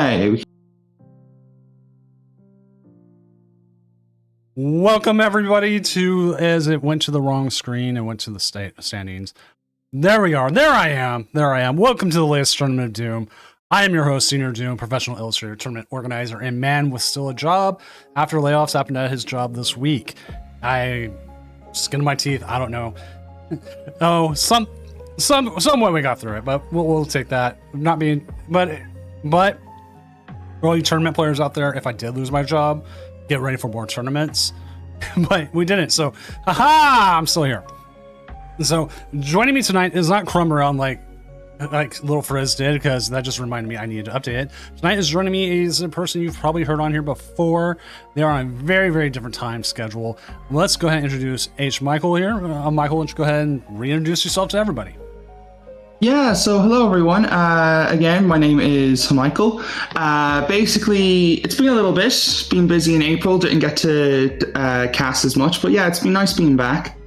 Yeah. Welcome everybody to, as it went to the wrong screen and went to the standings. There we are. There I am. Welcome to the latest Tournament of Doom. I am your host, Senior Doom, professional illustrator, tournament organizer, and man with still a job after layoffs happened at his job this week. I skin my teeth. I don't know. Oh, some way we got through it, but we'll take that. Not being, but for all you tournament players out there, if I did lose my job, get ready for more tournaments. But we didn't, so haha, I'm still here. So joining me tonight is not Crumb Around like Little Frizz did, because that just reminded me I needed to update it. Tonight is joining me is a person you've probably heard on here before. They are on a very, very different time schedule. Let's go ahead and introduce H. Michael here. Michael, why don't you go ahead and reintroduce yourself to everybody? Yeah, so hello everyone. Again, my name is Michael. Basically, it's been a little bit, been busy in April, didn't get to cast as much, but yeah, it's been nice being back.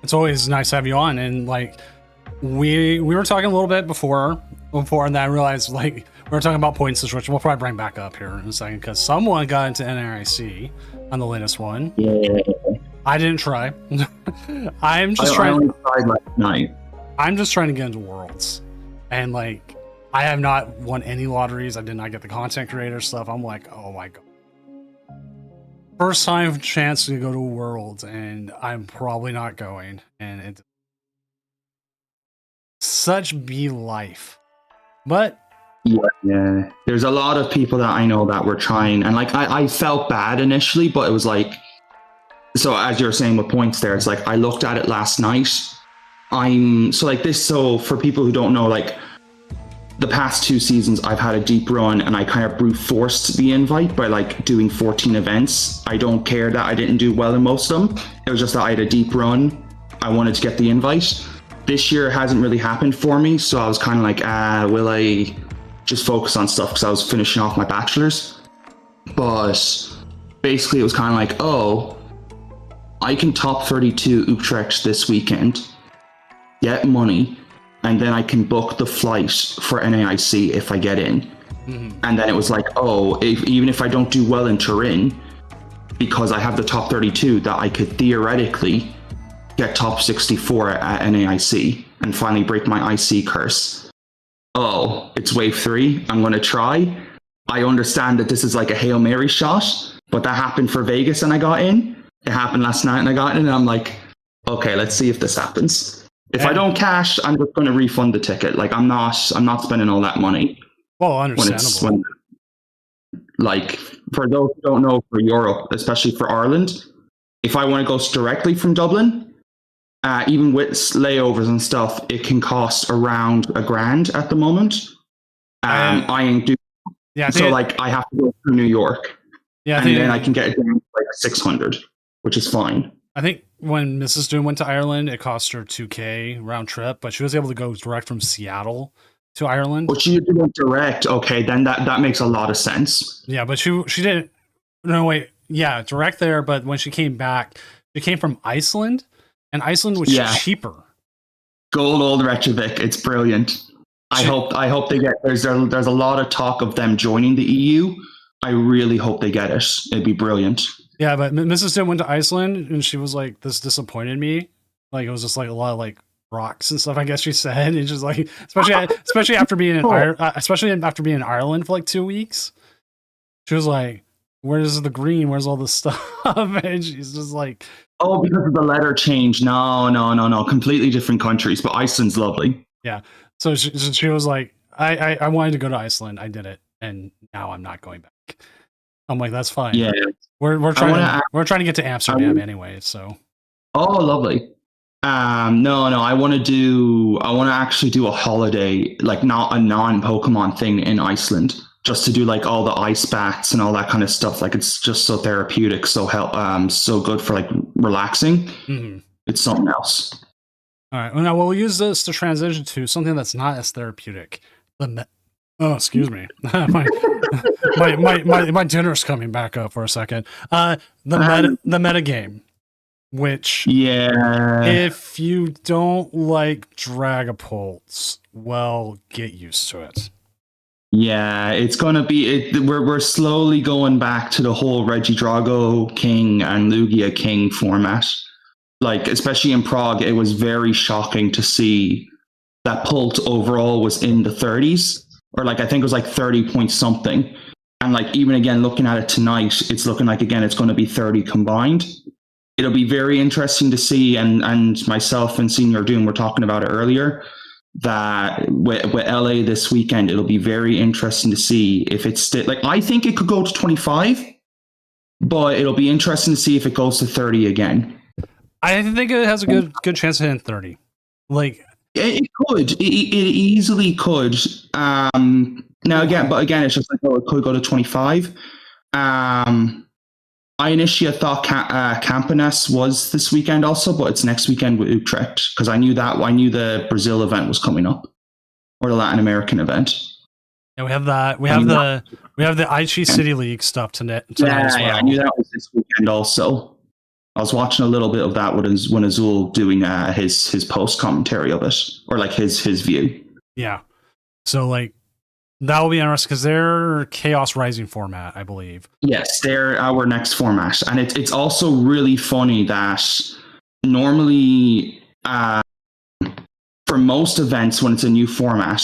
It's always nice to have you on, and like we were talking a little bit before, and then I realized like we were talking about points which we'll probably bring back up here in a second, because someone got into NAIC on the latest one. Yeah. I didn't try. I only tried last night. I'm just trying to get into Worlds, and like I have not won any lotteries. I did not get the content creator stuff. I'm like, oh my god, first time chance to go to Worlds, and I'm probably not going. And it's such be life, but yeah, there's a lot of people that I know that were trying, and like I felt bad initially, but it was like, so as you're saying with points there, it's like I looked at it last night. So for people who don't know, like the past 2 seasons I've had a deep run, and I kind of brute forced the invite by like doing 14 events. I don't care that I didn't do well in most of them. It was just that I had a deep run. I wanted to get the invite. This year hasn't really happened for me, so I was kind of like, will I just focus on stuff, because I was finishing off my bachelor's. But basically it was kind of like, oh, I can top 32 Utrecht this weekend, get money, and then I can book the flight for NAIC if I get in. Mm-hmm. And then it was like, oh, even if I don't do well in Turin, because I have the top 32, that I could theoretically get top 64 at NAIC and finally break my IC curse. Oh, it's wave 3. I'm going to try. I understand that this is like a Hail Mary shot, but that happened for Vegas and I got in. It happened last night and I got in, and I'm like, okay, let's see if this happens. If I don't cash, I'm just going to refund the ticket. Like I'm not spending all that money. Well, understandable. Like for those who don't know, for Europe, especially for Ireland, if I want to go directly from Dublin, even with layovers and stuff, it can cost around $1,000 at the moment. I ain't doing. Yeah. So like I have to go through New York. Yeah. And then I can get it down to like 600, which is fine. I think when Mrs. Doom went to Ireland, it cost her $2,000 round trip, but she was able to go direct from Seattle to Ireland. Well, she went direct. Okay, then that makes a lot of sense. Yeah, but she didn't. No, wait. Yeah, direct there. But when she came back, she came from Iceland, and Iceland was cheaper. Gold old Reykjavik. It's brilliant. I hope they get. There's a lot of talk of them joining the EU. I really hope they get it. It'd be brilliant. Yeah, but Mrs. Dim went to Iceland, and she was like, "This disappointed me. Like it was just like a lot of like rocks and stuff." I guess she said, it's just like, especially after being in Ireland for like 2 weeks, she was like, "Where's the green? Where's all this stuff?" And she's just like, "Oh, because of the letter change." No. Completely different countries, but Iceland's lovely. Yeah. So she was like, "I wanted to go to Iceland. I did it, and now I'm not going back." I'm like, "That's fine." Yeah. We're trying to get to Amsterdam anyway, so. Oh, lovely. No, I want to actually do a holiday, like not a non-Pokemon thing in Iceland, just to do like all the ice baths and all that kind of stuff. Like it's just so therapeutic, so good for like relaxing. Mm-hmm. It's something else. All right. Well, now we'll use this to transition to something that's not as therapeutic. Oh, excuse me. my dinner's coming back up for a second. The meta game, which if you don't like Dragapults, well, get used to it. Yeah, it's gonna be. We're slowly going back to the whole Reggie Drago King and Lugia King format. Like, especially in Prague, it was very shocking to see that Pult overall was in the 30s, or like I think it was like 30 point something. And like even again looking at it tonight, it's looking like again it's going to be 30 combined. It'll be very interesting to see, and myself and Senior Doom were talking about it earlier, that with LA this weekend, it'll be very interesting to see if it's still like I think it could go to 25, but it'll be interesting to see if it goes to 30 again. I think it has a good chance of hitting 30. Like it could, it easily could. Now again, but again, it's just like, oh, it could go to 25. I initially thought Campinas was this weekend also, but it's next weekend with Utrecht because I knew the Brazil event was coming up, or the Latin American event. Yeah, we have that. We have the Aichi City League stuff tonight as well. Yeah, I knew that was this weekend also. I was watching a little bit of that when Azul doing his post commentary of it, or like his view. Yeah, so like that will be interesting because they're Chaos Rising format, I believe. Yes, they're our next format, and it's also really funny that normally for most events when it's a new format,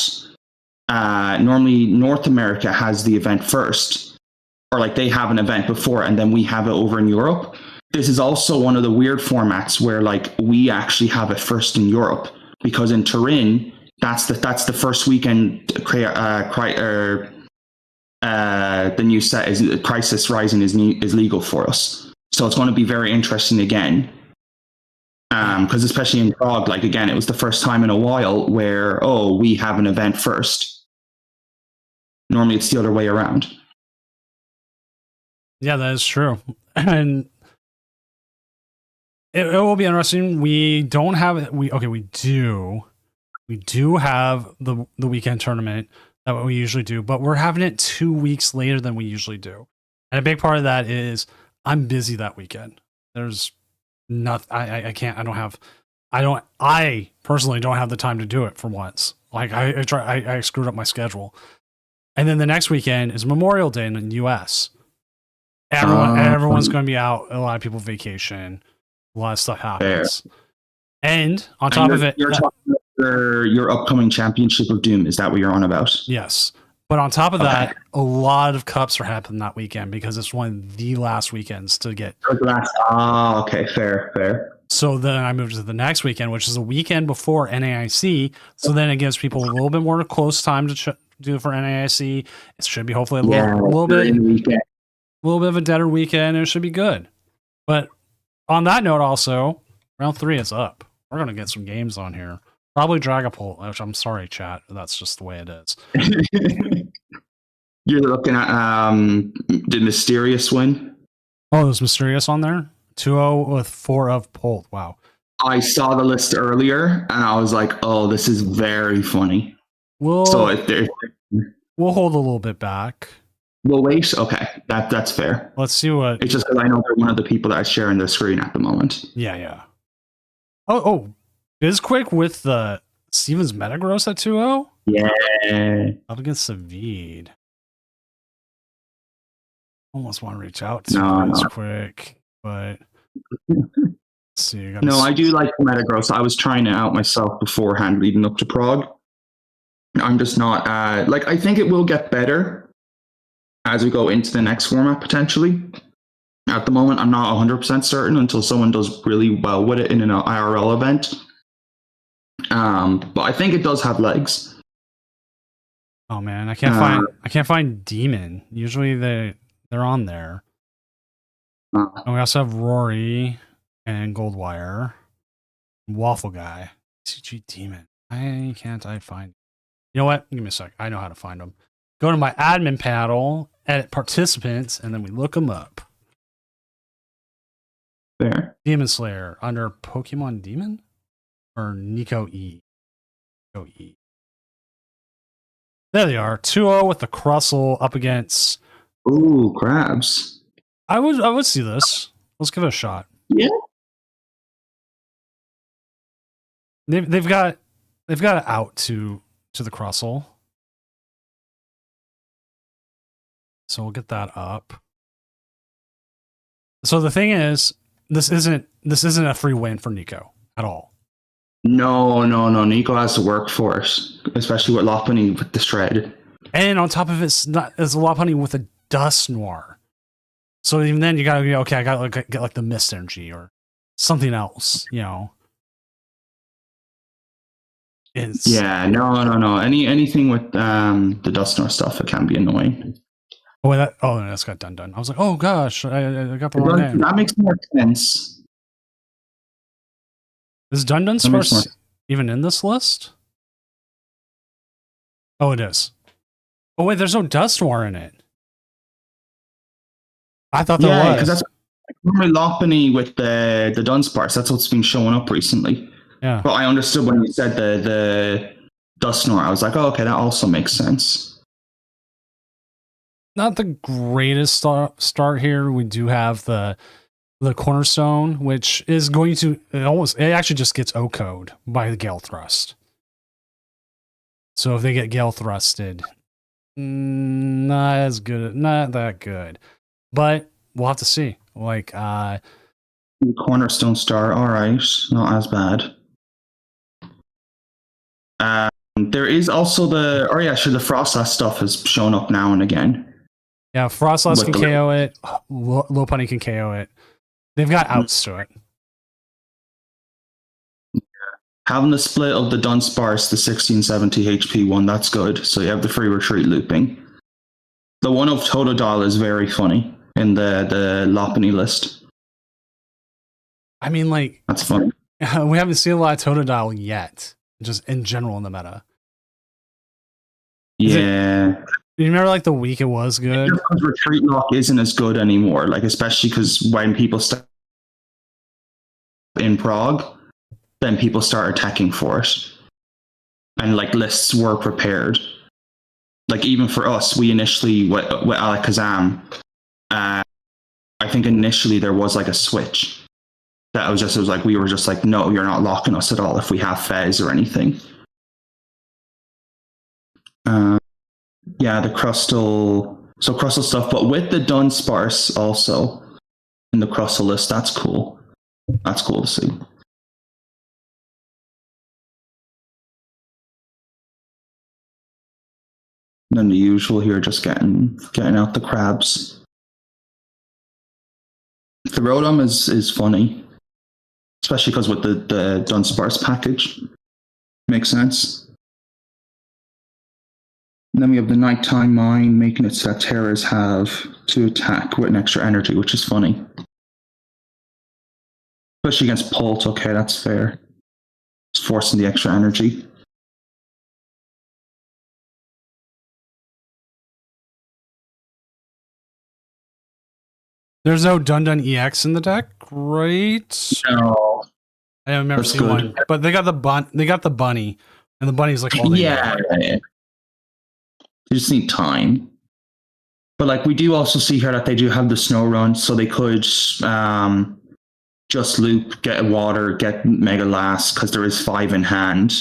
normally North America has the event first, or like they have an event before, and then we have it over in Europe. This is also one of the weird formats where like we actually have it first in Europe because in Turin, that's the first weekend. The new set is Crisis Rising is legal for us, so it's going to be very interesting again. Because especially in Prague, like again, it was the first time in a while where we have an event first. Normally, it's the other way around. Yeah, that is true, and it will be interesting. We don't have it. We do have the weekend tournament that we usually do, but we're having it 2 weeks later than we usually do. And a big part of that is I'm busy that weekend. There's nothing. I personally don't have the time to do it for once. Like I screwed up my schedule. And then the next weekend is Memorial Day in the US. Everyone's going to be out. A lot of people vacation. A lot of stuff happens. Fair. And on top of it, you're talking about your upcoming Championship of Doom. Is that what you're on about? Yes. But on top of that, a lot of cups are happening that weekend because it's one of the last weekends to get. Okay. Fair. So then I moved to the next weekend, which is a weekend before NAIC. So then it gives people a little bit more close time to do it for NAIC. It should be hopefully a little bit of a deader weekend. It should be good. But on that note, also, round 3 is up. We're going to get some games on here. Probably Dragapult, which I'm sorry, chat. That's just the way it is. You're looking at the Mysterious win. Oh, there's Mysterious on there? 2-0 with 4 of Pult. Wow. I saw the list earlier, and I was like, oh, this is very funny. We'll hold a little bit back. We'll wait? Okay, that's fair. Let's see what... It's just because I know they're one of the people that are sharing their screen at the moment. Yeah. Oh, BizQuick with the Stevens Metagross at 2-0? Yeah. Up against Savid. Almost want to reach out to BizQuick, but... Let's see. I do like Metagross. I was trying it out myself beforehand leading up to Prague. I'm just not... I think it will get better as we go into the next format, potentially. At the moment, I'm not 100% certain until someone does really well with it in an IRL event. But I think it does have legs. Oh man, I can't find Demon. Usually they're on there. And we also have Rory and Goldwire, Waffle Guy, CG Demon. I find? You know what? Give me a sec. I know how to find them. Go to my admin panel, edit participants, and then we look them up. There. Demon Slayer under Pokemon Demon or Nico E. Nico E. There they are. 2-0 with the Crustle up against. Ooh, Crabs. I would see this. Let's give it a shot. Yeah. They've got it out to the Crustle. So we'll get that up. So the thing is, this isn't a free win for Nico at all. No. Nico has to work for it, especially with Lopunny with the shred. And on top of it, it's a Lopunny with a Dust Noir. So even then, you gotta be okay. I gotta get like the Mist Energy or something else, you know. Yeah, no. Anything with the Dust Noir stuff, it can be annoying. That's got done. I was like, oh gosh, I got the wrong name. That makes more sense. Is Dunsparce even in this list? Oh, it is. Oh wait, there's no Dust Noir in it. I thought there was. Because that's normally Lopunny with the Dunsparce. That's what's been showing up recently. Yeah. But I understood when you said the Dust Noir. I was like, oh, okay, that also makes sense. Not the greatest start here. We do have the Cornerstone, which is going to it actually just gets O-code by the Gale Thrust. So if they get Gale Thrusted, not that good. But we'll have to see. Like Cornerstone star, all right, not as bad. There is also the Frostlass stuff has shown up now and again. Yeah, Frostlass can KO it. Lopunny can KO it. They've got outs to it. Having the split of the Dunsparce, the 1670 HP one, that's good. So you have the free retreat looping. The one of Totodile is very funny in the Lopunny list. I mean, like, that's funny. We haven't seen a lot of Totodile yet, just in general in the meta. Yeah. You remember like the week it was good? Retreat lock isn't as good anymore, like especially because when people start in Prague, then people start attacking for it. And like lists were prepared. Like even for us, we initially with Alakazam, I think initially there was like a switch. That was like we were just like, no, you're not locking us at all if we have Fez or anything. Yeah, the Crustle stuff, but with the Dunsparce also in the Crustle list, that's cool. That's cool to see. And then the usual here, just getting out the crabs. The Rotom is funny, especially because with the Dunsparce package, makes sense. And then we have the Nighttime Mine, making it so that Terras have to attack with an extra energy, which is funny. Especially against Pult, okay, that's fair. It's forcing the extra energy. There's no Dundun EX in the deck, right? No. I haven't never seen one. But they got the bunny, and the bunny's like all they need. You just need time. But like we do also see here that they do have the snow run, so they could just loop, get water, get Mega Last, because there is 5 in hand.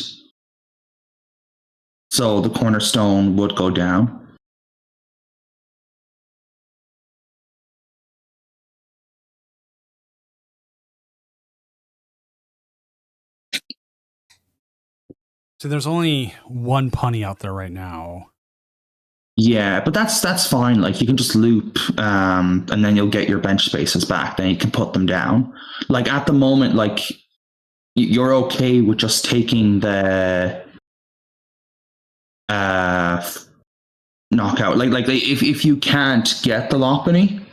So the Cornerstone would go down. So there's only one punny out there right now. Yeah, but that's fine. Like you can just loop, and then you'll get your bench spaces back. Then you can put them down. Like at the moment, like you're okay with just taking the knockout. Like if you can't get the Lopunny,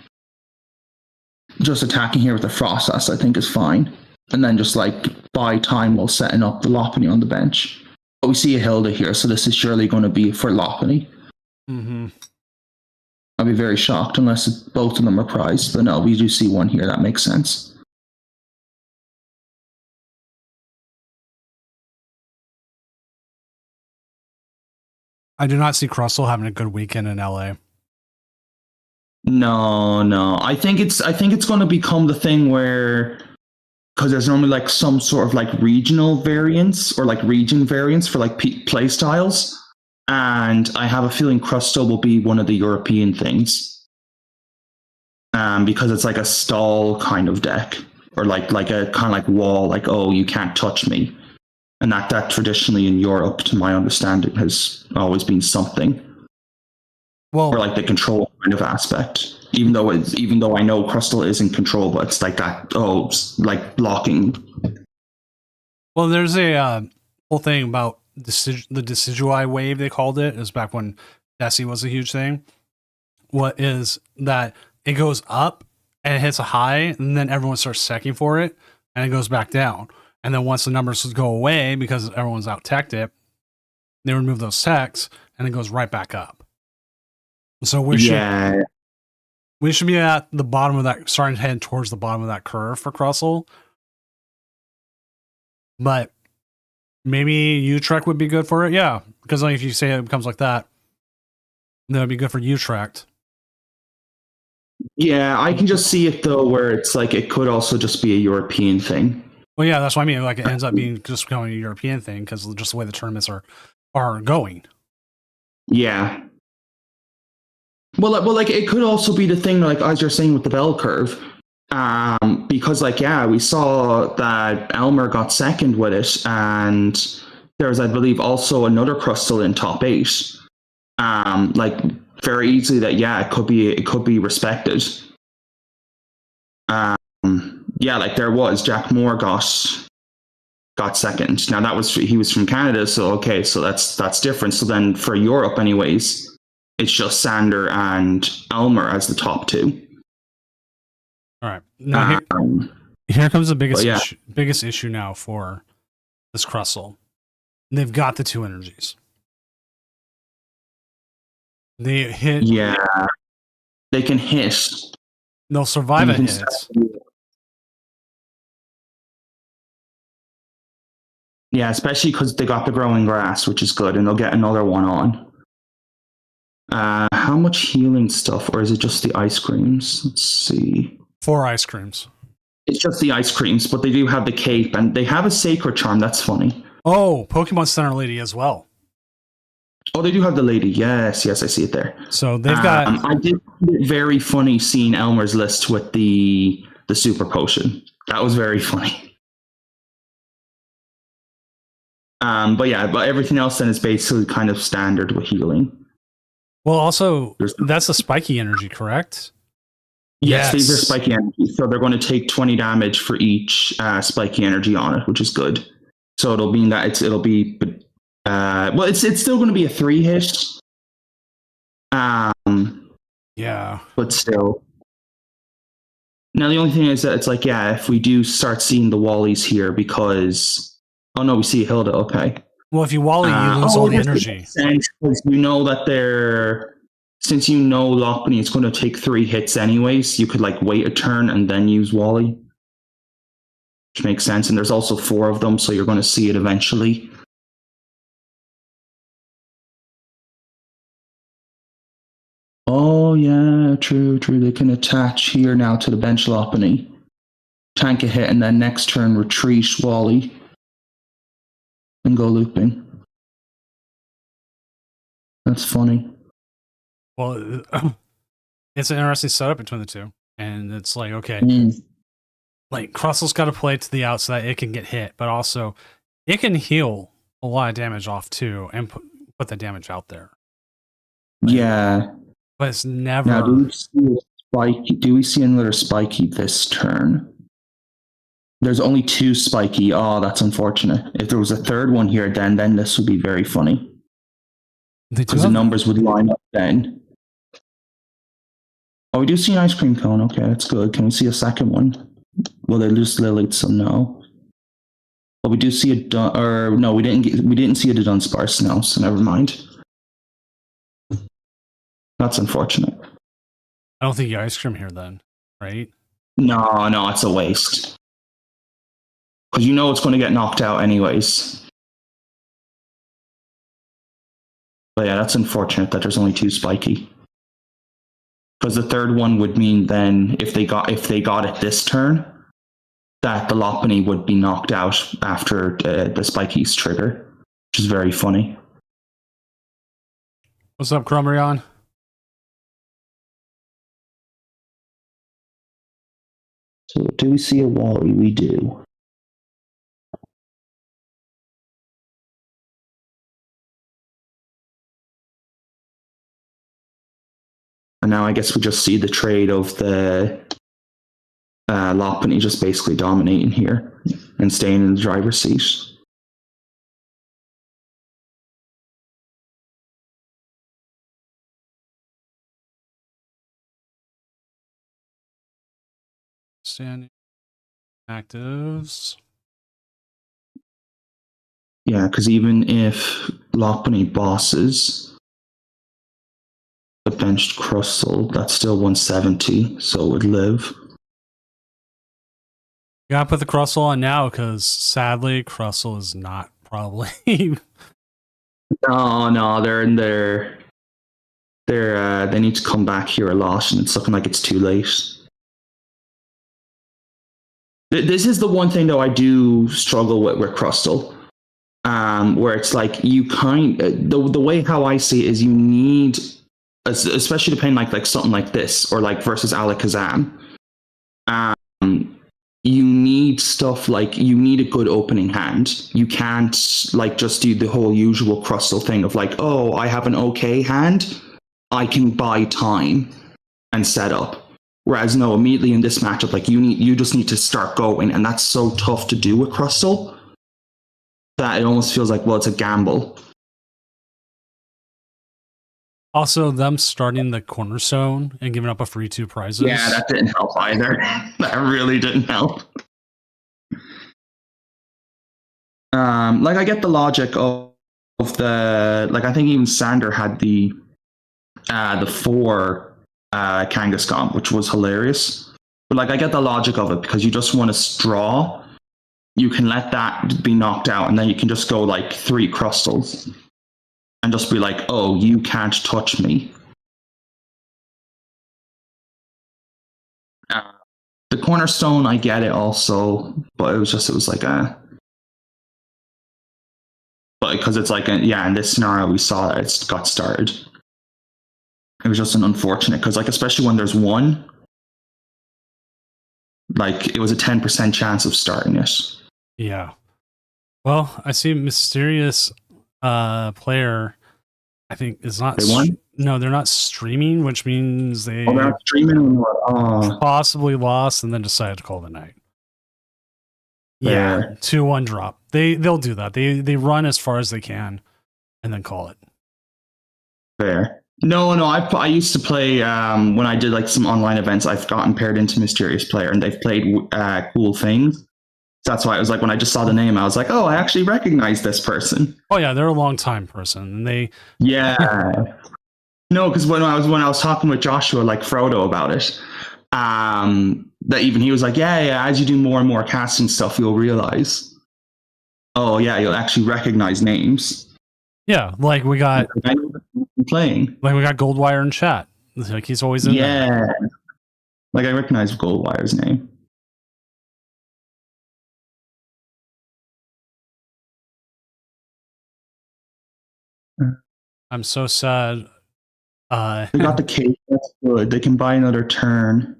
just attacking here with the Frostlass, I think is fine. And then just like buy time while setting up the Lopunny on the bench. But we see a Hilda here, so this is surely going to be for Lopunny. Mm-hmm. I'd be very shocked unless both of them are prized. But no, we do see one here. That makes sense. I do not see Crustle having a good weekend in LA. No. I think it's going to become the thing where, because there's normally like some sort of like regional variants or like region variants for like play styles. and I have a feeling Crustle will be one of the European things, because it's like a stall kind of deck, or like a kind of like wall, like, oh, you can't touch me, and that traditionally in Europe, to my understanding, has always been something. Well, Or like the control kind of aspect. Even though I know Crustle is in control, but it's like that. Oh, like blocking. well, there's a whole thing about the Decidueye wave, they called it. It was back when Desi was a huge thing. What is that? It goes up and it hits a high, and then everyone starts secking for it, and it goes back down. And then once the numbers go away because everyone's out teched it, they remove those techs, and it goes right back up. So we should be at the bottom of that, starting to head towards the bottom of that curve for Crustle. But maybe Utrecht would be good for it, yeah. Because like, if you say it becomes like that, that would be good for Utrecht. Yeah, I can just see it though, where it's like it could also just be a European thing. Well, yeah, that's what I mean. Like it ends up being just becoming a European thing because just the way the tournaments are going. Yeah. Well, like it could also be the thing, like as you're saying with the bell curve, because like we saw that Elmer got second with it, and there's I believe also another Crustle in top 8. Like very easily that it could be respected. Like there was Jack Moore got second. Now he was from Canada, so okay, so that's different. So then for Europe, anyways, it's just Sander and Elmer as the top 2. All right. Now here comes the biggest issue now for this Crustle. They've got the 2 energies. They hit. Yeah. They can hit. They'll survive a hit. Yeah, especially because they got the growing grass, which is good, and they'll get another one on. How much healing stuff, or is it just the ice creams? Let's see. 4 ice creams. It's just the ice creams, but they do have the cape, and they have a sacred charm. That's funny. Oh, Pokemon Center Lady as well. Oh, they do have the lady. Yes, I see it there. So they've got. I did find it very funny seeing Elmer's list with the super potion. That was very funny. But everything else then is basically kind of standard with healing. Well, also, that's the spiky energy, correct? Yes, these are spiky energy. So they're going to take 20 damage for each spiky energy on it, which is good. So it'll mean that it's still going to be a 3 hit. Yeah. But still. Now the only thing is that it's like, if we do start seeing the Wallies here, because oh no, we see Hilda. Okay. Well, if you Wally, you lose all the energy. Because you know that since you know Lopunny is going to take 3 hits anyways, you could like wait a turn and then use Wally, which makes sense. And there's also 4 of them, so you're going to see it eventually. Oh yeah, true. They can attach here now to the bench Lopunny, tank a hit, and then next turn retreat Wally and go looping. That's funny. Well, it's an interesting setup between the 2, and it's like, okay, like Crustle's got to play to the out so that it can get hit, but also it can heal a lot of damage off too and put the damage out there. Yeah, but it's never. Now, do we see another spiky this turn? There's only 2 spiky. Oh, that's unfortunate. If there was a third one here, then this would be very funny. Because the numbers would line up then. Oh, we do see an ice cream cone. Okay, that's good. Can we see a second one? Will they lose Lilith? So no. But we do see we didn't see a Dunsparce. No, so never mind. That's unfortunate. I don't think you ice cream here then, right? No, it's a waste. Because you know it's going to get knocked out anyways. But yeah, that's unfortunate that there's only 2 spiky. Because the third one would mean then if they got it this turn, that the Lopunny would be knocked out after the spiky's trigger, which is very funny. What's up, Chromerion? So do we see a Wally? We do. And now I guess we just see the trade of the Lopunny just basically dominating here and staying in the driver's seat. Standing actives. Yeah, because even if Lopunny bosses the benched Crustle, that's still 170, so it would live. You gotta put the Crustle on now because sadly, Crustle is not probably. No, they're in their. They need to come back here a lot, and it's looking like it's too late. This is the one thing though I do struggle with Crustle, where it's like you the way how I see it is you need, especially depending like something like this or like versus Alakazam, you need stuff like you need a good opening hand. You can't like just do the whole usual Crustle thing of like, oh, I have an okay hand, I can buy time and set up. Whereas no, immediately in this matchup, like you just need to start going, and that's so tough to do with Crustle that it almost feels like, well, it's a gamble. Also, them starting the Cornerstone and giving up a free 2 prizes. Yeah, that didn't help either. That really didn't help. Like I get the logic of the like I think even Sander had the 4 Kangaskhan, which was hilarious. But like I get the logic of it because you just want to draw. You can let that be knocked out, and then you can just go like 3 Crustles and just be like, oh, you can't touch me. The Cornerstone, I get it also, but it was like a. But because it's like, in this scenario, we saw that it got started. It was just an unfortunate, because like, especially when there's one, like it was a 10% chance of starting it. Yeah. Well, I see Mysterious player, I think is not. They won? No, they're not streaming, which means they they're not streaming anymore. possibly lost and then decided to call the night. Fair. Yeah, 2-1 drop. They'll do that. They run as far as they can and then call it. Fair. No, I used to play when I did like some online events. I've gotten paired into Mysterious Player, and they've played cool things. So that's why it was like when I just saw the name, I was like, oh, I actually recognize this person. Oh yeah, they're a long time person, and they. Yeah. No, because when I was talking with Joshua, like Frodo, about it, that even he was like, yeah, as you do more and more casting stuff, you'll realize, oh yeah, you'll actually recognize names. Yeah, like we got playing. Like we got Goldwire in chat. Like he's always in there. Yeah. Like I recognize Goldwire's name. I'm so sad. They got the cake. That's good. They can buy another turn.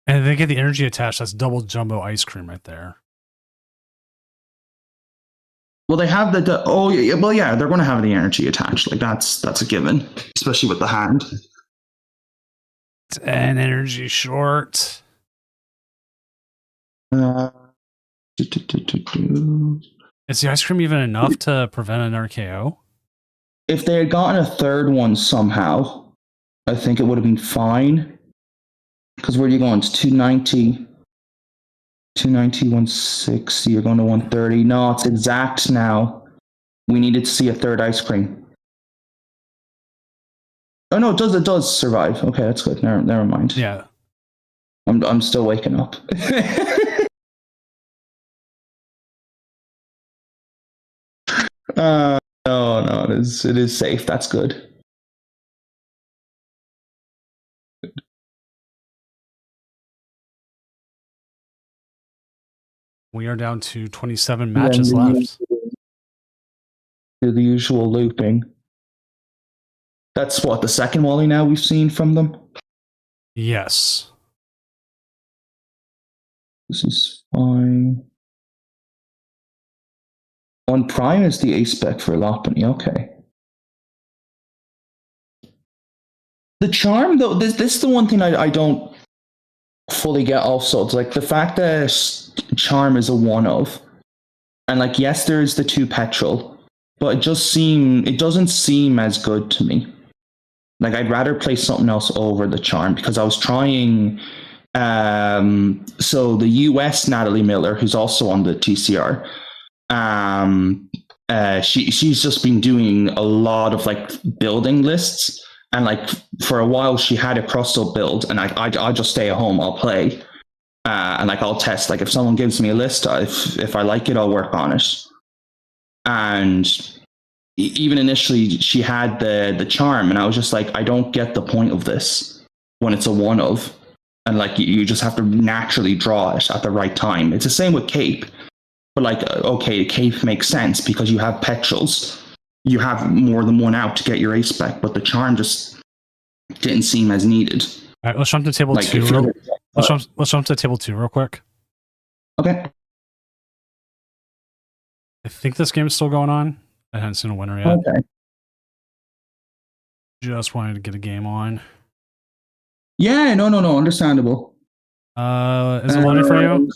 And they get the energy attached. That's double jumbo ice cream right there. Well, they have they're going to have the energy attached. Like that's a given, especially with the hand. It's an energy short. Is the ice cream even enough to prevent an RKO? If they had gotten a third one somehow, I think it would have been fine. Because where are you going? It's 290. 290, 160. You're going to 130. No, it's exact now. We needed to see a third ice cream. Oh no, it does survive. Okay, that's good. Never mind. Yeah. I'm still waking up. No, it is safe. That's good. We are down to 27 matches left. Do the usual looping. That's what, the second Wally now we've seen from them? Yes. This is fine. On Prime is the ace spec for Lopunny, okay. The charm, though, this is the one thing I don't fully get also. It's like the fact that charm is a one of, and like, yes, there's the 2 petrol, but it doesn't seem as good to me. Like, I'd rather play something else over the charm, because I was trying, so the US Natalie Miller, who's also on the TCR, she's just been doing a lot of like building lists, and like for a while she had a Crustle build, and I'll just stay at home, I'll play, and like I'll test, like if someone gives me a list, if I like it, I'll work on it. And even initially she had the charm, and I was just like, I don't get the point of this when it's a one of, and like you just have to naturally draw it at the right time. It's the same with Cape. But like, okay, Cape makes sense because you have petrels. You have more than one out to get your ace spec, but the charm just didn't seem as needed. All right, let's jump to table Like, 2. Let's jump to table 2 real quick. Okay. I think this game is still going on. I haven't seen a winner yet. Okay. Just wanted to get a game on. Yeah, no, Is understandable. it loading for you?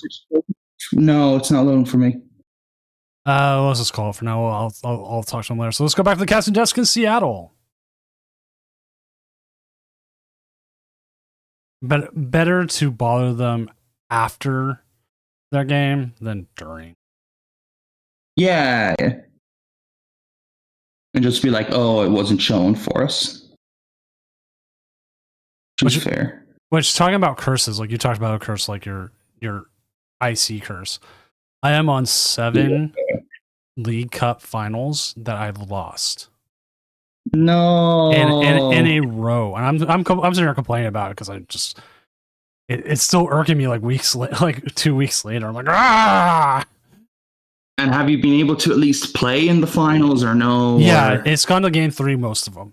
No, it's not loading for me. Let's just call it for now. I'll talk to him later. So let's go back to the casting desk in Seattle. But better to bother them after their game than during. Yeah. And just be like, oh, it wasn't shown for us. Which is fair. Which, talking about curses, like you talked about a curse, like your IC curse. I am on 7 League Cup finals that I've lost. No. In a row, and I'm sitting here complaining about it because I just it's still irking me like 2 weeks later. I'm like, ah. And have you been able to at least play in the finals or no? Yeah, or... it's gone to game 3 most of them.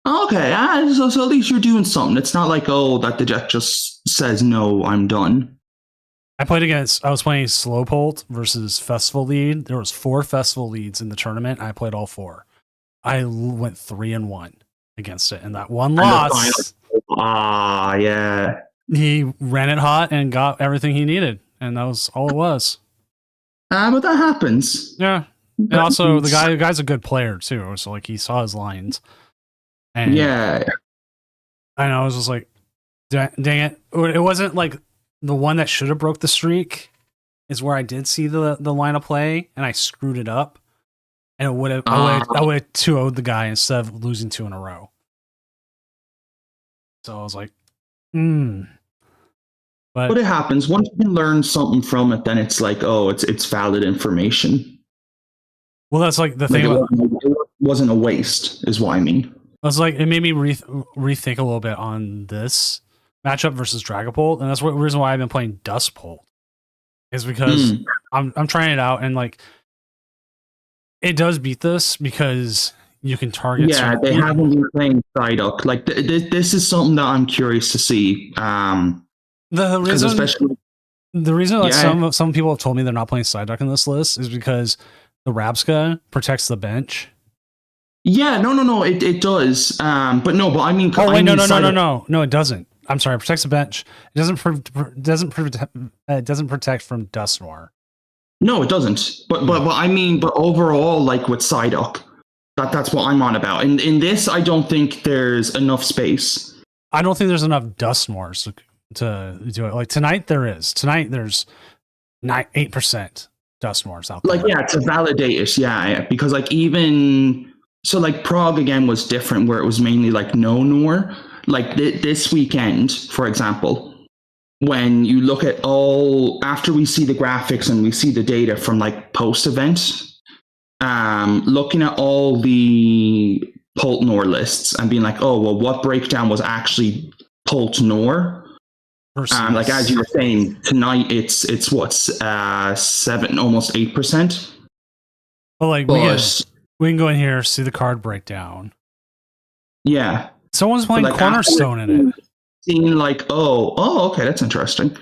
Okay, so at least you're doing something. It's not like, oh, that the deck just says no, I'm done. I was playing Slowpolt versus Festival Lead. There was 4 Festival Leads in the tournament. I played all 4. I went 3-1 against it, and that one loss. Yeah. He ran it hot and got everything he needed, and that was all it was. But that happens. Yeah, and also the guy's a good player too. So like he saw his lines. And yeah. And I was just like, dang it! It wasn't like the one that should have broke the streak. Is where I did see the line of play, and I screwed it up. And I would have 2-0'd the guy instead of losing 2 in a row. So I was like, But it happens. Once you can learn something from it, then it's like, oh, it's valid information. Well, that's like the thing. It wasn't a waste, is what I mean. I was like, it made me rethink a little bit on this matchup versus Dragapult, and that's the reason why I've been playing Duskbolt. Is because I'm trying it out, and like it does beat this because you can target. Yeah, they haven't been playing Psyduck. Like this is something that I'm curious to see. The reason like some people have told me they're not playing Psyduck in this list is because the Rabska protects the bench. Yeah, no, it does. But I mean, no, it doesn't. I'm sorry, it protects the bench. It doesn't protect from Dusknoir. No, it doesn't. But overall, like with Psyduck, that's what I'm on about. In this, I don't think there's enough space. I don't think there's enough Dusknoirs to do it. Like tonight, there is. Tonight, there's 8% Dusknoirs out there. Like, yeah, to validate it, yeah, because like even so, like Prague again was different, where it was mainly like no Noir. Like this weekend, for example, when you look at after we see the graphics and we see the data from like post event, looking at all the Pult Nor lists and being like, oh well, what breakdown was actually Pult Nor? Like as you were saying tonight, it's what's 7, almost 8%. Well, like we can go in here, see the card breakdown. Yeah. Someone's playing Like, Cornerstone in it. Seeing like, okay, that's interesting.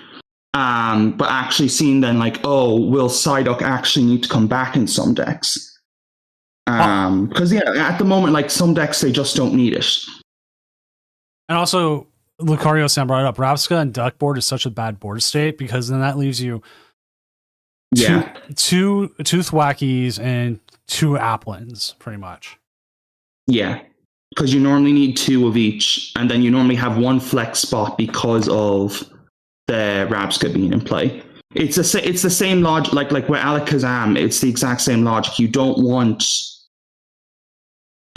But actually seeing then like, will Psyduck actually need to come back in some decks? Because at the moment, like some decks they just don't need it. And also, Lucario-san brought it up. Rapska and Duck board is such a bad board state because then that leaves you two Thwackies and two Applins, pretty much. Yeah, because you normally need 2 of each, and then you normally have 1 flex spot because of the Rabska being in play. It's the same logic, like with Alakazam. It's the exact same logic. You don't want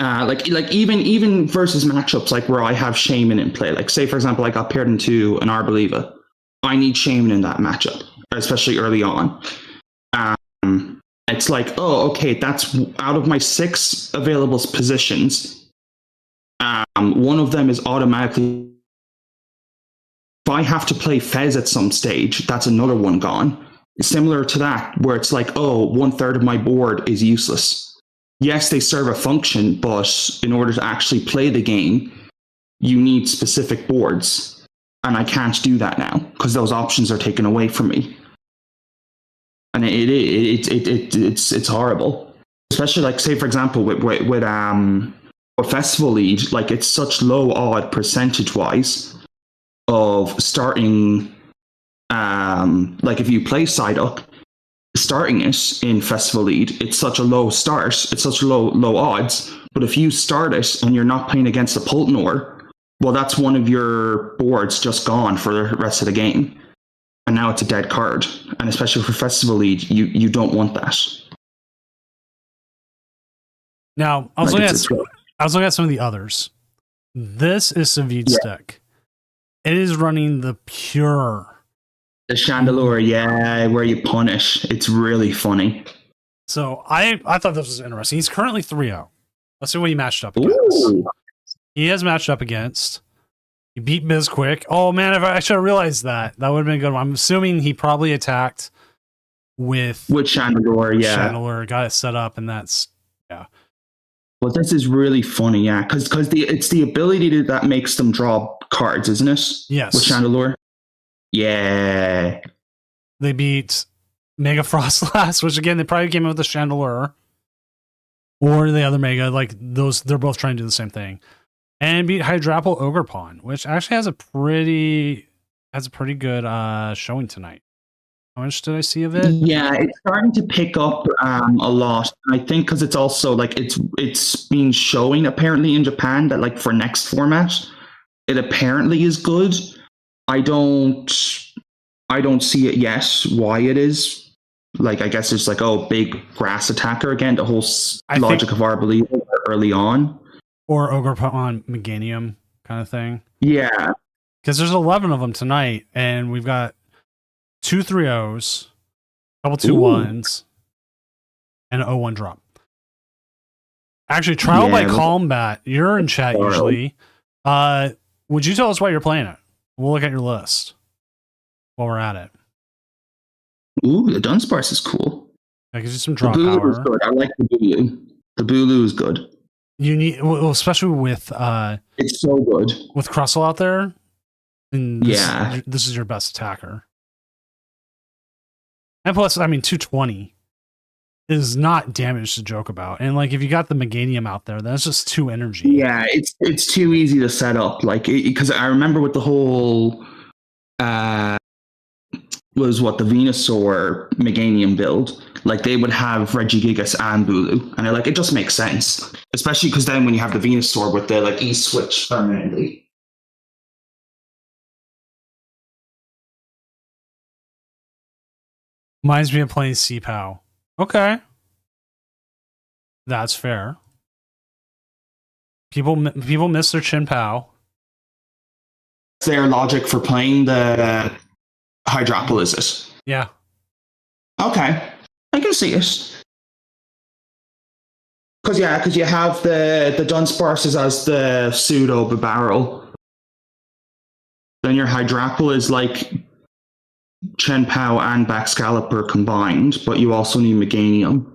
like even versus matchups like where I have Shaman in play. Like say for example, I got paired into an Arboliva. I need Shaman in that matchup, especially early on. It's like, okay, that's out of my 6 available positions. One of them is automatically. If I have to play Fez at some stage, that's another one gone. Similar to that, where it's like, 1/3 of my board is useless. Yes, they serve a function, but in order to actually play the game, you need specific boards. And I can't do that now because those options are taken away from me. And it's horrible. Especially like say for example with Festival League, like it's such low odd percentage wise of starting like if you play Psyduck, starting it in Festival League, it's such a low start, it's such low odds. But if you start it and you're not playing against a Poltnor, well, that's one of your boards just gone for the rest of the game. And now it's a dead card. And especially for Festival League, you don't want that. Now, I was looking at some of the others. This is Savid's deck. It is running the pure. The Chandelure, where you punish. It's really funny. So I thought this was interesting. He's currently 3-0. Let's see what he matched up against. Ooh. He has matched up against. He beat Bizquick. Oh man, if I should have realized that. That would have been a good one. I'm assuming he probably attacked with Chandelure, Chandelure, got it set up, and that's Well, this is really funny, because it's the ability that makes them draw cards, isn't it? Yes. With Chandelure. Yeah. They beat Mega Frostlass, which again, they probably came out with the Chandelure. Or the other Mega, like those, they're both trying to do the same thing. And beat Hydrapple Ogerpon, which actually has a pretty good showing tonight. How much did I see of it? Yeah, it's starting to pick up a lot. I think because it's also like it's been showing apparently in Japan that like for next format, it apparently is good. I don't see it yet why it is. Like I guess it's like big grass attacker again. The whole logic of Arboliva early on. Or Ogerpon Meganium kind of thing. Yeah. Because there's 11 of them tonight, and we've got 2 3-0s, a couple 2-1s, and an 0-1 drop. Actually, Trial by Combat, you're in chat usually. Would you tell us why you're playing it? We'll look at your list while we're at it. Ooh, the Dunsparce is cool. That gives you some draw the Bulu power. Is good. I like the Bulu. The Bulu is good. You need, well, especially with it's so good with Crustle out there. And this is your best attacker. And plus, I mean, 220 is not damage to joke about. And like, if you got the Meganium out there, that's just 2 energy. Yeah, it's too easy to set up. Like, because I remember with the whole was what the Venusaur Meganium build. Like they would have Regigigas and Bulu, and it just makes sense, especially because then when you have the Venusaur with the like E-switch permanently. Reminds me of playing C-Pow. Okay, that's fair. People miss their Chin-Pow. Their logic for playing the Hydrapple, is it? Yeah. Okay. I can see it. Because you have the Dunsparces as the pseudo Barrel. Then your Hydrapple is like Chenpao and Baxcalibur combined, but you also need Meganium.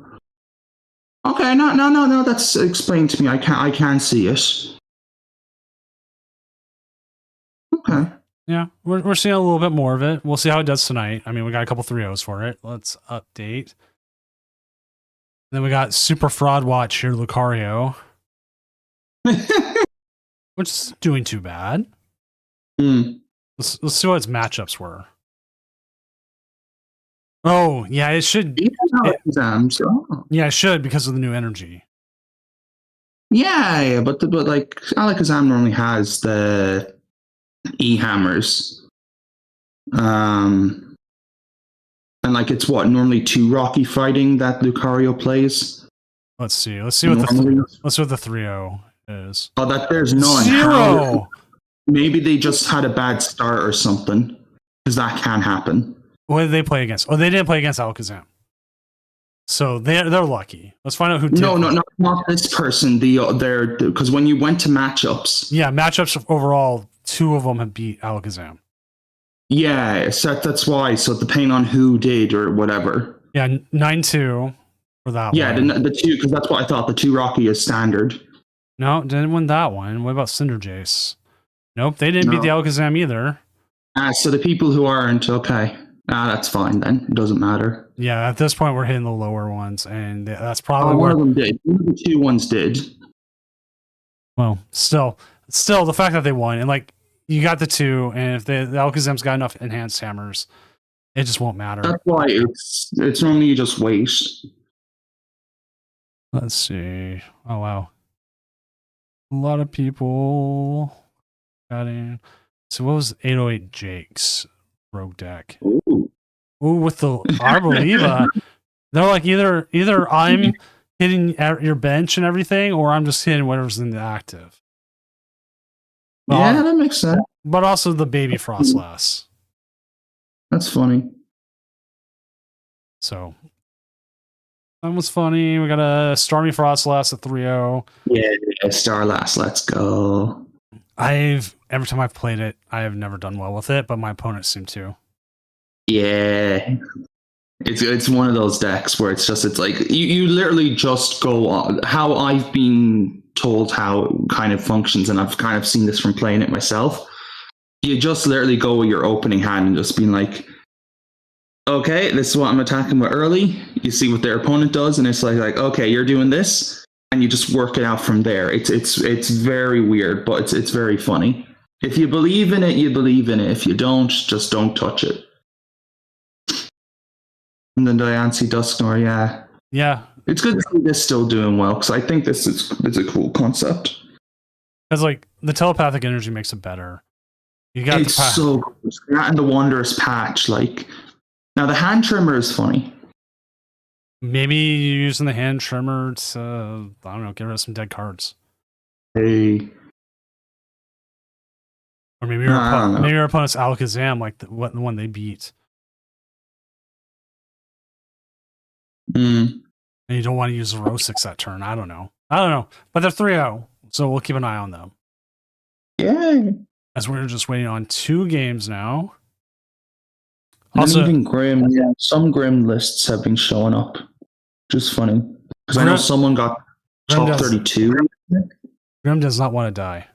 Okay, no, that's explained to me. I can see it. Yeah, we're seeing a little bit more of it. We'll see how it does tonight. I mean, we got a couple 3-0s for it. Let's update. Then we got Super Fraud Watch here, Lucario, which is doing too bad. Let's see what its matchups were. Oh, yeah, it should. Yeah, it should because of the new energy. Yeah, but like Alakazam normally has the E-hammers. And like it's what normally 2 Rocky fighting that Lucario plays. Let's see what the 3-0 is. Oh, that there's none. 0. Maybe they just had a bad start or something, because that can happen. What did they play against? Oh, they didn't play against Alakazam. So they're lucky. Let's find out who did. No, not this person. Because when you went to matchups. Yeah, matchups overall, 2 of them have beat Alakazam. Yeah, so that's why. So depending on who did or whatever. Yeah, 9-2 for that one. Yeah, the 2, because that's what I thought. The 2 Rocky is standard. No, didn't win that one. What about Cinder Jace? Nope, they didn't beat the Alakazam either. So the people who aren't, okay. That's fine then. It doesn't matter. Yeah, at this point, we're hitting the lower ones, and that's probably one of them did. One of the 2 ones did. Well, still, the fact that they won, and like, you got the 2, and if the Alakazam's got enough enhanced hammers, it just won't matter. That's why it's normally you just wait. Let's see. Oh, wow. A lot of people got in. So what was 808 Jake's rogue deck? Ooh, with the Arboliva. They're like either I'm hitting at your bench and everything, or I'm just hitting whatever's in the active. Yeah, that makes sense. But also the baby Frostlass. That's funny. So that was funny. We got a Starmie Frostlass at 3-0. Yeah, Starlass, let's go. Every time I've played it, I have never done well with it, but my opponents seem to. Yeah. It's one of those decks where it's like you literally just go on how I've been told how it kind of functions, and I've kind of seen this from playing it myself. You just literally go with your opening hand and just being like, okay, this is what I'm attacking with early. You see what their opponent does, and it's like okay, you're doing this, and you just work it out from there. It's very weird, but it's very funny. If you believe in it, you believe in it. If you don't, just don't touch it. And then Diancie Dusknoir, yeah. Yeah. It's good to see this still doing well, because I think it's a cool concept. Because like the telepathic energy makes it better. You got it's so cool. That and the Wondrous Patch, like now the hand trimmer is funny. Maybe you're using the hand trimmer to I don't know, get rid of some dead cards. Hey. Or maybe your opponent's Alakazam, like the one they beat. And you don't want to use Rosix that turn. I don't know. But they're 3-0, so we'll keep an eye on them. Yeah. As we're just waiting on 2 games now. Also, even Grim, some Grim lists have been showing up. Just funny. Because I know someone got top 32. Grim does not want to die.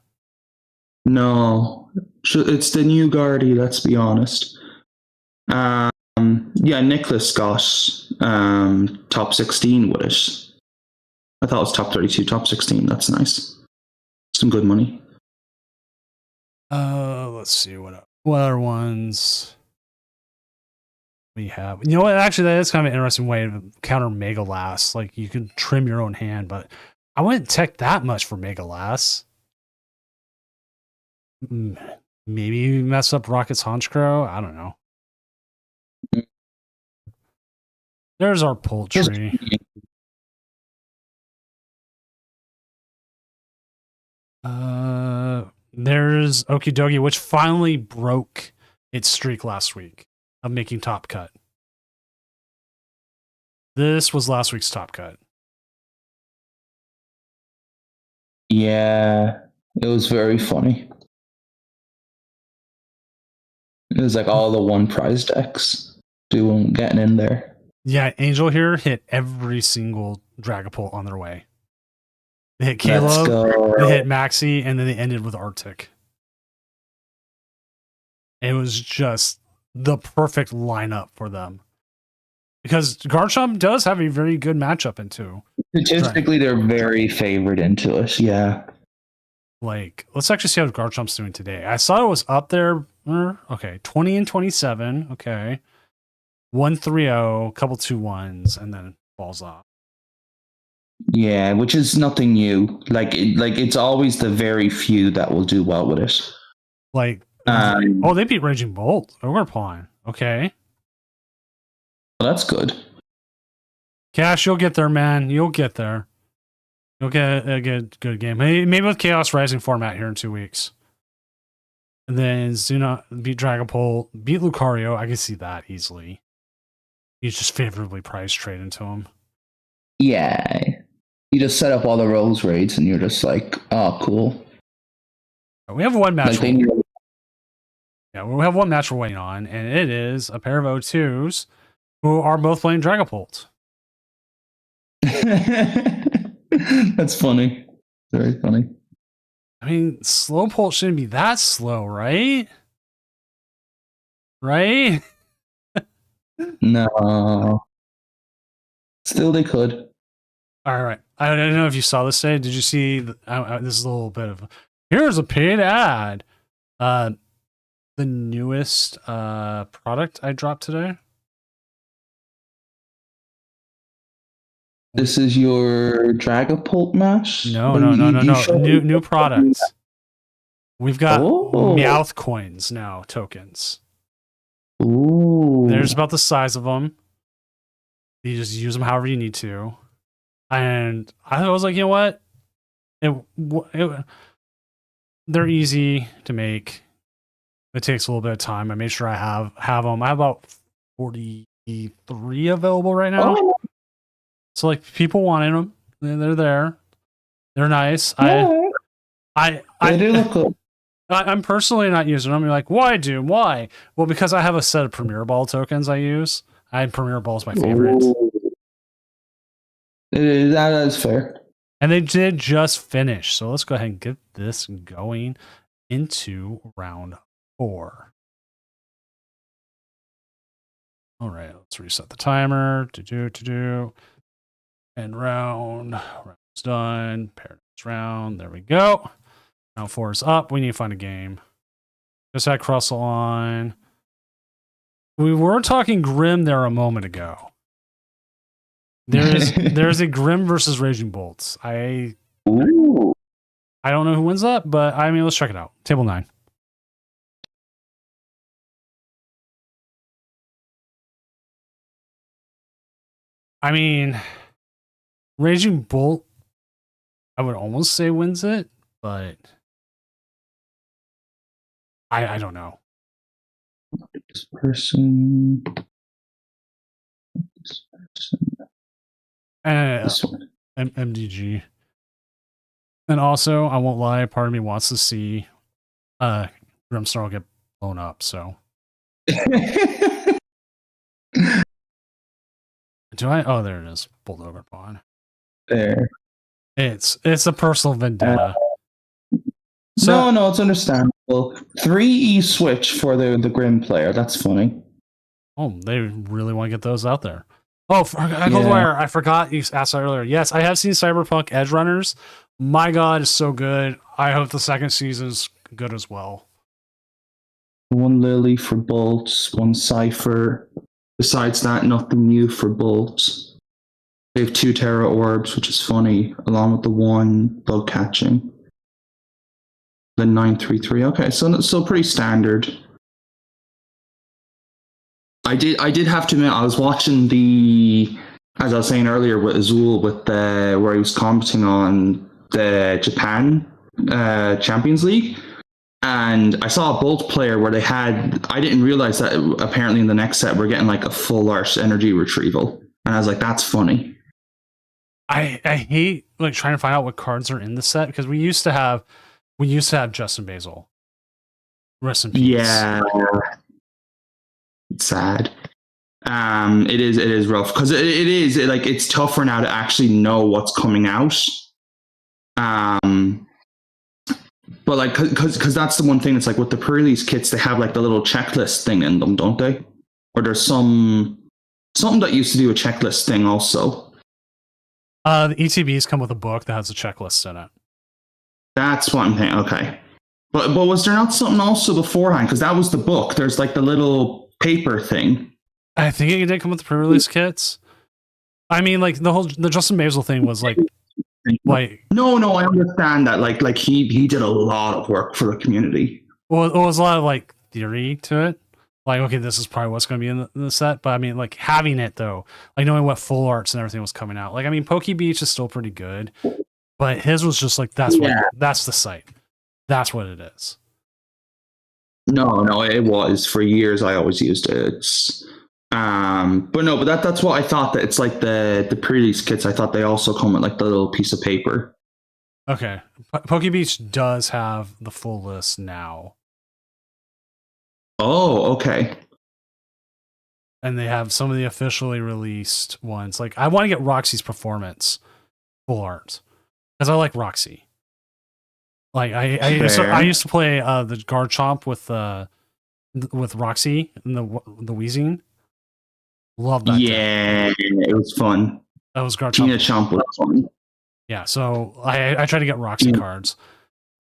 No. It's the new Guardy, let's be honest. Yeah, Nicholas got top 16 with it. I thought it was top 32, top 16. That's nice. Some good money. Let's see what other ones we have. You know what? Actually, that is kind of an interesting way to counter Megalas. Like you can trim your own hand, but I wouldn't tech that much for Megalas. Maybe mess up Rocket's Honchkrow. I don't know. There's our poultry. There's Okidogi, which finally broke its streak last week of making top cut. This was last week's top cut. Yeah, it was very funny. It was like all the one prize decks getting in there. Yeah, Angel here hit every single Dragapult on their way. They hit Caleb, they hit Maxi, and then they ended with Arctic. It was just the perfect lineup for them. Because Garchomp does have a very good matchup into. Statistically, they're very favored into it. Yeah. Like, let's actually see how Garchomp's doing today. I saw it was up there. Okay, 20 and 27. Okay. 1-3-0, couple 2-1s, and then falls off. Yeah, which is nothing new. Like it's always the very few that will do well with it. Like, they beat Raging Bolt. Overpawn. Okay. Well, that's good. Cash, you'll get there, man. You'll get there. You'll get a good game. Maybe with Chaos Rising format here in 2 weeks. And then Zuna beat Dragapult, beat Lucario. I can see that easily. He's just favorably priced trade into him. Yeah. You just set up all the Rose raids and you're just like, oh, cool. We have one match. Like we have one match we're waiting on, and it is a pair of O2s who are both playing Dragapult. That's funny. Very funny. I mean, Slowpolt shouldn't be that slow, right? Right? No. Still, they could. All right. I don't know if you saw this today. Did you see? This is a little bit of. Here's a paid ad. The newest product I dropped today. This is your Dragapult match? No. New products. We've got Meowth coins now, tokens. Ooh. There's about the size of them. You just use them however you need to. And I was like, you know what? They're easy to make. It takes a little bit of time. I made sure I have them. I have about 43 available right now. Oh. So like people wanted them. They're there. They're nice. Yeah. They do look cool. I'm personally not using them. You're like, why, Doom? Why? Well, because I have a set of Premier Ball tokens I use. Premier Ball is my favorite. That is fair. And they did just finish. So let's go ahead and get this going into round 4. All right, let's reset the timer. And round's done. Paradise round. There we go. Round 4 is up. We need to find a game. Just had Crustle on. We were talking Grim there a moment ago. There's a Grim versus Raging Bolts. I don't know who wins that, but I mean, let's check it out. Table 9. I mean, Raging Bolt, I would almost say wins it, but I don't know. This person. MDG. And also, I won't lie, part of me wants to see Grimmsnarl get blown up, so. Do I? Oh, there it is. Bolt Overpawn. There. It's a personal vendetta. No, it's understandable. 3E switch for the Grim player. That's funny. Oh, they really want to get those out there. Oh, I forgot you asked that earlier. Yes, I have seen Cyberpunk Edge Runners. My God, it's so good. I hope the second season's good as well. 1 Lily for Bolts, 1 Cypher. Besides that, nothing new for Bolts. They have 2 Terra Orbs, which is funny, along with the 1 Bug Catching. Then 933. Okay, so pretty standard. I did have to admit, I was watching as I was saying earlier with Azul, where he was commenting on the Japan Champions League, and I saw a Bolt player where I didn't realize that apparently in the next set we're getting like a full art energy retrieval, and I was like, that's funny. I hate like trying to find out what cards are in the set, because we used to have Justin Basil. Rest in peace. Yeah. It's sad. It is rough because it's tougher now to actually know what's coming out. But like, because that's the one thing. It's like with the pre-release kits, they have like the little checklist thing in them, don't they? Or there's something that used to do a checklist thing also. The ETBs come with a book that has a checklist in it. That's what I'm thinking. Okay, but was there not something also beforehand? Because that was the book. There's like the little paper thing. I think it did come with the pre-release kits. I mean, like the Justin Maisel thing was like No, I understand that. Like he did a lot of work for the community. Well, it was a lot of like theory to it. Like, okay, this is probably what's going to be in the set. But I mean, like having it though, like knowing what full arts and everything was coming out. Like, I mean, Poke Beach is still pretty good, but his was just like that's the site. That's what it is. No, it was for years. I always used it. But that's what I thought. That it's like the pre-release kits. I thought they also come with like the little piece of paper. Okay, Poke Beach does have the full list now. Oh, okay. And they have some of the officially released ones. Like, I want to get Roxy's performance full art because I like Roxy. Like, I used to play the Garchomp with Roxy and the Wheezing. Love that. Yeah, it was fun. That was Garchomp. Tina Chomp was fun. Yeah, so I try to get Roxy cards.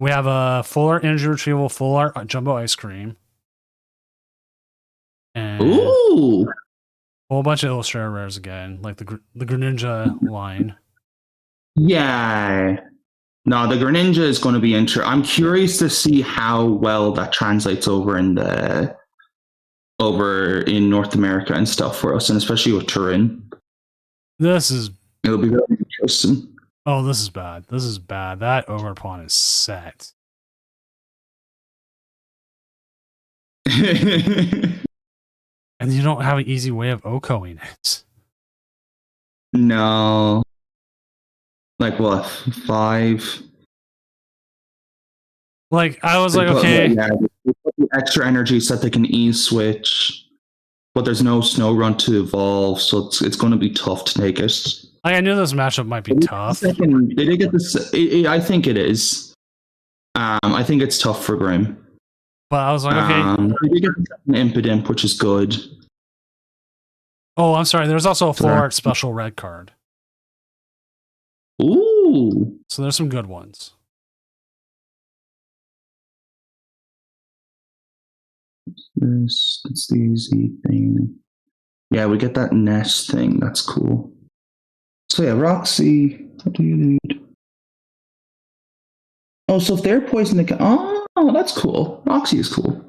We have a full art energy retrieval, full art jumbo ice cream. And ooh, a whole bunch of Illustrator rares again, like the Greninja line. Yeah. No, the Greninja is going to be interesting. I'm curious to see how well that translates over in North America and stuff for us, and especially with Turin. It'll be very interesting. Oh, this is bad. This is bad. That Ogerpon is set. And you don't have an easy way of OKOing it. No. Like what? 5? Like, I was like, okay. The extra energy so that they can E-switch. But there's no snow run to evolve, so it's going to be tough to take it. I knew this matchup might be tough. They did get this. I think it is. I think it's tough for Grim. But I was like, okay. They get an Impidimp, which is good. Oh, I'm sorry. There's also a full art special red card. Ooh. So there's some good ones. It's the easy thing. Yeah, we get that nest thing. That's cool. So yeah, Roxy. What do you need? Oh, so if they're poison, they can. Oh, that's cool. Roxy is cool.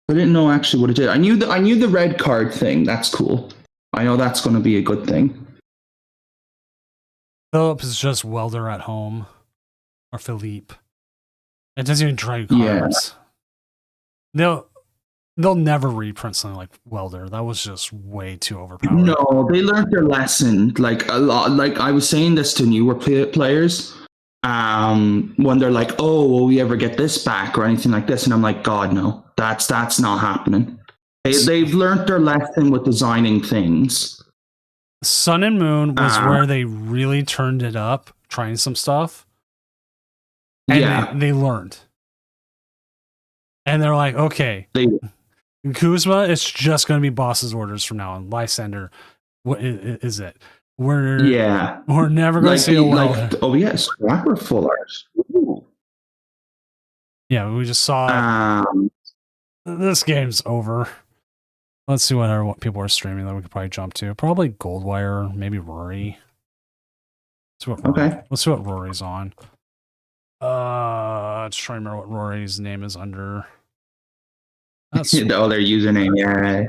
I didn't know actually what it did. I knew the red card thing. That's cool. I know that's going to be a good thing. Philip is just Welder at home, or Philippe. It doesn't even draw you cards. Yeah. They'll never reprint something like Welder. That was just way too overpowered. No, they learned their lesson. Like a lot. Like I was saying this to newer players. When they're like, "Oh, will we ever get this back or anything like this?" And I'm like, "God, no. That's not happening." They've learned their lesson with designing things. Sun and Moon was where they really turned it up, trying some stuff. And they learned. And they're like, okay, Kuzma, it's just going to be boss's orders from now on. Lysander, what is it? We're never going to see a oh yes, Scrapper full art. Ooh. Yeah, we just saw this game's over. Let's see what people are streaming that we could probably jump to. Probably Goldwire, maybe Rory. Let's see what Rory's on. Let's try to remember what Rory's name is under. That's their username. Yeah.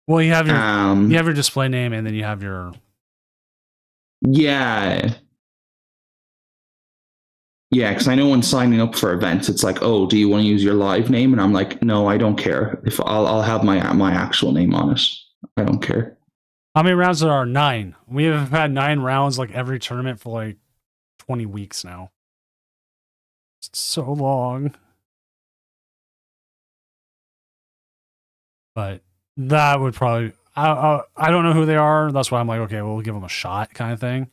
Well, you have your display name, and then you have your. Yeah, because I know when signing up for events, it's like, oh, do you want to use your live name? And I'm like, no, I don't care. If I'll have my actual name on it. I don't care. How many rounds there are? 9. We have had 9 rounds like every tournament for like 20 weeks now. It's so long. But that would probably... I don't know who they are. That's why I'm like, okay, we'll give them a shot kind of thing.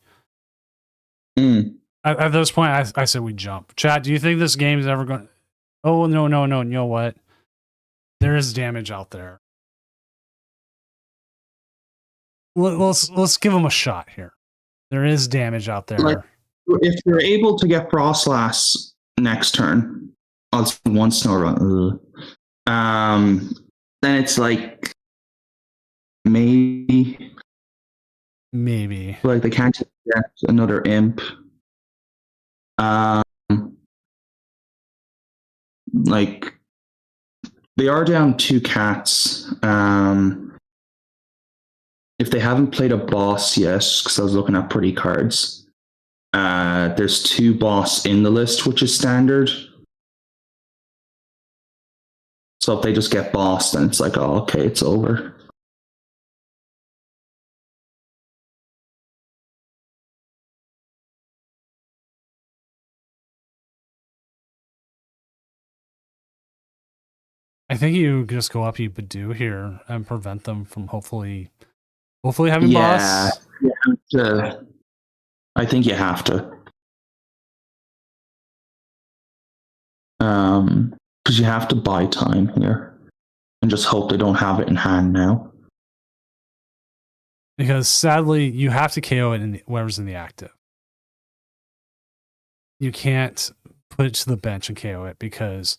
At this point, I said we jump. Chat, do you think this game is ever going? Oh no. You know what? There is damage out there. Let's give them a shot here. There is damage out there. Like, if you're able to get Frostlass next turn, I'll say one snow run. Then it's like maybe like they can't get another imp. Like they are down 2 cats. If they haven't played a boss yet, because I was looking at pretty cards, there's 2 boss in the list, which is standard. So if they just get boss, then it's like, oh, okay, it's over. I think you just go up Badu here and prevent them from hopefully having boss. Yeah, I think you have to. Because you have to buy time here and just hope they don't have it in hand now. Because sadly, you have to KO it in whoever's in the active. You can't put it to the bench and KO it because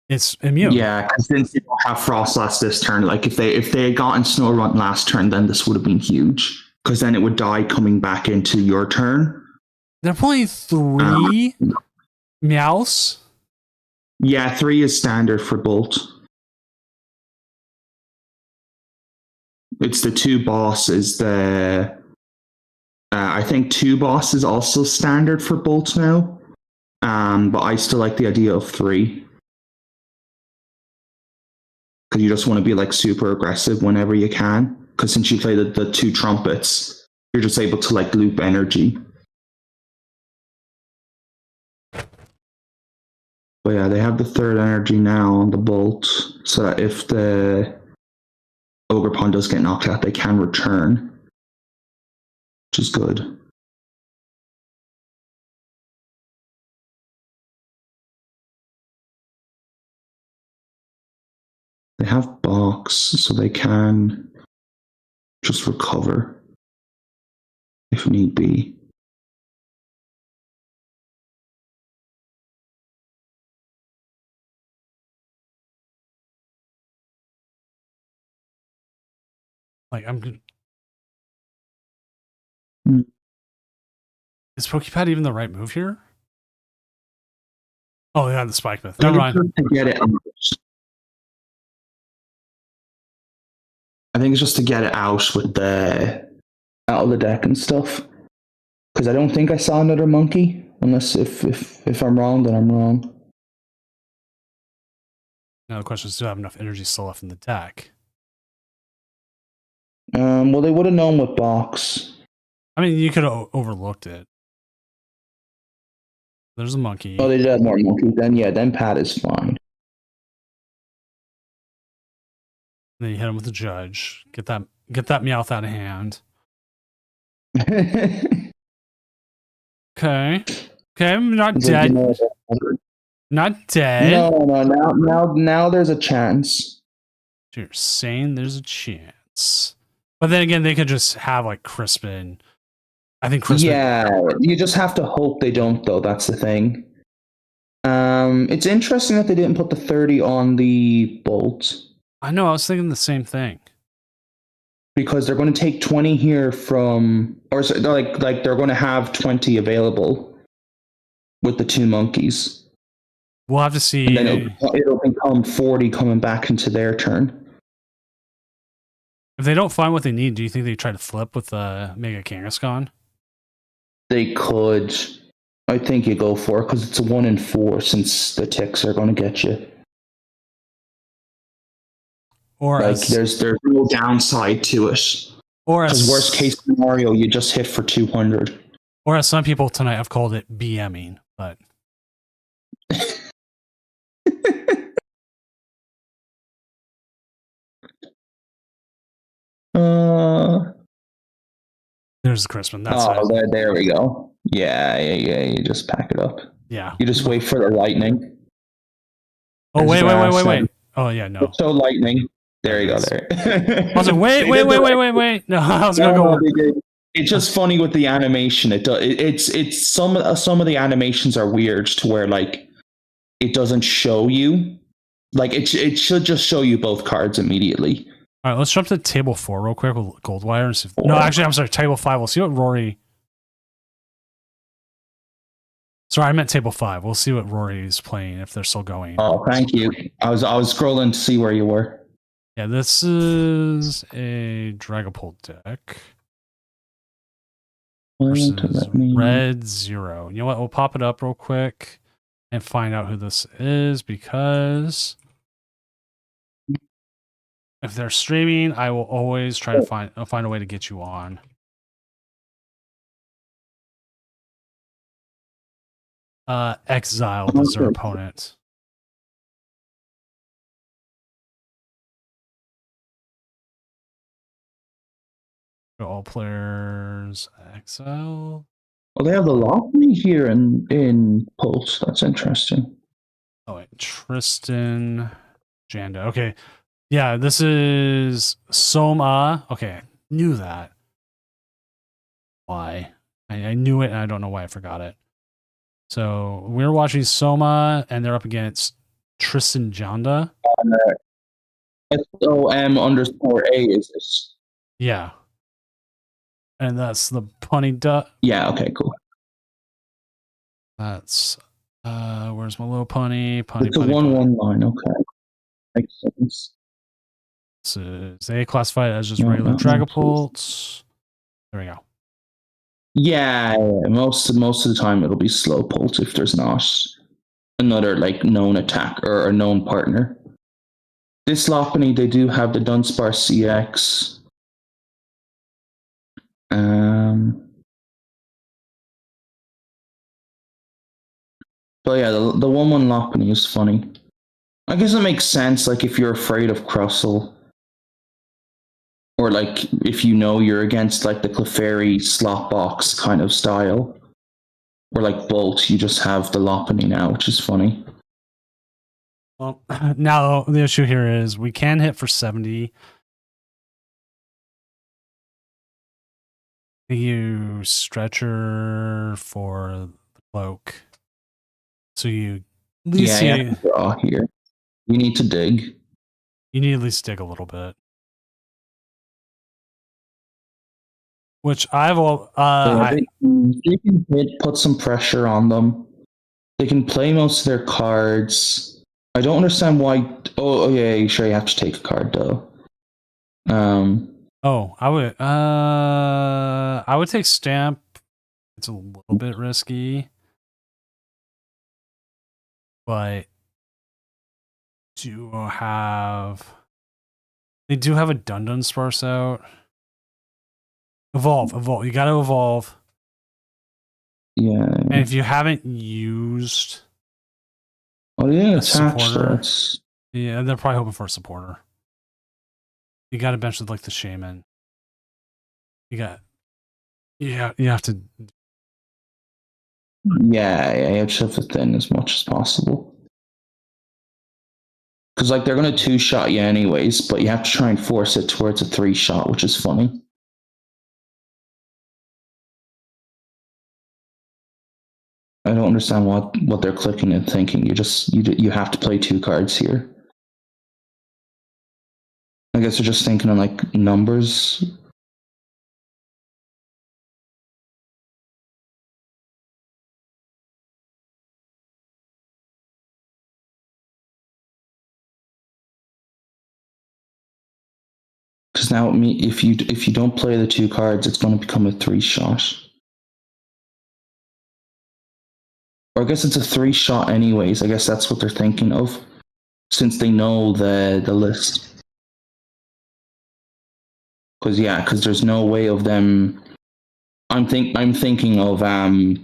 it's immune. Yeah, because since they don't have Frostlass this turn, like if they had gotten Snorunt last turn, then this would have been huge. Because then it would die coming back into your turn. They're playing 3 Meowths. Yeah, 3 is standard for Bolt. It's the 2 bosses. I think 2 bosses also standard for Bolt now. But I still like the idea of 3. Because you just want to be like super aggressive whenever you can. Because since you play the 2 trumpets, you're just able to like loop energy. But yeah, they have the 3rd energy now on the Bolt, so that if the Ogerpon does get knocked out, they can return, which is good. They have box, so they can just recover if need be. Like I'm. Mm. Is Pokepad even the right move here? Oh, yeah, the Spike Myth. Never mind. To get it out. I think it's just to get it out with the out of the deck and stuff. Because I don't think I saw another monkey. Unless if I'm wrong, then I'm wrong. Now the question is, do I have enough energy still left in the deck? Well, they would have known what box. I mean, you could have overlooked it. There's a monkey. Oh, they did have more monkeys. Then Pat is fine. Then you hit him with the judge. Get that Meowth out of hand. Okay, I'm not dead. Not dead. No. Now there's a chance. So you're saying there's a chance. But then again, they could just have like Crispin. I think Crispin. Yeah, you just have to hope they don't, though. That's the thing. It's interesting that they didn't put the 30 on the Bolt. I know, I was thinking the same thing. Because they're going to take 20 here from, or like they're going to have 20 available with the 2 monkeys. We'll have to see. And then it'll become 40 coming back into their turn. If they don't find what they need, do you think they try to flip with Mega Kangaskhan? They could. I think you go for it because it's a 1 in 4 since the ticks are going to get you. Or like there's no downside to it. Or as worst case scenario, you just hit for 200. Or as some people tonight have called it, BMing, but there's Crispin. That's there we go. Yeah. You just pack it up. Yeah. You just wait for the lightning. Oh, wait. There's Oh, yeah, no. So lightning. There you go. There. I was like, wait. No, I was gonna go. It's just funny with the animation. It's some of the animations are weird to where like it doesn't show you. Like it should just show you both cards immediately. All right, let's jump to table 4 real quick with Goldwire. And see if, no, actually, I'm sorry, table 5. We'll see what Rory. Sorry, I meant table 5. We'll see what Rory's playing if they're still going. Oh, thank you. I was scrolling to see where you were. Yeah, this is a Dragapult deck. Versus Red 0. You know what? We'll pop it up real quick and find out who this is, because if they're streaming, I will always try to find a way to get you on. Exile is their opponent. All players exile. Well, they have the Lopunny here in Pulse. That's interesting. Oh wait, Tristan Janda. Okay. Yeah, this is Soma. Okay, knew that. Why? I knew it and I don't know why I forgot it. So we're watching Soma and they're up against Tristan Janda. SOM_A is this? Yeah. And that's the punny duck. Yeah, okay, cool. That's where's my little punny? It's a 1/1 line, okay. Makes sense. This is they classified as just regular Dragapults. There we go. Yeah, most of the time it'll be Slowpolt if there's not another like known attack or a known partner. This Lopunny, they do have the Dunsparce CX. But yeah, the 1/1 Lopunny is funny. I guess it makes sense, like if you're afraid of Crustle, or like if you know you're against like the Clefairy slot box kind of style, or like Bolt, you just have the Lopunny now, which is funny. Well, now the issue here is we can hit for 70. You Stretcher for the cloak. So you at least draw here. You need to dig. You need to at least dig a little bit. Which I've they can put some pressure on them. They can play most of their cards. I don't understand why. Oh yeah, sure you have to take a card though. Oh, I would take Stamp. It's a little bit risky, but they do have a Dunsparce out. Evolve. You got to evolve. Yeah. And if you haven't used, supporter. Yeah, they're probably hoping for a supporter. You got to bench with like the Shaman. You have to. Yeah, you just have to thin as much as possible. Because like they're gonna 2-shot you anyways, but you have to try and force it towards a 3-shot, which is funny. I don't understand what they're clicking and thinking. You have to play 2 cards here. I guess they're just thinking of like numbers. Because now if you don't play the 2 cards, it's going to become a 3-shot. Or I guess it's a 3-shot anyways. I guess that's what they're thinking of, since they know the list. Because there's no way of them. I'm thinking of with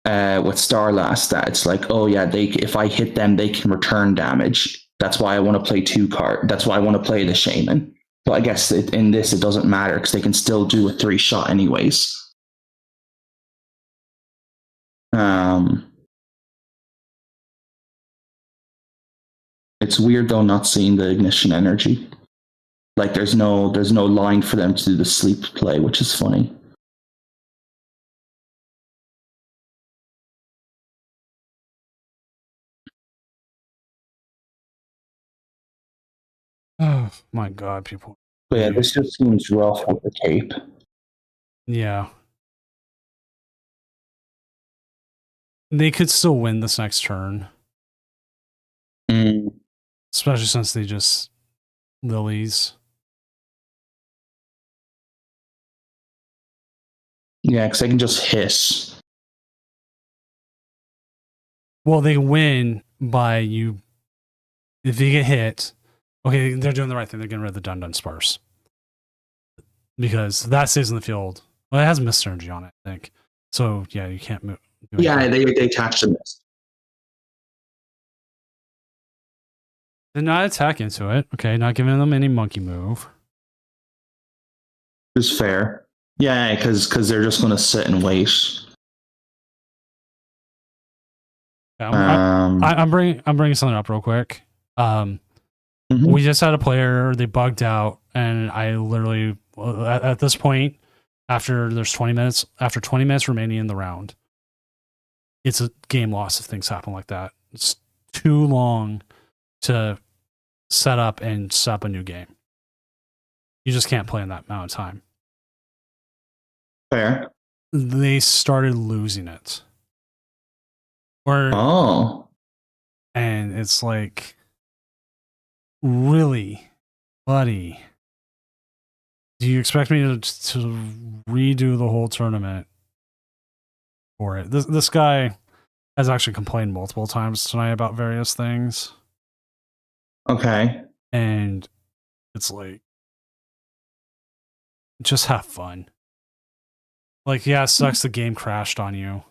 Starlast, that it's like, oh yeah, if I hit them, they can return damage. That's why I want to play 2 cards. That's why I want to play the Shaman. But I guess in this it doesn't matter because they can still do a 3-shot anyways. It's weird though not seeing the ignition energy. Like there's no line for them to do the sleep play, which is funny. Oh my god, people. But yeah, this just seems rough with the cape. Yeah. They could still win this next turn. Especially since they just lilies. Yeah, because they can just hiss. Well, they win by you. If they get hit, okay, they're doing the right thing. They're getting rid of the Dun Sparse. Because that stays in the field. Well, it has Mist Energy on it, I think. So, yeah, you can't move. Yeah, they attach the Mist. They're not attack into it. Okay, not giving them any monkey move. It's fair. Yeah, because they're just going to sit and wait. Yeah, I'm bringing something up real quick. We just had a player, they bugged out, and I literally at this point, after 20 minutes remaining in the round, it's a game loss if things happen like that. It's too long to set up and set up a new game. You just can't play in that amount of time. Fair. They started losing it. And it's like, really, buddy? Do you expect me to redo the whole tournament for it? This guy has actually complained multiple times tonight about various things. Okay. And it's like, just have fun. Like, yeah, it sucks the game crashed on you.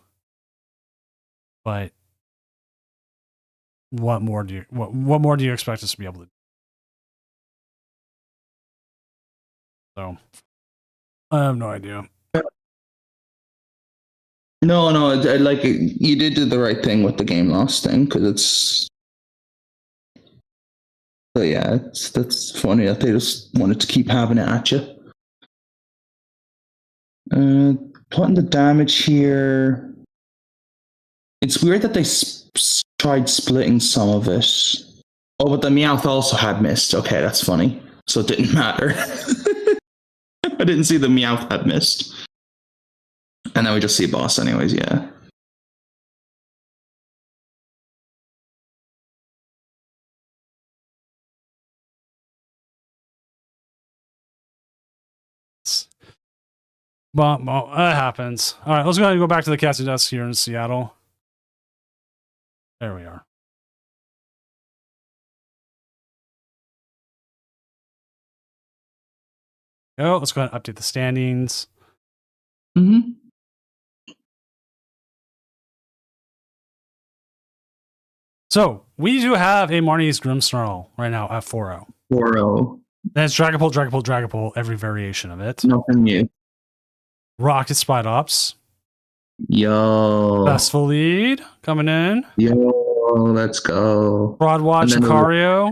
But what more do you expect us to be able to do? So I have no idea. No, like you did do the right thing with the game loss thing, because it's. But yeah, that's funny that they just wanted to keep having it at you. Putting the damage here. It's weird that they tried splitting some of it. Oh, but the Meowth also had Mist. Okay, that's funny. So it didn't matter. I didn't see the Meowth had Mist. And then we just see boss anyways, yeah. Well, that happens. All right, let's go ahead and go back to the casting desk here in Seattle. There we are. Let's go ahead and update the standings. So, we do have a Marnie's Grimmsnarl right now at 4-0. 4-0. That's Dragapult, every variation of it. Nothing new. Rocket Spidops. Yo. Bestful lead coming in. Yo, let's go. Broadwatch Lucario.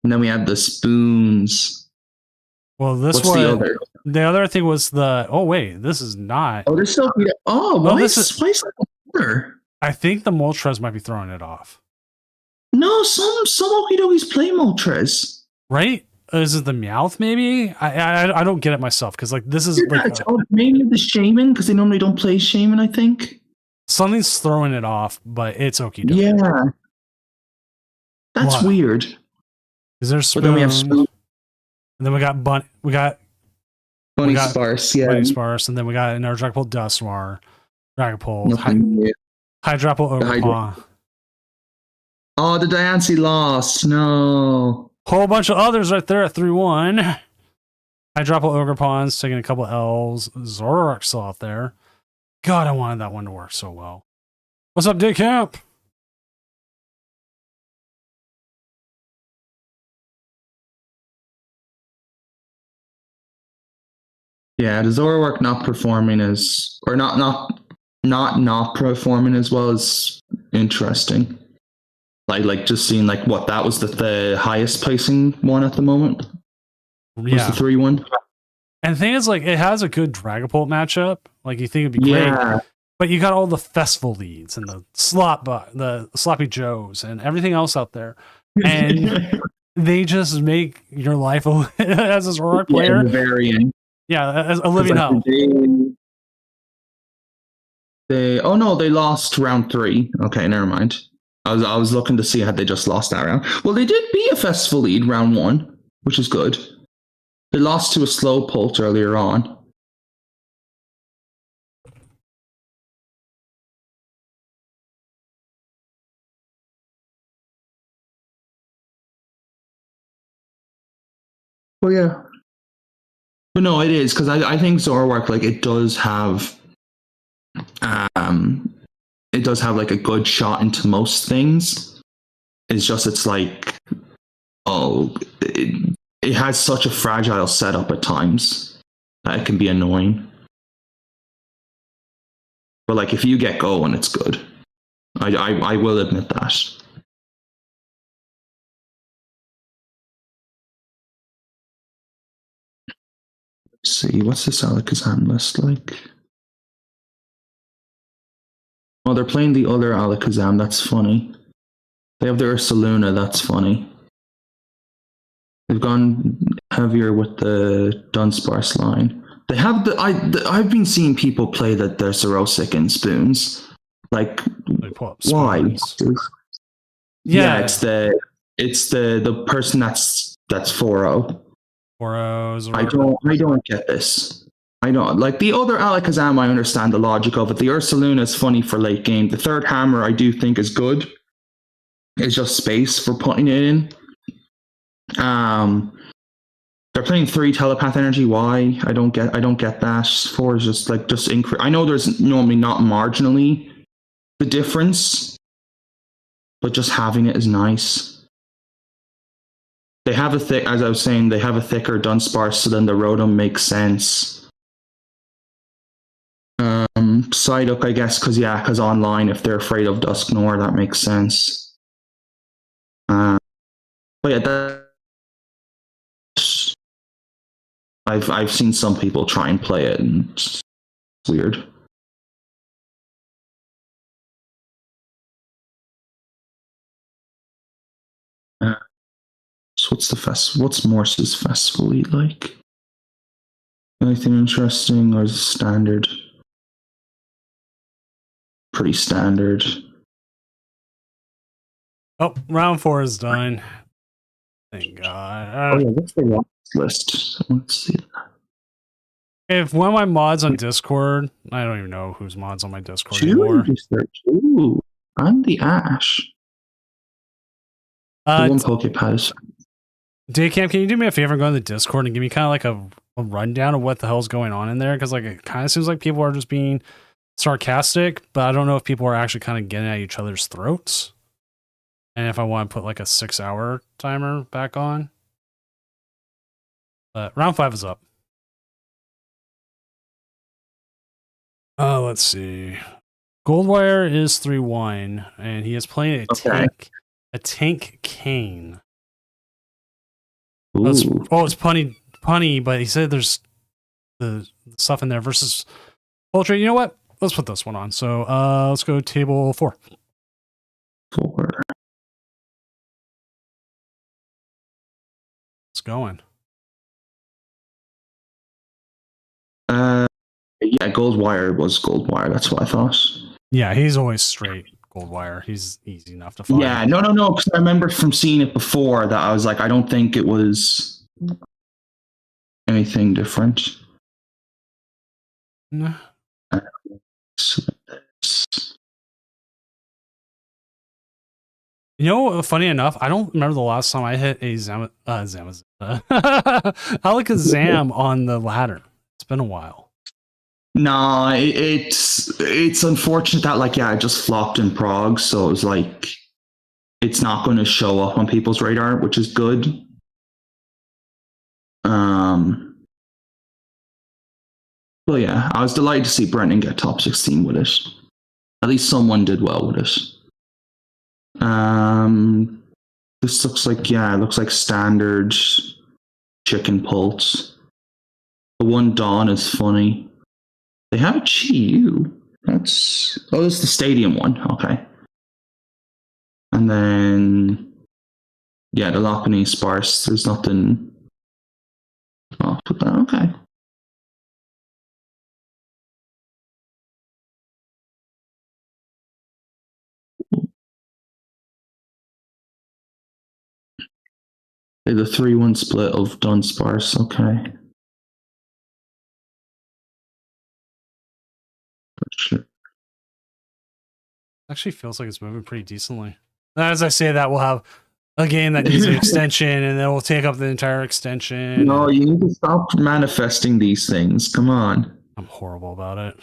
And then we have the spoons. Well, this What's one. The other? The other thing was the. Oh wait, this is not. Oh, there's still. Oh, why is this water? I think the Moltres might be throwing it off. No, some Okidogi's play Moltres. Right? Is it the Meowth? Maybe I don't get it myself because like this is like maybe the Shaman because they normally don't play Shaman. I think something's throwing it off, but it's Okidogi. Yeah, that's weird. Is there Spoon? But then we have Spoon. And then we got Bunny Sparse, yeah. Bunny Sparse, and then we got another Dragapult Dusknoir, Dragapult, Hydrapple Ogerpon. Oh, the Diancie lost. No. Whole bunch of others right there at 3-1. Hydrapple Ogerpon's taking a couple L's. Zoroark still out there. God, I wanted that one to work so well. What's up, Day Camp? Yeah, the Zoroark not performing or not not performing as well is interesting. Like just seeing like what that was the highest placing one at the moment. Was Yeah. the 3-1. And the thing is, like, it has a good Dragapult matchup. Like, you think it'd be great. Yeah. But you got all the festival leads and the sloppy joes and everything else out there. And they just make your life as a Zoroark player. Yeah, very end. Yeah, as a living hell. They lost round 3. Okay, never mind. I was looking to see had they just lost that round. Well, they did beat a festival lead round 1, which is good. They lost to a Slowpoke earlier on. Well, yeah. But no, it is, because I think Zoroark, like, it does have like a good shot into most things. It's like, it has such a fragile setup at times that it can be annoying. But like, if you get going, it's good. I will admit that. Let's see, what's this Alakazam list like? Oh, they're playing the other Alakazam. That's funny. They have the Ursaluna. That's funny. They've gone heavier with the Dunsparce line. They have I've been seeing people play their Xerosic in spoons. Like why? Yeah, it's the person that's 4-0. 4-0. I don't get this. I don't like the other Alakazam. I understand the logic of it. The Ursaluna is funny for late game. The third hammer I do think is good. It's just space for putting it in. They're playing 3 telepath energy. Why? I don't get that. 4 is just increase. I know there's normally not marginally the difference, but just having it is nice. They have as I was saying, they have a thicker Dunsparce, so then the Rotom makes sense. Psyduck, I guess, because online, if they're afraid of Dusknoir, that makes sense. But yeah, I've seen some people try and play it, and it's weird. So what's Morse's festival eat like? Anything interesting, or is it standard? Pretty standard. Oh, round 4 is done. Thank God. Oh yeah, what's the last list? Let's see. If one of my mods on Discord, I don't even know whose mods on my Discord anymore. Ooh, I'm the Ash. The one Pokepad. Daycamp, can you do me a favor and go on the Discord and give me kind of like a rundown of what the hell's going on in there? Because like it kind of seems like people are just being sarcastic, but I don't know if people are actually kind of getting at each other's throats. And if I want to put like a 6-hour timer back on. But round 5 is up. Let's see. Goldwire is 3-1, and he is playing a tank Kane. It's punny, but he said there's the stuff in there versus Poultry. You know what? Let's put this one on. So let's go table 4. 4. It's going. Yeah, Goldwire was Goldwire. That's what I thought. Yeah, he's always straight Goldwire. He's easy enough to find. Yeah, no. Because I remember from seeing it before that I was like, I don't think it was anything different. No. You know, funny enough, I don't remember the last time I hit a Alakazam on the ladder. It's been a while. No, it's unfortunate that it just flopped in Prague, so it was like it's not going to show up on people's radar, which is good. Well, yeah, I was delighted to see Brenton get top 16 with it. At least someone did well with it. This looks like, it looks like standard chicken pulse. The one Dawn is funny. They have a Chi-Yu. This is the stadium one. Okay. And then, the Lopunny sparse. There's nothing. Oh, put that. Okay. The 3-1 split of Dunsparce. Okay. Sure. Actually feels like it's moving pretty decently. As I say that, we'll have a game that needs an extension, and then we'll take up the entire extension. No, you need to stop manifesting these things. Come on. I'm horrible about it.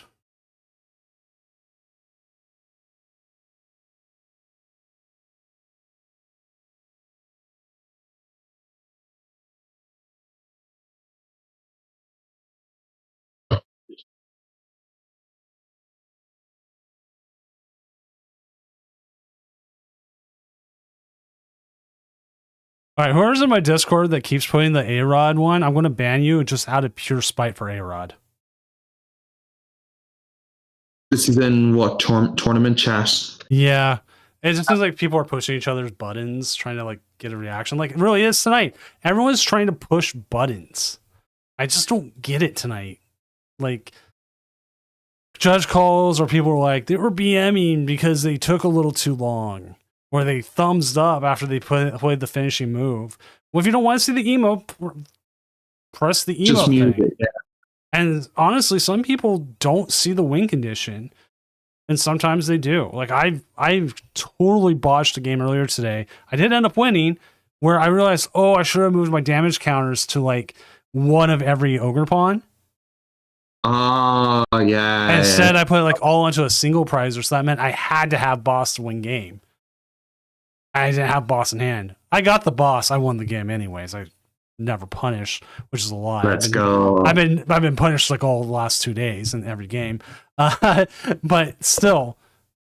All right, whoever's in my Discord that keeps putting the A-Rod one, I'm going to ban you just out of pure spite for A-Rod. This is in what, tournament chat? Yeah. It just seems like people are pushing each other's buttons, trying to like get a reaction. Like it really is tonight. Everyone's trying to push buttons. I just don't get it tonight. Like judge calls or people were like, they were BMing because they took a little too long. Or they thumbs up after they played the finishing move. Well, if you don't want to see the emo, press the emo Just mute thing. it, yeah. And honestly, some people don't see the win condition, and sometimes they do. Like I've totally botched a game earlier today. I did end up winning, where I realized, oh, I should have moved my damage counters to like one of every ogre pawn. Oh, yeah. And instead, I put it like all into a single prizer, so that meant I had to have boss to win game. I didn't have boss in hand. I got the boss. I won the game anyways. I never punished, which is a lie. Let's go. I've been punished like all the last 2 days in every game. But still,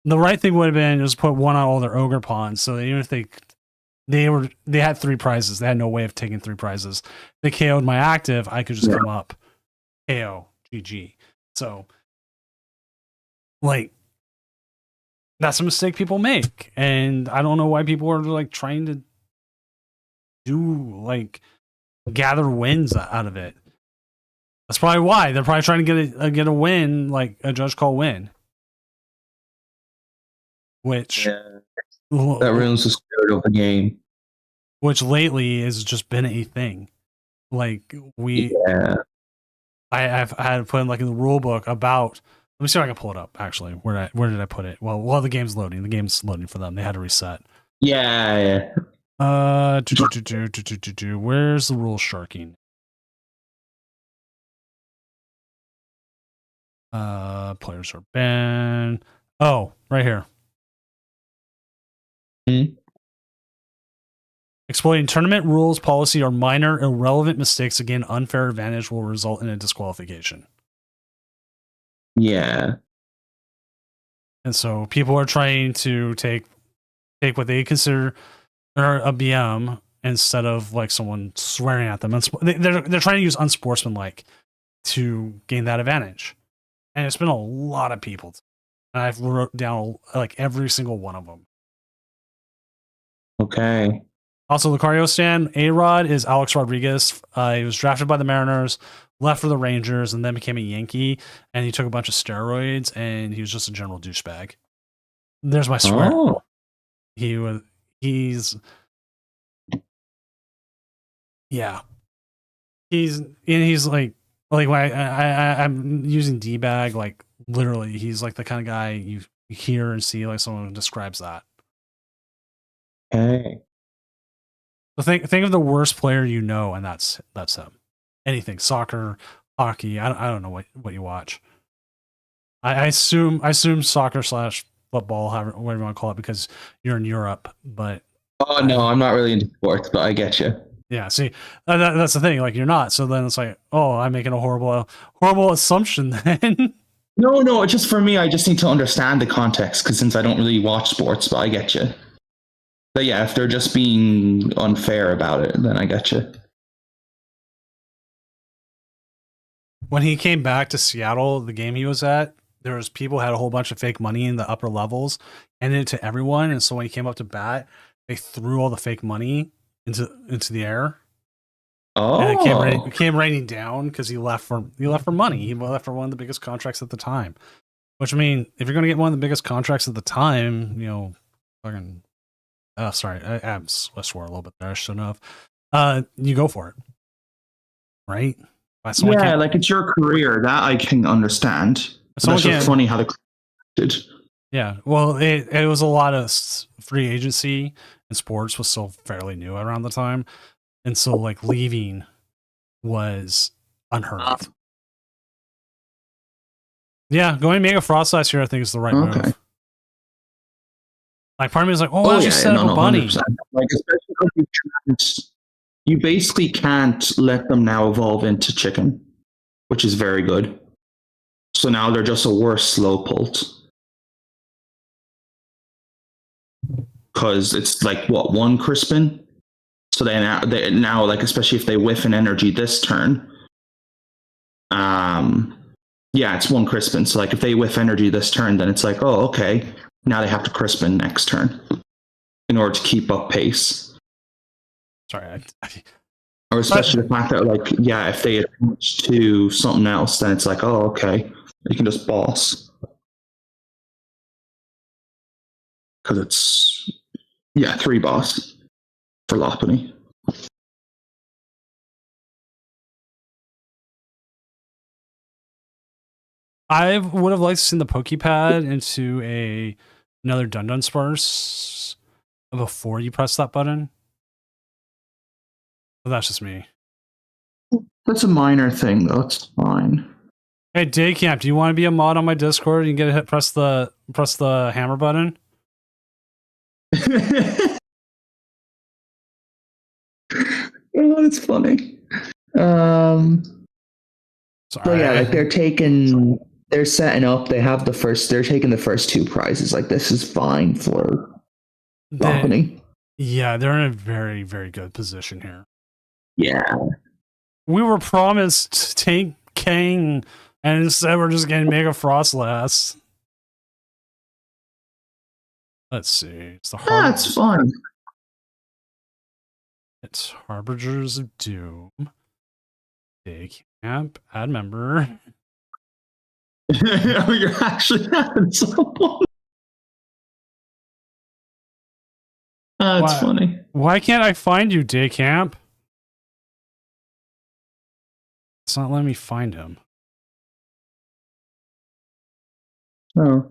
the right thing would have been just put one on all their ogre pawns. So even if they had 3 prizes, they had no way of taking 3 prizes. They KO'd my active, I could just come up, KO, GG. So like that's a mistake people make, and I don't know why people are like trying to do like gather wins out of it. That's probably why they're probably trying to get a win, like a judge call win, which that ruins the spirit of the game. Which lately has just been a thing. Like I've had to put in like in the rule book about. Let me see if I can pull it up. Actually, where did I put it? Well, while the game's loading, the game's loading for them. They had to reset. Yeah. Where's the rule sharking? Players are banned. Oh, right here. Exploiting tournament rules policy or minor irrelevant mistakes again unfair advantage will result in a disqualification. Yeah. And so people are trying to take what they consider a BM instead of like someone swearing at them. They're trying to use unsportsmanlike to gain that advantage. And it's been a lot of people. And I've wrote down like every single one of them. Okay. Also, Lucario Stan, A-Rod is Alex Rodriguez. He was drafted by the Mariners, left for the Rangers, and then became a Yankee. And he took a bunch of steroids, and he was just a general douchebag. There's my swear. Oh. He's like when I'm using D-bag, like literally, he's like the kind of guy you hear and see like someone describes that. Okay. So think of the worst player you know, and that's him. Anything, soccer, hockey. I don't know what you watch. I assume soccer / football, whatever you want to call it, because you're in Europe. But oh no, I'm not really into sports, but I get you. Yeah, see, that's the thing. Like, you're not. So then it's like, oh, I'm making a horrible assumption then. No, it's just for me. I just need to understand the context because since I don't really watch sports, but I get you. But yeah, if they're just being unfair about it, then I get you. When he came back to Seattle, the game he was at, there was people had a whole bunch of fake money in the upper levels, handed it to everyone. And so when he came up to bat, they threw all the fake money into the air. And it came raining down because he left for money. He left for one of the biggest contracts at the time. Which, I mean, if you're going to get one of the biggest contracts at the time, you know, fucking. Sorry, I swore a little bit there. I shouldn't have. You go for it, right? Yeah, like it's your career. That I can understand. But that's just funny how did. Yeah, well, it was a lot of free agency, and sports was still fairly new around the time, and so like leaving was unheard of. Yeah, going Mega Frost last year, I think is the right move. Like, part of me is like, oh, let's just set up a bunny. 100%. Like, especially because you basically can't let them now evolve into chicken, which is very good. So now they're just a worse Slowpolt. Because it's like, what, one Crispin? So they now, like, especially if they whiff an energy this turn, yeah, it's one Crispin. So, like, if they whiff energy this turn, then it's like, oh, okay, now they have to Crispin next turn in order to keep up pace. Sorry, or especially the fact that, like, yeah, if they attach to something else, then it's like, oh, okay, you can just boss. Because it's, yeah, 3 boss for Lopunny. I would have liked to see the Pokepad into another Dunsparce before you press that button. But that's just me. That's a minor thing, though. It's fine. Hey, Daycamp, do you want to be a mod on my Discord? You can get press the hammer button. Oh, that's funny. Sorry. But yeah, like they're setting up. They're taking the first 2 prizes. Like, this is fine for Lopunny. Yeah, they're in a very, very good position here. Yeah. We were promised Tank King, and instead we're just getting Mega Frostlass. Let's see. It's the That's fun. It's Harbingers of Doom. Daycamp, add member. Oh, you're actually having someone. That's funny. Why can't I find you, Daycamp? It's not letting me find him. Oh.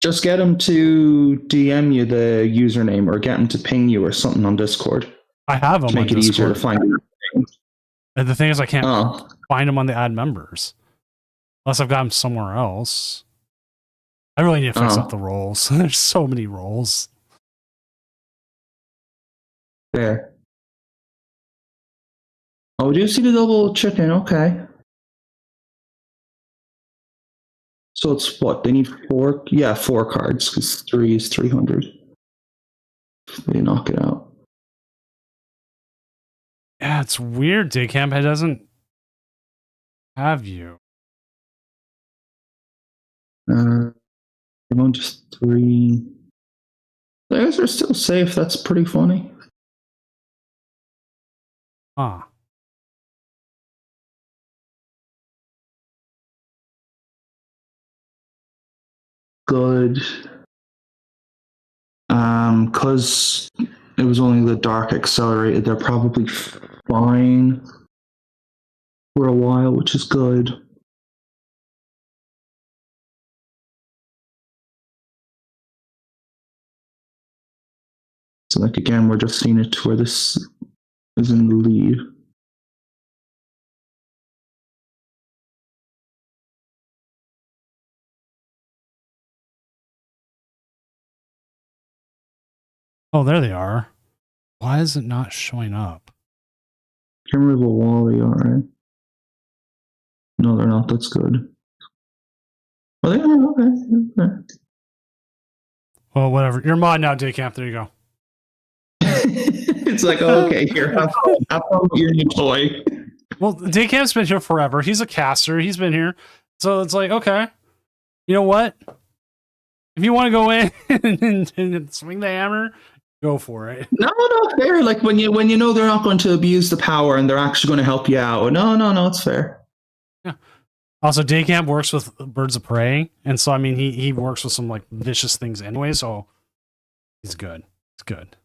Just get him to DM you the username or get him to ping you or something on Discord. I have him to make it easier to find. And the thing is, I can't find him on the add members. Unless I've got him somewhere else. I really need to fix up the roles. There's so many roles. There. Oh, do you see the double chicken? Okay. So it's what? They need 4? Yeah, 4 cards, because 3 is 300. They knock it out. Yeah, it's weird. Daycamp doesn't have you. Just 3. The guys are still safe. That's pretty funny. Huh. Good. Because it was only the Dark Accelerated, they're probably fine for a while, which is good. So, like, again, we're just seeing it to where this is in the lead. Oh, there they are. Why is it not showing up? Can remove a Wally, alright. No, they're not. That's good. Oh, they are? Okay. Well, whatever. You're mod now, Daycamp. There you go. It's like, okay, here, have fun with your new toy. Well, Daycamp's been here forever. He's a caster. He's been here. So it's like, okay, you know what? If you want to go in and swing the hammer, go for it. No, fair. Like when you know they're not going to abuse the power and they're actually going to help you out. No, it's fair. Yeah. Also, Daycamp works with Birds of Prey, and so I mean he works with some like vicious things anyway, so he's good. It's good.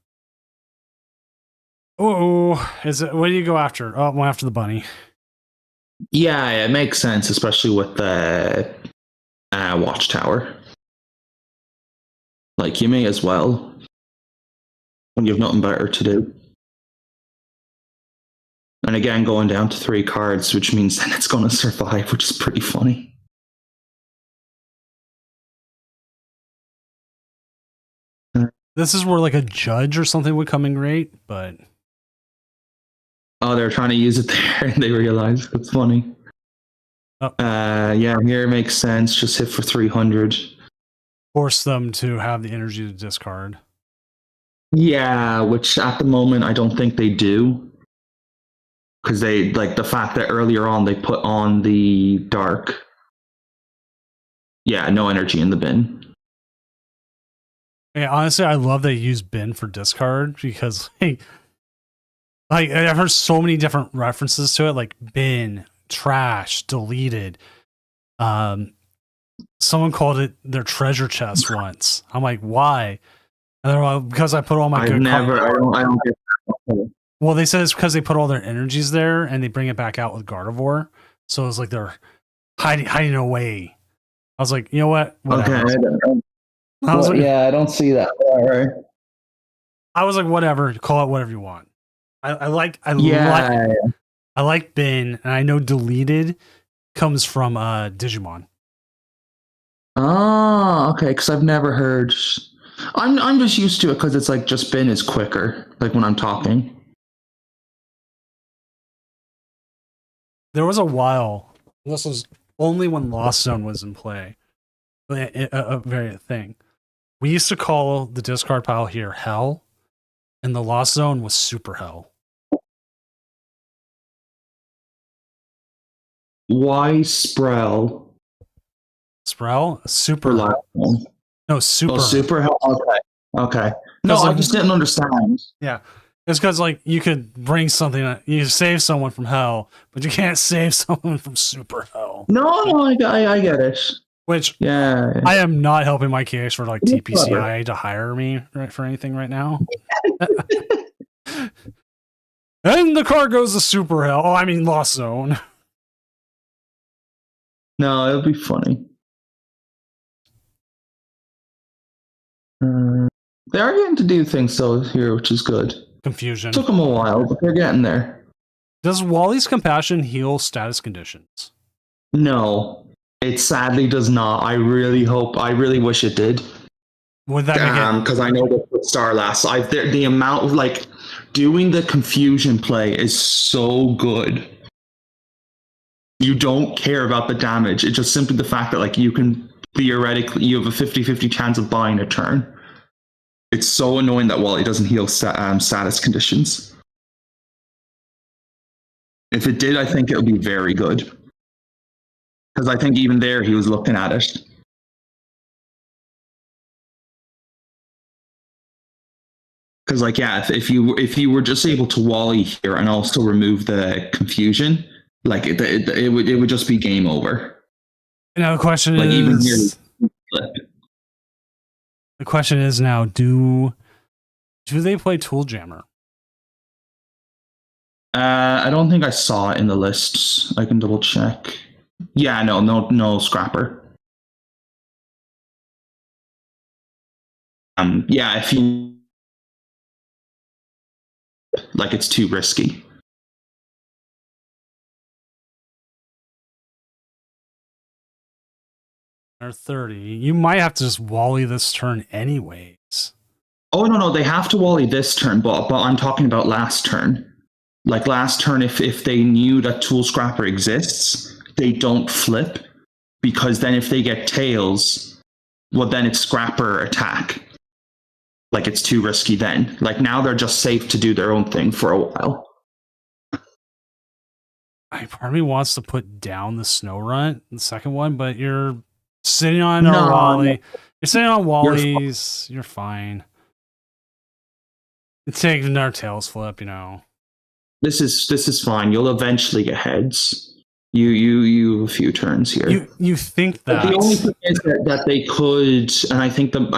Oh, is it? What do you go after? Oh, I'm after the bunny. Yeah, it makes sense, especially with the watchtower. Like you may as well when you have nothing better to do. And again, going down to 3 cards, which means then it's going to survive, which is pretty funny. This is where like a judge or something would come in great, but oh, they're trying to use it there and they realize it's funny. Oh. Yeah, here makes sense. Just hit for 300. Force them to have the energy to discard. Yeah, which at the moment I don't think they do. Because they like the fact that earlier on they put on the dark. Yeah, no energy in the bin. Yeah, honestly, I love they use bin for discard because like I've heard so many different references to it, like bin, trash, deleted. Someone called it their treasure chest once. I'm like, why? And they're like, because I put all my good cards. I don't get that. Well, they said it's because they put all their energies there and they bring it back out with Gardevoir. So it's like they're hiding away. I was like, you know what? Whatever. Okay. I don't see that. All right. I was like, whatever. Call it whatever you want. I like bin, and I know deleted comes from Digimon. Oh, okay. Because I've never heard. I'm just used to it because it's like just bin is quicker. Like when I'm talking. There was a while. This was only when Lost Zone was in play. A very thing. We used to call the discard pile here Hell, and the Lost Zone was Super Hell. Why Sproul? Sproul? Super. No, Super. Oh, Super Hell. Okay. No, I just didn't understand. Yeah. It's because like you could bring something, you save someone from hell, but you can't save someone from super hell. No, I get it. Which yeah, I am not helping my case for like TPCIA to hire me for anything right now. And the car goes to super hell. Oh, I mean Lost Zone. No, it'll be funny. They are getting to do things though here, which is good. Confusion. It took them a while, but they're getting there. Does Wally's Compassion heal status conditions? No, it sadly does not. I really wish it did. Would that make it? Because I know that with Starlass, the amount of like doing the confusion play is so good. You don't care about the damage. It's just simply the fact that like you can theoretically you have a 50-50 chance of buying a turn. It's so annoying that Wally doesn't heal status conditions. If it did, I think it would be very good. Because I think even there he was looking at it. Because like yeah, if you were just able to Wally here and also remove the confusion, like it would just be game over. Now the question like, is, even here, the question is now, do they play Tool Jammer? I don't think I saw it in the list. I can double check. Yeah, no Scrapper. Yeah, if you like, it's too risky. Or 30. You might have to just Wally this turn anyways. Oh no, they have to wally this turn, but I'm talking about last turn. Like last turn, if they knew that Tool Scrapper exists, they don't flip, because then if they get tails, well then it's Scrapper attack. Like it's too risky then. Like now they're just safe to do their own thing for a while. Part of me wants to put down the Snow Runt, the second one, but you're sitting on a Wally. No. You're sitting on Wally's. You're fine. Take another tails flip, you know. This is fine. You'll eventually get heads. You have a few turns here. You think that the only thing is that they could, and I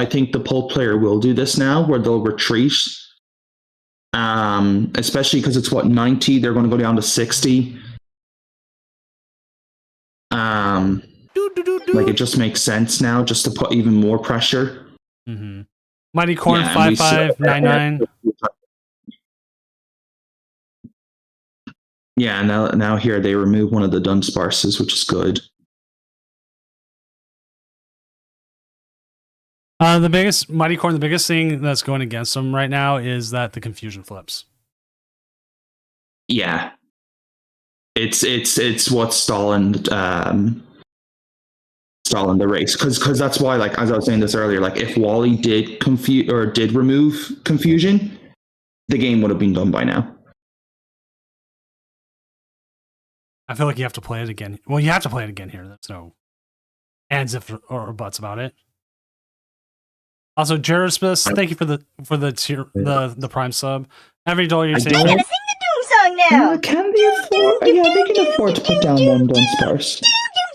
think the Pulp player will do this now, where they'll retreat. Especially because it's 90. They're going to go down to 60. Like it just makes sense now, just to put even more pressure. Mm-hmm. Mighty Corn 5599. Yeah, now here they remove one of the Dunsparces, which is good. The biggest Mighty Corn, the biggest thing that's going against them right now is that the confusion flips. Yeah, it's what's stalling the race, because that's why, like as I was saying this earlier, like if Wally did remove confusion, the game would have been done by now. I feel like you have to play it again. Well, you have to play it again here. There's no ands if or buts about it. Also, Jared Smith, thank you for the Prime sub. Every dollar you take. I gotta sing the Doom song now. Can they afford? Yeah, they can afford to put down one Dunsparce.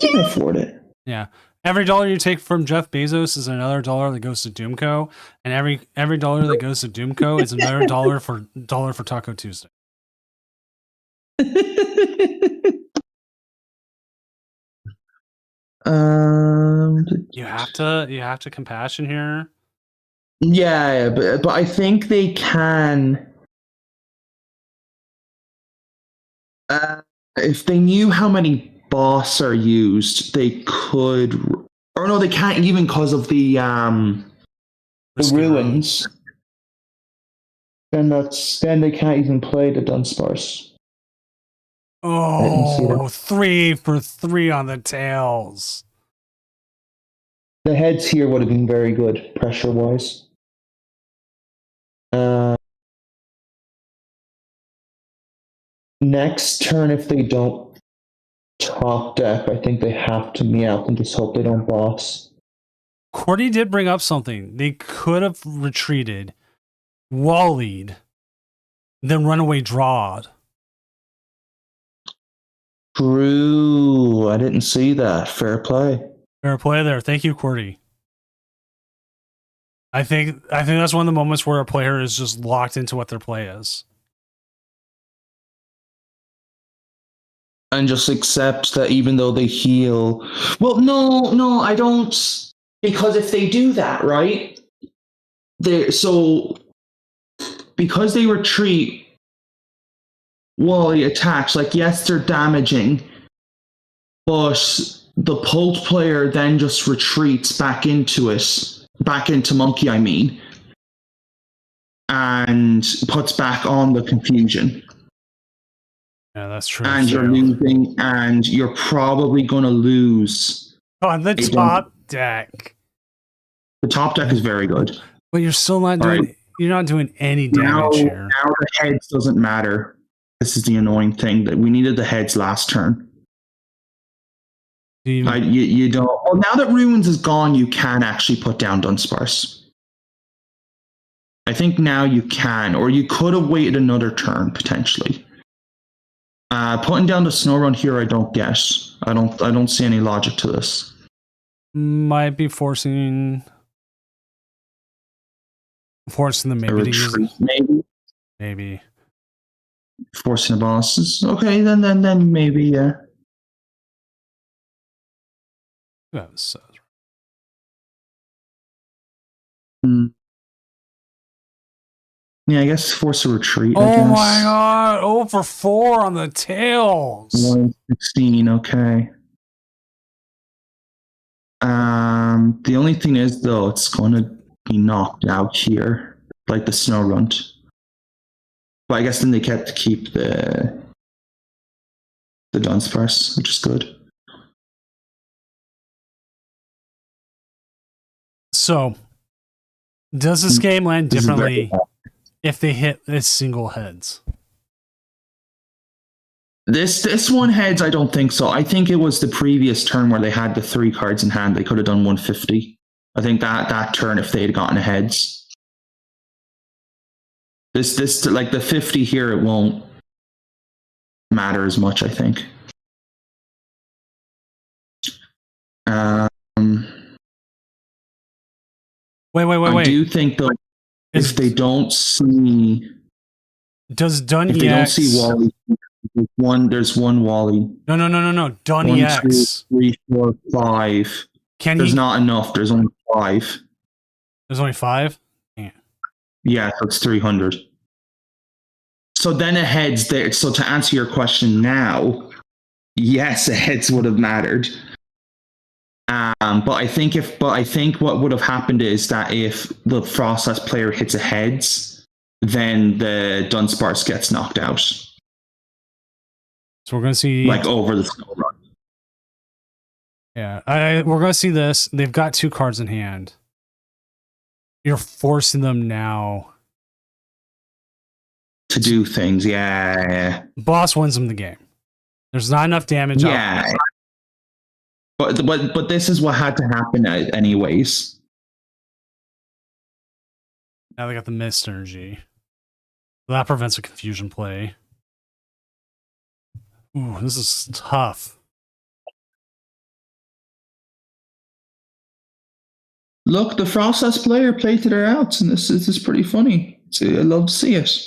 They can afford it. Yeah. Every dollar you take from Jeff Bezos is another dollar that goes to Doomco, and every dollar that goes to Doomco is another dollar for Taco Tuesday. You have to compassion here. Yeah, but I think they can. If they knew how many boss are used, they could. Or no, they can't even because of the ruins. Then they can't even play the Dunsparce. Oh, 3 for 3 on the tails. The heads here would have been very good, pressure-wise. Next turn, if they don't top deck, I think they have to meow and just hope they don't boss. Cordy did bring up something. They could have retreated, wallied, then runaway drawed. True. I didn't see that. Fair play. Fair play there. Thank you, Cordy. I think that's one of the moments where a player is just locked into what their play is. And just accept that even though they heal... Well, no, I don't... Because if they do that, right? Because they retreat... Wally attacks, like, yes, they're damaging, but the Pult player then just retreats back into Monkey, I mean, and puts back on the confusion. Yeah, that's true. And you're losing, and you're probably going to lose. On the top deck. The top deck is very good. But you're still not doing... Right. You're not doing any damage here. Now the heads doesn't matter. This is the annoying thing, that we needed the heads last turn. You don't. Well, now that Ruins is gone, you can actually put down Dunsparce. I think now you can, or you could have waited another turn potentially. Putting down the Snow Run here, I don't guess. I don't see any logic to this. Might be forcing the maybe to use it. Maybe. Forcing the bosses. Okay, then maybe, yeah. That says. Yeah, I guess force a retreat. Oh my god! 0 for 4 on the tails. 116. Okay. The only thing is, though, it's going to be knocked out here. like the snow runt. But I guess then they kept to keep the Dunsparce, which is good. So, does this game land This is very differently if they hit this single heads? This one heads, I don't think so. I think it was the previous turn where they had the 3 cards in hand. They could have done 150. I think that turn, if they'd gotten a heads. This like the 50 here, it won't matter as much, I think. Wait. I do think though, if they don't see, Does Dun if they don't EX... see Wally, there's one Wally. No. Dun 1, EX. 2, 3, 4, 5. Can There's he... not enough. There's only 5. There's only 5? Yeah, so it's 300. So then a heads there. So to answer your question now, yes, a heads would have mattered. But I think what would have happened is that if the Frostlass player hits a heads, then the Dunsparce gets knocked out. So we're going to see... Like over the snow run. Yeah, we're going to see this. They've got 2 cards in hand. You're forcing them now To do things, yeah. Boss wins them the game. There's not enough damage. Yeah. But this is what had to happen anyways. Now they got the Mist Energy. That prevents a confusion play. Ooh, this is tough. Look, the Frostlass player played to their outs, and this is pretty funny. I love to see it.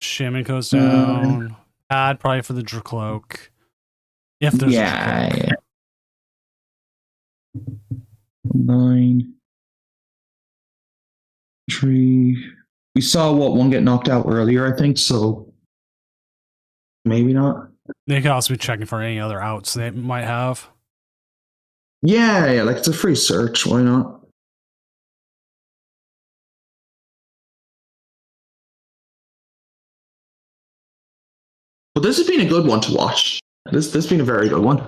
Shaman goes down. Pad probably for the Dracloak. If there's a Dracloak. 9. Tree. We saw one get knocked out earlier, I think, so maybe not. They could also be checking for any other outs they might have. Yeah, like it's a free search. Why not? Well, this has been a good one to watch. This has been a very good one.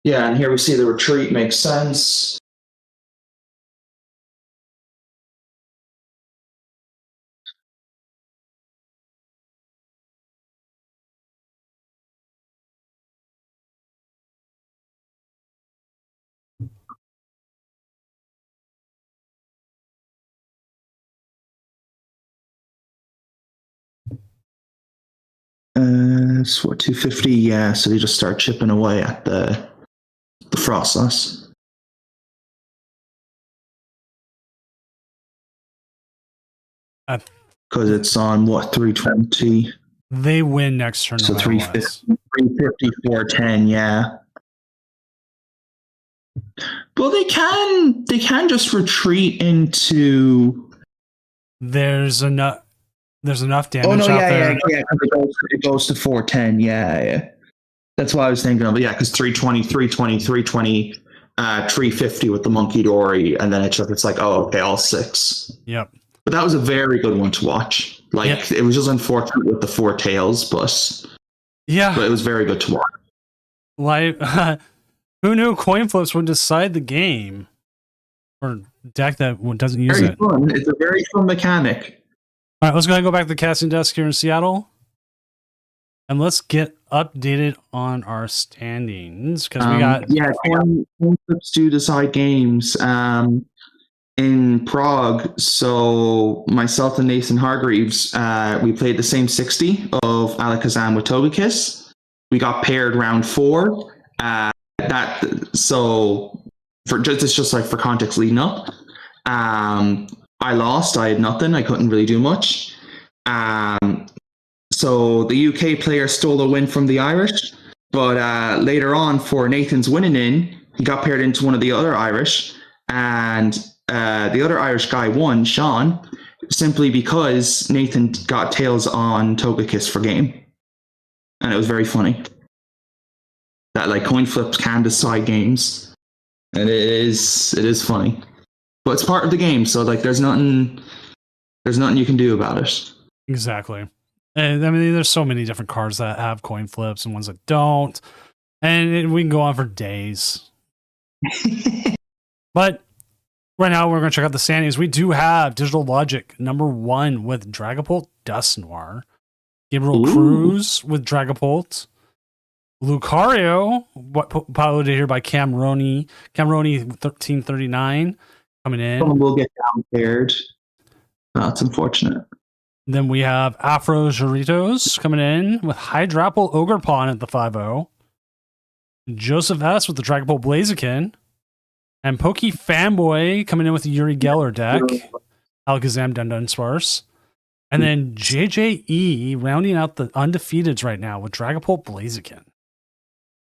Yeah, and here we see the retreat makes sense. It's what, 250? Yeah, so they just start chipping away at the Frostlass. Because it's on what, 320? They win next turn. So No 350, 410, yeah. Well, they can just retreat into. There's enough damage Oh no, out there. yeah. It goes to 410, yeah. That's what I was thinking of. Yeah, because 320, 350 with the Monkey Dory, and then it's like, oh, okay, all 6. Yep. But that was a very good one to watch. Like, It was just unfortunate with the 4 tails, but it was very good to watch. Like, who knew coin flips would decide the game for a deck that doesn't use Very it? fun. It's a very fun mechanic. All right, let's go ahead and go back to the casting desk here in Seattle, and let's get updated on our standings because we got coin flips do decide games. In Prague, so myself and Nathan Hargreaves, we played the same 60 of Alakazam with Togekiss. We got paired round 4. It's just like for context leading up. I lost. I had nothing. I couldn't really do much. So the UK player stole a win from the Irish, but later on for Nathan's winning in, he got paired into one of the other Irish, and the other Irish guy won, Sean, simply because Nathan got tails on Togekiss for game. And it was very funny. That like coin flips can decide games. And it is funny. But it's part of the game, so like there's nothing you can do about it. Exactly. And I mean, there's so many different cards that have coin flips and ones that don't. And we can go on for days. But right now, we're going to check out the standings. We do have Digital Logic #1 with Dragapult Dusknoir, Gabriel Cruz with Dragapult, Lucario, piloted here by Camroni 1339 coming in. Someone will get down-paired. That's unfortunate. Then we have Afro Joritos coming in with Hydrapple Ogerpon at the 5-0. Joseph S with the Dragapult Blaziken. And Pokey Fanboy coming in with the Yuri Geller deck. Alakazam Dunsparce. And then JJE rounding out the undefeateds right now with Dragapult Blaziken.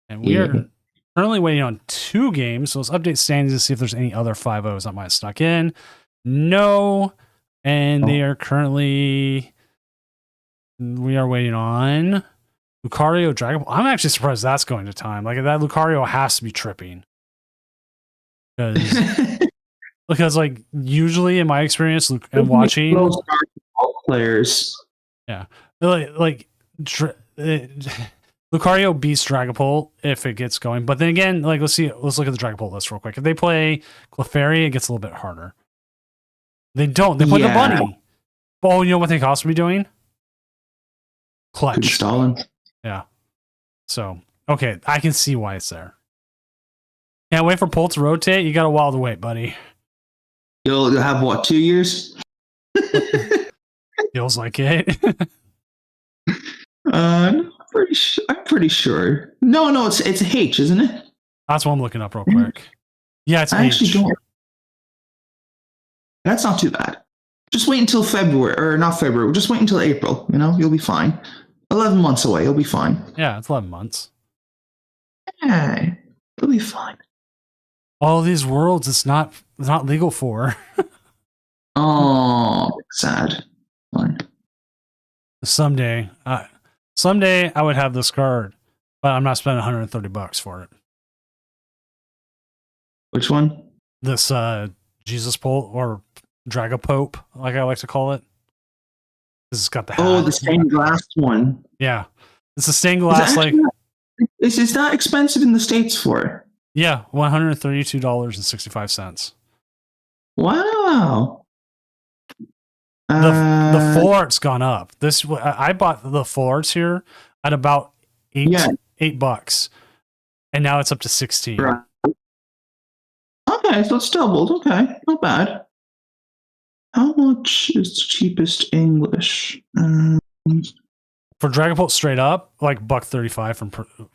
And we are currently waiting on 2 games. So let's update standings to see if there's any other 5-0s that might have snuck in. No. And they are currently... We are waiting on Lucario Dragapult. I'm actually surprised that's going to time. Like, that Lucario has to be tripping. Because like usually in my experience and watching players, like Lucario beats Dragapult if it gets going. But then again, like let's look at the Dragapult list real quick. If they play Clefairy, it gets a little bit harder. They don't. They play the bunny. Oh, you know what they cost me doing? Clutch. Stalin. Yeah. So okay, I can see why it's there. Can't wait for Pult to rotate. You got a while to wait, buddy. You'll have what, 2 years? Feels like it. I'm pretty sure. No, it's H, isn't it? That's what I'm looking up real quick. Yeah, it's I H. actually don't. That's not too bad. Just wait until February, or not February. Just wait until April. You'll be fine. 11 months away. You'll be fine. Yeah, it's 11 months. Hey, you'll be fine. All these worlds it's not legal for. Oh, sad. Fine. Someday I would have this card, but I'm not spending $130 for it. Which one? This Jesus Pult or Dragapope, like I like to call it. This has got the hat. Oh, the stained glass one. Yeah, it's a stained glass. Is that expensive in the States for it? Yeah, $132.65. Wow. The full art's gone up. I bought the full arts here at about $8, and now it's up to 16. Right. Okay, so it's doubled. Okay, not bad. How much is cheapest English? For Dragapult straight up, like $1.35 from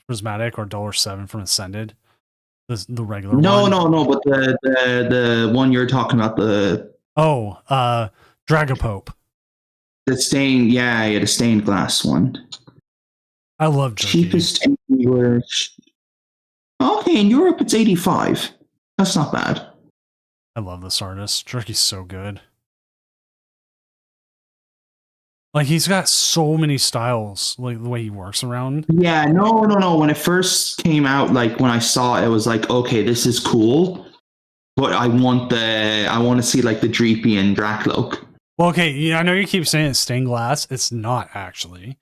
Prismatic or $1.07 from Ascended. The regular one. No, but the one you're talking about, Dragapope. The stained, the stained glass one. I love Jerky. Cheapest English. Okay, in Europe it's 85. That's not bad. I love this artist. Jerky's so good. Like, he's got so many styles, like the way he works around. Yeah, no. When it first came out, like when I saw it, it was like, okay, this is cool, but I want to see like the Dreepy and Drakloak. Well, okay, yeah, I know you keep saying it's stained glass. It's not actually.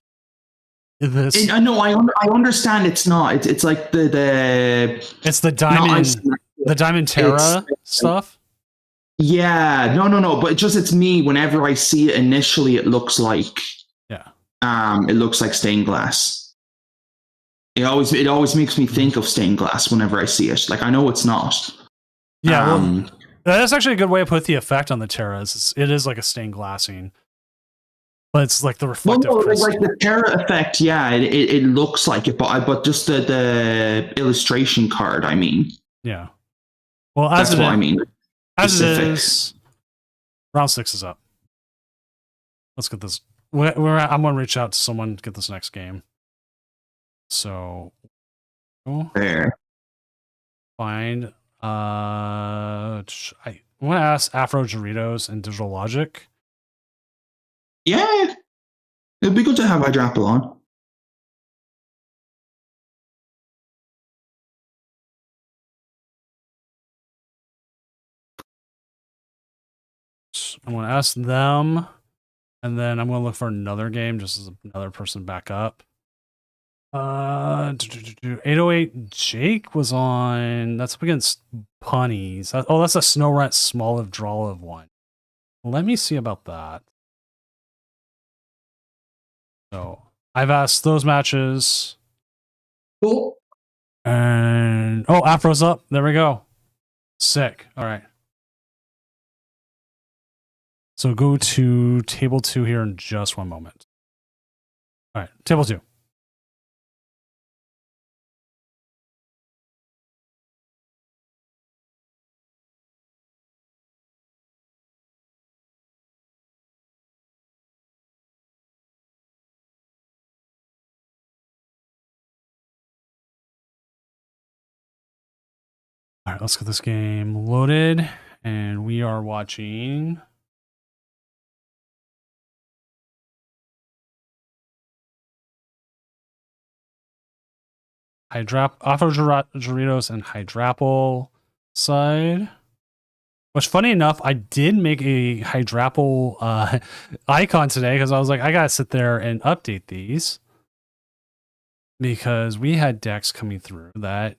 I know. I understand it's not. It's like it's the Diamond Terra stuff. Yeah, no, but it's me. Whenever I see it initially, it looks like it looks like stained glass. It always makes me think of stained glass whenever I see it. Like, I know it's not. Yeah, that's actually a good way to put the effect on the Terras. It is like a stained glassing, but it's like the reflective. Well, like the Terra effect. Yeah, it looks like it, but just the illustration card. I mean. Yeah. Well, that's what I mean. As it is, round 6 is up. Let's get this. I'm going to reach out to someone to get this next game. So, there. Find. I want to ask Afro Doritos and Digital Logic. Yeah, it'd be good to have Hydrapple on. I'm going to ask them, and then I'm going to look for another game just as another person back up. 808 Jake was on. That's up against Punnies. Oh, that's a Snow Rat Smoliv Drawliv one. Let me see about that. So I've asked those matches. Cool. And oh, Afro's up. There we go. Sick. All right. So go to table 2 here in just one moment. All right, table 2. All right, let's get this game loaded, and we are watching. Afro Doritos and Hydrapple side. Which, funny enough, I did make a Hydrapple icon today because I was like, I gotta sit there and update these because we had decks coming through that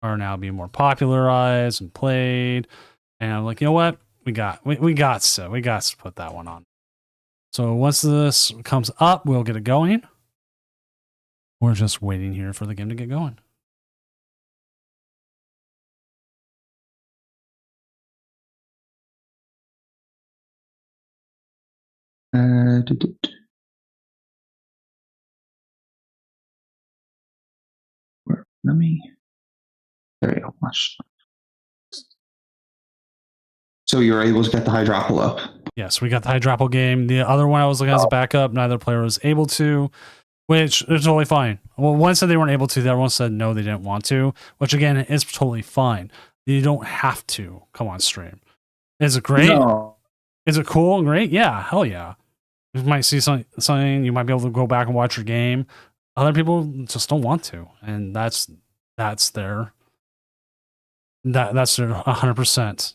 are now being more popularized and played, and I'm like, you know what, we got to put that one on. So once this comes up, we'll get it going. We're just waiting here for the game to get going. Let me. There you go. So you're able to get the Hydrapple up. Yes, we got the Hydrapple game. The other one I was looking at as a backup. Neither player was able to, which is totally fine. Well, one said they weren't able to. The other one said no, they didn't want to, which again is totally fine. You don't have to come on stream. Is it great? No. Is it cool and great? Yeah, hell yeah. You might see something. You might be able to go back and watch your game. Other people just don't want to, and that's their 100%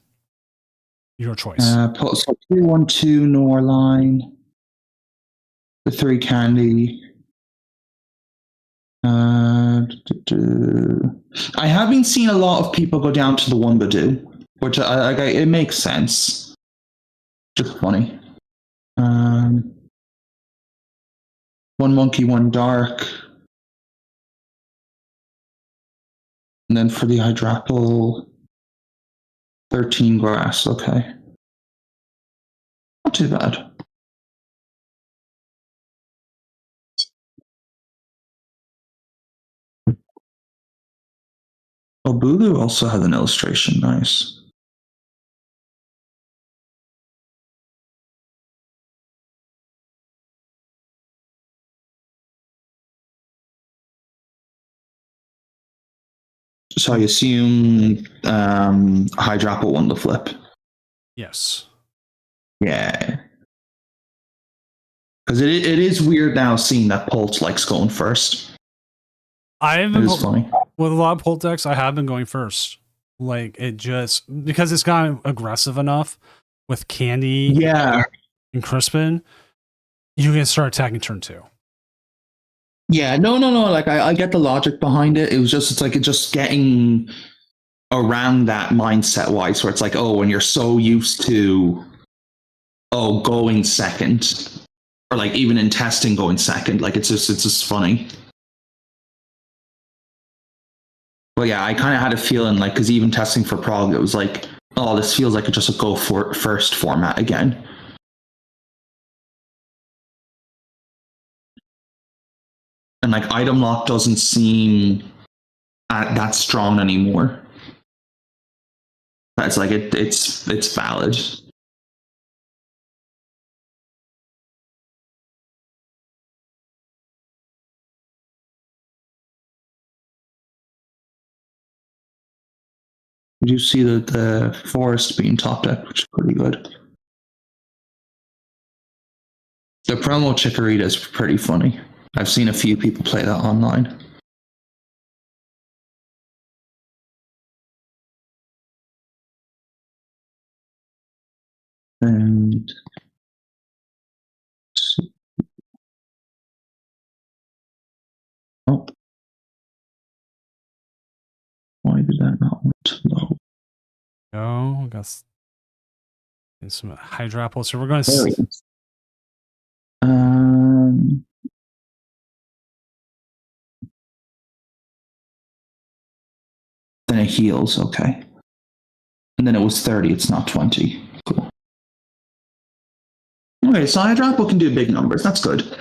your choice. So 312 Norline, the 3 Candy. I have been seeing a lot of people go down to the Wumbadoo, which it makes sense. Just funny. 1 Monkey, 1 Dark. And then for the Hydrapple, 13 Grass. Okay. Not too bad. Oh, Bulu also has an illustration. Nice. So I assume Hydrapple won the flip. Yes. Yeah. Because it is weird now seeing that Pulse likes going first. It is funny. With a lot of Pult decks, I have been going first. Like, it just, because it's gotten aggressive enough with Candy and Crispin, you can start attacking turn 2. Yeah, no. Like, I get the logic behind it. It was just, it's just getting around that mindset wise, where it's like, oh, when you're so used to, going second, or like even in testing going second, like it's just funny. But yeah, I kind of had a feeling like, because even testing for Prague, it was like, oh, this feels like just a go for first format again. And like item lock doesn't seem that strong anymore. It's like it's valid. You see the forest being top deck, which is pretty good. The promo Chikorita is pretty funny. I've seen a few people play that online. second. Oh. Why did that not want to load? Go. Got some Hydra apples. So we're going There to. it is. Then it heals, okay. And then it was 30, it's not 20. Cool. Okay, so Hydrapple can do big numbers, that's good.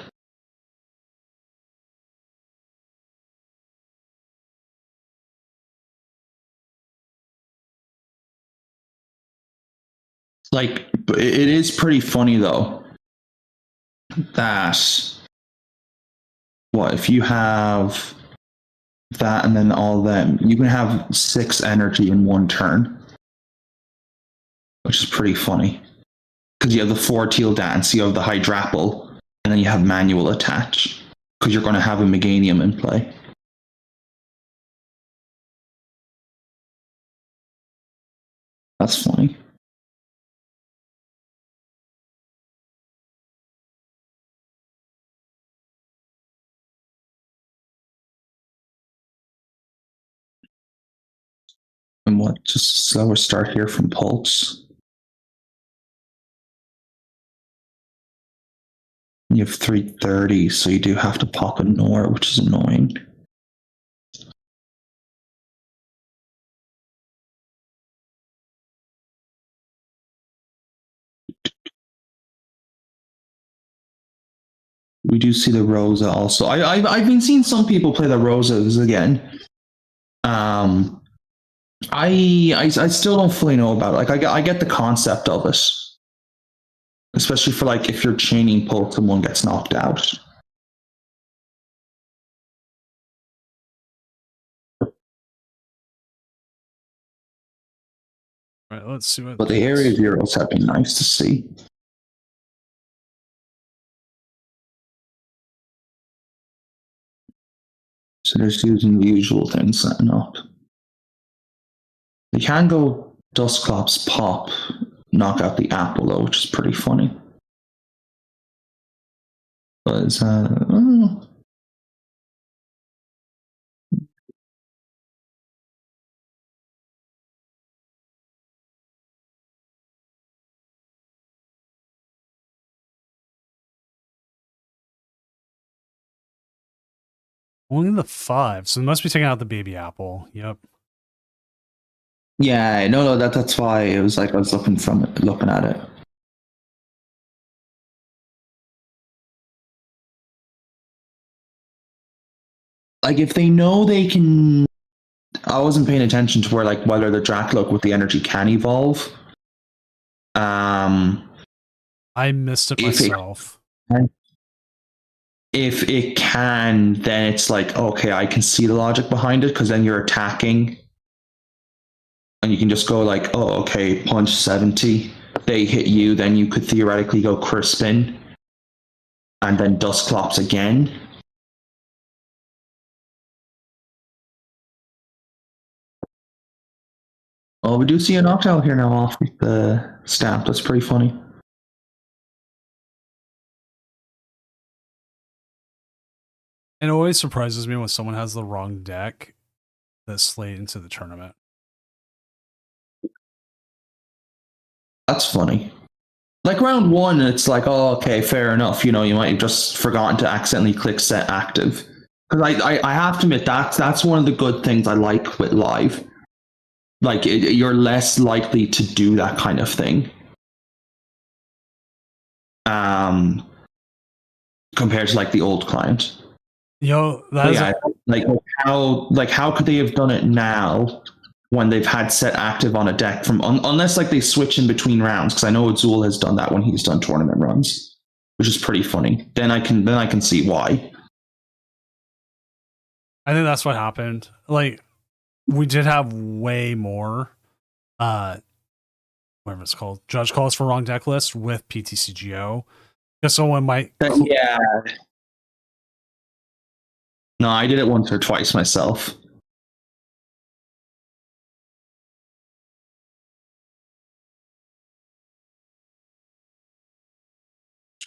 Like, it is pretty funny though, that, what, if you have that and then all them, you can have 6 energy in one turn, which is pretty funny. Because you have the 4 Teal Dance, you have the Hydrapple, and then you have Manual attach, because you're going to have a Meganium in play. That's funny. And what, just a slower start here from Pulse. You have 330, so you do have to pop a Nor, which is annoying. We do see the Rosa also. I've been seeing some people play the Rosas again. I still don't fully know about it. Like I get the concept of it, especially for like if you're chaining Pulse and one gets knocked out. Right, let's see what. But the area zeros have been nice to see. So they're just using the usual things setting up. They can go Dusclops pop, knock out the apple though, which is pretty funny. But it's Only the 5, so they must be taking out the baby apple. Yep. yeah, no, that's why it was like I was looking at it. Like if they know they can, I wasn't paying attention to where like whether the Dracloak with the energy can evolve. I missed it myself. If it can, then it's like, okay, I can see the logic behind it, because then you're attacking and you can just go like, oh, okay, punch 70. They hit you, then you could theoretically go Crispin and then Dusclops again. Oh, we do see a Noctowl here now off the stamp. That's pretty funny. It always surprises me when someone has the wrong deck that's slate into the tournament. That's funny. Like round 1, it's like, oh, okay, fair enough. You know, you might have just forgotten to accidentally click set active. Because I have to admit, that's one of the good things I like with live. Like, you're less likely to do that kind of thing. Compared to like the old client. Yo, that is like how could they have done it now when they've had set active on a deck from unless like they switch in between rounds, because I know Azul has done that when he's done tournament runs, which is pretty funny. Then I can see why. I think that's what happened. Like we did have way more whatever it's called, judge calls for wrong deck list with PTCGO. Just someone might yeah. No, I did it once or twice myself.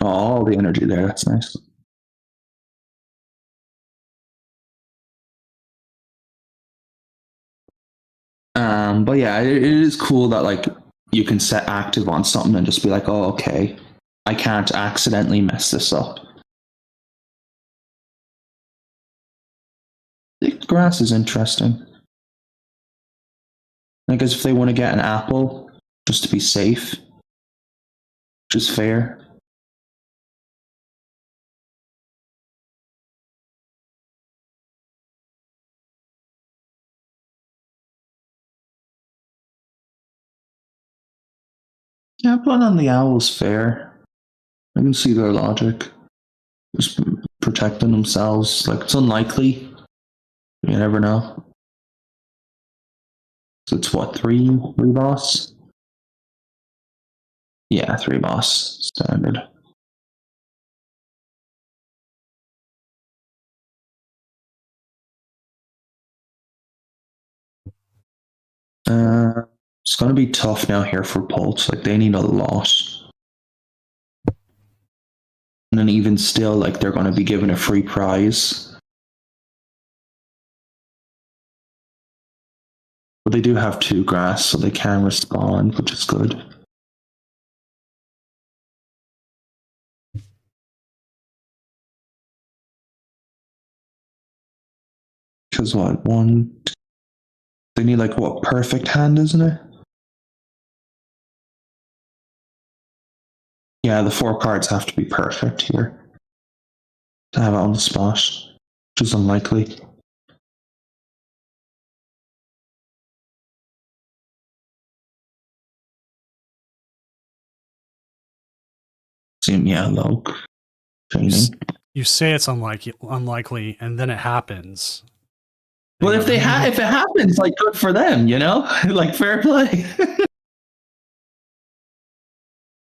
Oh, all the energy there. That's nice. But yeah, it is cool that like you can set active on something and just be like, oh, okay, I can't accidentally mess this up. I think grass is interesting. I guess if they want to get an apple just to be safe, which is fair. Yeah, but on the owl's fair. I can see their logic. Just protecting themselves. Like, it's unlikely. You never know. So it's what, three boss? Yeah, 3 boss. Standard. It's going to be tough now here for Pulse. Like, they need a lot. And then even still, like, they're going to be given a free prize. But they do have 2 grass, so they can respond, which is good. Because what, they need like what, perfect hand, isn't it? Yeah, the 4 cards have to be perfect here to have it on the spot, which is unlikely. Yeah, low training. You say it's unlikely, and then it happens. Well, if it happens, like, good for them, you know, like, fair play.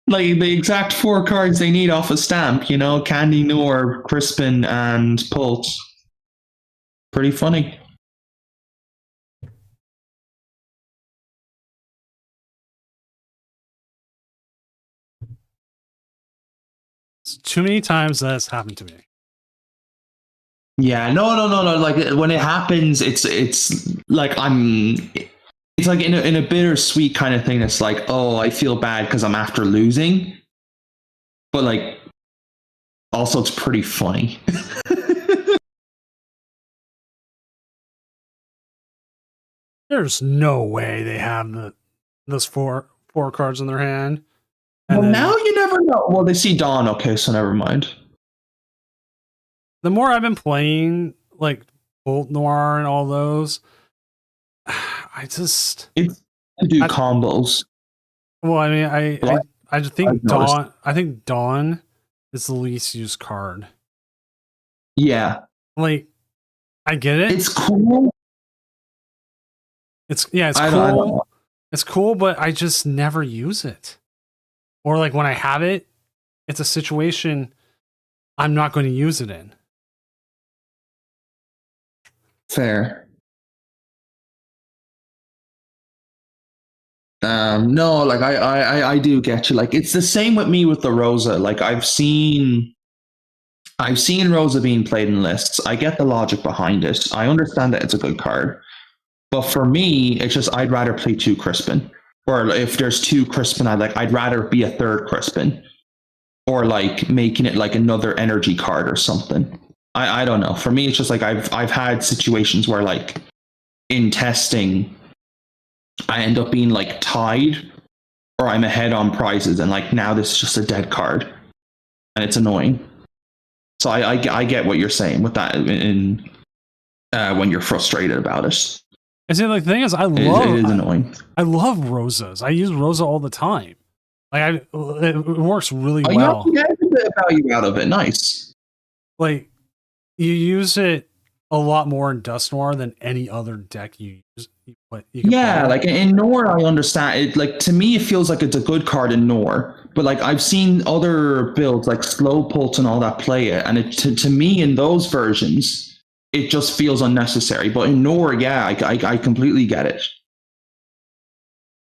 Like the exact 4 cards they need off a stamp, you know, Candy, Noor, Crispin, and Pulse. Pretty funny. It's too many times that's happened to me. Yeah, no. Like when it happens, it's like it's like in a bittersweet kind of thing. It's like, oh, I feel bad because I'm after losing, but like also it's pretty funny. There's no way they have those four cards in their hand. Well, now you never know. Well, they see Dawn. Okay, so never mind. The more I've been playing, like Bolt Noir and all those, I just do combos. Well, I mean, I think Dawn. I think Dawn is the least used card. Yeah, like I get it. It's cool. It's cool. It's cool, but I just never use it. Or like when I have it, it's a situation I'm not going to use it in. Fair. No, like I do get you. Like it's the same with me with the Rosa. Like I've seen Rosa being played in lists. I get the logic behind it. I understand that it's a good card. But for me, it's just I'd rather play 2 Crispin. Or if there's 2 Crispin, I'd rather be a 3rd Crispin. Or like making it like another energy card or something. I don't know. For me, it's just like I've had situations where like in testing I end up being like tied or I'm ahead on prizes and like now this is just a dead card. And it's annoying. So I get what you're saying with that in when you're frustrated about it. And see, like the thing is, it is annoying. I love Rosas. I use Rosa all the time. Like it works really well. You get a bit of value out of it. Nice. Like you use it a lot more in Dust Noir than any other deck you use. Yeah, like in Noor, I understand it. Like to me, it feels like it's a good card in Noor. But like I've seen other builds like Slow Pulse and all that play it, and it to me in those versions. It just feels unnecessary. But in Noor, yeah, I completely get it.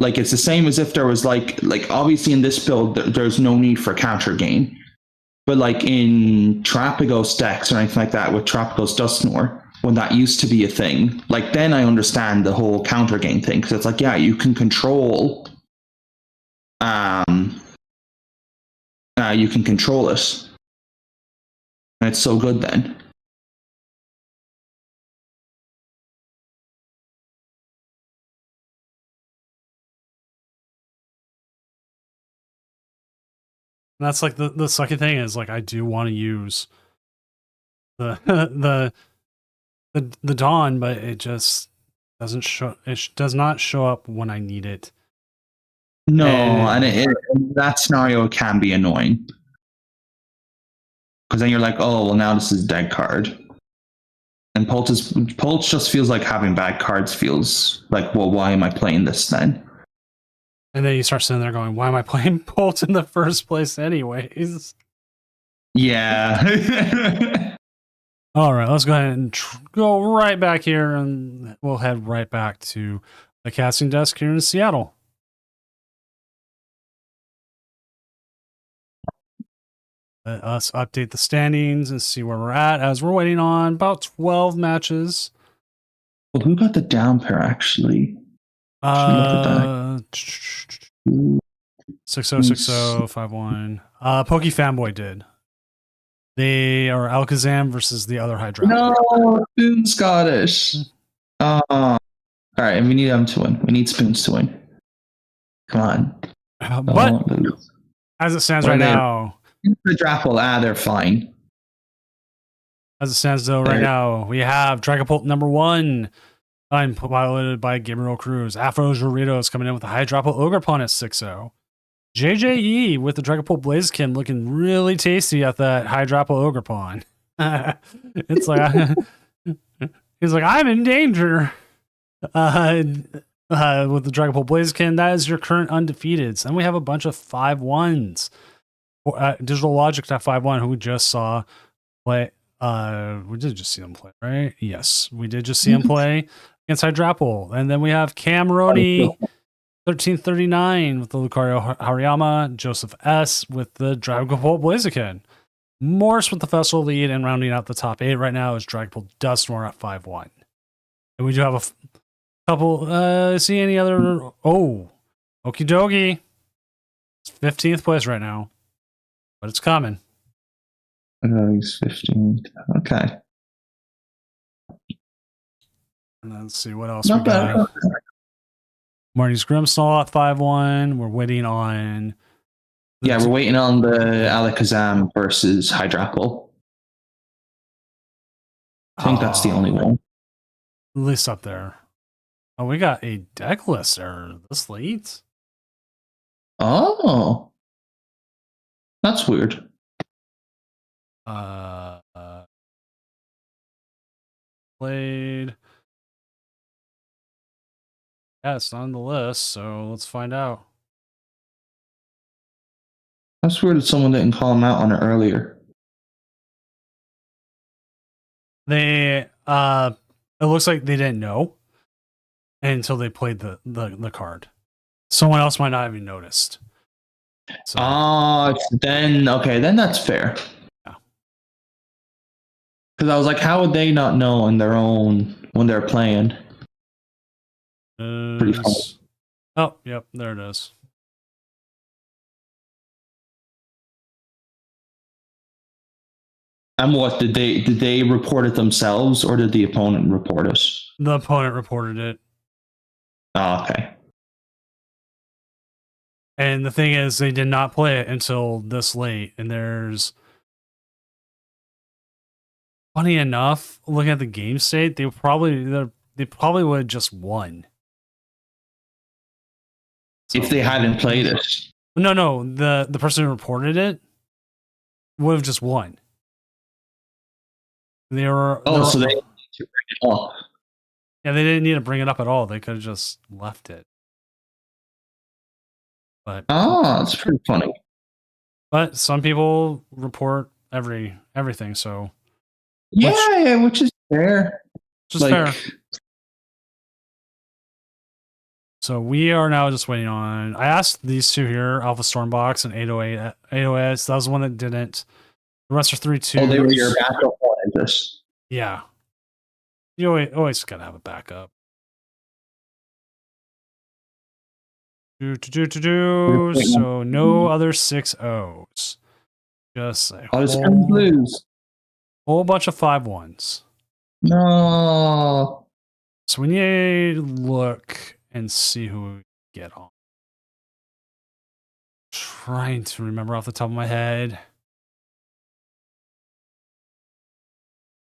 Like it's the same as if there was like obviously in this build there's no need for counter gain. But like in Trapagos decks or anything like that with Trapagos Dusknoir, when that used to be a thing, like then I understand the whole counter game thing because it's like, yeah, you can control, you can control it, and it's so good then. And that's like the sucky thing is like I do want to use the the Dawn, but it just doesn't show. It does not show up when I need it. No, and that scenario can be annoying because then you're like, oh, well, now this is a dead card, and Pulse just feels like having bad cards. Feels like, well, why am I playing this then? And then you start sitting there going, why am I playing Bolt in the first place anyways? Yeah. All right, let's go ahead and go right back here, and we'll head right back to the casting desk here in Seattle. Let us update the standings and see where we're at as we're waiting on about 12 matches. Well, who got the down pair actually? Look at that. 606051. Pokey Fanboy did. They are Alakazam versus the other Hydra. No, Spoon Scottish. All right, and we need them to win. We need Spoons to win. Come on. But as it stands right now, the Drapple, they're fine. As it stands though, right now, we have Dragapult number 1. I'm piloted by Gabriel Cruz. Afro Doritos coming in with a Hydrapple Ogerpon at 6-0. JJE with the Dragapult Blaziken looking really tasty at that Hydrapple Ogerpon. It's like he's like, I'm in danger. With the Dragapult Blaziken, that is your current undefeated. And we have a bunch of 5-1s. Digital Logic at 5-1, who we just saw play. We did just see them play, right? Yes, we did just see him play against Hydrapple. And then we have Cameroni 1339 with the Lucario Hariyama, Joseph S with the Dragapult Blaziken, Morse with the Festival lead, and rounding out the top 8 right now is Dragapult Dusknoir at 5-1. And we do have a couple, see any other, okie dokie. It's 15th place right now, but it's coming. He's 15. Okay. And let's see what else we got. Marty's Grimstall at 5-1. We're waiting on. Yeah, we're waiting on the Alakazam versus Hydrapple. I think that's the only one. At least up there. Oh, we got a deck list error this late. Oh, that's weird. Played. Yeah, it's not on the list, so let's find out. That's weird that someone didn't call him out on it earlier. They it looks like they didn't know until they played the card. Someone else might not have even noticed. So, then that's fair. Yeah. Because I was like, how would they not know on their own when they're playing? Pretty fun. Oh, yep, there it is. And what did they report it themselves, or did the opponent report it? The opponent reported it. Oh, okay. And the thing is, they did not play it until this late. And there's, funny enough, looking at the game state, they probably would have just won. So, if they hadn't played it. No, the person who reported it would have just won. They were. So they need to bring it up. Yeah, they didn't need to bring it up at all. They could have just left it. But that's pretty funny. But some people report everything, so which is fair. Just fair. So we are now just waiting on. I asked these two here, Alpha Stormbox and 808. 808. That was the one that didn't The rest are 3-2s. Oh, they were your backup one, is this? Yeah. You always gotta have a backup. So no other 6-0s. Just a whole bunch of 5-1s. No. So we need to look and see who we get on. Trying to remember off the top of my head.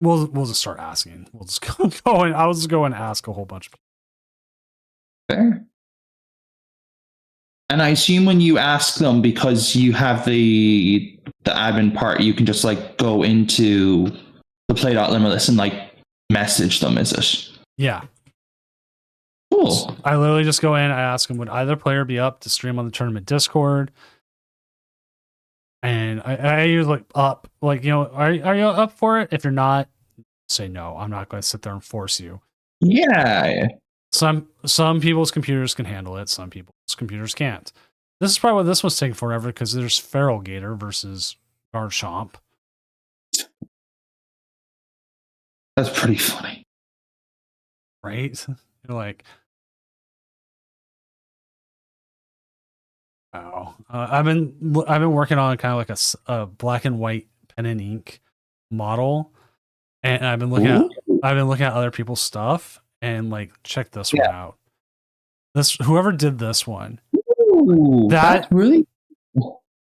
We'll just start asking. We'll just go and I'll just go and ask a whole bunch of people. Fair. And I assume when you ask them, because you have the admin part, you can just like go into the play.limitless and like message them, is it? Yeah. Cool. I literally just go in, I ask them, would either player be up to stream on the tournament Discord? And I use like up, like, you know, are you up for it? If you're not, say no. I'm not going to sit there and force you. Yeah. Some people's computers can handle it. Some people's computers can't. This is probably what this was taking forever because there's Feral Gator versus Garchomp. That's pretty funny. Right? You're like, oh, I've been working on kind of like a black and white pen and ink model, and I've been looking at other people's stuff and like check this one out. This whoever did this one, that's really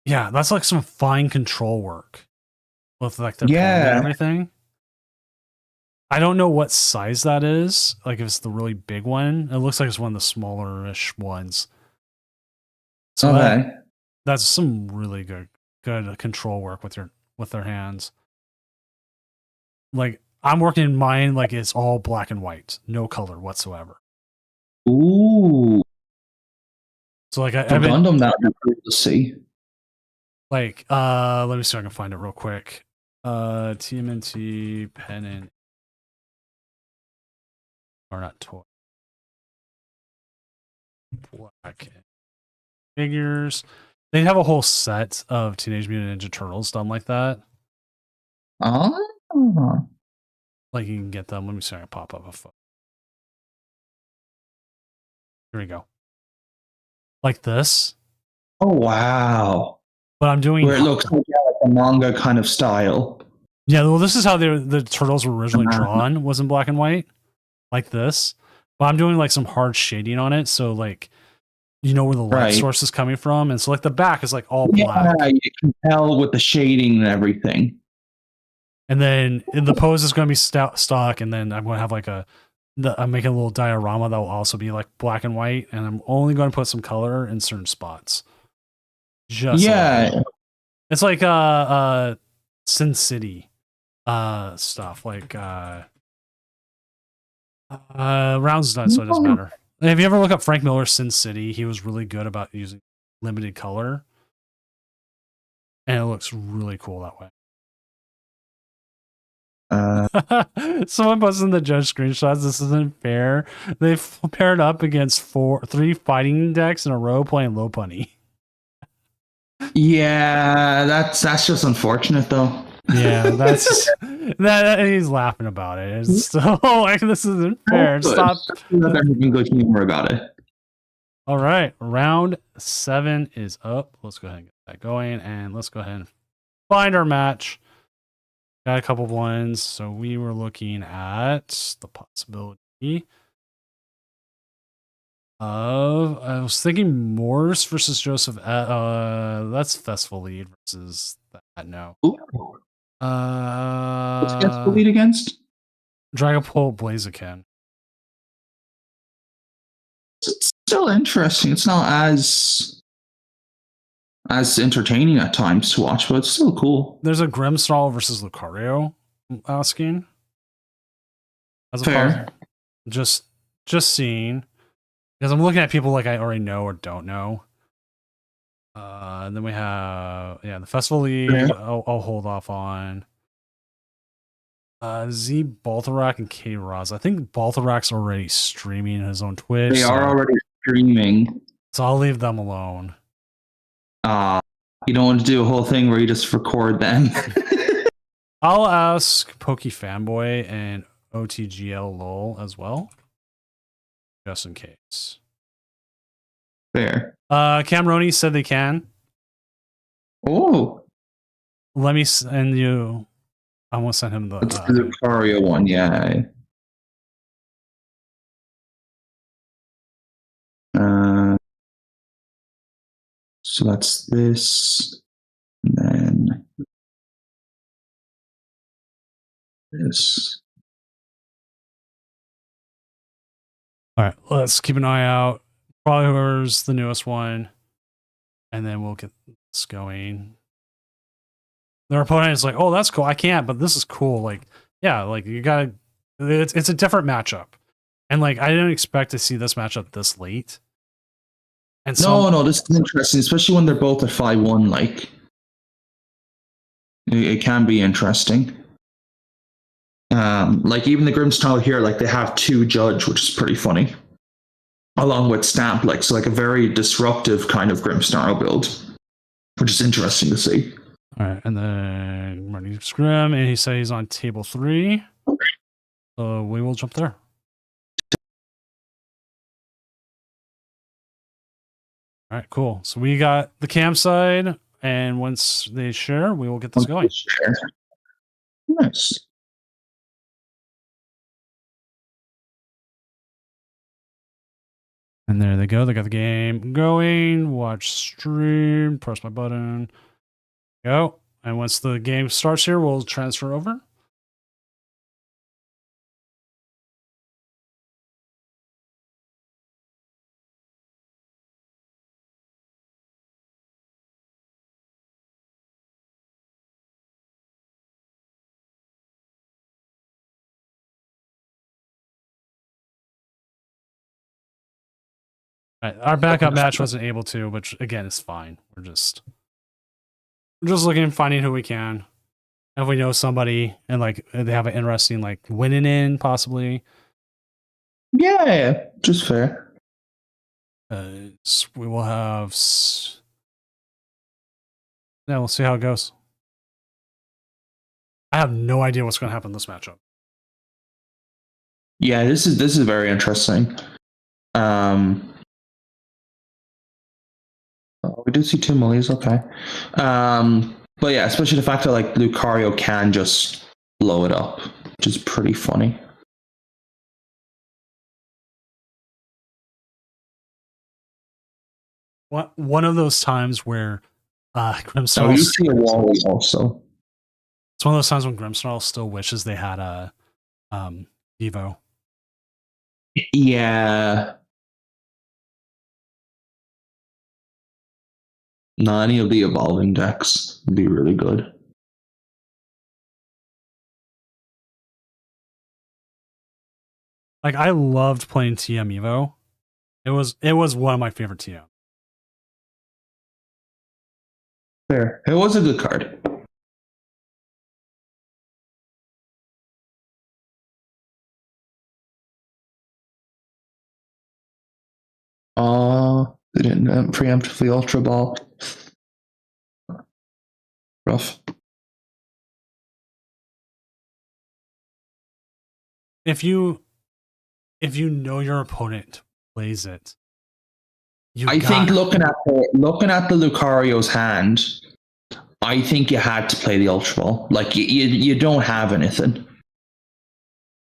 yeah, that's like some fine control work with like their pen and everything. I don't know what size that is. Like if it's the really big one, it looks like it's one of the smaller-ish ones. So that's some really good control work with their hands. Like I'm working in mine like it's all black and white, no color whatsoever. Ooh. So like I've been Gundam, that would be cool to see. Like let me see if I can find it real quick. TMNT pen and or not toy. Black figures. They have a whole set of Teenage Mutant Ninja Turtles done like that. Oh. Like you can get them. Let me see if I can pop up a photo. Here we go. Like this. Oh wow. But I'm doing where it looks like a manga kind of style. Yeah, well, this is how the turtles were originally drawn, was in black and white. Like this. But I'm doing like some hard shading on it, so like you know where the light source is coming from, and so like the back is like all black. Yeah, you can tell with the shading and everything. And then the pose is going to be stock, and then I'm going to have like I'm making a little diorama that will also be like black and white, and I'm only going to put some color in certain spots. Just it's like Sin City stuff, like rounds done, so it doesn't matter. If you ever look up Frank Miller's Sin City, he was really good about using limited color, and it looks really cool that way. Someone posted in the judge screenshots. This isn't fair. They've paired up against 3 fighting decks in a row playing Lopunny. Yeah, that's just unfortunate though. Yeah, that's that. He's laughing about it. It's still like this isn't fair. Stop. They're having good humor about it. All right, round 7 is up. Let's go ahead and get that going, and let's go ahead and find our match. Got a couple of ones. So we were looking at the possibility of, I was thinking Morse versus Joseph. That's Festival Lead versus that. No. Ooh. What's Festival Lead against? Dragapult Blaziken. It's still interesting. It's not as entertaining at times to watch, but it's still cool. There's a Grimmsnarl versus Lucario. I'm asking. As fair. Just seeing. Because I'm looking at people like I already know or don't know. And then we have the Festival League. I'll hold off on. Z Baltharak and K Roz. I think Baltharak's already streaming his own Twitch. They are already streaming. So I'll leave them alone. You don't want to do a whole thing where you just record them. I'll ask Pokey Fanboy and OTGL LOL as well, just in case. Fair. Camroni said they can. Oh, Let me send you. I won't send him the. that's the Lucario one, yeah. So that's this, and then this. All right, let's keep an eye out. Probably whoever's the newest one, and then we'll get this going. Their opponent is like, "Oh, that's cool. I can't, but this is cool." Like, yeah, like you gotta. It's a different matchup, and like I didn't expect to see this matchup this late. And so, No, this is interesting, especially when they're both at 5-1. Like, it can be interesting. Like even the Grimmsnarl here, like they have 2 Judge, which is pretty funny, along with Stamp. Like, so like a very disruptive kind of Grimmsnarl build, which is interesting to see. all right, and then Marty Scrim, and he said he's on table 3. So we will jump there. All right, cool. So we got the cam side, and once they share, we will get this going. Nice. And there they go. They got the game going. Watch stream. Press my button. Go. And once the game starts here, we'll transfer over. All right, our backup match wasn't able to, which again is fine. We're just looking, finding who we can. If we know somebody and like they have an interesting like winning in possibly. Yeah, just fair. We will have. Yeah, we'll see how it goes. I have no idea what's going to happen in this matchup. Yeah, this is very interesting. We do see 2 Mullies, okay. But yeah, especially the fact that like Lucario can just blow it up, which is pretty funny. One of those times where Grimmsnarl. So you see a Wally also. It's one of those times when Grimmsnarl still wishes they had a Evo. Yeah. No, any of the evolving decks would be really good. Like I loved playing TM Evo. It was one of my favorite TM. Fair. It was a good card. They didn't preemptively Ultra Ball. Rough. If you know your opponent plays it, I think looking at the Lucario's hand, I think you had to play the Ultra Ball. Like you don't have anything.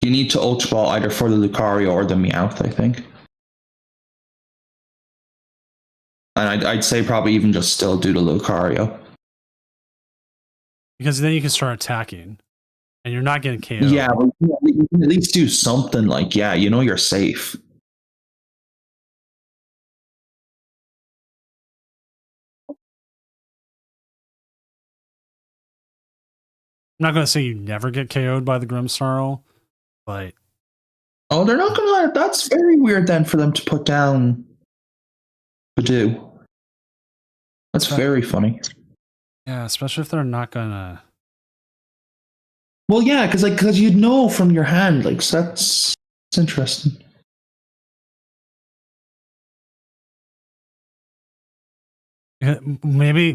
You need to Ultra Ball either for the Lucario or the Meowth, I think. And I'd say probably even just still do the Lucario. Because then you can start attacking. And you're not getting KO. Yeah, but you can at least do something like, yeah, you know you're safe. I'm not going to say you never get KO'd by the Grimmsnarl, but... Oh, they're not going to... That's very weird then for them to put down Badoo. That's very funny. Yeah, especially if they're not going to... Well, yeah, because you'd know from your hand, like, so that's interesting. I'm Maybe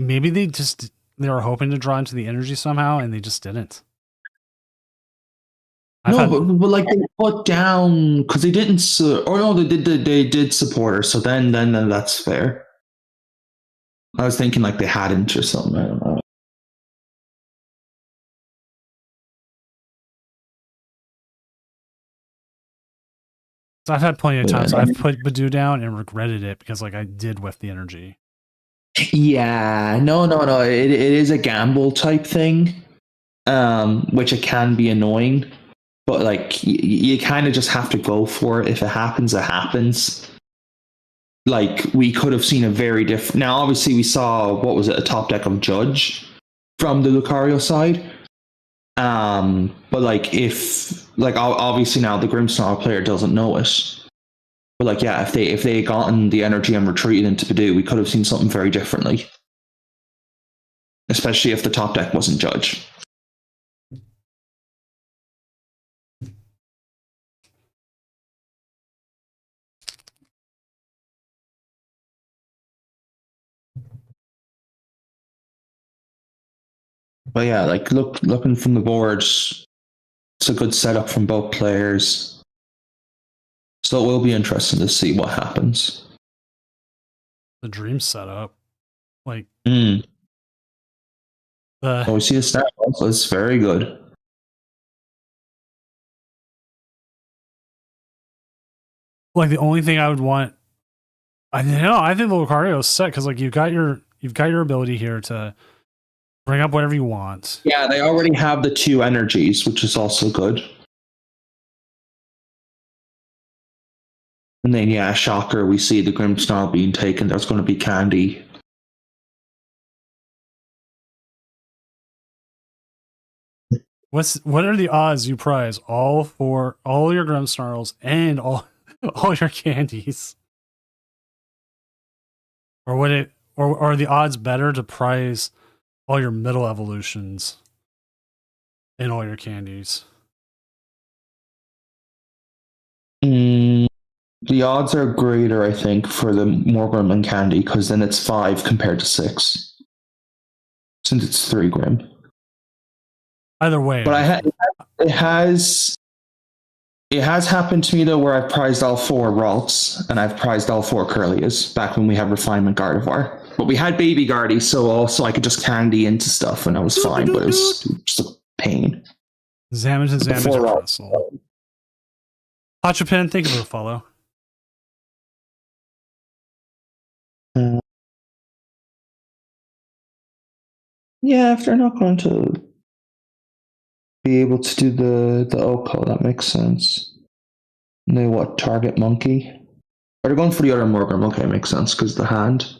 they were hoping to draw into the energy somehow, and they just didn't. But like they put down because they didn't. Or no, they did support her. So then that's fair. I was thinking like they hadn't or something. I don't know. So I've had plenty of times I've put Badu down and regretted it because like I did with the energy. Yeah, no. It is a gamble type thing, which it can be annoying. But like you kind of just have to go for it. If it happens, it happens. Like we could have seen a very different. Now, obviously, we saw what was it, a top deck of Judge from the Lucario side. But like if like obviously now the Grimmsnarl player doesn't know it. But like yeah, if they had gotten the energy and retreated into Badu, we could have seen something very differently. Especially if the top deck wasn't Judge. But yeah, like looking from the boards, it's a good setup from both players. So it will be interesting to see what happens. The dream setup, like we see the stat. It's very good. Like the only thing I would want, I think the Lucario is set because like you've got your ability here to bring up whatever you want. Yeah, they already have the 2 energies, which is also good. And then yeah, shocker, we see the Grimmsnarl being taken. There's going to be Candy. What are the odds you prize all your Grimmsnarls and all your candies? Or would it or are the odds better to prize all your middle evolutions and all your candies? The odds are greater, I think, for the Morgrim and Candy, because then it's 5 compared to 6. Since it's 3 Grim. Either way. But it has happened to me though where I've prized all 4 Ralts and I've prized all 4 Curlias back when we had Refinement Gardevoir. But we had Baby Guardy, so also I could just candy into stuff and I was fine, but it was just a pain. Zamazan Russell. Hachapin, thank you for the follow. Yeah, if they're not going to be able to do the OPO, that makes sense. And they target Monkey? Or they're going for the other Morgrim, okay, makes sense, because the hand.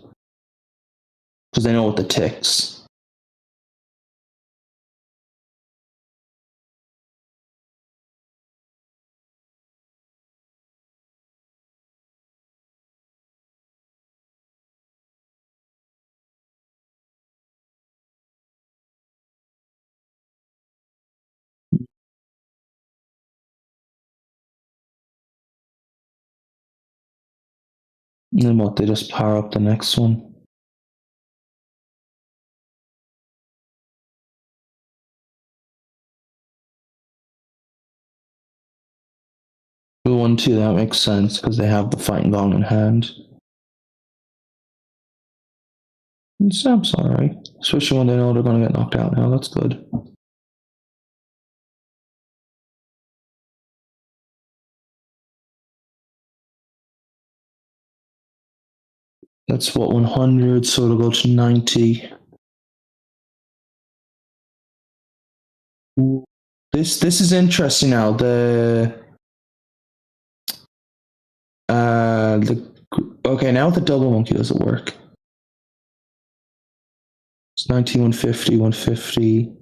Because they know what the ticks. And then they just power up the next one. The 1-2, that makes sense, because they have the Fighting Gong in hand. And Sam's alright, especially when they know they're going to get knocked out now, that's good. That's 100, so it'll go to 90. This is interesting now. Okay, now the double monkey doesn't work. It's 90, 150, 150.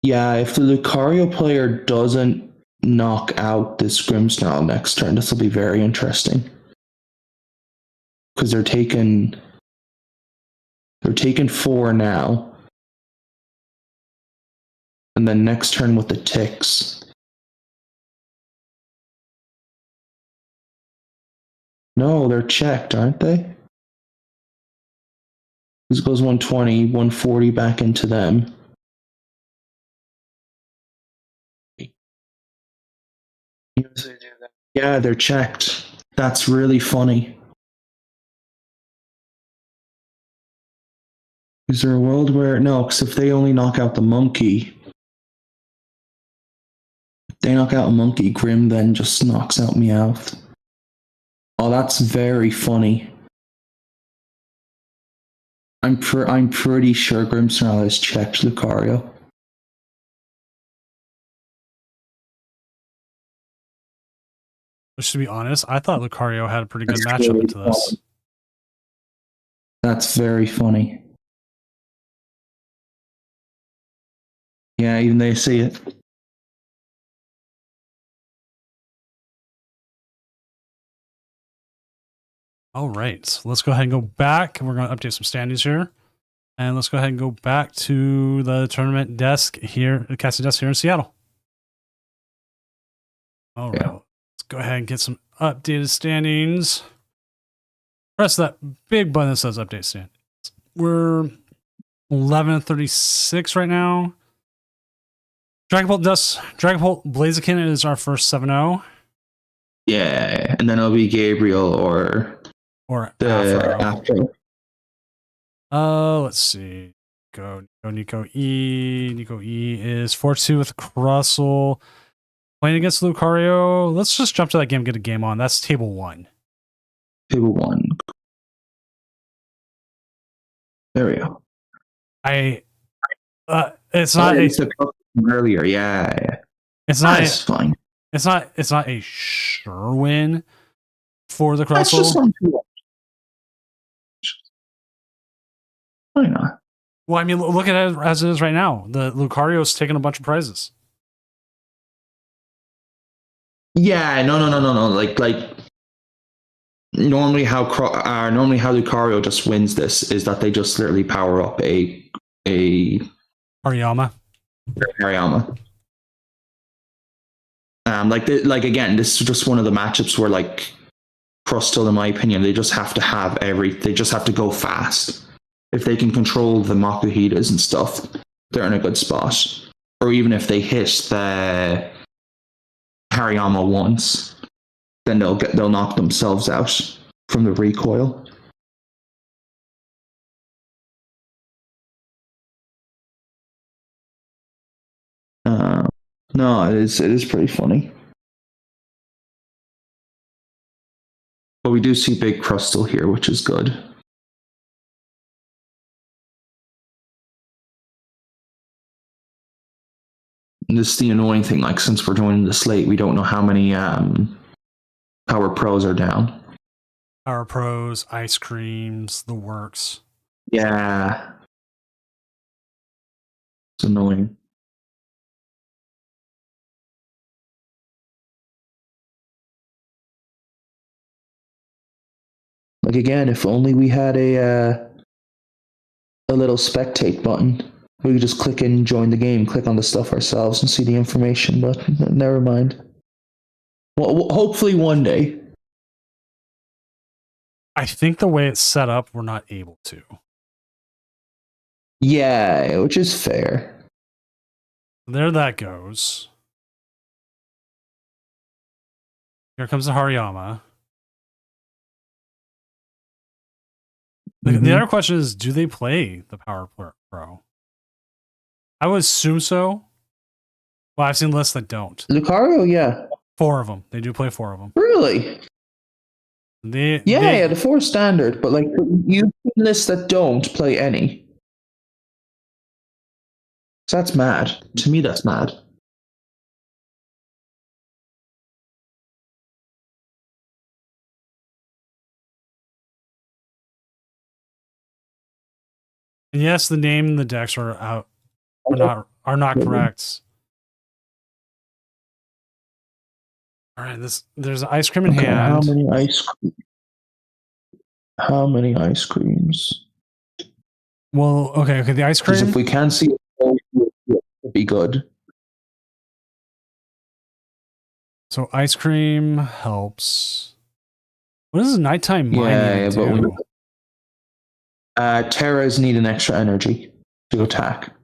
Yeah, if the Lucario player doesn't knock out this Grimmsnarl next turn, this will be very interesting. Because they're taking 4 now. And then next turn with the ticks. No, they're checked, aren't they? This goes 120, 140 back into them. Yeah, they're checked. That's really funny. Is there a world where no? Because if they only knock out the monkey, they knock out a monkey. Grim then just knocks out Meowth. Oh, that's very funny. I'm pretty sure Grimmsnarl has checked Lucario. Which, to be honest, I thought Lucario had a pretty good That's matchup really into this. funny. That's very funny. Yeah, even they see it. All right, so let's go ahead and go back. We're going to update some standings here. And let's go ahead and go back to the tournament desk here, the casting desk here in Seattle. All right, let's go ahead and get some updated standings. Press that big button that says update standings. We're 11-36 right now. Dragapult Blaziken is our first 7-0. Yeah, and then it'll be Gabriel or the after. Let's see. Nico E. Nico E is 4-2 with Crustle. Playing against Lucario. Let's just jump to that game, get a game on. That's table 1. Table 1. There we go. It's not earlier, yeah. It's not. That's fine. It's not a sure win for the That's Crustle. just one to watch. Why not? Well, I mean, look at it as it is right now. The Lucario's taking a bunch of prizes. Yeah, no. Like normally how Lucario just wins this is that they just literally power up a Hariyama. Again, this is just one of the matchups where like Crustle, in my opinion, they just have to go fast. If they can control the Makuhitas and stuff, they're in a good spot. Or even if they hit the Hariyama once, then they'll knock themselves out from the recoil. No, it is pretty funny. But we do see big Crustle here, which is good. And this is the annoying thing, like since we're joining this late, we don't know how many Power Pros are down. Power Pros, Ice Creams, the works. Yeah. It's annoying. Like again, if only we had a little spectate button. We could just click in, join the game, click on the stuff ourselves and see the information, but never mind. Well, hopefully one day. I think the way it's set up, we're not able to. Yeah, which is fair. There that goes. Here comes the Hariyama. The other question is, do they play the Power Pro? I would assume so. Well, I've seen lists that don't. Lucario, yeah. 4 of them. They do play 4 of them. Really? Yeah, the 4 standard, but like you lists that don't play any. So that's mad. To me, that's mad. And yes, the name and the decks are out. Are not correct. All right, there's an ice cream in hand. How many ice creams? Well, okay, the ice cream. Because if we can see it, it'd be good. So ice cream helps. What does nighttime mine Yeah, even do? but Terras need an extra energy to attack.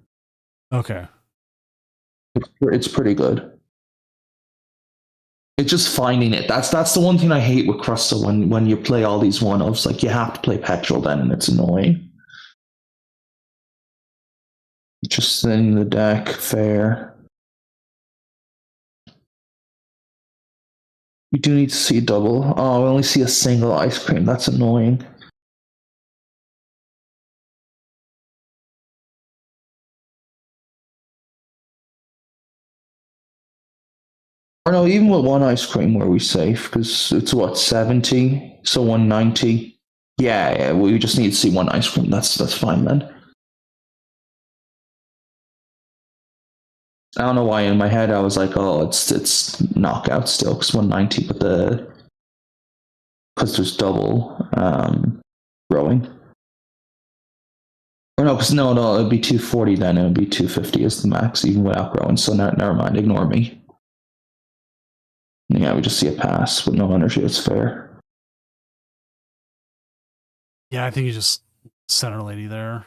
Okay. It's pretty good. It's just finding it. That's the one thing I hate with Crusta when you play all these one-offs. Like, you have to play Petrol then, and it's annoying. Just in the deck, fair. We do need to see a double. Oh, we only see a single ice cream. That's annoying. Or no, even with one ice cream, where we safe? Because it's what, 70? So 190. Yeah, we just need to see one ice cream. That's fine then. I don't know why in my head I was like, oh, it's knockout still because 190, but because there's double growing. Or no, because no, it'd be 240 then. It would be 250 as the max, even without growing. So never mind, ignore me. Yeah, we just see a pass with no energy. It's fair. Yeah, I think you just center lady there.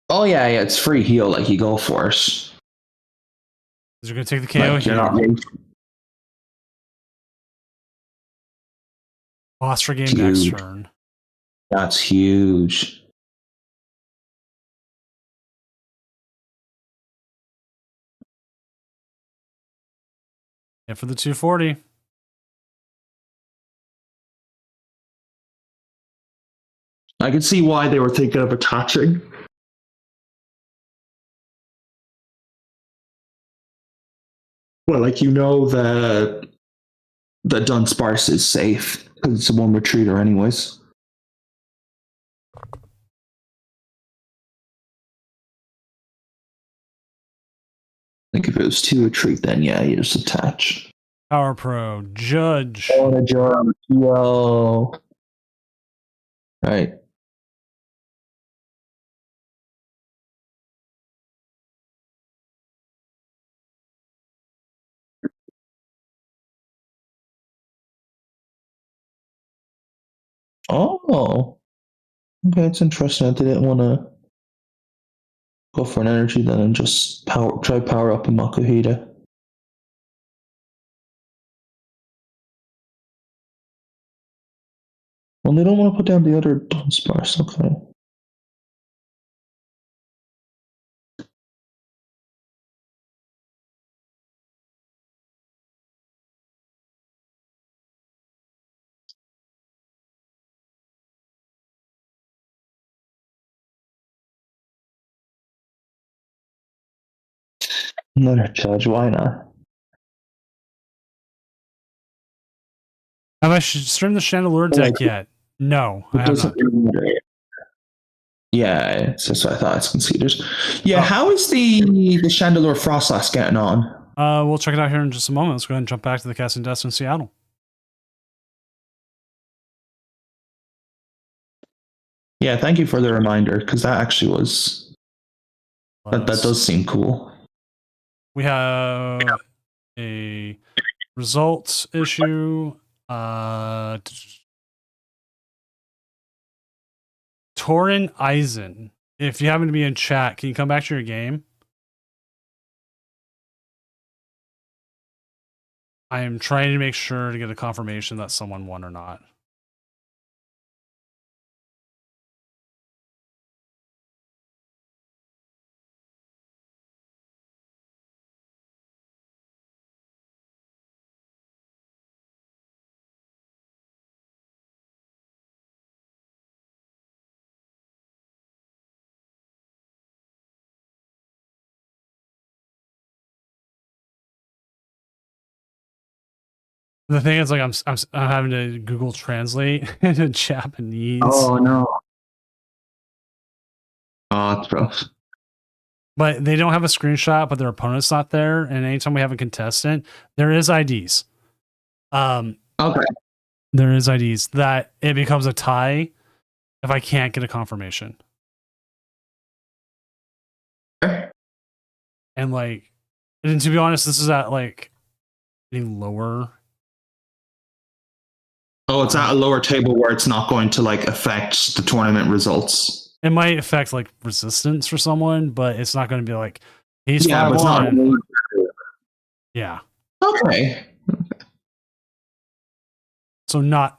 Oh yeah, it's free heal. Like, you go for it. You're gonna take the KO Like, you're here. not Boss for game next Huge. turn. That's huge. Yeah, for the 240. I can see why they were thinking of attaching. Well, like, the Dunsparce is safe because it's a one retreater, anyways. I think if it was two retreat, then yeah, you just attach. Power Pro. Judge. Oh, the jump. Yo. Right. Oh. Okay, it's interesting. I didn't want to go for an energy then and just try power up a Makuhita. Well, they don't want to put down the other Dunsparce. Okay. Another judge. Why not? Have I streamed the Chandelure deck yet? No, I It have doesn't not. really matter. Yeah, it's just I thought it's conceded. Yeah, Oh. how is the Chandelure Frostlass getting on? We'll check it out here in just a moment. Let's go ahead and jump back to the casting desk in Seattle. Yeah, thank you for the reminder, because that actually was that does seem cool. We have a results issue. Torin Eisen. If you happen to be in chat, can you come back to your game? I am trying to make sure to get a confirmation that someone won or not. The thing is, like, I'm having to Google Translate into Japanese. Oh no. Oh, it's rough. But they don't have a screenshot, but their opponent's not there. And anytime we have a contestant, there is IDs. Okay. There is IDs that it becomes a tie if I can't get a confirmation. And like, and to be honest, this is at like getting lower. Oh, it's at a lower table where it's not going to like affect the tournament results. It might affect like resistance for someone, but it's not going to be like he's Yeah, but it's 5-1. not. Yeah. Okay. So not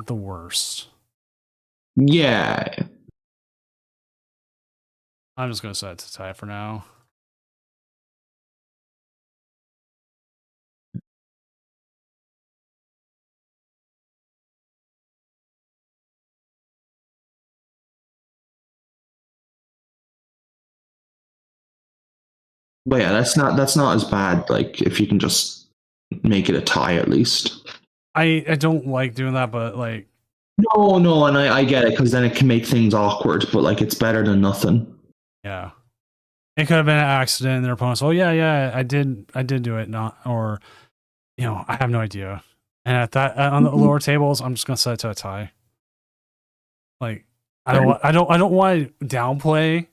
the worst. Yeah. I'm just going to set it to tie for now. But yeah, that's not as bad. Like if you can just make it a tie at least. I don't like doing that, but like No, and I get it because then it can make things awkward. But like it's better than nothing. yeah. It could have been an accident and their opponents, oh yeah, I did do it, not, or I have no idea. And at that on the lower tables, I'm just gonna set it to a tie. Like I don't want to downplay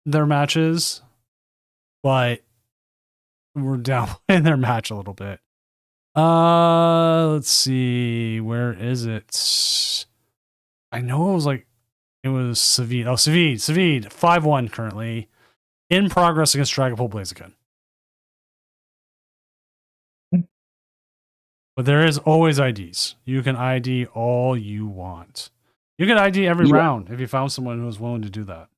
their matches, but we're downplaying their match a little bit. Let's see, where is it? I know it was Savid. Oh, Savid, 5-1 currently. In progress against Dragapult Blaziken. But there is always IDs. You can ID all you want. You can ID every round if you found someone who was willing to do that.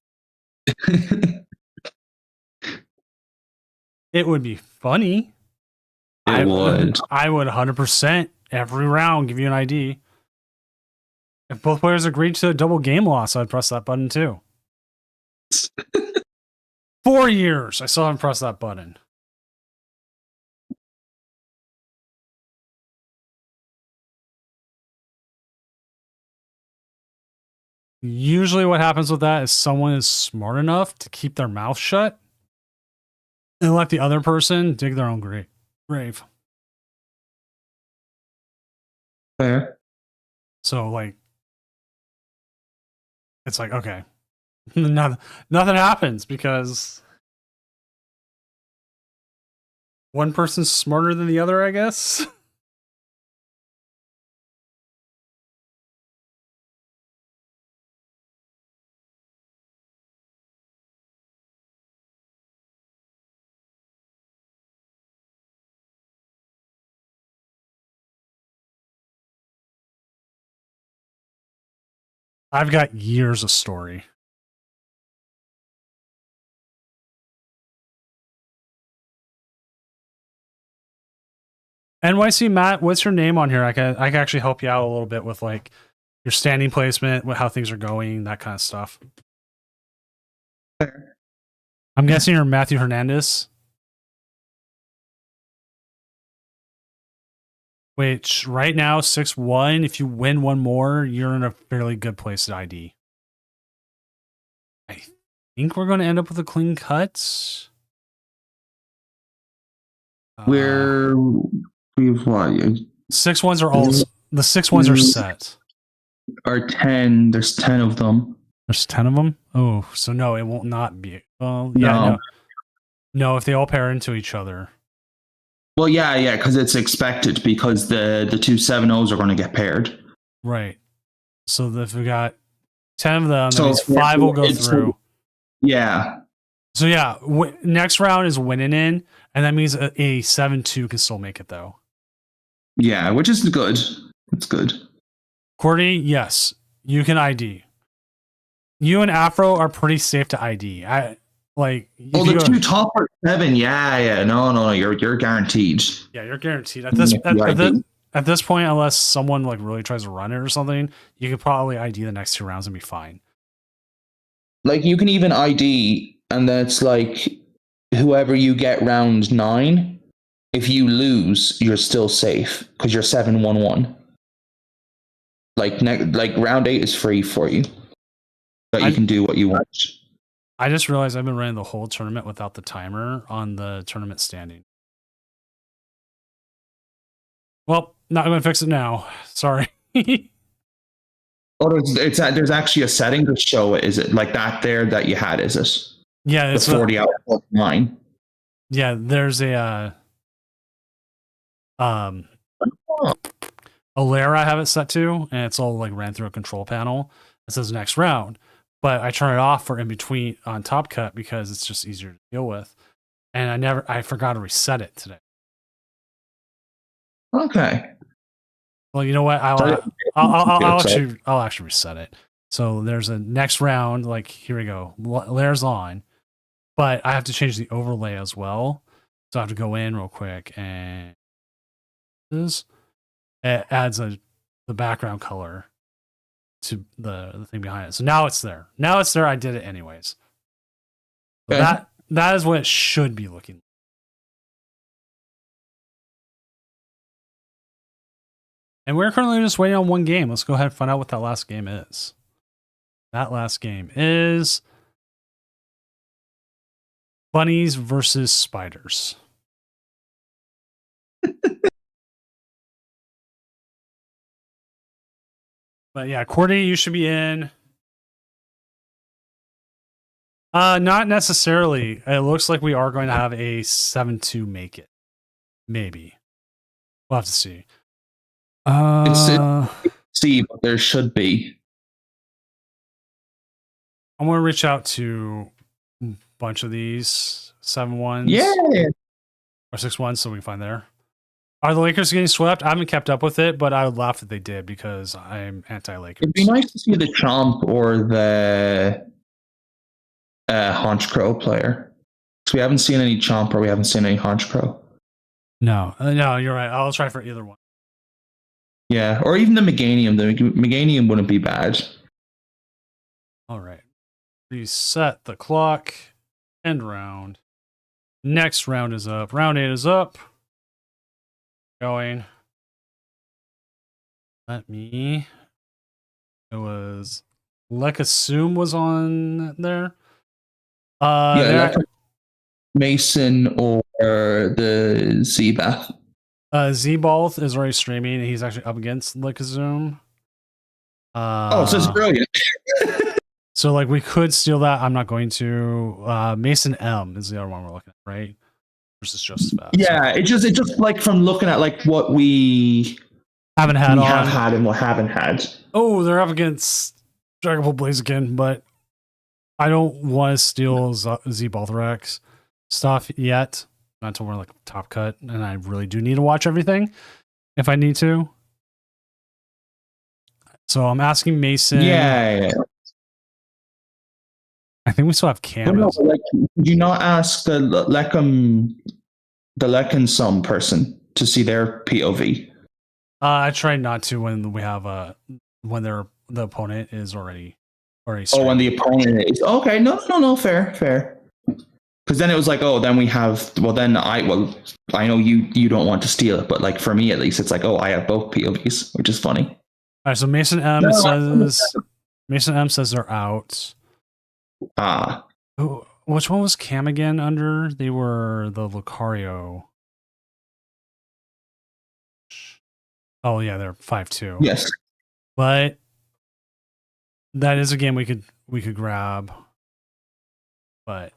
It would be funny. It would. I would 100% every round give you an ID. If both players agreed to a double game loss, I'd press that button too. 4 years, I still haven't pressed that button. Usually what happens with that is someone is smart enough to keep their mouth shut and let the other person dig their own grave. Fair. So like, it's like, okay, nothing happens because one person's smarter than the other, I guess. I've got years of story. NYC Matt, what's your name on here? I can actually help you out a little bit with like your standing placement, how things are going, that kind of stuff. I'm guessing you're Matthew Hernandez. Which right now 6-1. If you win one more, you're in a fairly good place at ID. I think we're going to end up with a clean cut. We've what? 6-1s are all the 6-1s are set. Or 10. There's 10 of them. There's 10 of them. Oh, so no, it won't not be. Well, yeah, no, if they all pair into each other. Well, yeah, because it's expected because the 2 7-0s are going to get paired. Right. So if we got 10 of them, that means 5 will go through. Yeah. So yeah, next round is winning in, and that means a 7-2 can still make it though. Yeah, which is good. It's good. Courtney, yes, you can ID. You and Afro are pretty safe to ID. The 2 top are 7. Yeah. No, you're guaranteed. Yeah, you're guaranteed at this point, unless someone like really tries to run it or something. You could probably ID the next 2 rounds and be fine. Like you can even ID, and then it's like whoever you get round 9, if you lose, you're still safe because you're 7-1-1. Like round 8 is free for you, but you can do what you want. I just realized I've been running the whole tournament without the timer on the tournament standing. Well, not going to fix it now. Sorry. Oh, there's actually a setting to show it. Is it like that there that you had? Is it? Yeah, it's 40 out of 9. Yeah, there's a Alera I have it set to, and it's all like ran through a control panel. It says next round, but I turn it off for in between on Top Cut because it's just easier to deal with. And I forgot to reset it today. Okay. Well, you know what? I'll actually reset it. So there's a next round. Like here we go. Layers on, but I have to change the overlay as well. So I have to go in real quick and this it adds the background color to the thing behind it. So now it's there. Now it's there. I did it anyways. Okay. That is what it should be looking like. And we're currently just waiting on one game. Let's go ahead and find out what that last game is. That last game is bunnies versus spiders. But yeah, Cordy, you should be in. Not necessarily. It looks like we are going to have a 7-2 make it. Maybe. We'll have to see. See, but there should be. I'm going to reach out to a bunch of these 7-1s. Yeah. Or 6-1s so we can find there. Are the Lakers getting swept? I haven't kept up with it, but I would laugh if they did because I'm anti-Lakers. It'd be nice to see the Chomp or the Haunch Crow player. So we haven't seen any Chomp or we haven't seen any Haunch Crow. No, you're right. I'll try for either one. Yeah, or even the Meganium. The Meganium wouldn't be bad. All right. Reset the clock. End round. Next round is up. Round 8 is up. Going. It was Lekasum was on there. Like Mason or the Zebath. Zboth is already streaming. He's actually up against Lekasum. So it's brilliant. So like we could steal that. I'm not going to. Mason M is the other one we're looking at, right? Versus Joseph F. Yeah, it just like from looking at like what we have had and what haven't had. Oh, they're up against Dragon Ball Blaziken, but I don't want to steal Z-Balthrax stuff yet. Not until we're like Top Cut, and I really do need to watch everything if I need to. So I'm asking Mason. Yeah. I think we still have Cam. No, like, did you not ask the Lekken Sum person to see their POV? I tried not to when we have when the opponent is already Oh, when the opponent is okay. No, fair. Because then it was like, then we have. I know you don't want to steal it, but like for me at least, it's like, I have both POVs, which is funny. All right, so Mason M says they're out. Which one was Cam again under? They were the Lucario. Oh yeah, they're 5-2. Yes, but that is a game we could grab. But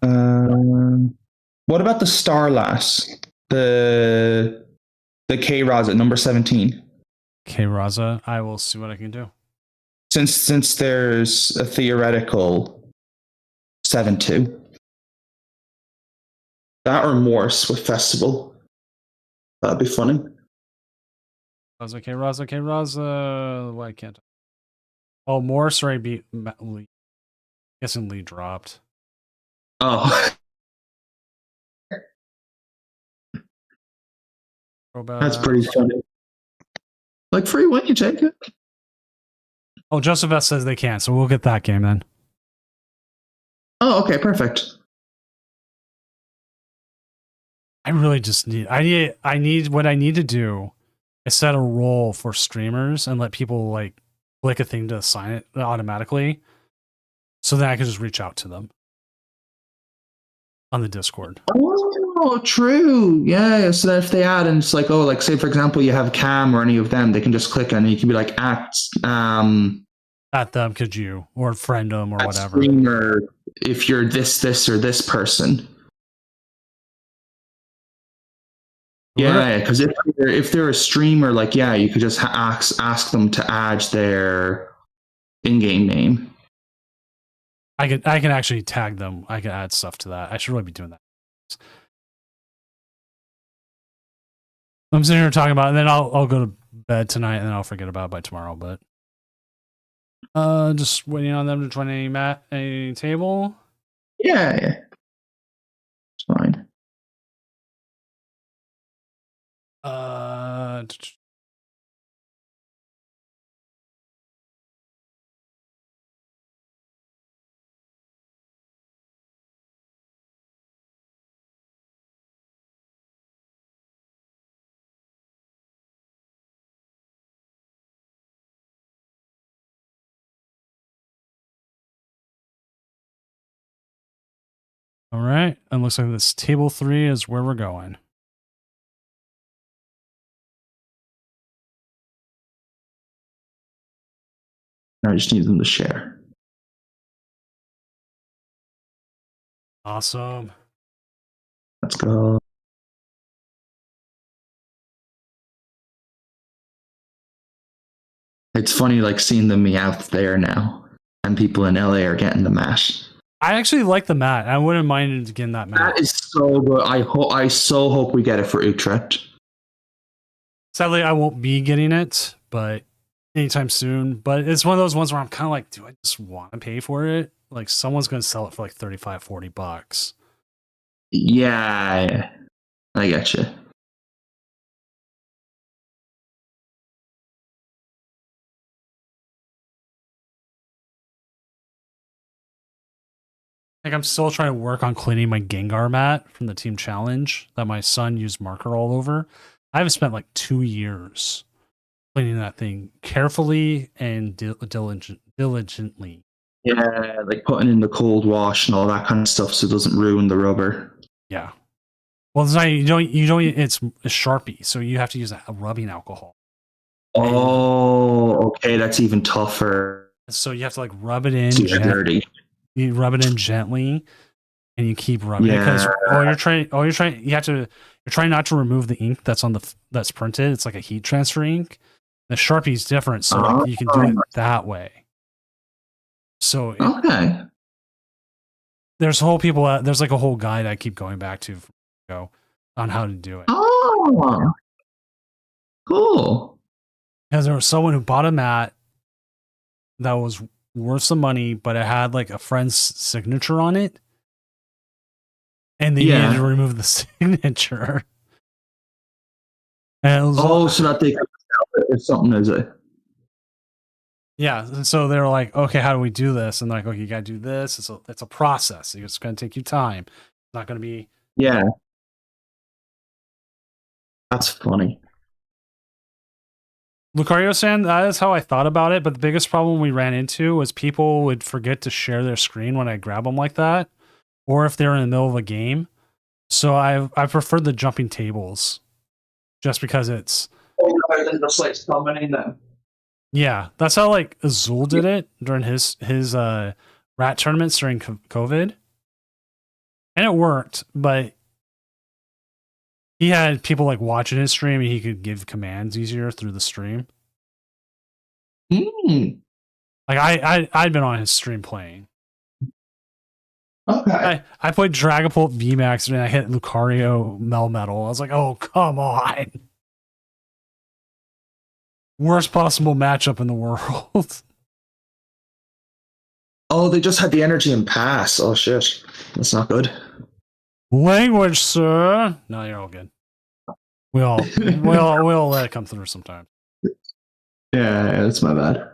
what about the Starlass? The K Raza number 17. K Raza, I will see what I can do. Since there's a theoretical 7-2. That or Morse with Festival. That'd be funny. K Raza. Why can't I? Oh, Morse already beat Lee. Guessing Lee dropped. Oh. That's pretty funny. Like free win, you take it. Oh, Joseph S says they can't, so we'll get that game then. Oh, okay, perfect. I really just need what I need to do is set a role for streamers and let people like click a thing to assign it automatically, so that I can just reach out to them on the Discord. Oh, true. Yeah. So that if they add and it's like, like say for example, you have Cam or any of them, they can just click and you can be like at them, could you or friend them or whatever. Streamer, if you're this or this person. Yeah, because if they're a streamer, like yeah, you could just ask them to add their in-game name. I can actually tag them. I can add stuff to that. I should really be doing that. I'm sitting here talking about it, and then I'll go to bed tonight, and then I'll forget about it by tomorrow. But just waiting on them to join a table. Yeah, it's fine. All right, and looks like this table 3 is where we're going. I just need them to share. Awesome. Let's go. It's funny, like seeing the Meowth there now, and people in LA are getting the mat. I actually like the mat. I wouldn't mind getting that mat. That is so good. I so hope we get it for Utrecht. Sadly, I won't be getting it, but anytime soon. But it's one of those ones where I'm kind of like, do I just want to pay for it? Like someone's going to sell it for like $35-$40. Yeah, I get you. Like I'm still trying to work on cleaning my Gengar mat from the team challenge that my son used marker all over. I've spent like 2 years cleaning that thing carefully and diligently. Yeah, like putting in the cold wash and all that kind of stuff so it doesn't ruin the rubber. Yeah. Well, it's not, you don't. It's a Sharpie, so you have to use a rubbing alcohol. Oh, okay, that's even tougher. So you have to like rub it in. It's dirty. You rub it in gently, and you keep rubbing it because you're trying not to remove the ink that's printed. It's like a heat transfer ink. The Sharpie's different, so like, you can do it that way. So okay, there's like a whole guide I keep going back to on how to do it. Oh, cool. Because there was someone who bought a mat that was worth some money, but it had like a friend's signature on it, and they needed to remove the signature. And it was so that they can sell it or something, is it? Yeah, and so they were like, okay, how do we do this? And they're like, okay, you gotta do this. It's a process. It's gonna take you time. It's not gonna be. Yeah, that's funny. Lucario-san, that is how I thought about it, but the biggest problem we ran into was people would forget to share their screen when I grab them like that, or if they're in the middle of a game. So I prefer the jumping tables, just because it's. Rather than just like summoning them. Yeah, that's how like Azul did it during his rat tournaments during COVID, and it worked. But he had people like watching his stream, and he could give commands easier through the stream. Mm. Like I'd been on his stream playing. Okay. I played Dragapult VMAX and I hit Lucario Melmetal. I was like, oh come on. Worst possible matchup in the world. Oh, they just had the energy and pass. Oh shit, that's not good. Language, sir. No, you're all good. We'll let it come through sometime. Yeah, that's my bad.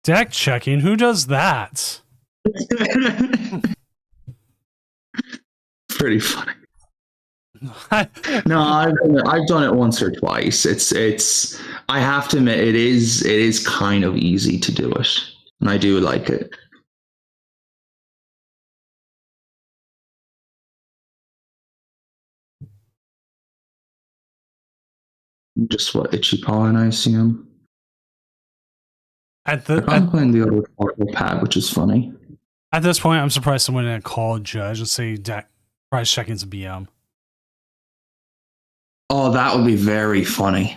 Deck checking? Who does that? Pretty funny. No, I've done it once or twice. It's I have to admit it is kind of easy to do it, and I do like it. Just what Itchy Paw and I assume. At the I'm playing the other portable pad, which is funny. at this point, I'm surprised someone didn't call a judge and say price checking's a BM. Oh, that would be very funny.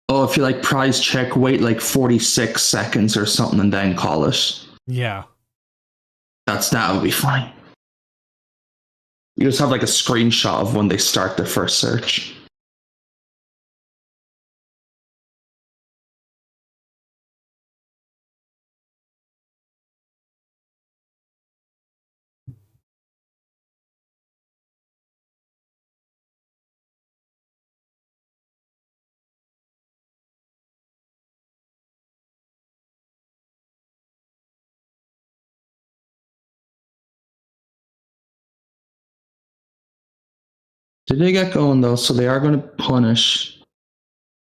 Oh, if you like prize check, wait like 46 seconds or something, and then call it. Yeah. That would be funny. You just have like a screenshot of when they start their first search. Did they get going though? So they are going to punish,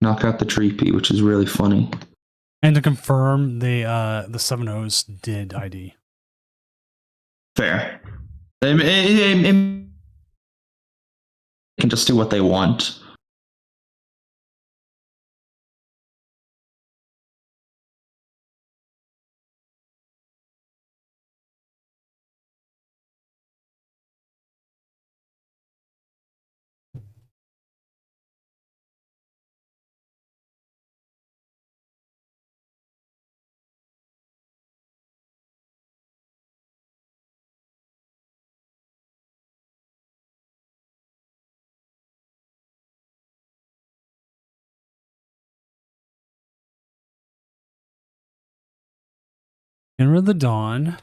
knock out the Treepy, which is really funny. And to confirm, the 7-0s did ID. Fair. They can just do what they want. Enter the Dawn.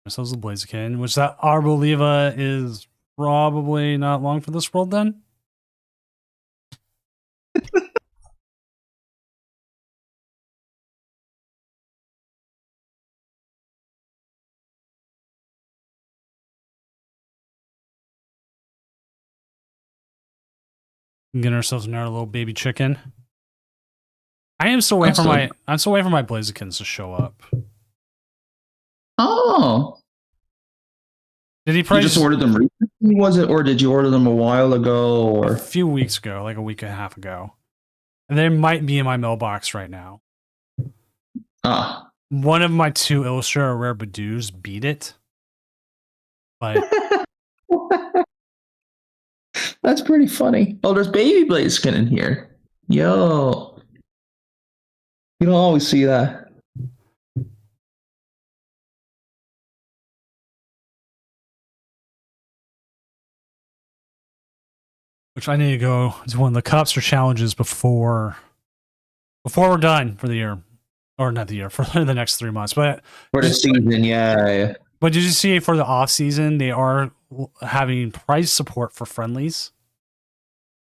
Ourselves the Blaziken, which that Arboliva is probably not long for this world then. Getting ourselves another little baby chicken. I am still waiting for my Blazikens to show up. Oh. Did he You price just ordered them recently, was it? Or did you order them a while ago? a Or few weeks ago, like a week and a half ago? And they might be in my mailbox right now. One of my 2 Illustrator Rare Badoos beat it. But That's pretty funny. Oh, there's Baby Blaziken in here. Yo. You don't always see that. which I need to go to one of the cups or challenges before we're done for the year. Or not the year, for the next 3 months. But For the season, yeah. But did you see for the off season they are having price support for friendlies?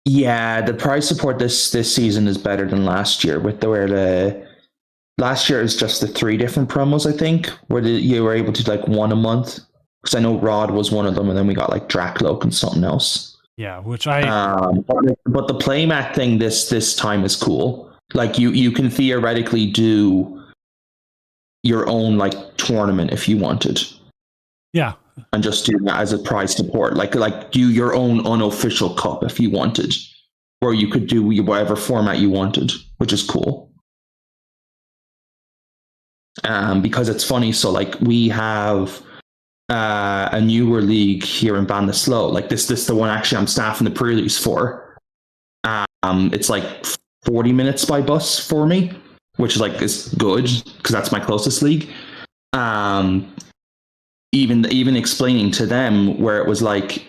Yeah, the price support this season is better than last year. Where the last year is just the 3 different promos, I think, where you were able to do like one a month. Because I know Rod was one of them, and then we got like Drakloak and something else. Yeah, which but the playmat thing this time is cool. Like you can theoretically do your own like tournament if you wanted. Yeah. And just do that as a prize support. Like do your own unofficial cup if you wanted. Or you could do whatever format you wanted, which is cool. Because it's funny, so like we have a newer league here in Ban the Slow. Like this the one actually I'm staffing the pre-release for. It's like 40 minutes by bus for me, which is like is good because that's my closest league. Even explaining to them where it was like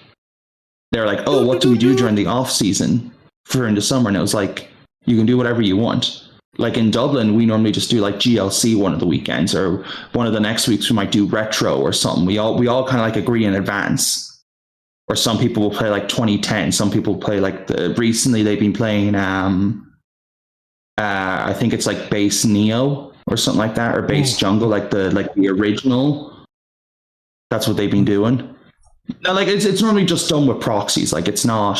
they're like, oh, what do we do during the off season for in the summer? And it was like you can do whatever you want. Like in Dublin, we normally just do like GLC one of the weekends, or one of the next weeks we might do retro or something. We all kind of like agree in advance. Or some people will play like 2010. Some people play like recently they've been playing. I think it's like Base Neo, or something like that, or base Ooh. jungle, like the original. That's what they've been doing. Now, like it's normally just done with proxies. Like it's not.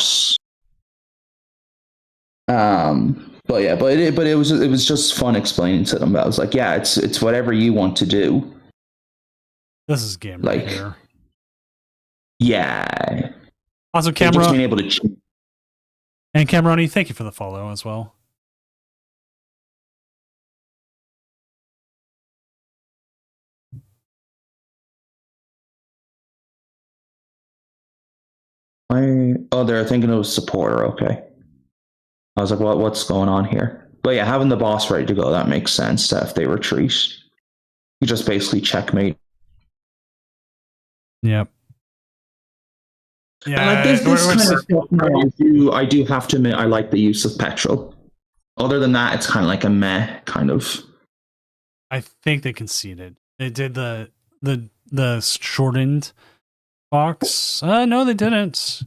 But yeah, but it was just fun explaining to them. I was like, yeah, it's whatever you want to do. This is game Like- right here. Yeah. Also, They've just been Camera able to cheat. and Cameroni, thank you for the follow as well. They're thinking it was supporter. Okay. I was like, what's going on here? But yeah, having the boss ready to go, that makes sense. That if they retreat, you just basically checkmate. Yep. And Yeah, like this we're- kind of stuff, I do have to admit, I like the use of petrol. Other than that, it's kind of like a meh kind of. I think they conceded. They did the shortened box. No, they didn't.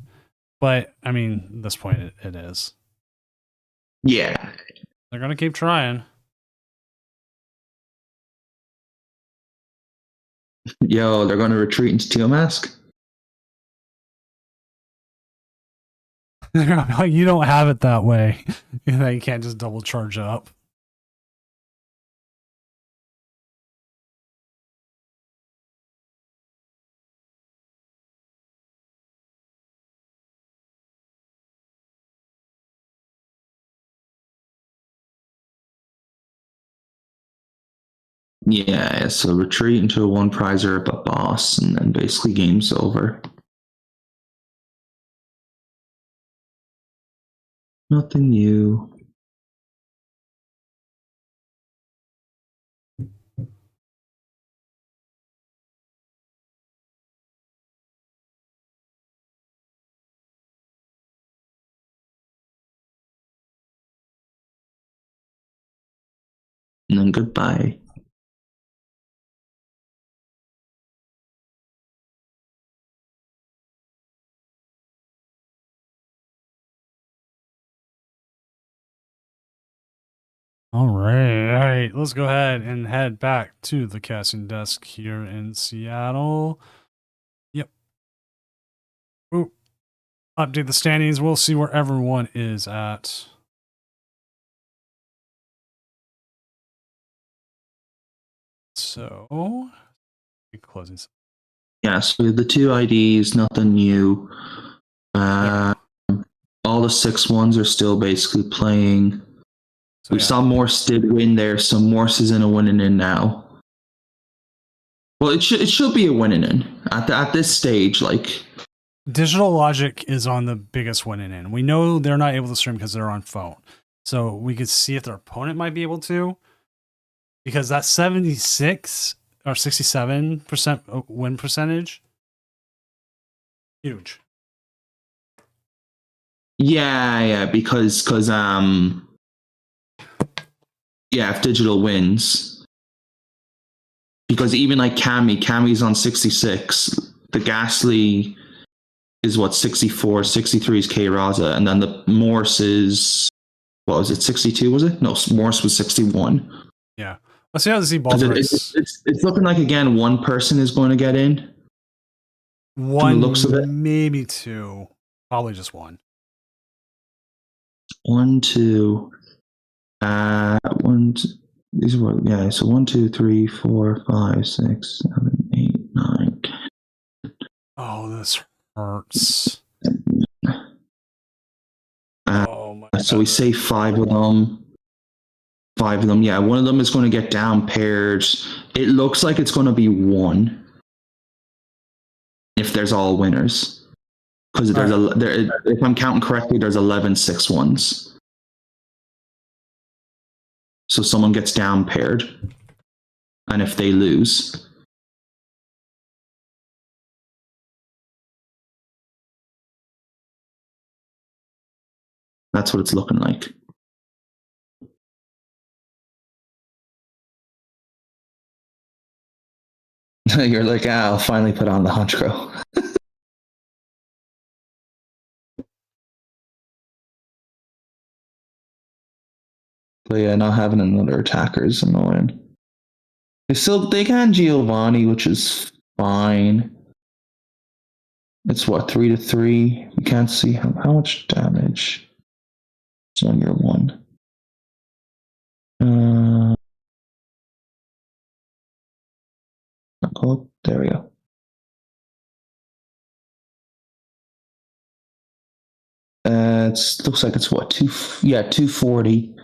But I mean, at this point, it is. Yeah. They're gonna keep trying. Yo, they're going to retreat into Teal Mask. Like, you don't have it that way. You can't just double charge up. Yeah, so retreat into a one prizer but boss, and then basically game's over. Nothing new. And then goodbye. All right. Let's go ahead and head back to the casting desk here in Seattle. Yep. Ooh. Update the standings. We'll see where everyone is at. So, closing. Yeah, so the two IDs, nothing new. All the 6-1s are still basically playing. So, We yeah. saw Morse did win there, so Morse is in a winning in now. Well, it should be a winning in at this stage. Like, Digital Logic is on the biggest winning in. We know they're not able to stream because they're on phone. So we could see if their opponent might be able to. Because that 76 or 67% win percentage, huge. yeah, because yeah, if Digital wins, because even like Cammy's on 66, the Ghastly is what 64, 63 is K Raza, and then the Morse is what was it 62? Was it? No, Morse was 61. Yeah. Let's see how the Z 'Cause Baldur's. it's looking like again one person is going to get in. One, looks of it. maybe two. Probably just one. 1, 2, 1. These were yeah. So 1, 2, 3, 4, 5, 6, 7, 8, 9. Oh, this hurts. Oh my So we say 5 of them. 5 of them. Yeah, one of them is going to get down paired. It looks like it's going to be 1 if there's all winners. Because if I'm counting correctly, there's 11 6-1s. So someone gets down paired, and if they lose, that's what it's looking like. You're like, I'll finally put on the Honchkrow. But yeah, not having another attacker is annoying. They can Giovanni, which is fine. It's what, 3-3? We can't see how much damage. It's on your one. Oh, there we go. It looks like it's what, 240.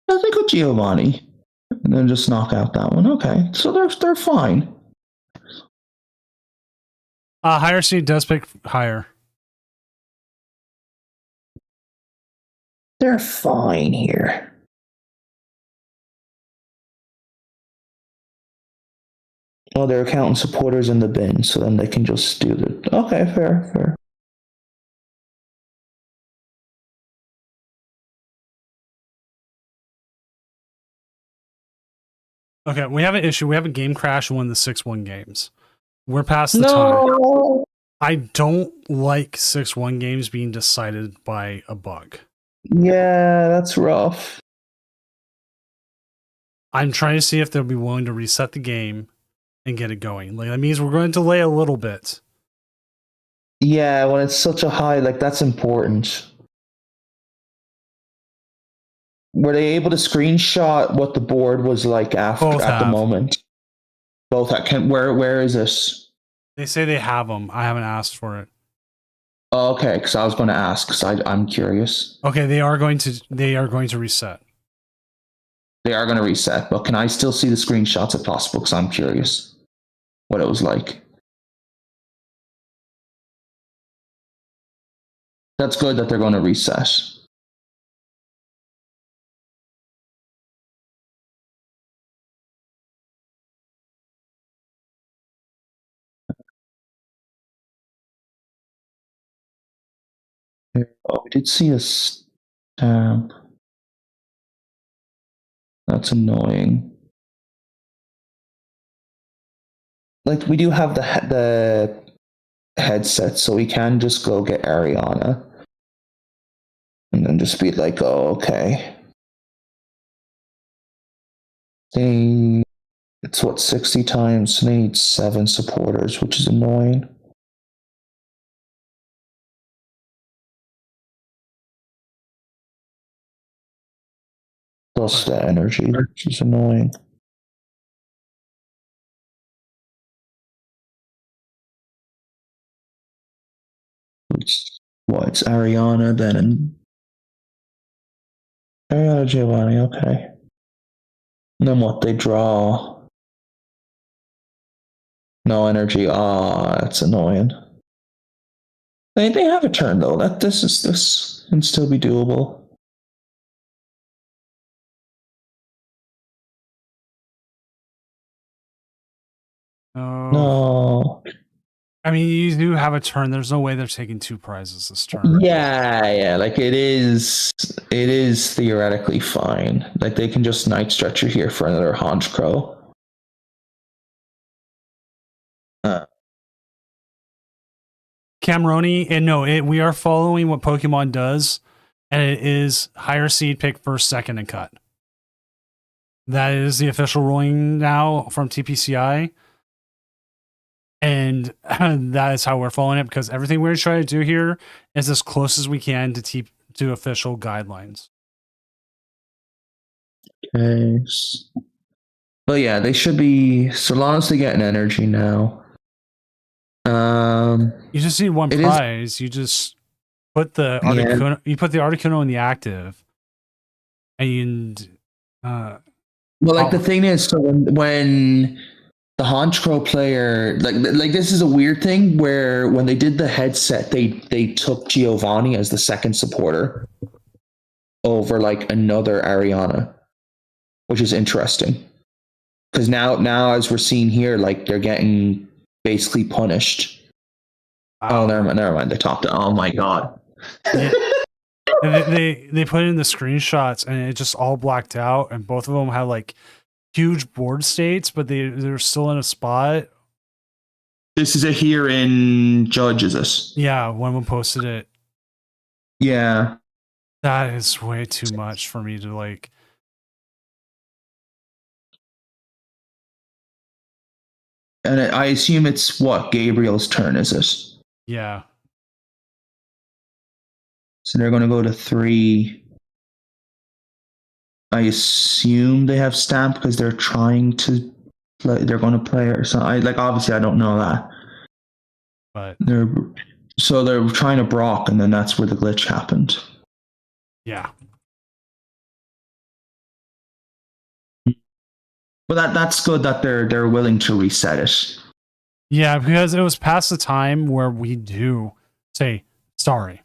I think with Giovanni, and then just knock out that one. Okay, so they're fine. Higher seed does pick higher. They're fine here. Oh, they're counting supporters in the bin, so then they can just do the. Okay, fair. Okay, we have an issue. We have a game crash in one of the 6-1 games. We're past the time. No. I don't like 6-1 games being decided by a bug. Yeah, that's rough. I'm trying to see if they'll be willing to reset the game and get it going. Like, that means we're going to delay a little bit. Yeah, when it's such a high, like that's important. Were they able to screenshot what the board was like after Both at the have. moment? Both at where is this? They say they have them. I haven't asked for it. Oh, okay, because I was going to ask because I'm curious. Okay, they are going to reset. They are going to reset, but can I still see the screenshots if possible? Because I'm curious what it was like. That's good that they're going to reset. Oh, we did see a stamp. That's annoying. Like, we do have the headset, so we can just go get Ariana. And then just be like, oh, okay. It's what, 60 times? They need 7 supporters, which is annoying. Plus the energy, which is annoying. It's Ariana then, and Ariana Giovanni, okay. And then what, they draw. No energy. That's annoying. They have a turn though. This can still be doable. No. I mean, you do have a turn. There's no way they're taking 2 prizes this turn. Yeah. Like it is theoretically fine. Like they can just Night Stretcher here for another Honchkrow. Cameroni, and no, we are following what Pokemon does, and it is higher seed pick first, second, and cut. That is the official ruling now from TPCI. And that is how we're following it, because everything we're trying to do here is as close as we can to official guidelines. Okay. Well, yeah, they should be Solanously getting energy now. You just need one prize. You just put the Articuno, you put the Articuno in the active, and well, like the thing is, so when the Honchkrow player, like this is a weird thing where when they did the headset, they took Giovanni as the second supporter over like another Ariana, which is interesting because now as we're seeing here, like they're getting basically punished. Oh, never mind. They talked. Oh my god. Yeah. they put in the screenshots and it just all blacked out, and both of them have like huge board states, but they're still in a spot. This is a here in Judge, is it? Yeah, one of them posted it. Yeah. That is way too much for me to like. And I assume it's what? Gabriel's turn, is it? Yeah. So they're going to go to 3. I assume they have stamp because they're trying to play. They're going to play it or something. Obviously, I don't know that. But They're trying to Brock, and then that's where the glitch happened. yeah. But that's good that they're willing to reset it. Yeah, because it was past the time where we do say sorry.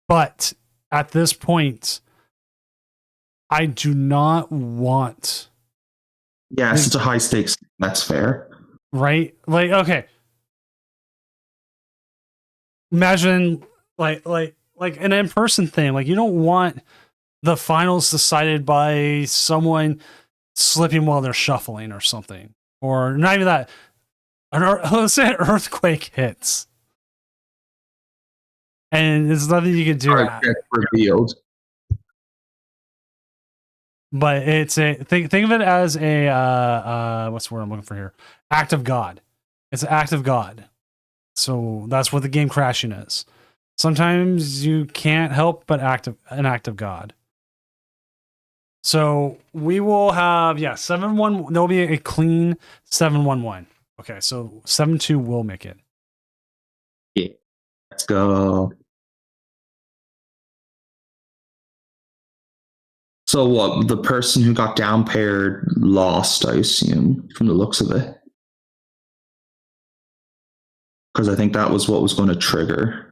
But at this point, I do not want. Yeah, it's such a high stakes. That's fair. Right? Like, okay. Imagine like an in-person thing. Like, you don't want the finals decided by someone slipping while they're shuffling or something. Or not even that. Let's say an earthquake hits. And there's nothing you can do. Gets revealed. But it's a think of it as a what's the word I'm looking for here? Act of God. It's an act of God. So that's what the game crashing is. Sometimes you can't help but an act of God. So we will have 7-1. There'll be a clean 7-1-1. Okay, so 7-2 will make it. Yeah. Let's go. So what? The person who got down paired lost, I assume, from the looks of it. Because I think that was what was going to trigger.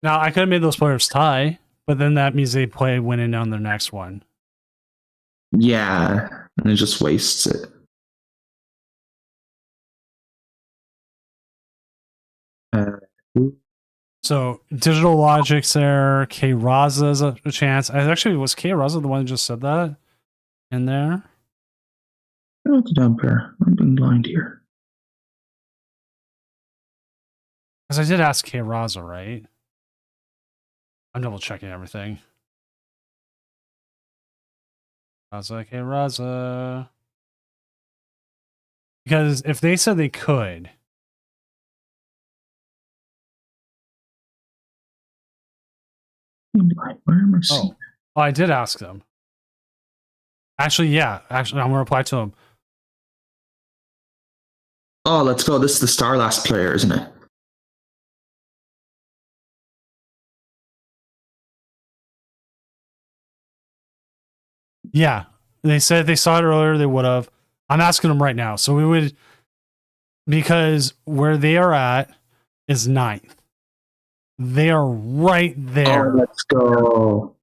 Now I could have made those players tie, but then that means they play winning on their next one. Yeah, and it just wastes it. So Digital Logic's there. K Raza's a chance. Was K Raza the one who just said that in there? I don't know the down pair. I'm being blind here. Because I did ask K Raza, right? I'm double checking everything. Raza, K Raza. Because if they said they could. Where am I seeing? Oh, I did ask them. Actually, yeah. Actually, I'm going to reply to them. Oh, let's go. This is the Star Last player, isn't it? Yeah. They said if they saw it earlier, they would have. I'm asking them right now. So we would, because where they are at is 9th. They are right there. Oh, let's go.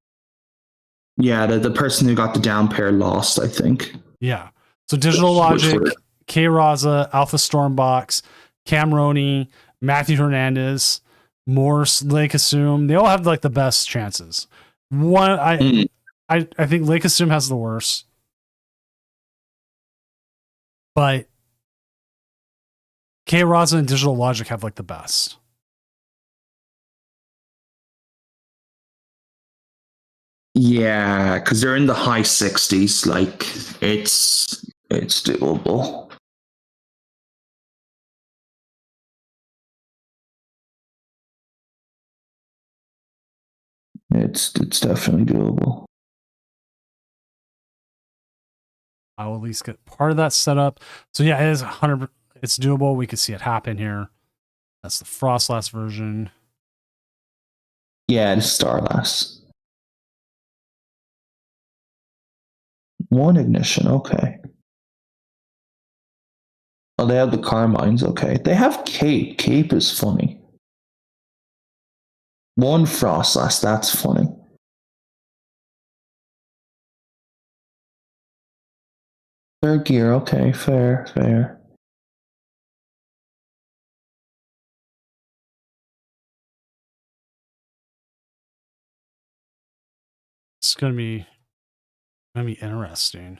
Yeah, the person who got the down pair lost, I think. Yeah. So Digital Logic, K Raza, Alpha Stormbox, Camroni, Matthew Hernandez, Morse, Lake Assume, they all have like the best chances. I think Lake Assume has the worst. But K Raza and Digital Logic have like the best. Yeah, because they're in the high 60s. Like, it's doable. It's definitely doable. I will at least get part of that set up. So yeah, it is 100. It's doable. We could see it happen here. That's the Frostlast version. Yeah, it's Starlast. One ignition, okay. Oh, they have the Carmines, okay. They have Cape. Cape is funny. One Frostlast, that's funny. Third gear, okay, fair. It's gonna be interesting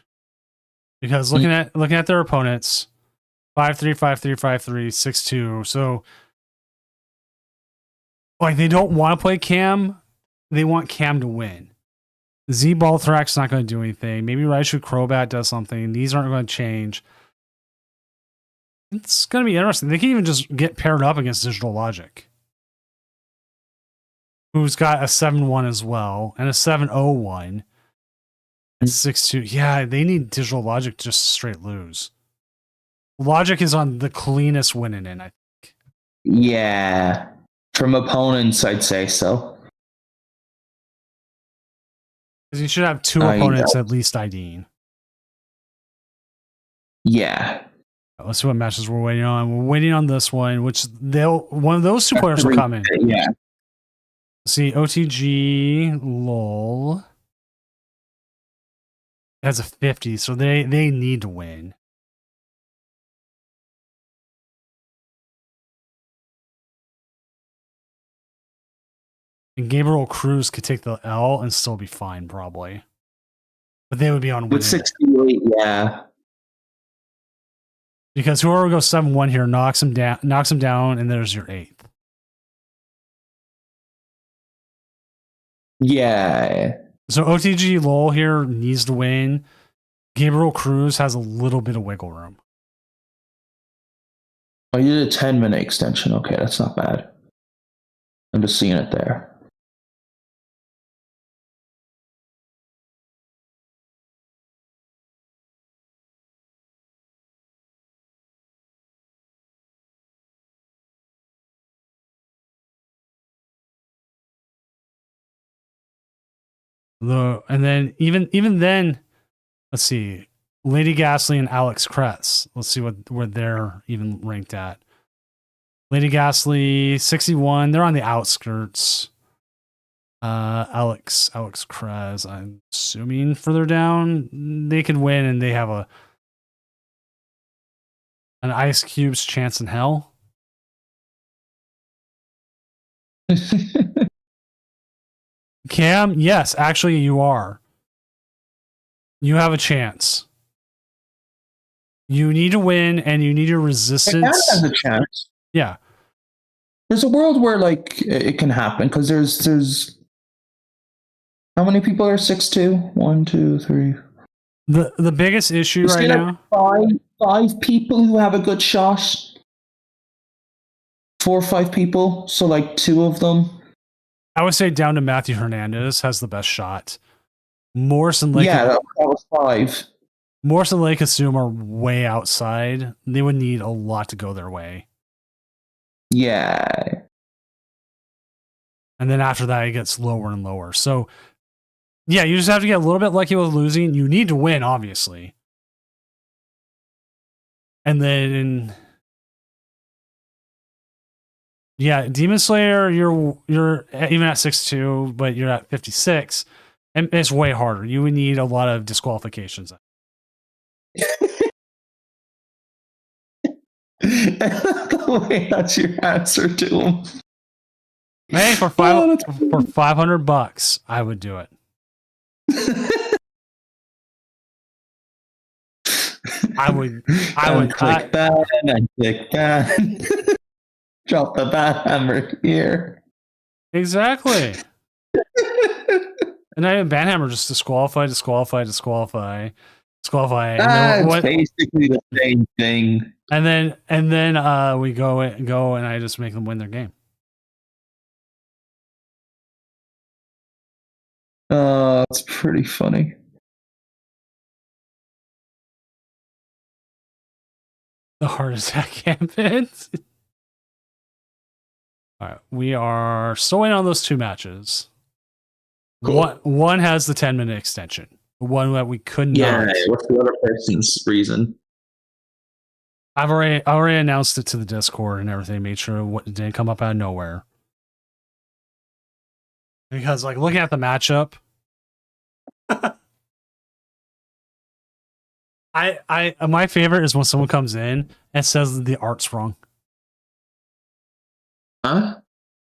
because looking at their opponents, 5-3, 5-3, 5-3, 6-2. So like they don't want to play Cam, they want Cam to win. Z Balthrak's not going to do anything. Maybe Raichu Crobat does something. These aren't going to change. It's going to be interesting. They can even just get paired up against Digital Logic, who's got a 7-1 as well, and a 7-0-1. And 6-2. Yeah, they need Digital Logic to just straight lose. Logic is on the cleanest winning in, I think. Yeah. From opponents, I'd say so. Because you should have two opponents at least IDing. Yeah. Let's see what matches we're waiting on. We're waiting on this one, which one of those two players will come in. Yeah. See, OTG, LOL. Has a 50, so they need to win. And Gabriel Cruz could take the L and still be fine, probably. But they would be on with 68, yeah. Because whoever goes 7-1 here knocks him down, and there's your 8th. Yeah. So OTG LOL here needs to win. Gabriel Cruz has a little bit of wiggle room. Oh, you did a 10-minute extension. Okay, that's not bad. I'm just seeing it there. And then even then, let's see, Lady Ghastly and Alex Kretz. Let's see where they're even ranked at. Lady Ghastly 61. They're on the outskirts. Alex Kretz. I'm assuming further down they could win, and they have an Ice Cube's chance in hell. Cam, yes, actually you are. You have a chance. You need to win, and you need your resistance. It has a chance. Yeah. There's a world where like it can happen because there's how many people are 6'2"? 1, 2, 3. The biggest issue right now. Five people who have a good shot. 4 or 5 people. So like 2 of them. I would say down to Matthew Hernandez has the best shot. Morse and Lake. Yeah, that was 5. Morse and Lake Assume are way outside. They would need a lot to go their way. Yeah. And then after that, it gets lower and lower. So, yeah, you just have to get a little bit lucky with losing. You need to win, obviously. And then, yeah, Demon Slayer, you're even at 6'2", but you're at 56, and it's way harder. You would need a lot of disqualifications. Wait, that's your answer to him. Hey, for $500, I would do it. I would click that and click that. Drop the bat hammer here. Exactly. And I have Banhammer just disqualify. That's basically the same thing. And then we go and I just make them win their game. That's pretty funny. The heart attack gambit. All right, we are still waiting on those 2 matches. Cool. One has the 10-minute extension. The one that we couldn't. Yeah. What's the other person's reason? I already announced it to the Discord and everything. Made sure it didn't come up out of nowhere. Because like looking at the matchup, my favorite is when someone comes in and says that the art's wrong. Huh?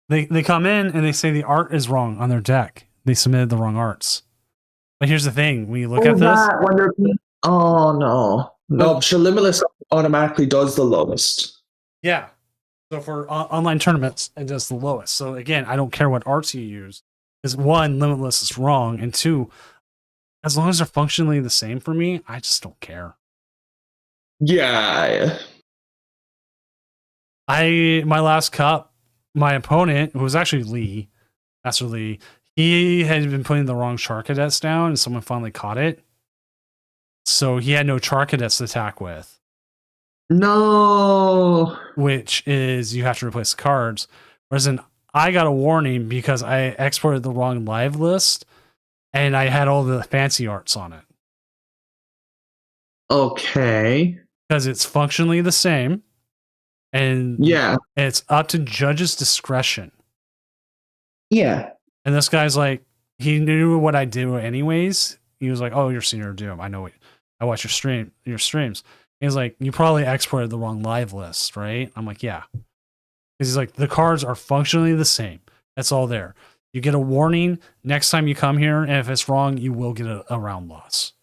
They come in and they say the art is wrong on their deck. They submitted the wrong arts. But here's the thing: when you look at this, oh no, Limitless automatically does the lowest. Yeah. So for online tournaments, it does the lowest. So again, I don't care what arts you use. Because one, Limitless is wrong, and two, as long as they're functionally the same for me, I just don't care. Yeah. My last cup, my opponent, who was actually Lee, Master Lee, he had been putting the wrong Char Cadets down, and someone finally caught it. So he had no Char Cadets to attack with. No. Which is you have to replace the cards. Whereas I got a warning because I exported the wrong live list, and I had all the fancy arts on it. Okay. Because it's functionally the same. And yeah, it's up to judge's discretion. Yeah. And this guy's like, he knew what I do anyways. He was like, "Oh, you're Senior Doom. I know it. I watch your streams." And he's like, "You probably exported the wrong live list, right?" I'm like, "Yeah." Because he's like, "The cards are functionally the same. That's all there. You get a warning next time you come here, and if it's wrong, you will get a round loss."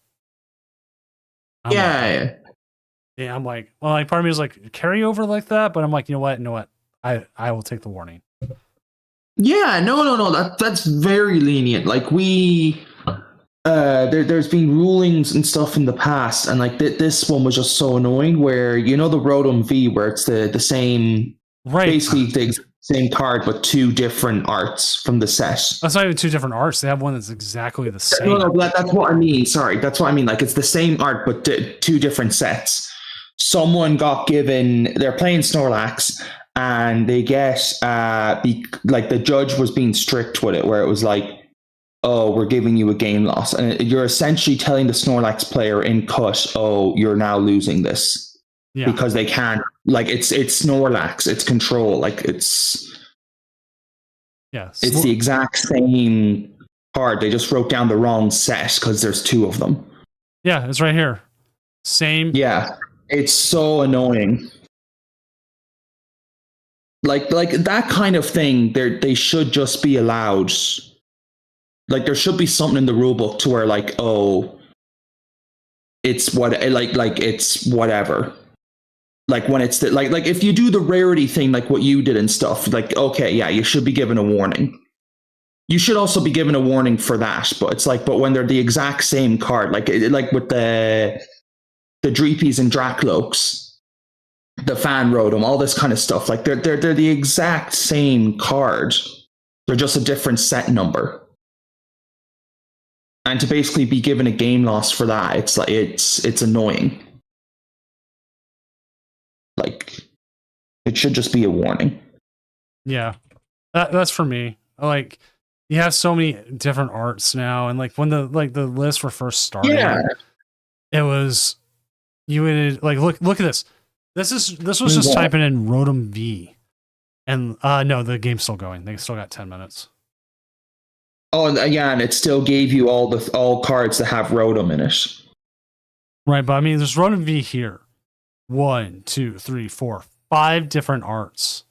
I'm like, well, like part of me was like, carry over like that, but I'm like, you know what? I will take the warning. Yeah, no. That's very lenient. Like there's been rulings and stuff in the past, and like this one was just so annoying. Where the Rotom V, where it's the same, right? Basically the same card, but two different arts from the set. That's not even two different arts. They have one that's exactly the same. No, that's what I mean. Sorry, that's what I mean. Like it's the same art, but two different sets. Someone got given. They're playing Snorlax, and they get like the judge was being strict with it, where it was like, "Oh, we're giving you a game loss," and you're essentially telling the Snorlax player in cut, "Oh, you're now losing this." Yeah. Because they can't, like, it's Snorlax, it's control, like it's the exact same card. They just wrote down the wrong set because there's two of them. Yeah, it's right here. Same. Yeah, it's so annoying. Like that kind of thing. They should just be allowed. Like there should be something in the rulebook to where like, oh, it's what like it's whatever. Like when it's like if you do the rarity thing, like what you did and stuff, like, okay, yeah, you should be given a warning. You should also be given a warning for that. But it's like, but when they're the exact same card, like with the Dreepies and Dracloaks, the Fan Rotom, all this kind of stuff, like they're the exact same card. They're just a different set number. And to basically be given a game loss for that, it's like it's annoying. Like, it should just be a warning. Yeah, that's for me. Like, you have so many different arts now, and like when the list were first started, it was you would like look at this. This was just typing in Rotom V, and no, the game's still going. They still got 10 minutes. Oh, yeah, and it still gave you all cards that have Rotom in it. Right, but I mean, there's Rotom V here. 1, 2, 3, 4, 5 different arts.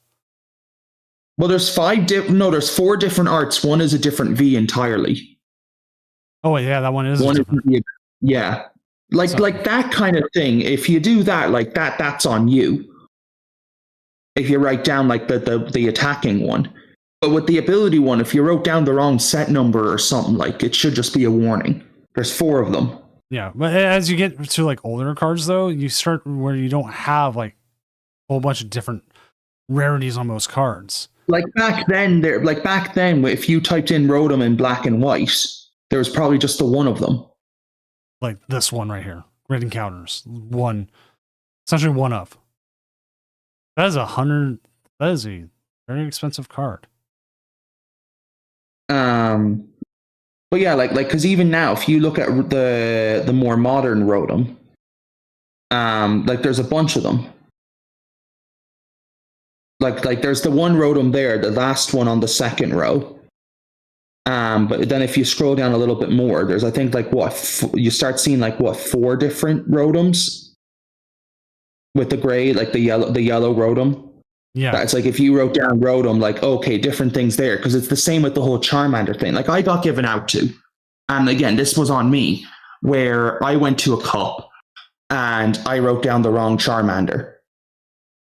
Well, there's there's 4 different arts. One is a different V entirely. Oh yeah, that one is different. Yeah, like that kind of thing. If you do that, like that's on you. If you write down like the attacking one, but with the ability one, if you wrote down the wrong set number or something, like it should just be a warning. There's 4 of them. Yeah, but as you get to like older cards, though, you start where you don't have like a whole bunch of different rarities on most cards. Like back then, if you typed in Rotom in black and white, there was probably just the one of them. Like this one right here, Great Encounters, essentially one of. That is 100. That is a very expensive card. But yeah, like because even now, if you look at the more modern Rotom, like there's a bunch of them. Like there's the one Rotom there, the last one on the second row. But then if you scroll down a little bit more, there's I think like you start seeing like 4 different Rotoms with the gray, like the yellow Rotom. Yeah, it's like if you wrote down Rotom, like, okay, different things there, because it's the same with the whole Charmander thing. Like I got given out to, and again, this was on me, where I went to a cup and I wrote down the wrong Charmander.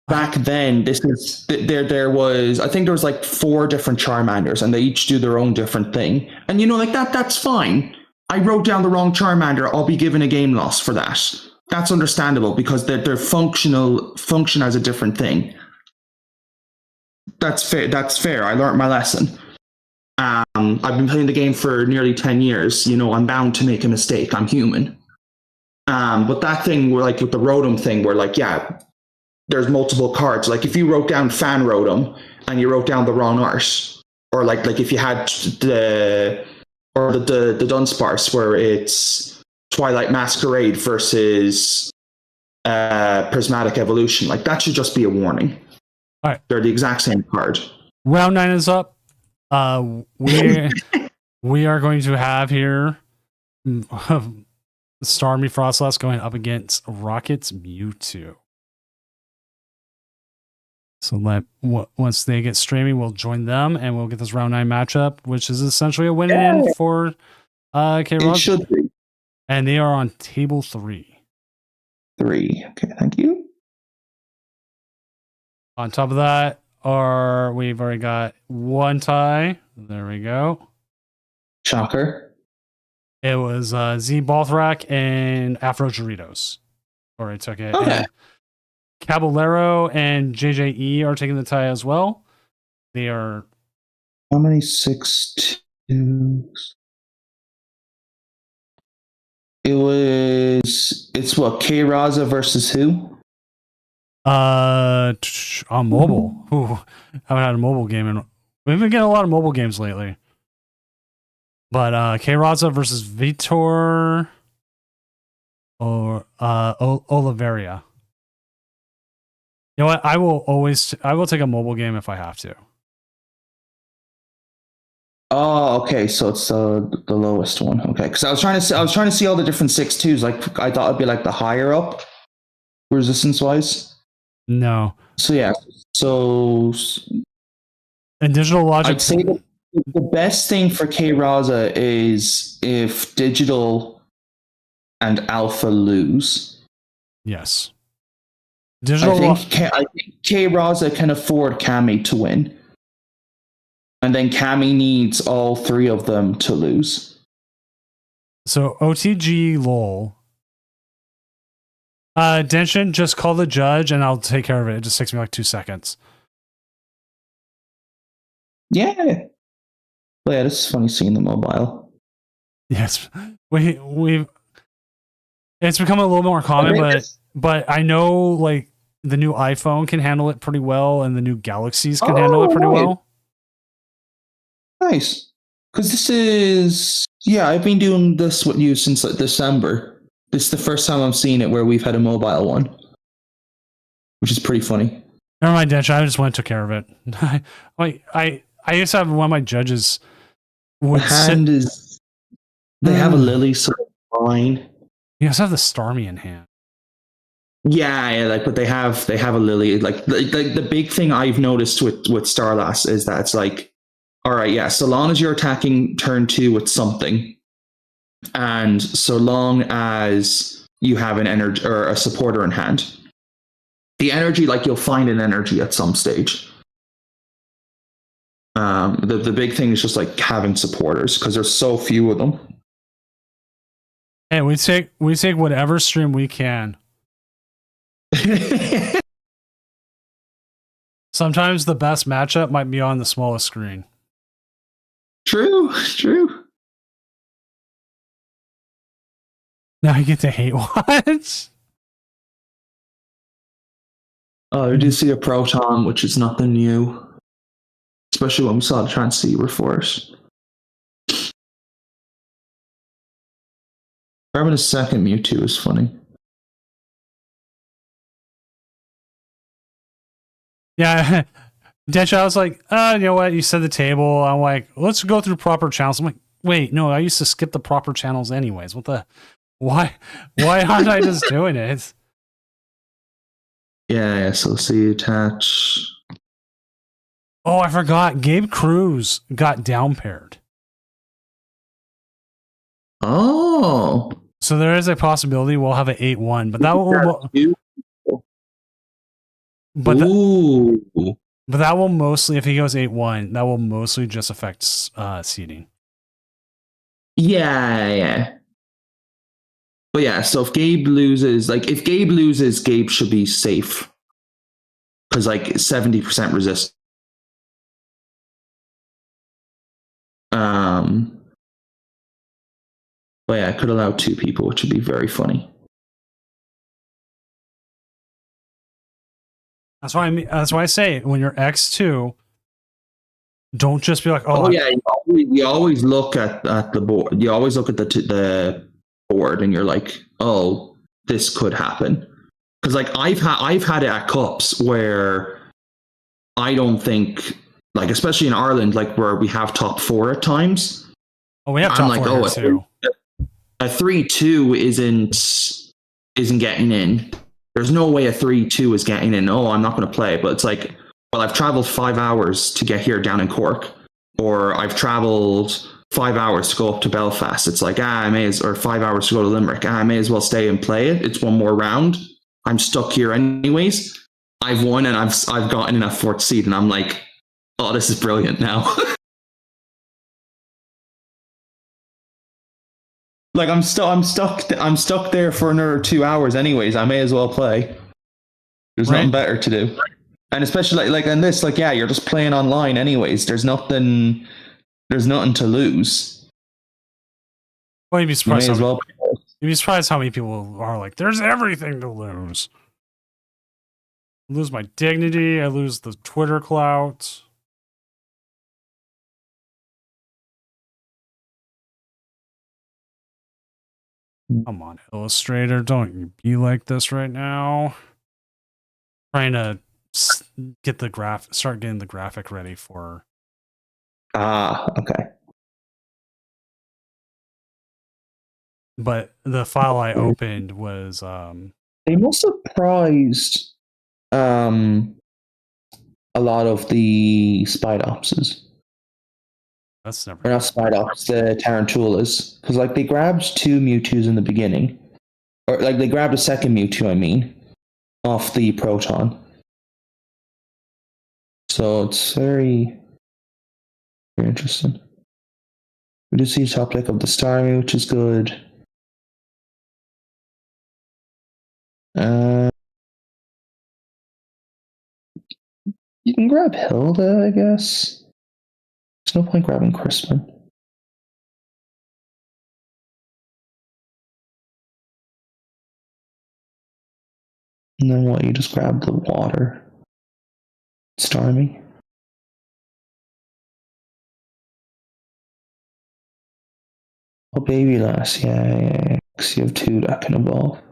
back then, there was, I think there was like 4 different Charmanders, and they each do their own different thing. And like that's fine. I wrote down the wrong Charmander. I'll be given a game loss for that. That's understandable because they're function as a different thing. That's fair. That's fair. I learned my lesson. I've been playing the game for nearly 10 years. I'm bound to make a mistake. I'm human. But that thing, where like with the Rotom thing, where like, yeah, there's multiple cards. Like if you wrote down Fan Rotom and you wrote down the wrong art, or like if you had the Dunsparce where it's Twilight Masquerade versus Prismatic Evolution, like that should just be a warning. All right, they're the exact same card. Round 9 is up. We are going to have here Starmie Frostlass going up against Rocket's Mewtwo. So once they get streaming, we'll join them and we'll get this round 9 matchup, which is essentially a win-in for K-Rock. It should be. And they are on table 3. 3. Okay, thank you. On top of that, we've already got one tie. There we go. Shocker. It was Z Balthrak and Afro Doritos. Already took it. Okay. And Caballero and JJE are taking the tie as well. They are. How many 6-2s? It's what, K-Raza versus who? On mobile. Ooh, I haven't had a mobile game and we've been getting a lot of mobile games lately. But K-Raza versus Vitor or Oliveria. You know what? I will take a mobile game if I have to. Oh, okay. So it's the lowest one. Okay, because I was trying to see all the different 6-2s. Like I thought it'd be like the higher up resistance wise. No. So yeah. So and Digital Logic. I'd say the best thing for K-Raza is if Digital and Alpha lose. Yes. I think K-Raza can afford Cammy to win. And then Cammy needs all 3 of them to lose. So OTG LOL. Denshin, just call the judge and I'll take care of it. It just takes me like 2 seconds. Yeah. Well, yeah, this is funny seeing the mobile. Yes. We've it's become a little more common, but I know like the new iPhone can handle it pretty well and the new Galaxies can handle it pretty well. Nice. Because this is, yeah, I've been doing this with you since like December. This is the first time I've seen it where we've had a mobile one, which is pretty funny. Never mind, Dench. I just went and took care of it. I used to have one of my judges would hand is. They have a Lily, so fine. You also have the Starmie in hand. Yeah, like, but they have a Lily. Like the big thing I've noticed with Starlass is that it's like, all right, yeah, so long as you're attacking turn 2 with something, and so long as you have an energy or a supporter in hand, the energy, like you'll find an energy at some stage. The big thing is just like having supporters because there's so few of them. Hey, we take whatever stream we can. Sometimes the best matchup might be on the smallest screen. True. Now you get to hate what? Oh, we did see a Proton, which is nothing new. Especially when we saw the Transceiver Force. Grabbing a second Mewtwo is funny. Yeah. Dench, I was like, you know what? You said the table. I'm like, let's go through proper channels. I'm like, wait, no, I used to skip the proper channels anyways. What the? Why aren't I just doing it? Yeah, so see attach. Oh, I forgot. Gabe Cruz got down paired. Oh. So there is a possibility we'll have an 8-1, but that will. But Ooh. but that will mostly, if he goes 8-1, that will mostly just affect seeding. Yeah. But yeah, so if Gabe loses, Gabe should be safe. Because 70% resist. But yeah, I could allow 2 people, which would be very funny. That's why I say when you're X2, don't just be like, yeah, you always look at the board. You always look at the board, and you're like, oh, this could happen. Because I've had it at cups where I don't think, especially in Ireland, where we have top 4 at times. Oh, we have top 4 here too. A 3-2 isn't getting in. There's no way a 3-2 is getting in. Oh, I'm not going to play. But it's I've traveled 5 hours to get here down in Cork, or I've traveled 5 hours to go up to Belfast. It's or 5 hours to go to Limerick. I may as well stay and play it. It's one more round. I'm stuck here anyways. I've won and I've gotten in a 4th seed, and I'm like, oh, this is brilliant now. I'm stuck there for another 2 hours anyways. I may as well play. There's nothing better to do. And especially in this, you're just playing online anyways. There's nothing to lose. Well, you'd be surprised how many people are like, there's everything to lose. I lose my dignity, I lose the Twitter clout. Come on, Illustrator, don't you be like this right now. Trying to get start getting the graphic ready for. Okay. But the file I opened was they must have prized a lot of the Spidopses. That's never. Or not Spidops, the Tarantulas, because they grabbed 2 Mewtwo's in the beginning, or they grabbed a second Mewtwo. I mean, off the Proton. So it's very, very interesting. We do see top deck of the Starmie, which is good. You can grab Hilda, I guess. There's no point grabbing Crispin. And then what? You just grab the water. Starmie. Oh, Baby Lass. Yeah. Because you have 2 that can evolve.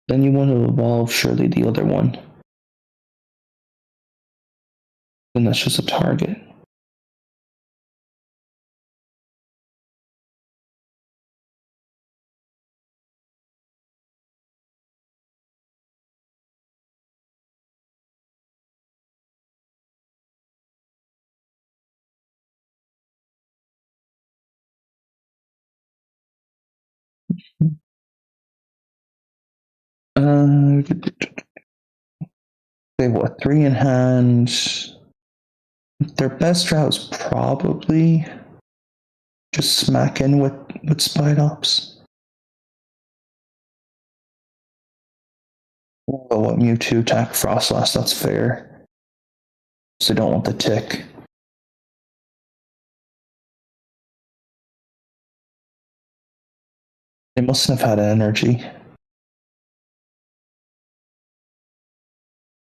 Then you want to evolve surely the other one. Then that's just a target. They have what, 3 in hand? Their best route is probably just smack in with Spidops. Oh, what Mewtwo attack Frostlass? That's fair. So they don't want the tick. They mustn't have had energy.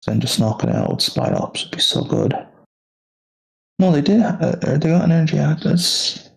Then just knocking it out with Spidops would be so good. No, they did. They got an energy out of this.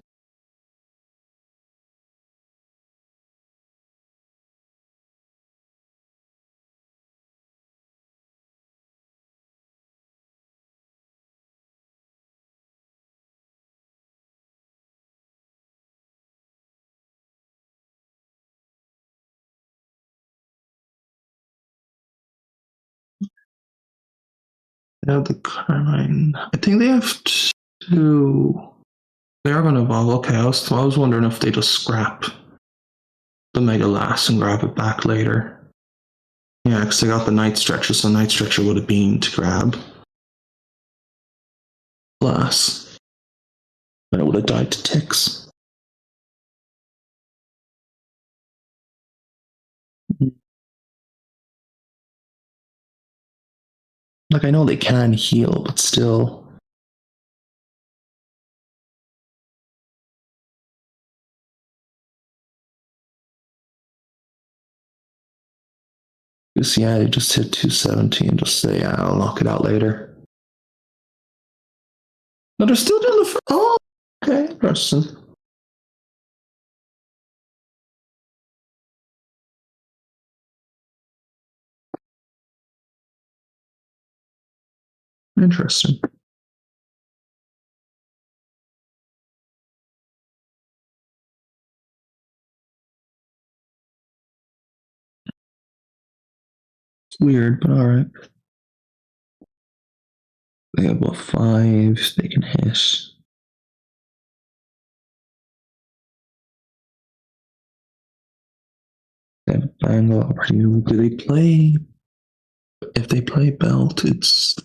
They have the Carmine. I think they have 2. They are going to evolve. Okay, I was wondering if they just scrap the Mega Lass and grab it back later. Yeah, because I got the Night Stretcher, so Night Stretcher would have been to grab Lass. And it would have died to ticks. Like, I know they can heal, but still. Because, yeah, they just hit 270 and just say, yeah, I'll knock it out later. No, they're still doing the. Oh, okay, interesting. Interesting. It's weird, but alright. They have what, 5 they can hit. They have Bangle. Do they play? If they play Belt, it's.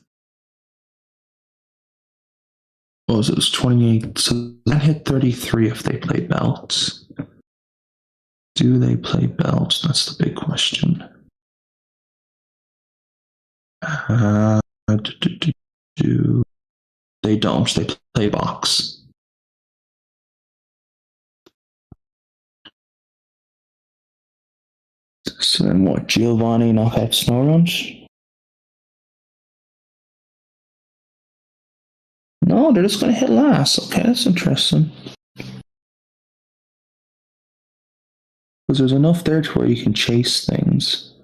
What was it? It was 28. So that hit 33 if they play Belt. Do they play Belt? That's the big question. They don't. They play Box. So then what? Giovanni knock out Snowrunch? No, they're just going to hit Lass. Okay, that's interesting. Because there's enough there to where you can chase things.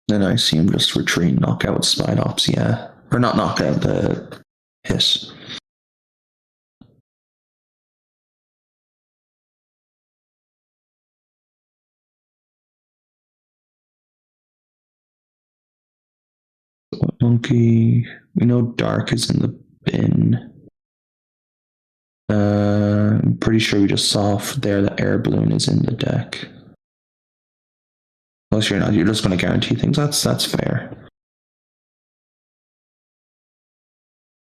Then I see him just retreat, knock out Spine Ops, yeah. Or not knock out, the Hiss. Monkey. We know Dark is in the bin. I'm pretty sure we just saw there that Air Balloon is in the deck. Unless you're not, you're just going to guarantee things. That's fair.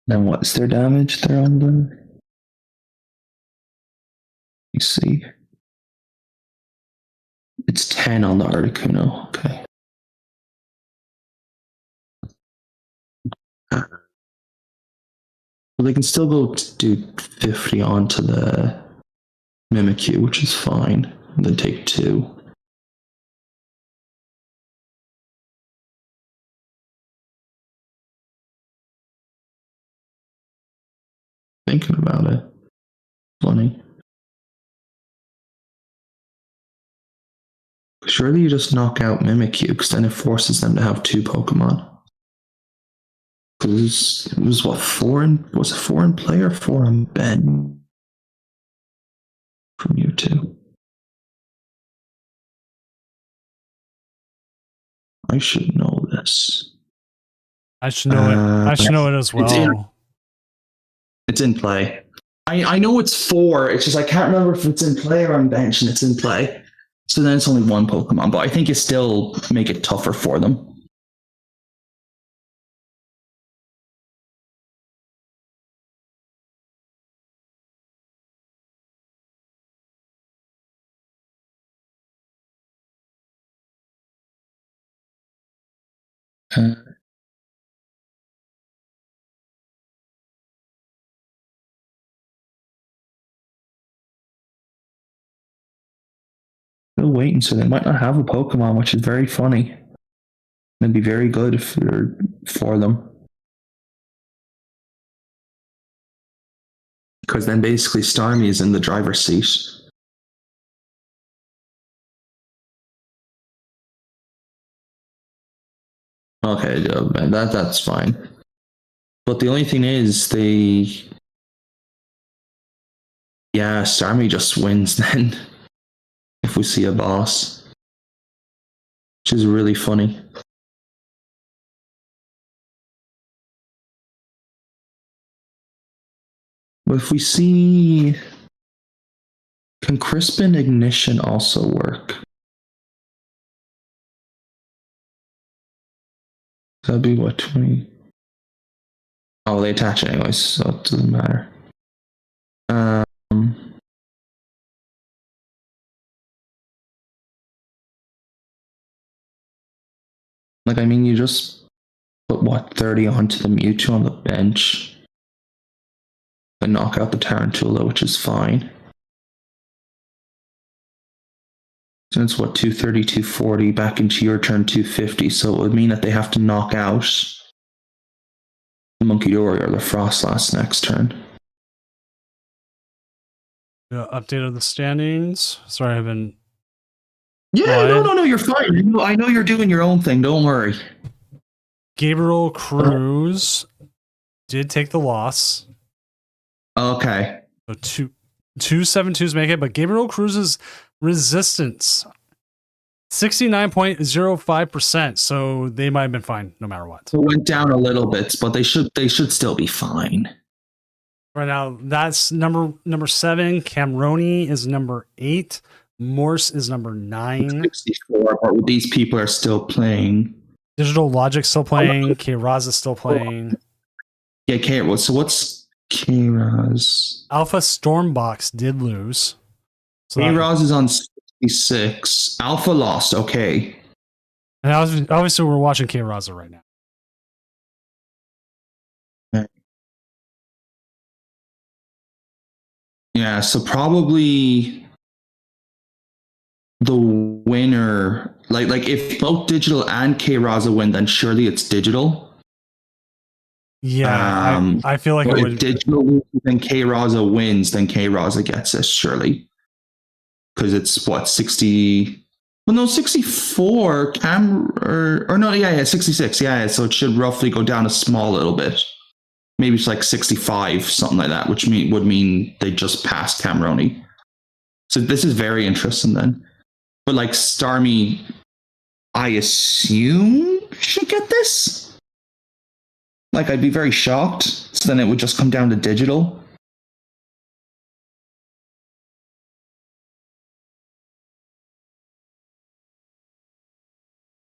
Then what's their damage? They're on the. You see. It's 10 on the Articuno. Okay. Well, they can still go do 50 onto the Mimikyu, which is fine. And then take 2. Thinking about it. Funny. Surely you just knock out Mimikyu, because then it forces them to have 2 Pokemon. Because it was what, 4 in, was it 4 in play or 4 in Ben? From you two. I should know this. I should know it. I should know it as well. It's in play. I know it's 4. It's just I can't remember if it's in play or on bench, and it's in play. So then it's only 1 Pokemon, but I think it still make it tougher for them. Still waiting, so they might not have a Pokemon, which is very funny. It'd be very good for them. Because then basically Starmie is in the driver's seat. Okay, that's fine. But the only thing is, Starmie just wins then. If if we see a boss, which is really funny. But if we see, can Crispin Ignition also work? That'd be what, 20? Oh, they attach anyways, so it doesn't matter. Like, I mean, you just put what, 30 onto the Mewtwo on the bench and knock out the Tarantula, which is fine. So it's what, 230, 240 back into your turn, 250. So it would mean that they have to knock out the Munkidori or the Frostlass next turn. Update of the standings. Sorry, I've been. Yeah, no, you're fine. I know you're doing your own thing. Don't worry. Gabriel Cruz did take the loss. Okay. So two 7-2s make it, but Gabriel Cruz's resistance 69.05%. So they might have been fine no matter what. So it went down a little bit, but they should still be fine. Right now, that's number 7. Camroni is number 8. Morse is number 9. 64, but these people are still playing. Digital Logic still playing. K-Raz is still playing. Yeah, so what's K-Raz? Alpha Stormbox did lose. So K-Raz is on 66. Alpha lost, okay. And obviously we're watching K-Raz right now. Yeah, so probably the winner, like if both Digital and K-Raza win, then surely it's Digital. Yeah, I feel like it would. If Digital wins, then K-Raza wins, then K-Raza gets it, surely. Because it's what, 60? Well, no, 64. Or no, yeah, 66. Yeah, so it should roughly go down a small little bit. Maybe it's like 65, something like that, which would mean they just passed Camroni. So this is very interesting then. But like Starmie, I assume should get this. Like I'd be very shocked. So then it would just come down to Digital.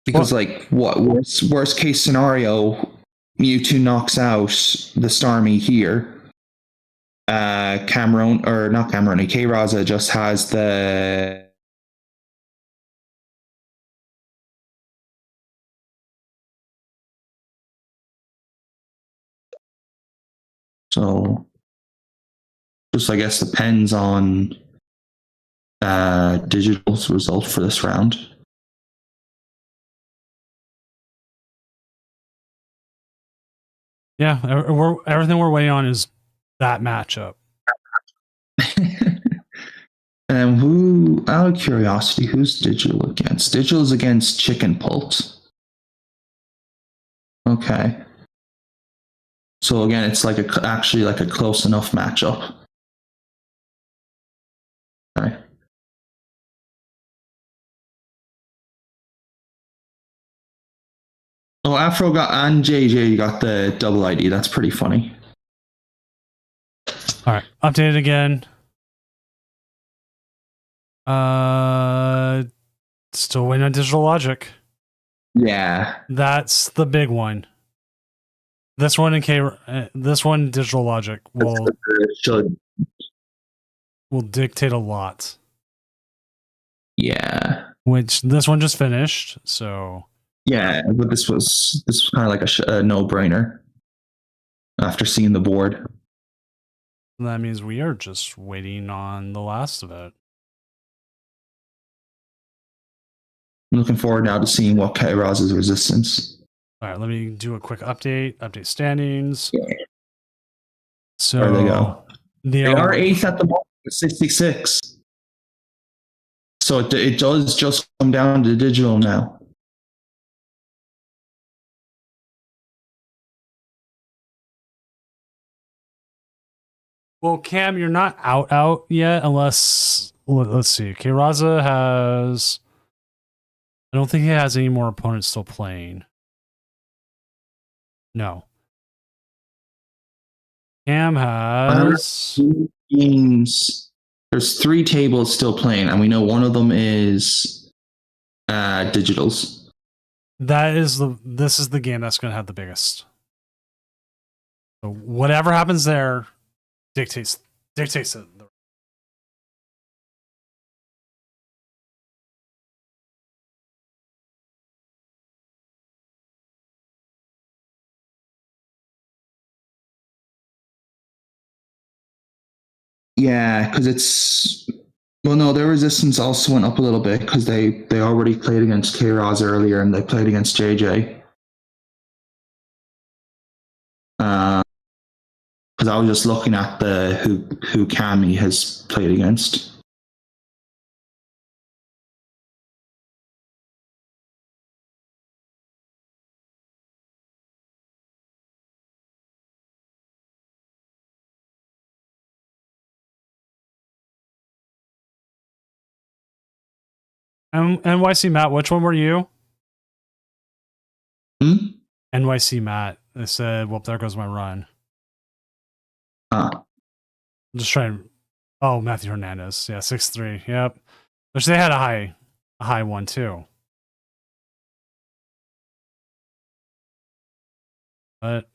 Because like what worst case scenario, Mewtwo knocks out the Starmie here. Cameron, or not Cameroni, K-Raza just has the so just I guess depends on Digital's result for this round. Yeah, everything we're waiting on is that matchup. And who, out of curiosity, who's Digital against? Digital's against Chicken Pulse. Okay. So again, it's like actually like a close enough matchup. Okay. Oh, Afro got and JJ got the double ID. That's pretty funny. All right, updated again. Still waiting on Digital Logic. Yeah. That's the big one. This one Digital Logic will dictate a lot. Yeah. Which this one just finished, so yeah. But this was kind of like a no-brainer after seeing the board. That means we are just waiting on the last of it. I'm looking forward now to seeing what K-Raz's resistance. All right, let me do a quick update standings. Yeah. So there they go. They are 8th at the moment, 66. So it does just come down to Digital now. Well, Cam, you're not out yet unless let's see. Kiraza has. I don't think he has any more opponents still playing. No. Cam has. Games. There's 3 tables still playing, and we know one of them is Digitals. This is the game that's going to have the biggest. So whatever happens there dictates it. Yeah, because it's well, no, their resistance also went up a little bit because they already played against K-Roz earlier and they played against JJ. Because I was just looking at the who Cammy has played against. NYC Matt, which one were you? NYC Matt. They said, well, there goes my run. I'm just trying. Oh, Matthew Hernandez. Yeah, 6'3". Yep. Which they had a high one too. But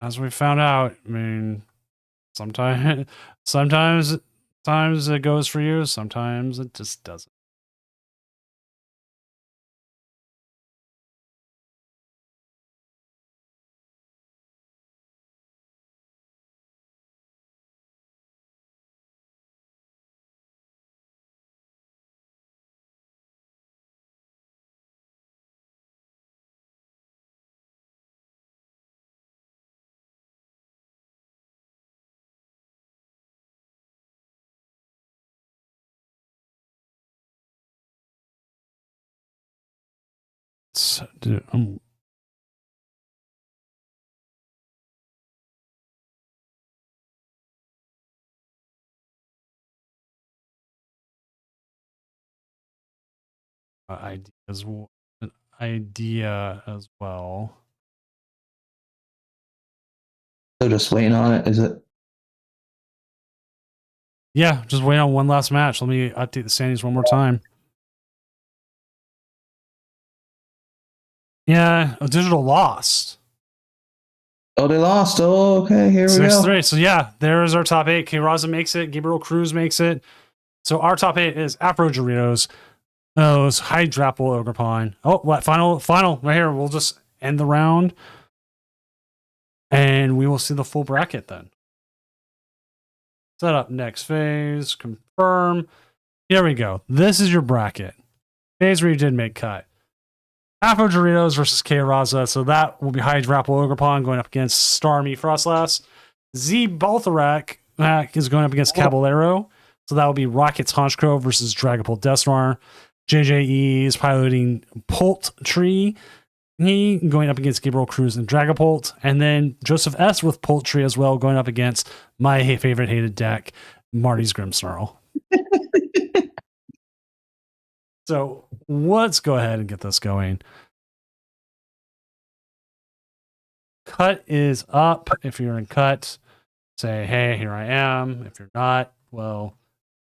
as we found out, I mean, sometimes it goes for you, sometimes it just doesn't. Idea as well. They're just waiting on it, is it? Yeah, just wait on one last match. Let me update the standings one more time. Yeah, Digital lost. Oh, they lost. Oh, okay. Here we go. 6-3. So yeah, there's our top 8. K-Raza makes it. Gabriel Cruz makes it. So our top 8 is Afro Doritos, Hydrapple Ogrepine. Oh, what? Final right here. We'll just end the round. And we will see the full bracket then. Set up next phase. Confirm. Here we go. This is your bracket. Phase where you did make cut. Afro Doritos versus K-Raza. So that will be Hydrapple Ogrepine going up against Starmie Frostlass. Z Baltharak is going up against Caballero. So that will be Rockets Honchkrow versus Dragapult Desnar. JJE is piloting Poultry. He going up against Gabriel Cruz and Dragapult. And then Joseph S. with Poultry as well, going up against my favorite hated deck, Marty's Grimmsnarl. So let's go ahead and get this going. Cut is up. If you're in cut, say, hey, here I am. If you're not, well,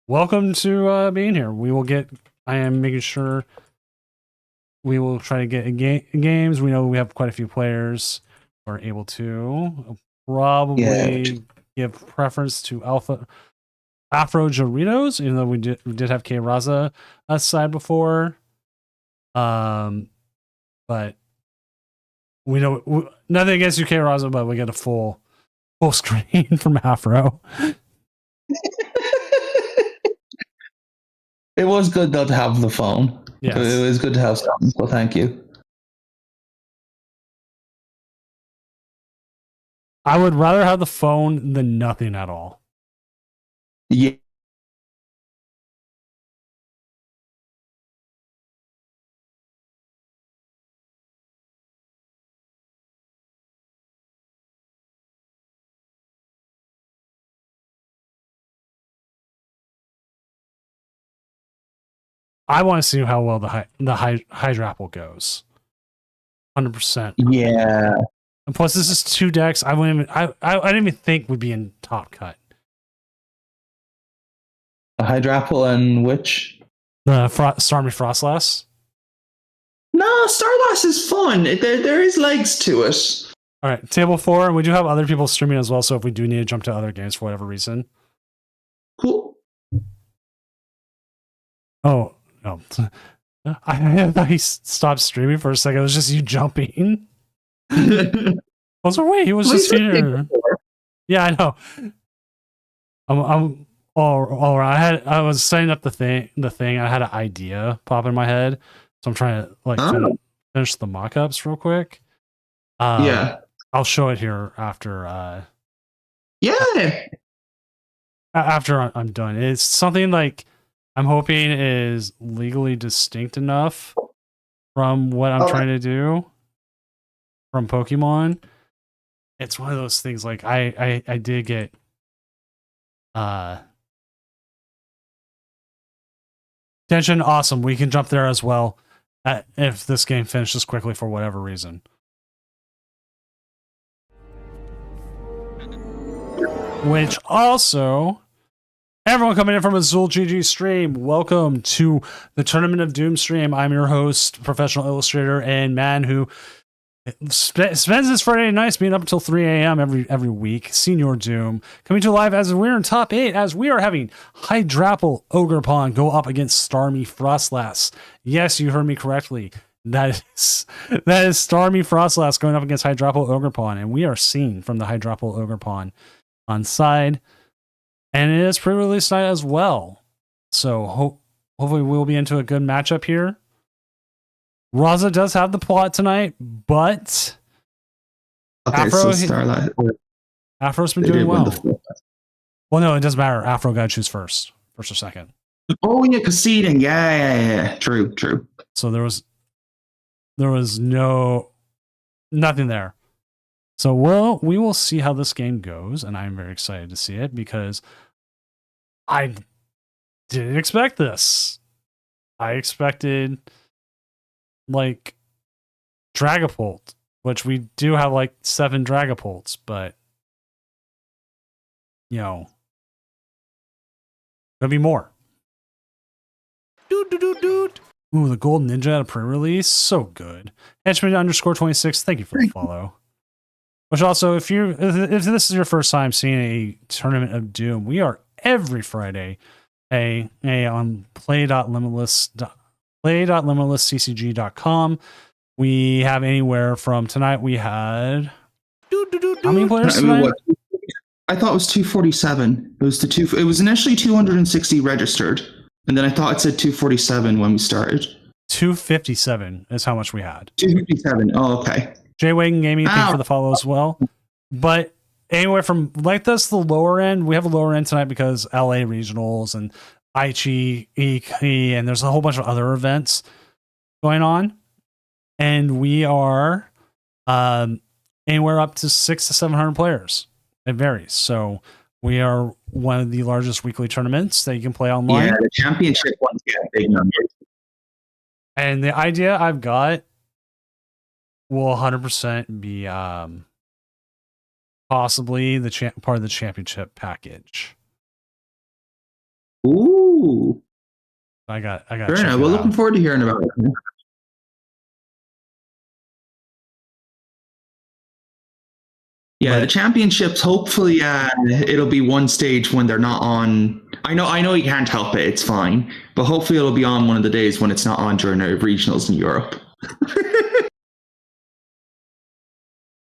welcome to being here. I am making sure we will try to get games. We know we have quite a few players who are able to probably give preference to Afro Doritos, even though we did have K-Raza aside before. But we know nothing against you, K-Raza, but we get a full screen from Afro. It was good though to have the phone. Yes. It was good to have something. So thank you. I would rather have the phone than nothing at all. Yeah. I want to see how well the Hydrapple goes. 100%. Yeah. And plus, this is 2 decks. I didn't even think would be in top cut. A Hydrapple and which? The Starmie Frostlass. No, Starlass is fun. There is legs to it. All right, table 4, and we do have other people streaming as well. So if we do need to jump to other games for whatever reason. Cool. Oh no, I thought he stopped streaming for a second. It was just you jumping. I was like, wait, he was just here. Yeah, I know. I'm all right. I was setting up the thing. I had an idea pop in my head, so I'm trying to like finish the mock-ups real quick. Yeah. I'll show it here after. Yeah. After I'm done. It's something like I'm hoping is legally distinct enough from what I'm trying to do from Pokemon. It's one of those things like I did get attention. Awesome. We can jump there as well if this game finishes quickly for whatever reason. Which also, everyone coming in from Azul GG stream, welcome to the Tournament of Doom stream. I'm your host, professional illustrator, and man who spends his Friday nights being up until 3 a.m. every week. Senior Doom coming to live as we're in top 8 as we are having Hydrapple Ogerpon go up against Starmie Frostlass. Yes, you heard me correctly. That is Starmie Frostlass going up against Hydrapple Ogerpon, and we are seen from the Hydrapple Ogerpon on side, and it is pre-release night as well. So hopefully we'll be into a good matchup here. Raza does have the plot tonight, but Afro's been doing well. Well, no, it doesn't matter. Afro got to choose first or second. Oh yeah, conceding. Yeah. True. So there was nothing there. So we will see how this game goes, and I'm very excited to see it because I didn't expect this. I expected like Dragapult, which we do have like 7 Dragapults, but you know, there'll be more. Ooh, the Golden Ninja at a pre-release, so good. Henchman_26, thank you for the follow. Which also, if this is your first time seeing a Tournament of Doom, we are every Friday on play.limitlessccg.com. We have anywhere from tonight. We had how many players tonight? I thought it was 247. It was initially 260 registered, and then I thought it said 247 when we started. 257 is how much we had. 257. Oh, okay. J-Wagon Gaming, thank you for the follow as well. But anywhere from like this, the lower end, we have a lower end tonight because LA regionals and Aichi, EK, and there's a whole bunch of other events going on. And we are anywhere up to 600 to 700 players. It varies. So we are one of the largest weekly tournaments that you can play online. Yeah, the championship ones get big numbers. And the idea I've got will 100% be possibly the part of the championship package. Ooh, I got. Fair enough. We're looking forward to hearing about it. Yeah, the championships. Hopefully, it'll be one stage when they're not on. I know you can't help it. It's fine, but hopefully it'll be on one of the days when it's not on during the regionals in Europe.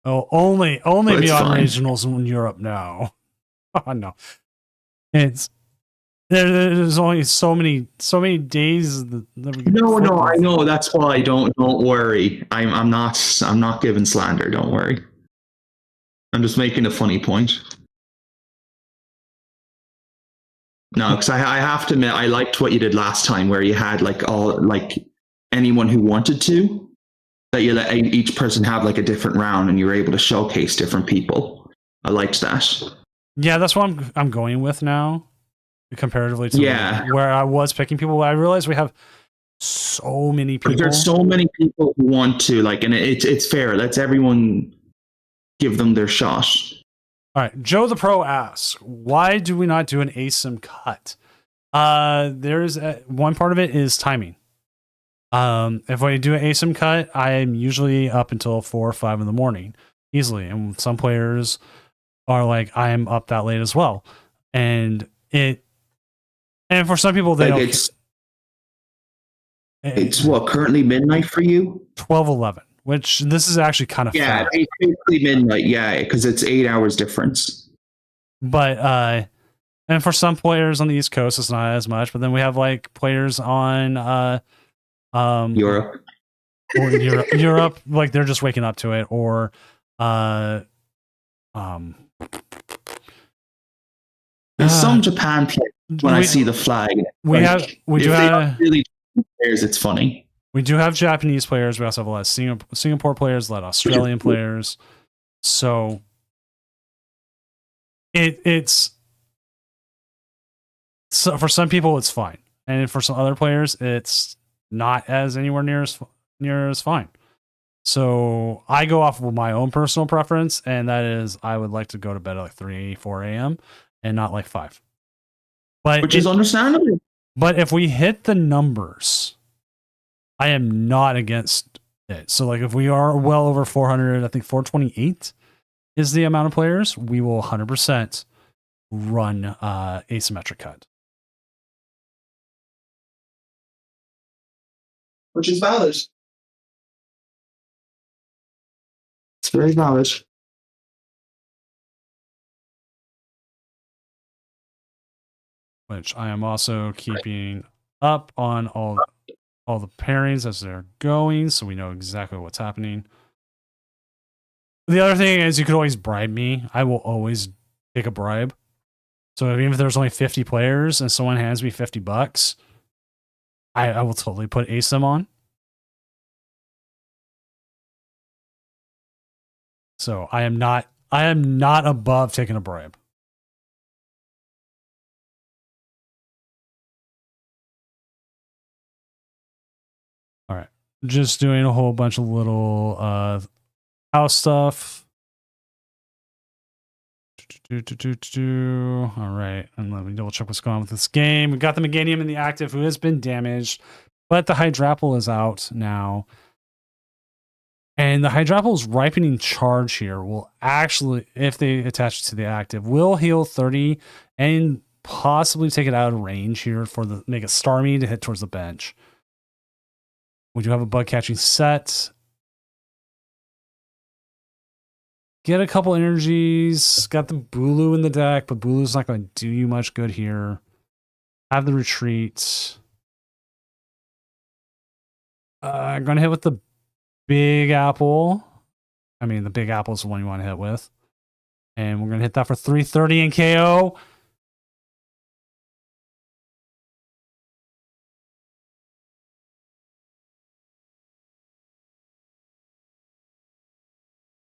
Oh, only be on regionals in Europe now. Oh no, there's only so many days that we can. No, I know. That's why. Don't worry. I'm not giving slander. Don't worry. I'm just making a funny point. No, because I have to admit, I liked what you did last time, where you had anyone who wanted to. That you let each person have like a different round, and you were able to showcase different people. I liked that. Yeah, that's what I'm going with now, comparatively to where I was picking people. I realize we have so many But people. there's so many people who want to like, and it's fair. Let's everyone give them their shot. All right, Joe the Pro asks, why do we not do an ASIM cut? There's one part of it is timing. If I do an ASIM cut, I am usually up until 4 or 5 in the morning easily, and some players are like, I am up that late as well, and for some people they Like don't. it's what currently midnight for you. 12:11, which this is actually kind of Yeah, fat. it's basically midnight. Yeah, because it's 8 hours difference. But and for some players on the East Coast, it's not as much. But then we have like players on Europe. or Europe, like they're just waking up to it, or There's some Japan players when I see the flag. we like, have we if do they have don't really players, it's funny. we do have Japanese players. We also have a lot of Singapore players, a lot of Australian players. So it's so for some people it's fine, and for some other players it's not as anywhere near as fine. So I go off of my own personal preference, and that is I would like to go to bed at like 3, 4 a.m. and not like 5. But Which is understandable. But if we hit the numbers, I am not against it. So like if we are well over 400, I think 428 is the amount of players, we will 100% run asymmetric cut. Which is valid. It's very valid. Which I am also keeping up on all the pairings as they're going, so we know exactly what's happening. The other thing is you could always bribe me. I will always take a bribe. So even if there's only 50 players and someone hands me $50, I will totally put ASIM on. So I am not above taking a bribe. All right. Just doing a whole bunch of little house stuff. All right. And let me double check what's going on with this game. We got the Meganium in the active who has been damaged, but the Hydrapple is out now. And the Hydrapple's ripening charge here will actually, if they attach it to the active, will heal 30 and possibly take it out of range here for the make it Starmie to hit towards the bench. We do have a bug catching set. Get a couple energies. Got the Bulu in the deck, but Bulu's not going to do you much good here. Have the retreat. I'm going to hit with the Big Apple. I mean, the Big Apple is the one you want to hit with. And we're going to hit that for 330 and KO.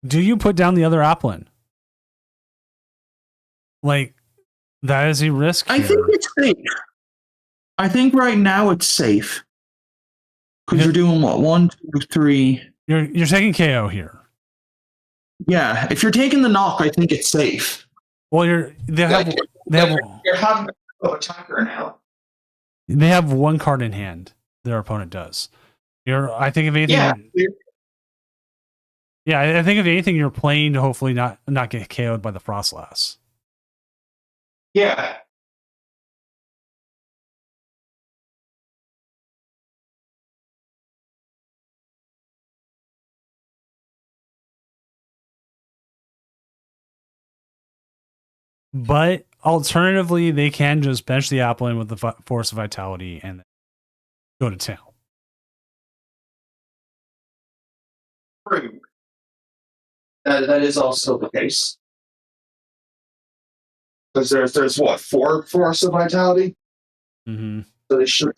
Do you put down the other Applin? Like, that is a risk here. I think it's safe. I think right now it's safe. Because you're doing what? 1, 2, 3. You're taking KO here. Yeah, if you're taking the knock, I think it's safe. Well, you're having an attacker now. they have one card in hand. Their opponent does. I think if anything, I think if anything, you're playing to hopefully not get KO'd by the Frostlass. Yeah. But alternatively, they can just bench the Applin with the Force of Vitality and go to town. True. That is also the case. Because there's what, 4 Force of Vitality? Mm-hmm. So they should.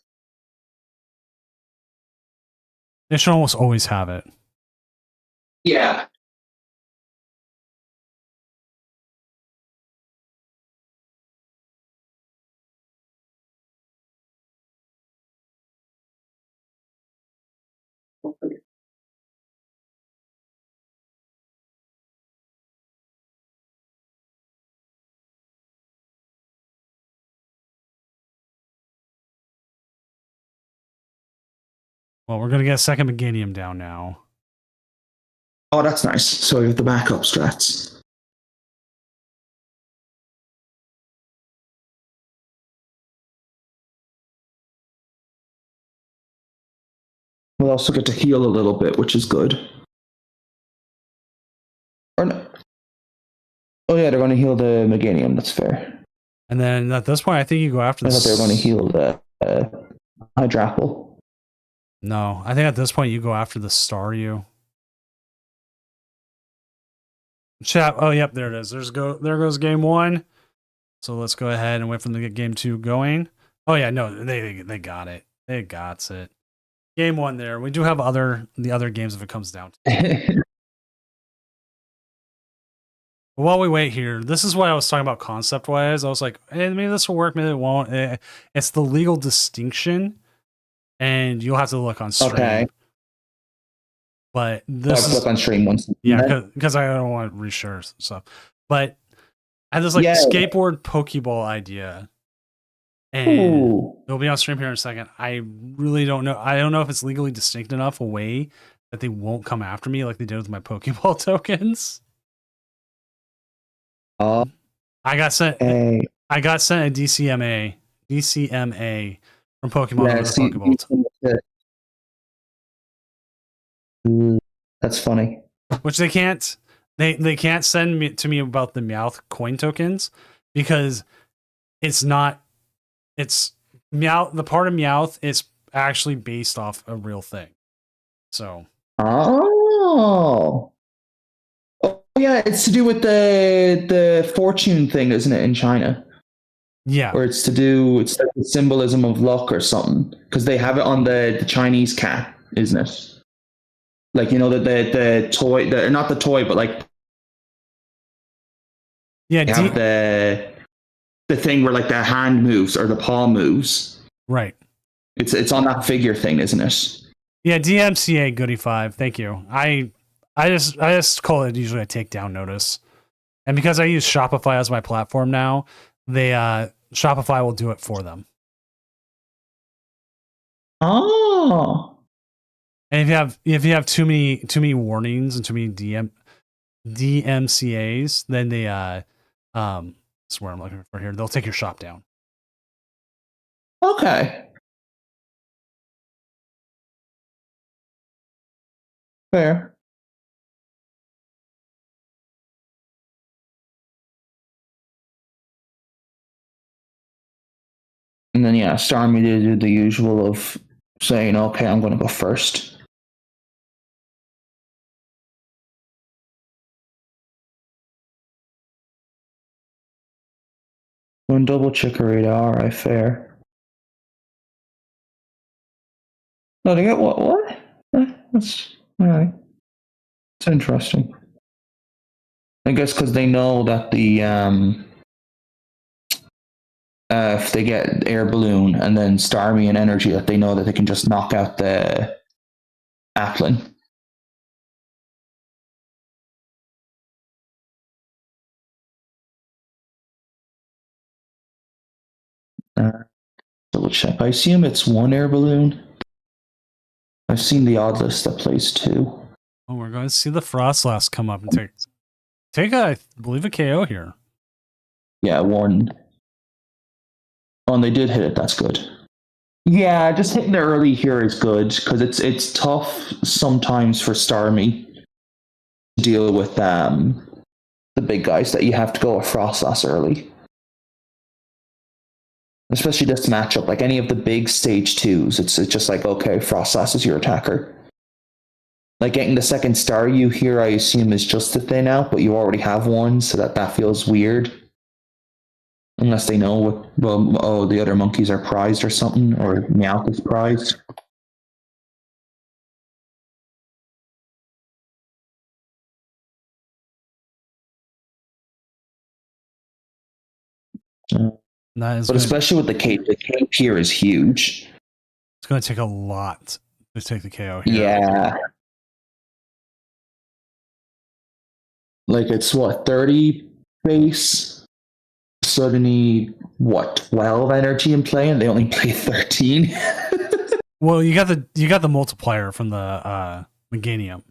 They should almost always have it. Yeah. Well, we're gonna get a second Meganium down now. Oh, that's nice. So we have the backup strats. We'll also get to heal a little bit, which is good. Or no. Oh yeah, they're going to heal the Meganium. That's fair. And then at this point, I think you go after I the. thought they were going to heal the Hydrapple. No, I think at this point you go after the Staryu. Chat. Oh, yep, there it is. There goes game 1. So let's go ahead and wait for them to get game 2 going. Oh yeah, no, they got it. They got it. Game 1 there. We do have the other games if it comes down to. While we wait here, this is what I was talking about concept wise. I was like, hey, maybe this will work, maybe it won't. It's the legal distinction, and you'll have to look on stream. Okay. But this look on stream once. Yeah, because I don't want to reshare stuff. But I had this skateboard Pokeball idea. And it'll be on stream here in a second. I really don't know. I don't know if it's legally distinct enough a way that they won't come after me like they did with my Pokeball tokens. I got sent a DCMA from Pokemon with a Pokeball. That's funny. Which they can't send me to me about the Meowth coin tokens because it's Meowth, the part of Meowth is actually based off a real thing. So yeah, it's to do with the fortune thing, isn't it, in China? Yeah. Or it's like the symbolism of luck or something. Because they have it on the Chinese cat, isn't it? Like, you know, the toy, not the toy, but like have the thing where like the hand moves or the paw moves. Right. It's on that figure thing, isn't it? Yeah, DMCA Goody 5. Thank you. I just call it usually a takedown notice. And because I use Shopify as my platform now, Shopify will do it for them. Oh. And if you have too many warnings and too many DMCAs, then they that's where I'm looking for here. They'll take your shop down. Okay. Fair. And then Starmie did the usual of saying, okay, I'm gonna go first. One double Chikorita, alright, fair. No, they get what? That's alright. It's interesting. I guess because they know that the if they get Air Balloon and then Starmie and Energy, that they know that they can just knock out the Applin. Double check. I assume it's 1 Air Balloon. I've seen the odd list that plays 2. Oh, we're going to see the Frostlass come up and take I believe a KO here. Yeah, 1. Oh, and they did hit it. That's good. Yeah, just hitting it early here is good because it's tough sometimes for Starmie to deal with the big guys that you have to go with Frostlass early. Especially this matchup, like any of the big stage 2s, it's just like, okay, Frostlass is your attacker. Like getting the second Staryu here, I assume is just to thin out, but you already have one, so that feels weird. Unless they know the other monkeys are prized or something, or Meowth is prized. But especially with the cape here is huge. It's going to take a lot to take the KO here. Yeah. Like it's 30 base? Suddenly 12 energy in play, and they only play 13. Well, you got the multiplier from the Meganium.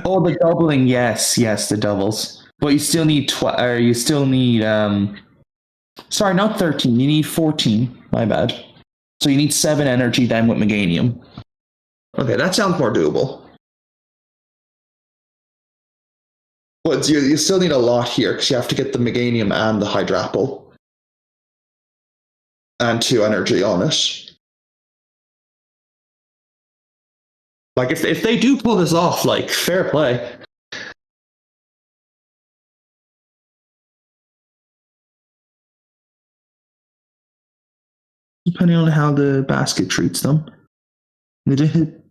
Oh, the doubling. Yes, the doubles. But you still need sorry, not 13. You need 14. My bad. So you need 7 energy then with Meganium. Okay, that sounds more doable. But you still need a lot here because you have to get the Meganium and the Hydrapple. And 2 energy on it. Like, if they do pull this off, like, fair play. Depending on how the basket treats them. They hit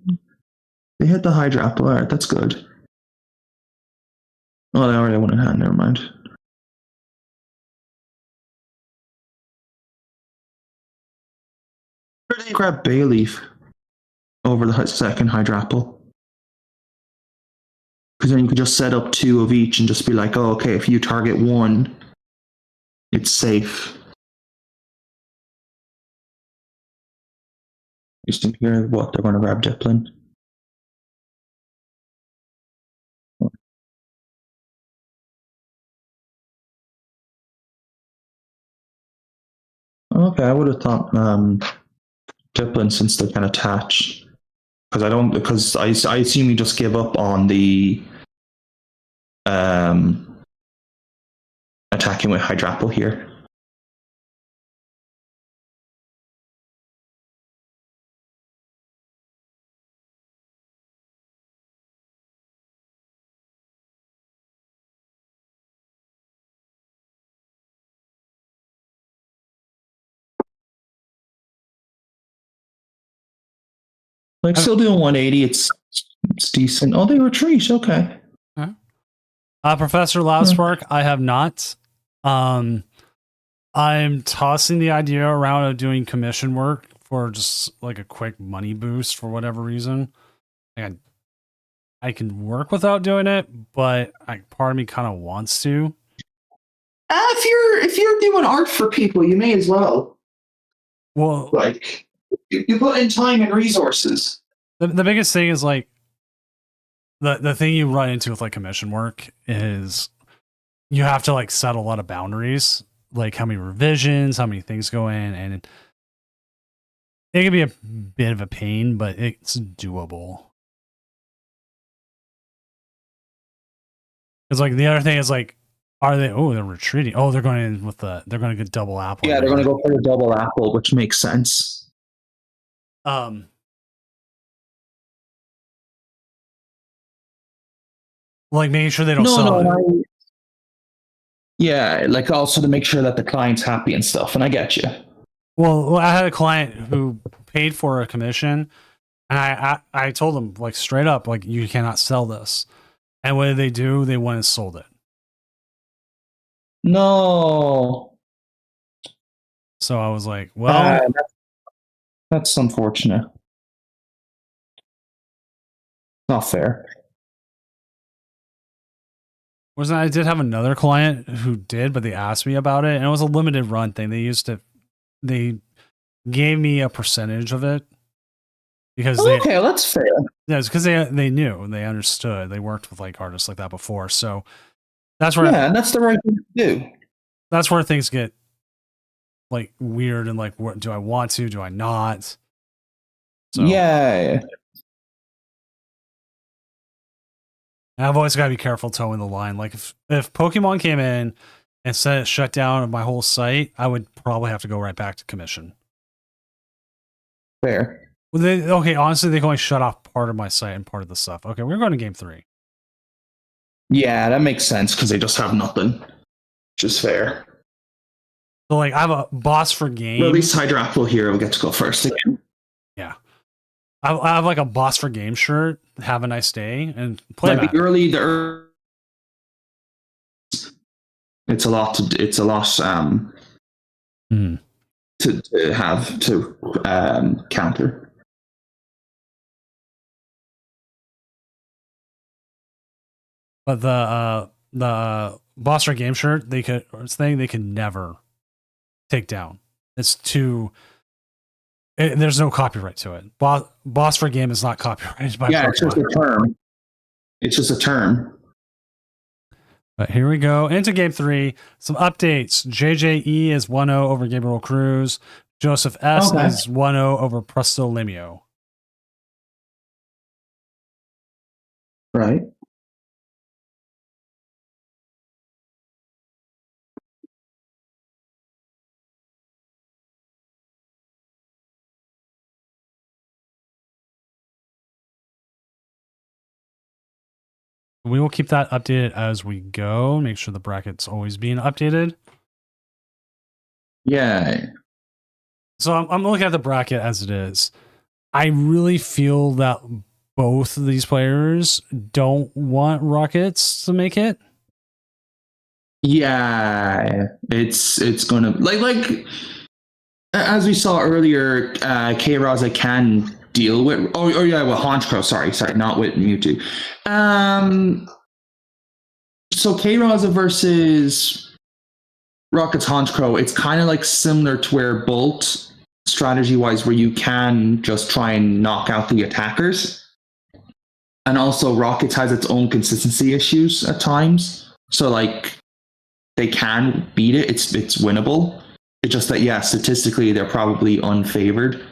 the Hydrapple. Alright, that's good. Oh, they already went in hand, never mind. Or they grab Bayleaf over the second Hydrapple. Because then you could just set up 2 of each and just be like, oh, okay, if you target 1, it's safe. Just in here, what, they're going to grab Diplin. Okay, I would have thought Diplin, since they can attach. Because I assume you just give up on the attacking with Hydrapple here. Like, still doing 180. It's decent. Oh, they retreat. Okay. Professor Loudespark, I have not. I'm tossing the idea around of doing commission work for just like a quick money boost for whatever reason. And I can work without doing it, but part of me kind of wants to. If you're doing art for people, you may as well. Well, like you put in time and resources. The biggest thing is like the thing you run into with like commission work is you have to like set a lot of boundaries, like how many revisions, how many things go in, and it can be a bit of a pain, but it's doable. It's like the other thing is like, are they? Oh, they're retreating. Oh, they're going in with they're going to get double apple. Yeah, they're going to go for the double apple, which makes sense. Like making sure they don't sell it. Yeah, like also to make sure that the client's happy and stuff. And I get you. Well, I had a client who paid for a commission, and I told them like straight up, like you cannot sell this. And what did they do? They went and sold it. No. So I was like, well, that's unfortunate. Not fair. I did have another client who did, but they asked me about it, and it was a limited run thing. They gave me a percentage of it because that's fair. Yeah, it's because they knew and they understood. They worked with like artists like that before, so that's where and that's the right thing to do. That's where things get like weird and like, what do I want to? Do I not? So, yeah. I've always got to be careful towing the line. Like if Pokemon came in and said it shut down my whole site, I would probably have to go right back to commission. Fair. Well, honestly, they can only shut off part of my site and part of the stuff. Okay, we're going to game 3. Yeah, that makes sense because they just have nothing. Which is fair. So like I have a boss for game. Well, at least Hydrapple here will get to go first again. Yeah. I have like a boss for game shirt. Have a nice day and play. Like the early. It's a lot. To have to counter. But the boss for game shirt they could never take down. It's too. There's no copyright to it. Boss for game is not copyrighted by Yeah, it's just Pokemon. a term. It's just a term. But here we go into game 3. Some updates. JJE is 1-0 over Gabriel Cruz. Joseph S Okay. is 1-0 over Presto Limio. Right. We will keep that updated as we go. Make sure the bracket's always being updated. Yeah. So I'm looking at the bracket as it is. I really feel that both of these players don't want Rockets to make it. Yeah. It's gonna like as we saw earlier, K-Raza can deal with oh yeah, well Honchkrow, sorry, not with Mewtwo. So K-Raza versus Rocket's Honchkrow, it's kind of like similar to where Bolt strategy wise, where you can just try and knock out the attackers. And also Rockets has its own consistency issues at times. So like they can beat it. It's winnable. It's just that yeah, statistically they're probably unfavored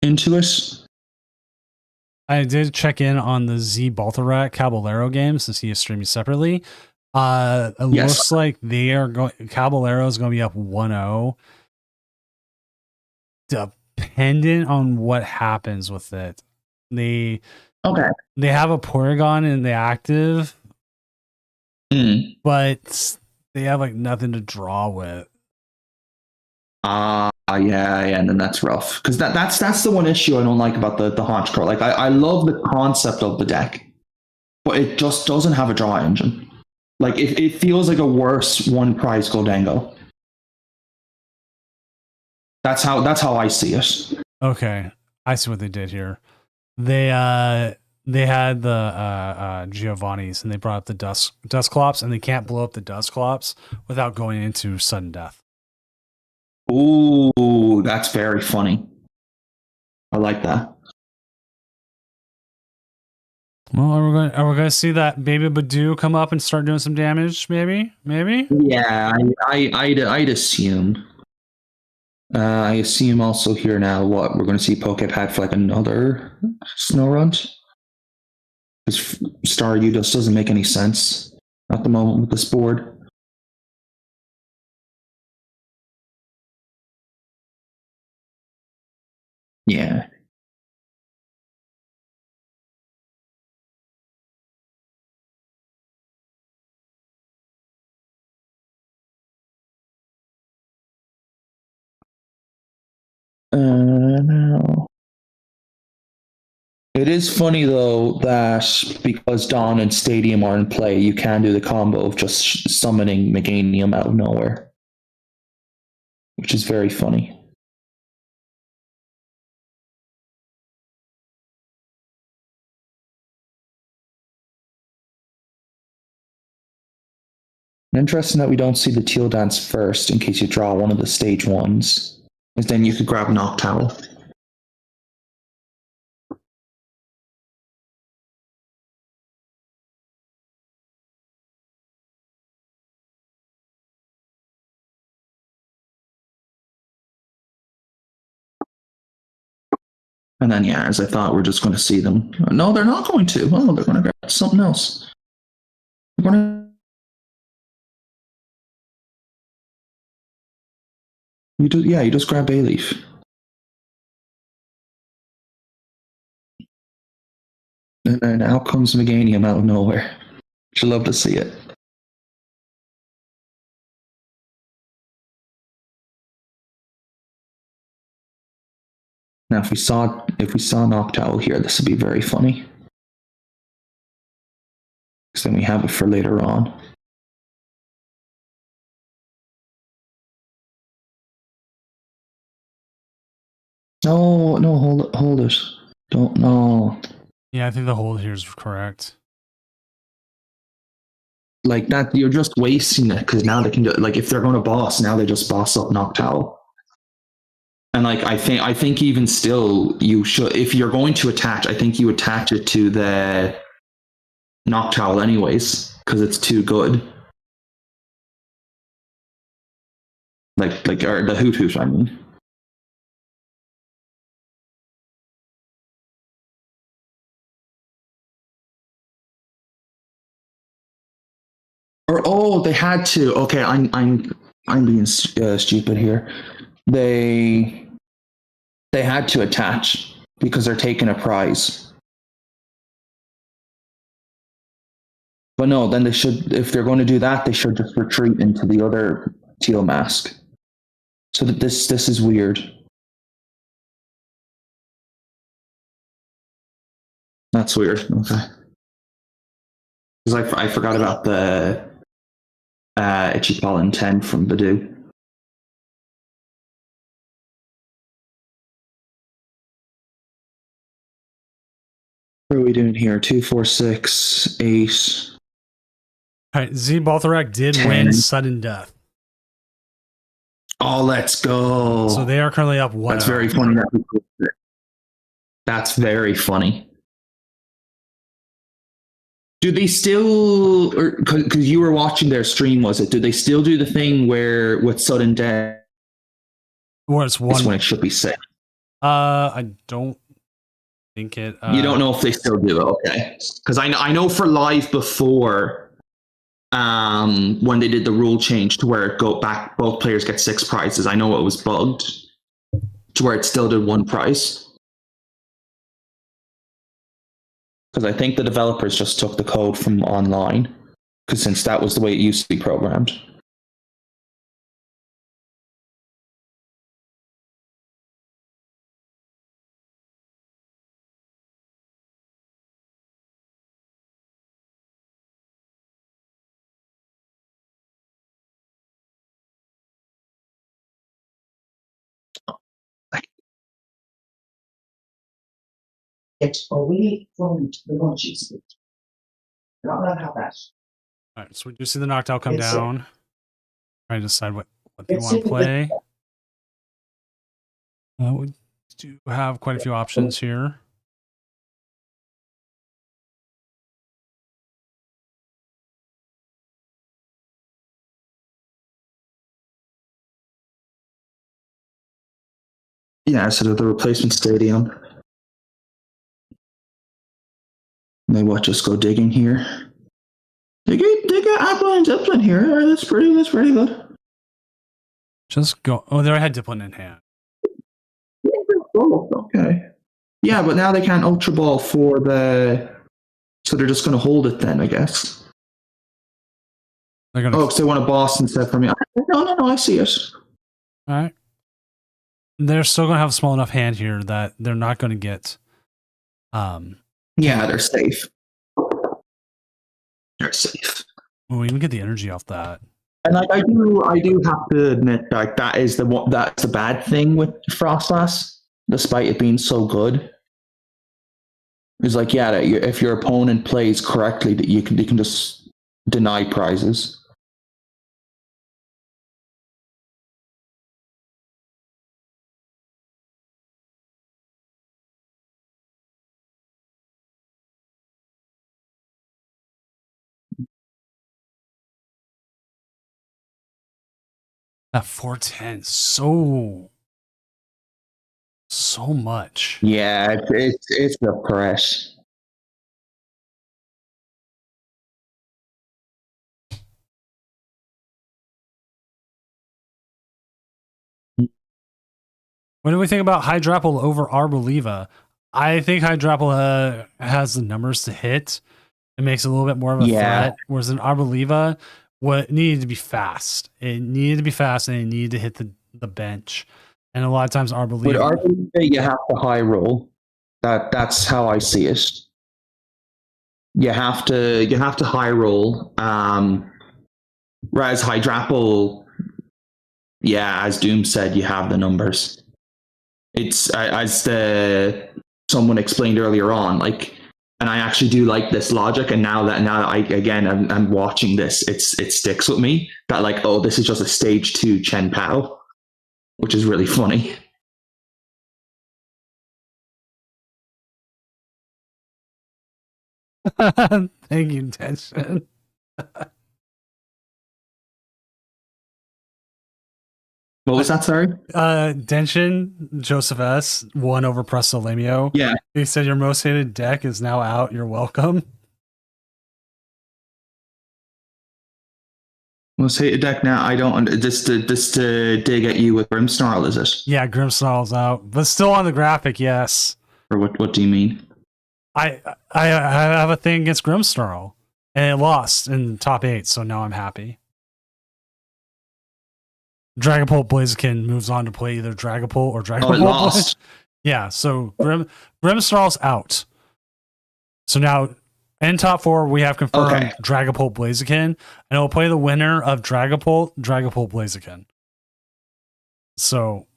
into it. I did check in on the Z Baltharak Caballero game since he is streaming separately. It Yes. looks like they are going. Caballero is going to be up 1-0. Dependent on what happens with it, they have a Porygon in the active, but they have like nothing to draw with. Yeah, and then that's rough because that's the one issue I don't like about the Honchkrow. Like I love the concept of the deck, but it just doesn't have a draw engine. Like it feels like a worse one prize Goldango. That's how I see it. Okay, I see what they did here. They had the Giovanni's and they brought up the Dusclops, and they can't blow up the Dusclops without going into sudden death. Ooh, that's very funny. I like that. Well, are we going to see that Baby Badoo come up and start doing some damage? Maybe. Yeah, I'd assume. I assume also here now what we're going to see Pokepack for like another Snorunt. Because Staryu just doesn't make any sense at the moment with this board. Yeah. No. It is funny though that because Dawn and Stadium are in play, you can do the combo of just summoning Meganium out of nowhere, which is very funny. Interesting that we don't see the Teal Dance first in case you draw one of the stage ones, because then you could grab Noctowl. And then, yeah, as I thought, we're just going to see them. No, they're not going to. Oh, they're going to grab something else. They're going to. You just grab Bayleaf. And then out comes Meganium out of nowhere. You'd love to see it. Now, if we saw Noctowl here, this would be very funny. Because then we have it for later on. No, hold it. Don't know. Yeah, I think the hold here is correct. Like that, you're just wasting it because now they can do like if they're going to boss, now they just boss up Noctowl. And like I think even still you should, if you're going to attach, I think you attach it to the Noctowl anyways, because it's too good. Like or the Hoot Hoot, I mean. Or oh, they had to. Okay, I'm being stupid here. They had to attach because they're taking a prize. But no, then they should. If they're going to do that, they should just retreat into the other teal mask. So that this is weird. That's weird. Okay. Because I forgot about the Itchy Pollen 10 from Badoo. What are we doing here? 2, 4, 6, 8. All right, Z Baltharak did 10. win sudden death. Oh, let's go. So they are currently up 1. That's very funny. That's very funny. Do they still, or because you were watching their stream, was it? Do they still do the thing where with sudden death? Or it's 1. It's when it should be 6. I don't think it. You don't know if they still do it, okay? Because I know for live before, when they did the rule change to where it go back, both players get 6 prizes. I know it was bugged to where it still did 1 prize. Because I think the developers just took the code from online, because since that was the way it used to be programmed. It's away from the launches. You're not allowed to have that. All right, so we do see the Noctowl come It's, down. Trying to decide what they it's want to simple. play. We do have quite a few options here. Yeah, so the replacement stadium. And they what? Just go digging here. They get Apple and Zeppelin here. That's pretty good. Just go. Oh, they had Dipplin in hand. Oh, okay. Yeah, but now they can't Ultra Ball for the. So they're just going to hold it then, I guess. They're gonna. Oh, because they want a boss instead for me. No, I see it. All right. They're still going to have a small enough hand here that they're not going to get. Yeah, they're safe. They're safe. Well, we even get the energy off that. And like I do have to admit, like that's the bad thing with Frostlass, despite it being so good. Is like, yeah, that if your opponent plays correctly, that you can just deny prizes. That 410, so much. Yeah, it's a press. What do we think about Hydrapple over Arboliva? I think Hydrapple has the numbers to hit. It makes it a little bit more of a threat. Whereas in Arboliva, what needed to be fast. It needed to be fast and it needed to hit the bench. And a lot of times Arboliva. With Arboliva, you have to high roll. That's how I see it. You have to high roll. Whereas Hydrapple, yeah, as Doom said, you have the numbers. It's as someone explained earlier on, like, and I actually do like this logic. And now that I'm watching this, it sticks with me that like, oh, this is just a stage 2 Chen Pao, which is really funny. Thank you, Tension. What was that? Sorry. Denshin, Joseph S. won over Prestolemio. Yeah. He said your most hated deck is now out. You're welcome. Most hated deck now. I don't. This to dig at you with Brimsnarl, is it? Yeah, Grimsnarl's out, but still on the graphic. Yes. Or what do you mean? I have a thing against Grimsnarl, and it lost in top 8, so now I'm happy. Dragapult Blaziken moves on to play either Dragapult or Dragapult. Oh, it lost. Yeah, so Grimsnarl's out. So now in top 4 we have confirmed Dragapult Blaziken, and it will play the winner of Dragapult Blaziken. So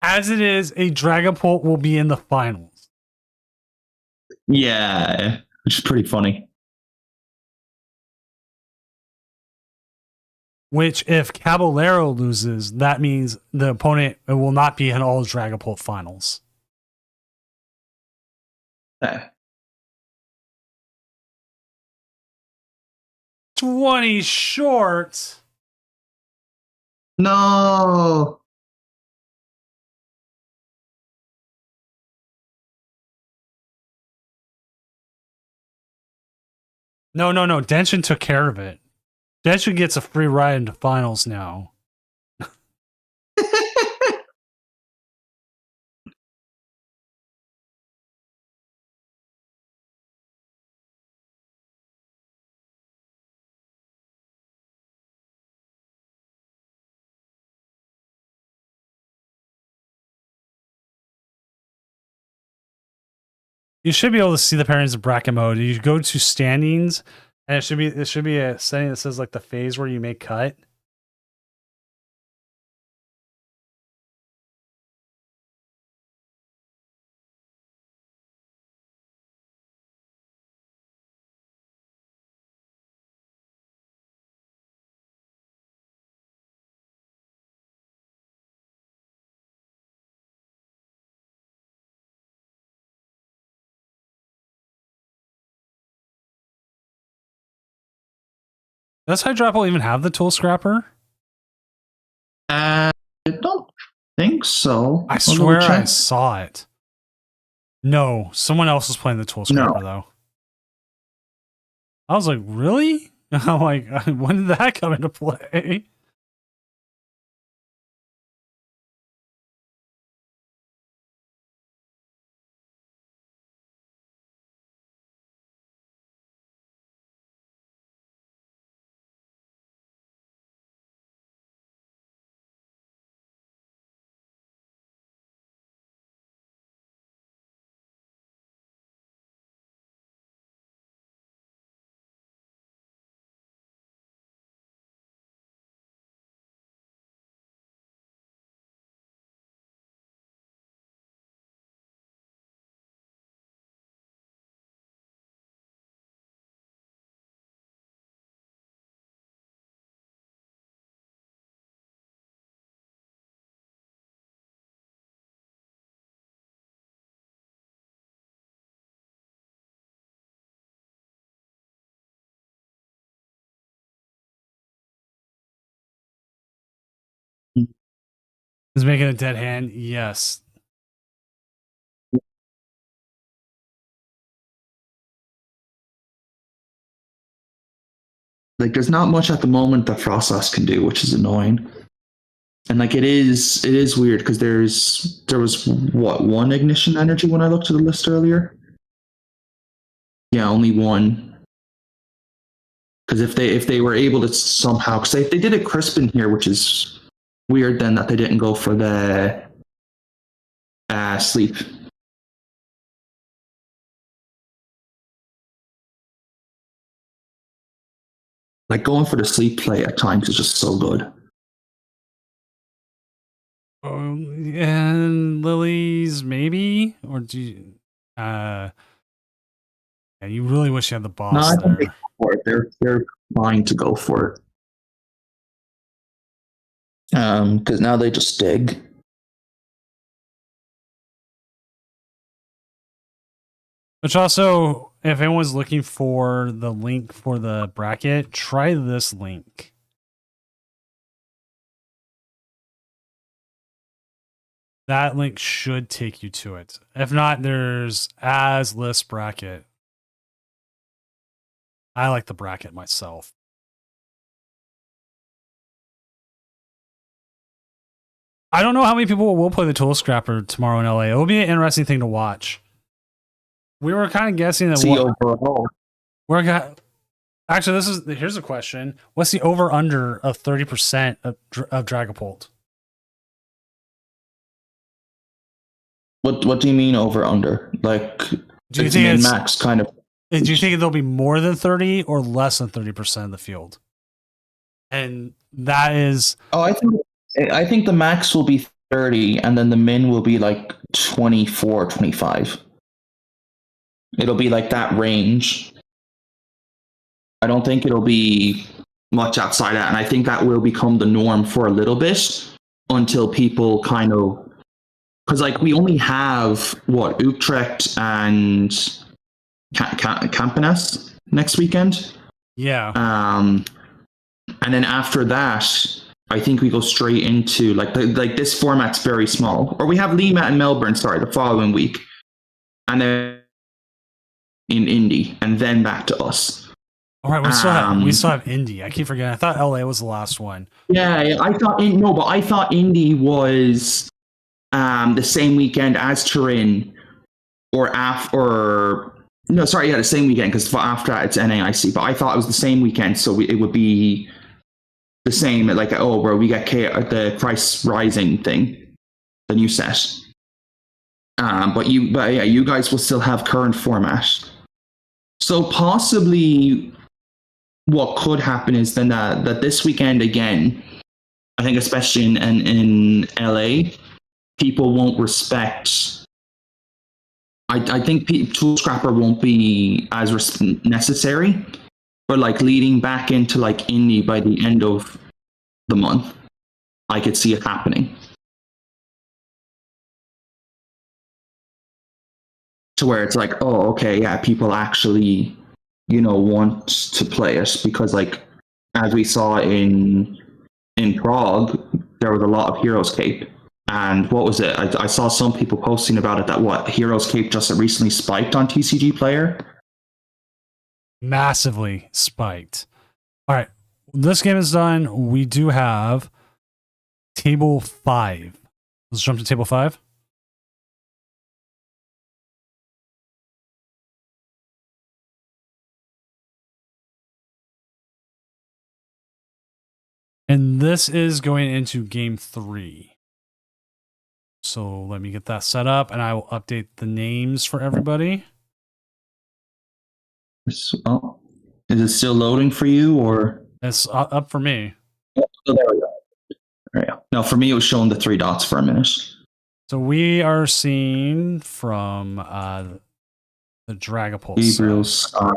as it is, a Dragapult will be in the finals. Yeah, which is pretty funny. Which, if Caballero loses, that means the opponent will not be in all Dragapult finals. 20 short. No. No. Denshin took care of it. Denshin gets a free ride into finals now. You should be able to see the pairings of bracket mode. You go to standings, and it should be a setting that says like the phase where you make cut. Does Hydrapple even have the tool scrapper? I don't think so. I swear I saw it. No, someone else was playing the tool scrapper though. I was like, really? I'm like, when did that come into play? Is making a dead hand? Yes. Like, there's not much at the moment that Frostless can do, which is annoying. And like, it is weird because there was what, one ignition energy when I looked at the list earlier. Yeah, only one. Because if they were able to somehow, because they did a Crispin here, which is weird then that they didn't go for the sleep. Like, going for the sleep play at times is just so good. And Lily's maybe, or do you, yeah, you really wish you had the boss. No, I there. think they go for it. They're trying to go for it. Because now they just dig. Which also, if anyone's looking for the link for the bracket, try this link. That link should take you to it. If not, there's as list bracket. I like the bracket myself. I don't know how many people will play the Tool Scrapper tomorrow in LA. It'll be an interesting thing to watch. We were kind of guessing that overall. Actually, here's a question. What's the over under of 30% of Dragapult? What do you mean over under? Like, Do you think it's max kind of? Do you think there'll be more than 30 or less than 30% of the field? And that is. Oh, I think the max will be 30, and then the min will be like 24, 25. It'll be like that range. I don't think it'll be much outside that, and I think that will become the norm for a little bit until people kind of, because like we only have what Utrecht and Campinas next weekend. Yeah. And then after that, I think we go straight into like this format's very small. Or we have Lima and Melbourne, the following week, and then in Indy, and then back to us. All right, we still have Indy. I keep forgetting. I thought LA was the last one. Yeah, I thought Indy was the same weekend as Turin, the same weekend, because after that it's NAIC. But I thought it was the same weekend, so it would be the same, like, where we get the Christ Rising thing, the new set. But you guys will still have current format. So possibly what could happen is then that this weekend again, I think especially in LA, people won't respect. I think Tool Scrapper won't be as necessary, but like leading back into like Indy by the end of the month, I could see it happening. To where it's like, oh, okay, yeah, people actually, want to play it, because like as we saw in Prague, there was a lot of Heroes Cape. And what was it? I saw some people posting about it that Heroes Cape just recently spiked on TCG Player. Massively spiked. All right, this game is done. We do have table 5. Let's jump to table 5. And this is going into game 3. So let me get that set up, and I will update the names for everybody. Oh, is it still loading for you, or? It's up for me. Oh, there we go. There we go. No, for me it was showing the 3 dots for a minute. So we are seeing from the Dragapult side.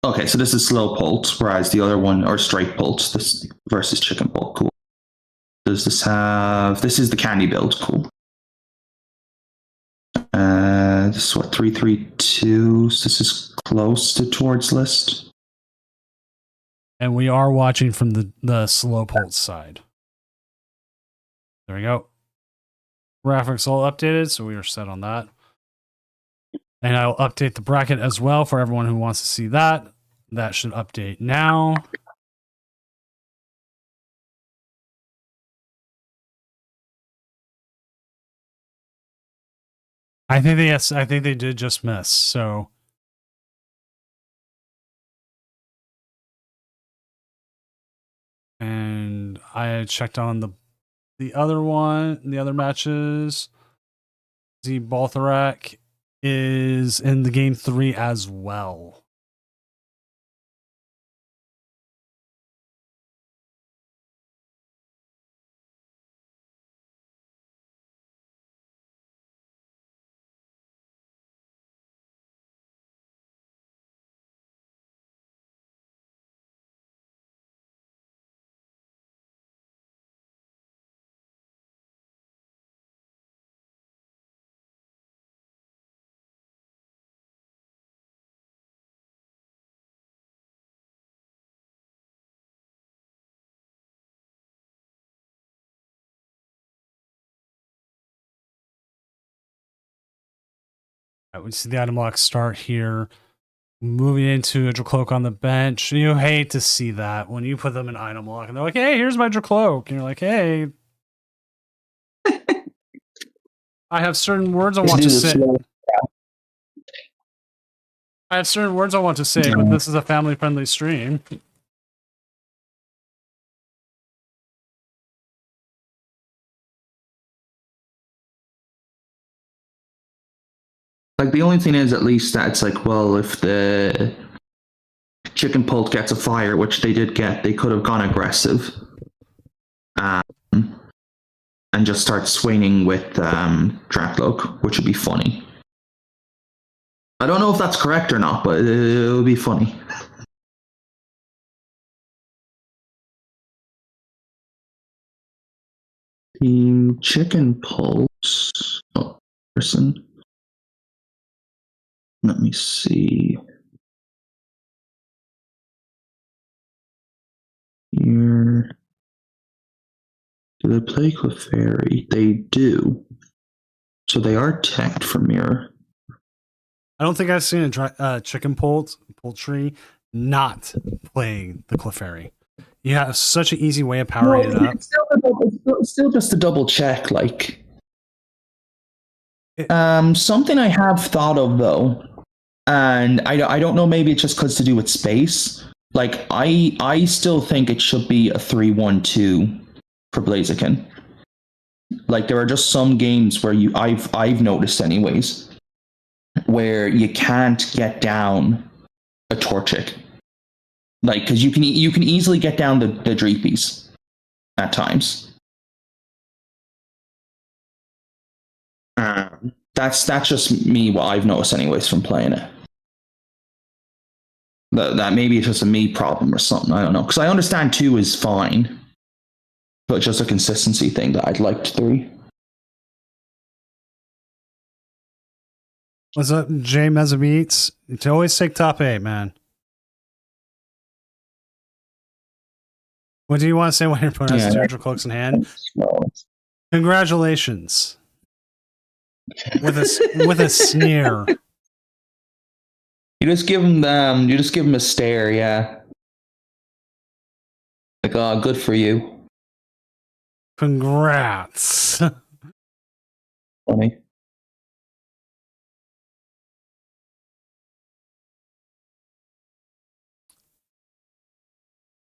Okay, so this is slow pulse, whereas the other one, or straight pulse, this versus chicken pulse. Cool. Does this have? This is the candy build. Cool. This is what 332. So this is close to towards list. And we are watching from the slow pulse side. There we go. Graphics all updated, so we are set on that. And I'll update the bracket as well for everyone who wants to see that. That should update now. I think they did just miss. So and I checked on the other one, the other matches. The Baltharak is in the game 3 as well. We see the item lock start here. Moving into a Dracloak on the bench. You hate to see that when you put them in item lock and they're like, hey, here's my Dracloak. And you're like, hey. I have certain words I want to say. I have certain words I want to say, but this is a family-friendly stream. Like, the only thing is, at least, that it's like, well, if the chicken pult gets a fire, which they did get, they could have gone aggressive. And just start swinging with Dracloak, which would be funny. I don't know if that's correct or not, but it would be funny. Team Chicken Pulse. Oh, person. Let me see. Here. Do they play Clefairy? They do. So they are teched for Mirror. I don't think I've seen a chicken poultry not playing the Clefairy. You have such an easy way of powering it up. It's still just a double check, like. Something I have thought of though, and I don't know, maybe it's just because to do with space. Like I still think it should be a 3-1-2 for Blaziken. Like, there are just some games where I've noticed anyways, where you can't get down a Torchic. Like, because you can easily get down the Dreepies at times. That's just me, what I've noticed anyways from playing it. That maybe it's just a me problem or something, I don't know. Because I understand 2 is fine, but it's just a consistency thing that I'd like 3. What's up, Jay Mezabeats? To always take top 8, man. What do you want to say when your opponent has 200 cloaks in hand? Congratulations. With a sneer. You just give him a stare, yeah. Like, oh, good for you. Congrats. Funny.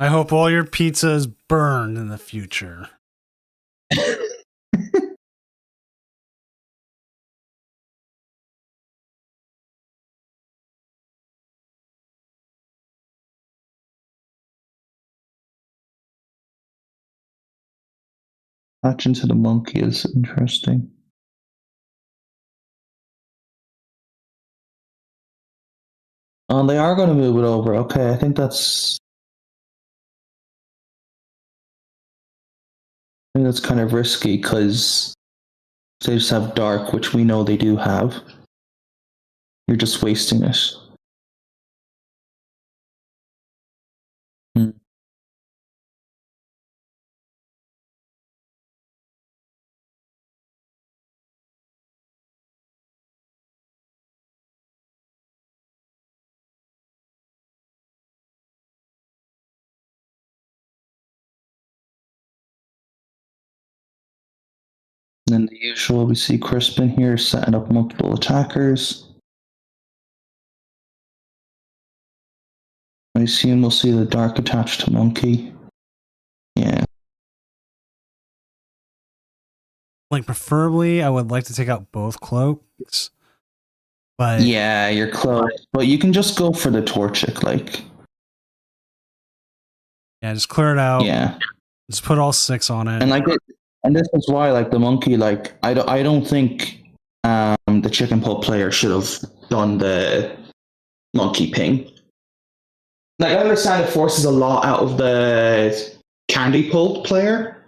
I hope all your pizza is burned in the future. Match into the monkey is interesting. Oh, they are going to move it over. Okay, I think that's kind of risky because they just have dark, which we know they do have. You're just wasting it. And then the usual, we see Crispin here setting up multiple attackers. I assume we'll see the dark attached to monkey. Yeah. Like, preferably, I would like to take out both cloaks. But yeah, you're close. But you can just go for the Torchic, like. Yeah, just clear it out. Yeah. Just put all 6 on it. And like, and this is why, like, the monkey, like, I don't think the chicken pulp player should have done the monkey ping. Like, I understand it forces a lot out of the candy pulp player,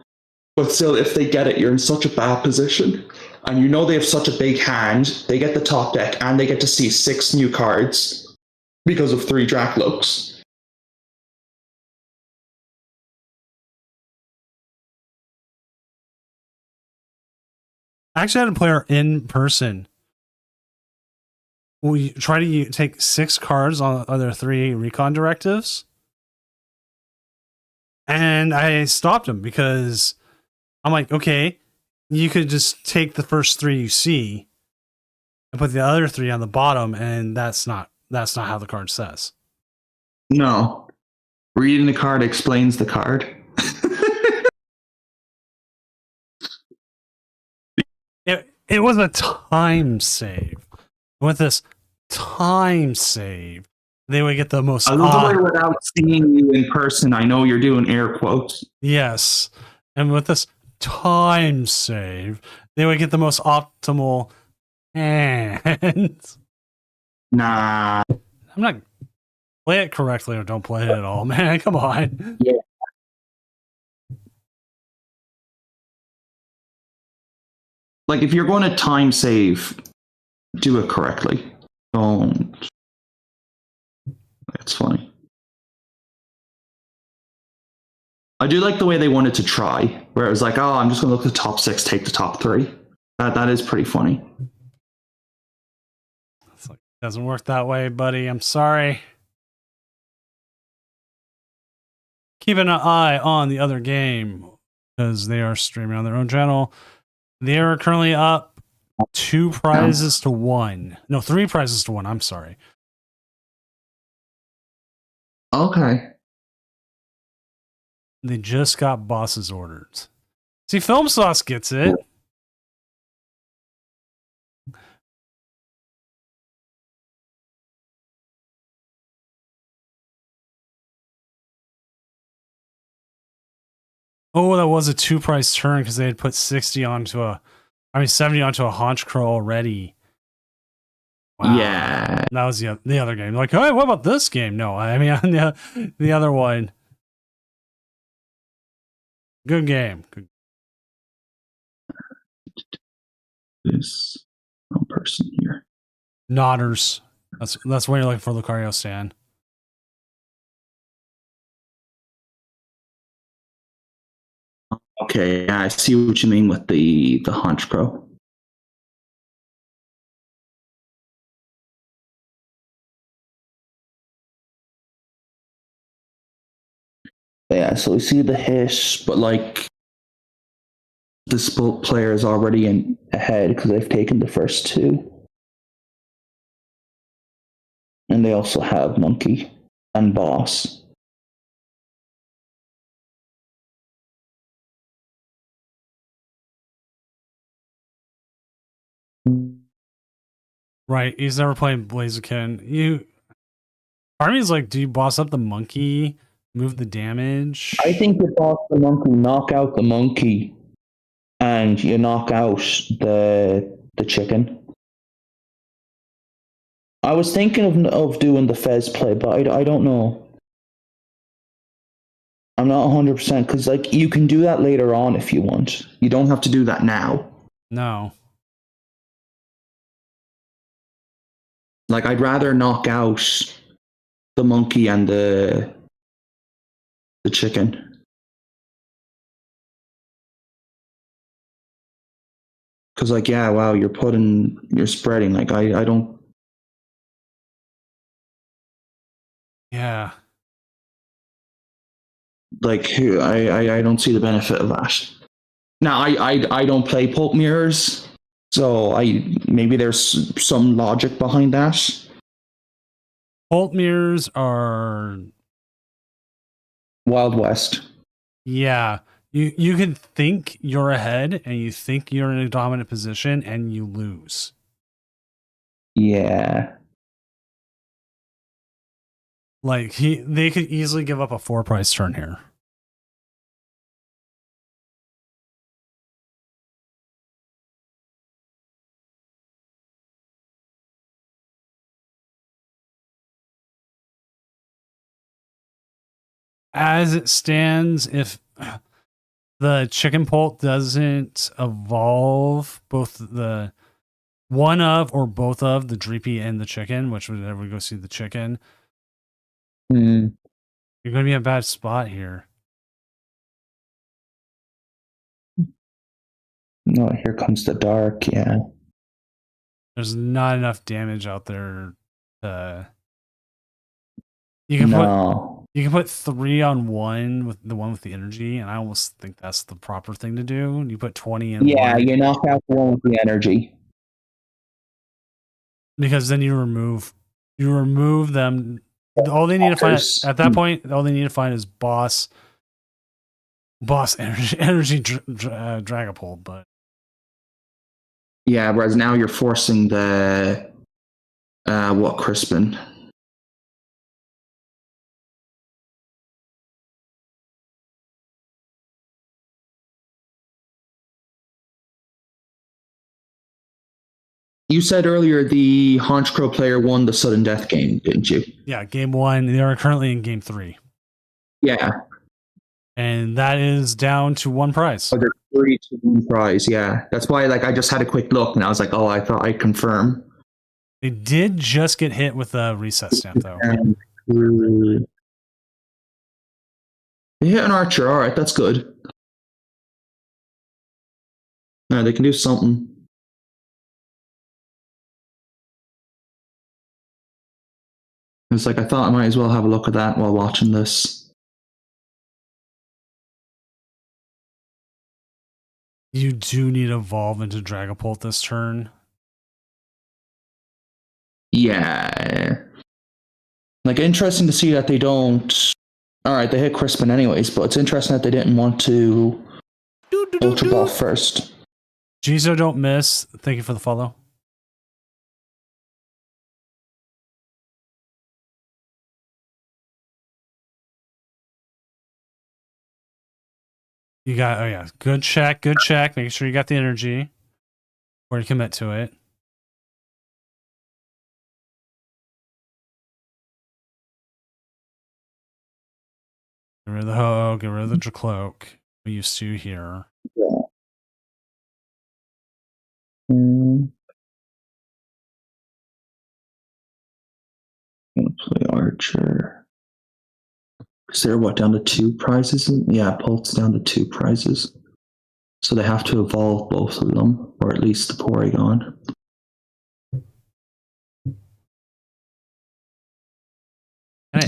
but still, if they get it, you're in such a bad position. And you know they have such a big hand, they get the top deck, and they get to see 6 new cards because of 3 Draclooks. I actually had a player in person we try to take 6 cards on other 3 recon directives. And I stopped him because I'm like, okay, you could just take the first 3 you see and put the other 3 on the bottom, and that's not how the card says. No. Reading the card explains the card. It was a time save. With this time save, they would get the most I love the way without seeing you in person, I know you're doing air quotes. Yes. And with this time save, they would get the most optimal hands. Nah. I'm not play it correctly or don't play it at all, man. Come on. Yeah. Like, if you're going to time save, do it correctly. Don't. It's funny. I do like the way they wanted to try, where it was like, oh, I'm just going to look at the top 6, take the top 3. That is pretty funny. It's like, doesn't work that way, buddy. I'm sorry. Keep an eye on the other game because they are streaming on their own channel. They are currently up 2 prizes to 1. No, 3 prizes to 1. I'm sorry. Okay. They just got bosses ordered. See, Film Sauce gets it. Oh, that was a 2-price turn because they had put 70 onto a Haunch Crow already. Wow. Yeah. That was the other game. Like, hey, what about this game? No, I mean, the other one. Good game. Good. This one person here. Nodders. That's what you're looking for, Lucario Stan. Okay, yeah, I see what you mean with the Haunch Crow. Yeah, so we see the hit, but like this player is already ahead because they've taken the first 2. And they also have Monkey and Boss. Right, he's never played Blaziken. Part of me is like, do you boss up the monkey, move the damage? I think you boss the monkey, knock out the monkey, and you knock out the chicken. I was thinking of doing the Fez play, but I don't know. I'm not 100% because like you can do that later on if you want. You don't have to do that now. No. Like I'd rather knock out the monkey and the chicken. Because like, yeah, wow, you're spreading. Like I don't. Yeah. Like I don't see the benefit of that. Now I don't play Pulp Mirrors, so maybe there's some logic behind that. Pulp mirrors are Wild West. Yeah. You can think you're ahead and you think you're in a dominant position and you lose. Yeah. Like they could easily give up a 4-price turn here. As it stands, if the chicken pult doesn't evolve both the one of or both of the Dreepy and the chicken, which would never go see the chicken, you're going to be in a bad spot here. No, here comes the dark. Yeah. There's not enough damage out there. You can No. You can put 3 on one with the one with the energy, and I almost think that's the proper thing to do. You put 20 in Yeah, one, you knock out the one with the energy. because then you remove them. All they need to find Blockers. at that point, all they need to find is boss energy Dragapult. But Yeah, whereas now you're forcing the Crispin. You said earlier the Honchkrow player won the sudden death game, didn't you? yeah, game 1. They are currently in game 3, Yeah. and that is down to 1 prize. Oh, there's 3 to 1 prize. Yeah, that's why. Like, I just had a quick look, and I was like, "Oh, I thought I'd confirm." They did just get hit with a reset stamp, though. They hit an archer. All right, that's good. No, they can do something. It's like I thought I might as well have a look at that while watching this. You do need to evolve into Dragapult this turn. Yeah. Like, interesting to see that they don't. All right, they hit Crispin anyways, but it's interesting that they didn't want to Ultra Ball first. Jizo, don't miss. Thank you for the follow. You got, oh yeah, good check, good check. Make sure you got the energy or you commit to it. Get rid of the Ho-Oh, get rid of the Dracloak. We used to here. Yeah. Gonna play Archer. Is there what, down to 2 prizes? Yeah, Pult's down to 2 prizes. So they have to evolve both of them, or at least the Porygon.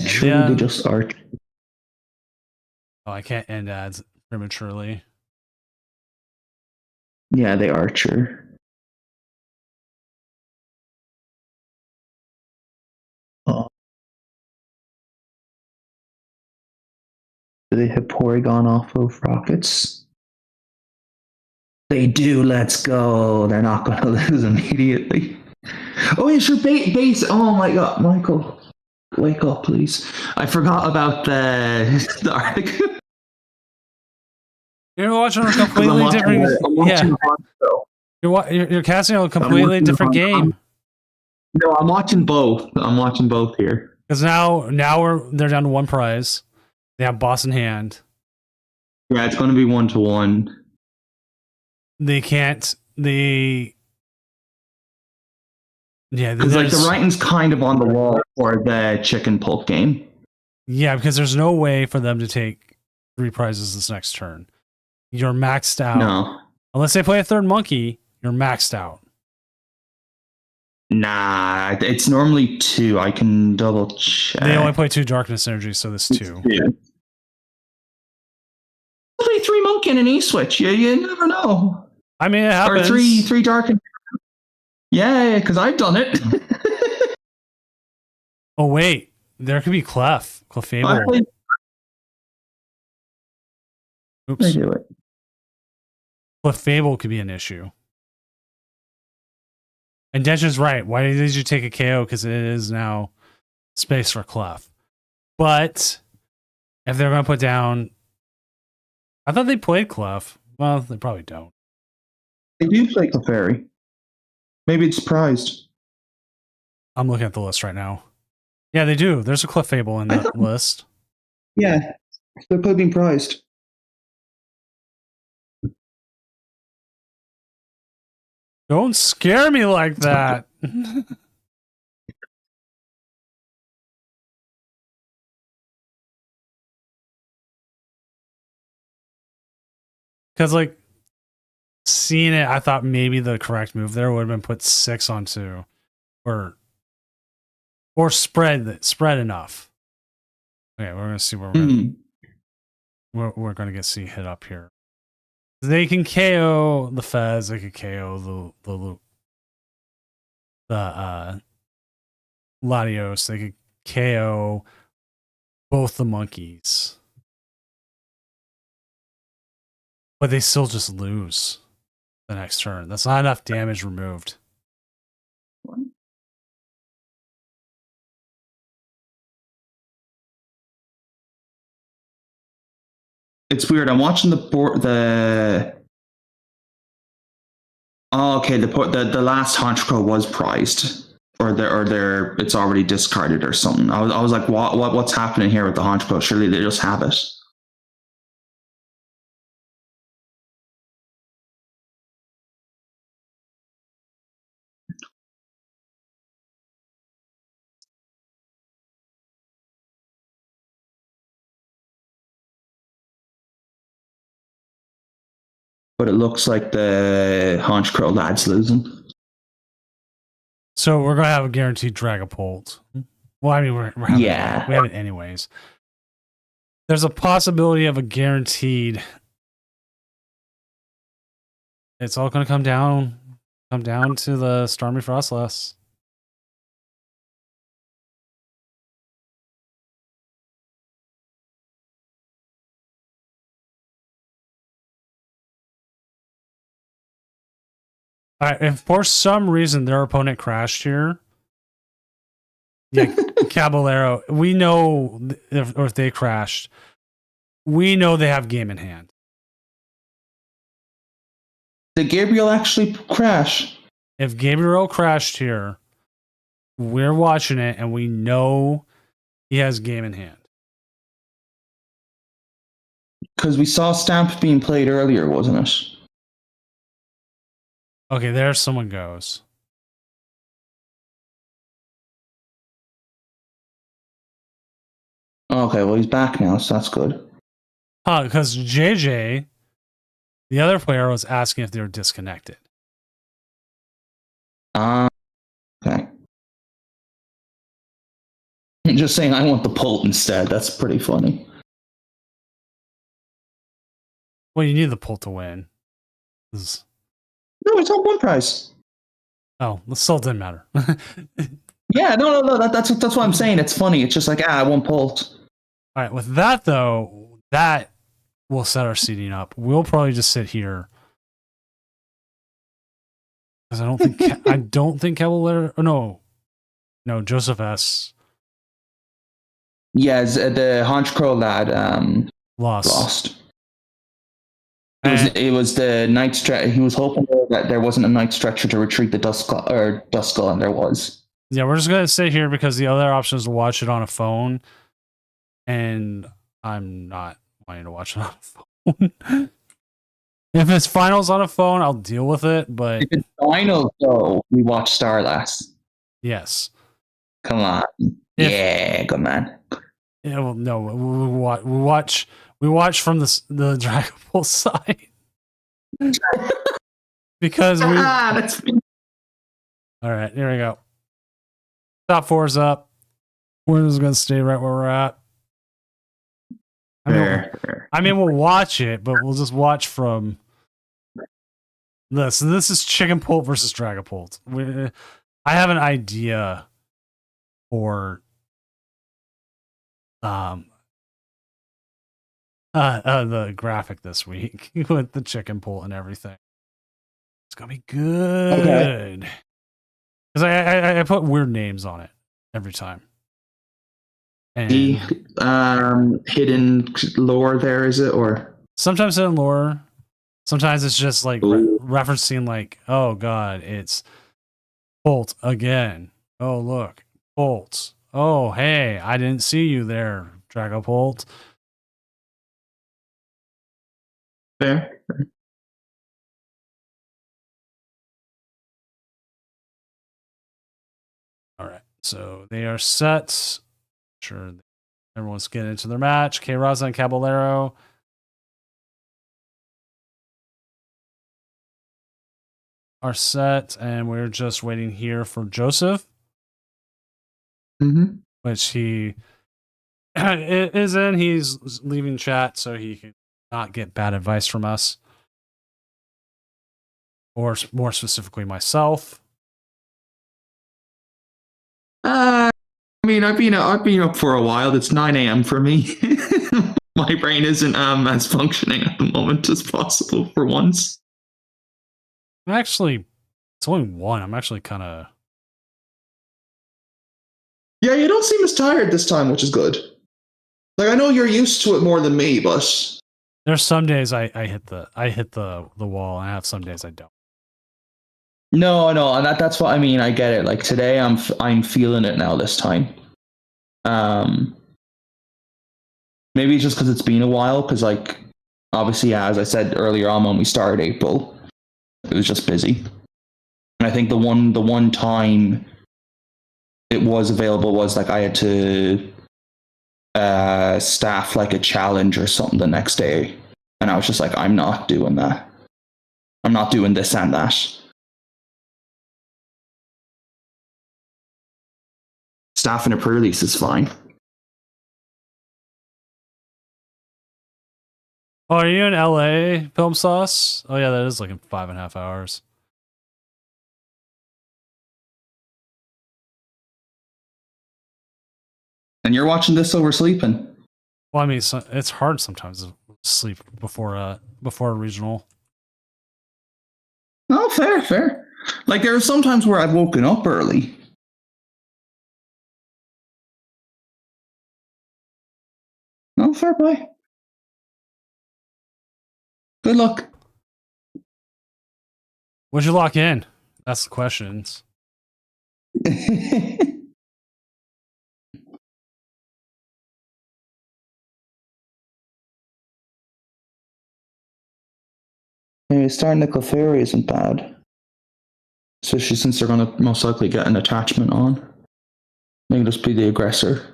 Surely they just Arch. Oh, I can't end ads prematurely. Yeah, they Archer. Oh. Do they hit Porygon off of rockets? They do. Let's go. They're not going to lose immediately. Oh, it's your base. Oh my God, Michael, wake up, please. I forgot about the Arctic. You're watching a completely different. You're casting a completely different game. No, I'm watching both. I'm watching both here. Because now they're down to 1 prize. They have boss in hand. Yeah, it's going to be 1-1. They can't. Yeah, because like the writing's kind of on the wall for the chicken pulp game. Yeah, because there's no way for them to take 3 prizes this next turn. You're maxed out. No. Unless they play a 3rd monkey, you're maxed out. Nah, it's normally 2. I can double check. They only play 2 darkness energy, so this 2. Play 3 monkey and an E-switch. You never know. I mean, it happens. Or 3 dark. Yeah, because I've done it. Oh wait, there could be Clefable. Oops. I do it. Clefable could be an issue. And Densh's right. Why did you take a KO? Because it is now space for Clef. But if they're going to put down... I thought they played Clef. Well, they probably don't. They do play Clefairy. Maybe it's prized. I'm looking at the list right now. Yeah, they do. There's a Clefable in that list. Yeah, they're probably being prized. Don't scare me like that. Because, like, seeing it, I thought maybe the correct move there would have been put 6 on 2, or spread enough. Okay, we're gonna see where we're gonna get hit up here. They can KO the Fez. They can KO the Latios. They could KO both the monkeys, but they still just lose the next turn. That's not enough damage removed. It's weird. I'm watching the board. Oh, okay. The last Honchkrow was prized, or it's already discarded or something. I was like, what's happening here with the Honchkrow? Surely they just have it. But it looks like the Honchkrow lad's losing. So we're gonna have a guaranteed Dragapult. Well, I mean, we have it anyways. There's a possibility of a guaranteed. It's all gonna come down to the Starmie Frostlass. All right, if for some reason their opponent crashed here, yeah, Caballero, we know if they crashed, we know they have game in hand. Did Gabriel actually crash? If Gabriel crashed here, we're watching it and we know he has game in hand. Because we saw Stamp being played earlier, wasn't it? Okay, there someone goes. Okay, well, he's back now, so that's good. Because JJ, the other player, was asking if they were disconnected. Okay. I'm just saying I want the Pult instead. That's pretty funny. Well, you need the pull to win. No, it's not one prize. Oh, it still didn't matter. Yeah, no. That's what I'm saying. It's funny. It's just like, I want Pult. All right, with that though, that will set our seating up. We'll probably just sit here because I don't think Caballero. Oh, no, Joseph S. Yeah, the Honchkrow lad lost. It was the night stretch. He was hoping that there wasn't a night stretcher to retreat the Duskull, and there was. Yeah, we're just gonna sit here because the other option is to watch it on a phone, and I'm not wanting to watch it on a phone. If it's finals on a phone, I'll deal with it. But if it's finals, though, we watch Starlass. Yes. Come on. Yeah, good man. Yeah, well, no, we watch from the Dragapult side because we. That's All right, here we go. Top 4's up. We're just gonna stay right where we're at. I mean, we'll watch it, but we'll just watch from this. So this is Chicken Pult versus Dragapult. I have an idea for the graphic this week with the Chicken Pult and everything. It's gonna be good. Because I put weird names on it every time. And the hidden lore there, is it? Or sometimes hidden lore. Sometimes it's just like referencing like, oh god, it's Pult again. Oh look, Pult. Oh hey, I didn't see you there, Dragapult. Fair. All right, so they are set. Sure, everyone's getting into their match. K-Raza and Caballero. are set, and we're just waiting here for Joseph, Mm-hmm. which he is in. He's leaving chat so he can not get bad advice from us, or more specifically myself. I mean, I've been up for a while. It's 9 a.m. for me. My brain isn't as functioning at the moment as possible for once. Actually, it's only 1. I'm actually kind of. Yeah, you don't seem as tired this time, which is good. Like, I know you're used to it more than me, but There's some days I hit the wall, and I have some days I don't. no, and that's what I mean. I get it. Like today, I'm feeling it now this time. Maybe just because it's been a while. Because like, obviously, yeah, as I said earlier on when we started April, it was just busy. And I think the one time it was available was like I had to staff like a challenge or something the next day, and I was just like, I'm not doing that. I'm not doing this and that. Staffing a pre-release is fine. Oh, are you in LA, Film Sauce? Oh yeah, that is like in 5.5 hours. And you're watching this over sleeping. Well, I mean, it's hard sometimes to sleep before a regional. Oh, fair. Like there are some times where I've woken up early. No, fair play. Good luck. What'd you lock in? That's the questions. Maybe starting the Clefairy isn't bad. Especially since they're going to most likely get an attachment on. They can just be the aggressor.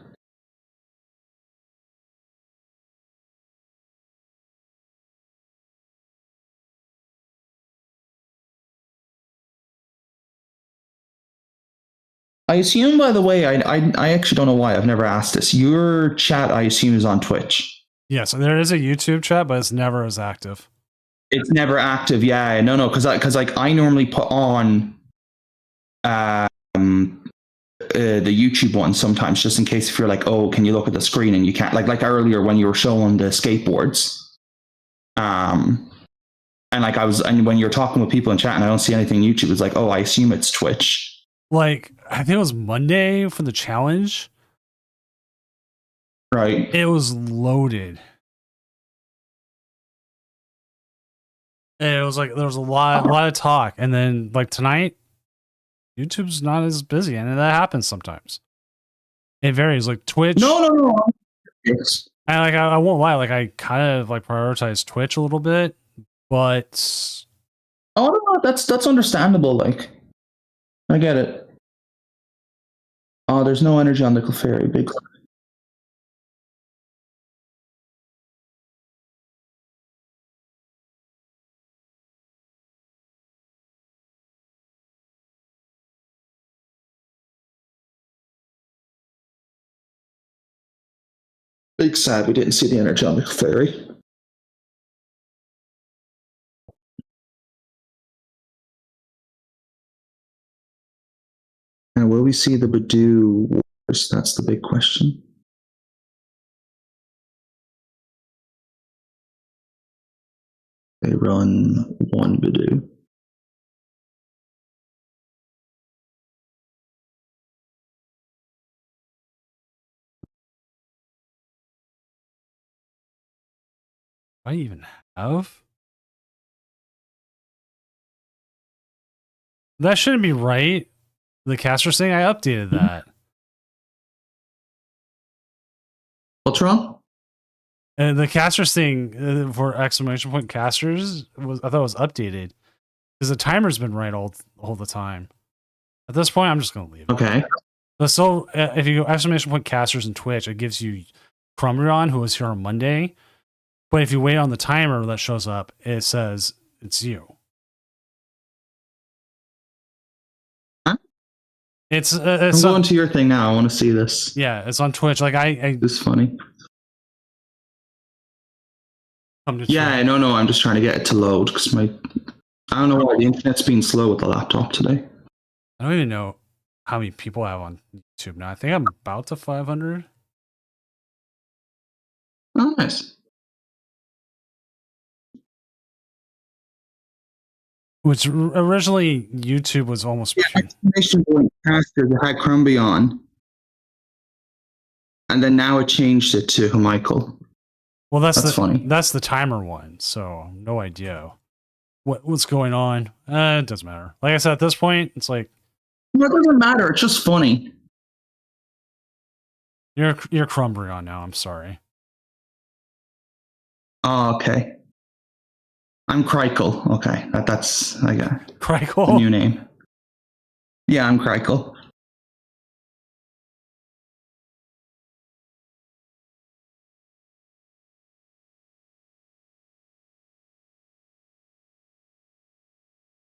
I assume, by the way, I actually don't know why. I've never asked this. Your chat, I assume, is on Twitch. Yes, there is a YouTube chat, but it's never as active. It's never active. Yeah, no, because I normally put on the YouTube one sometimes, just in case if you're like, oh, can you look at the screen and you can't, like earlier when you were showing the skateboards, and like and when you're talking with people in chat and I don't see anything on YouTube, it's like, oh, I assume it's Twitch. Like, I think it was Monday for the challenge. Right. It was loaded. And it was like there was a lot of talk, and then like tonight, YouTube's not as busy, and that happens sometimes. It varies. Like Twitch. No. Yes. I won't lie. Like I kind of like prioritize Twitch a little bit, but Oh no, that's understandable. Like, I get it. Oh, there's no energy on the Clefairy. Big. Big sad we didn't see the energy on the Clefairy. And will we see the Badoo Wars? That's the big question. They run one Badoo. I even have that shouldn't be right. The caster thing, I updated that. What's wrong? And the casters thing for exclamation point casters I thought it was updated because the timer's been right all the time. At this point, I'm just gonna leave it. Okay. So if you go exclamation point casters in Twitch, it gives you Crumrion, who was here on Monday. But if you wait on the timer that shows up, it says it's you. I'm it's going to your thing now. I want to see this. yeah, it's on Twitch. Like I This is funny. come to Yeah, Twitch. no. I'm just trying to get it to load because I don't know why the internet's been slow with the laptop today. I don't even know how many people I have on YouTube now. I think I'm about to 500. Oh, nice. Which originally YouTube was almost Explanation went faster. They had Crumbie on, and then now it changed it to Michael. well. That's funny. That's the timer one. So no idea what's going on. It doesn't matter. Like I said, at this point, it's like Well, it doesn't matter. It's just funny. you're Crumbry on now. I'm sorry. Oh, okay. I'm Crikel. Okay, that's I got the Crikel. new name. Yeah, I'm Crikel.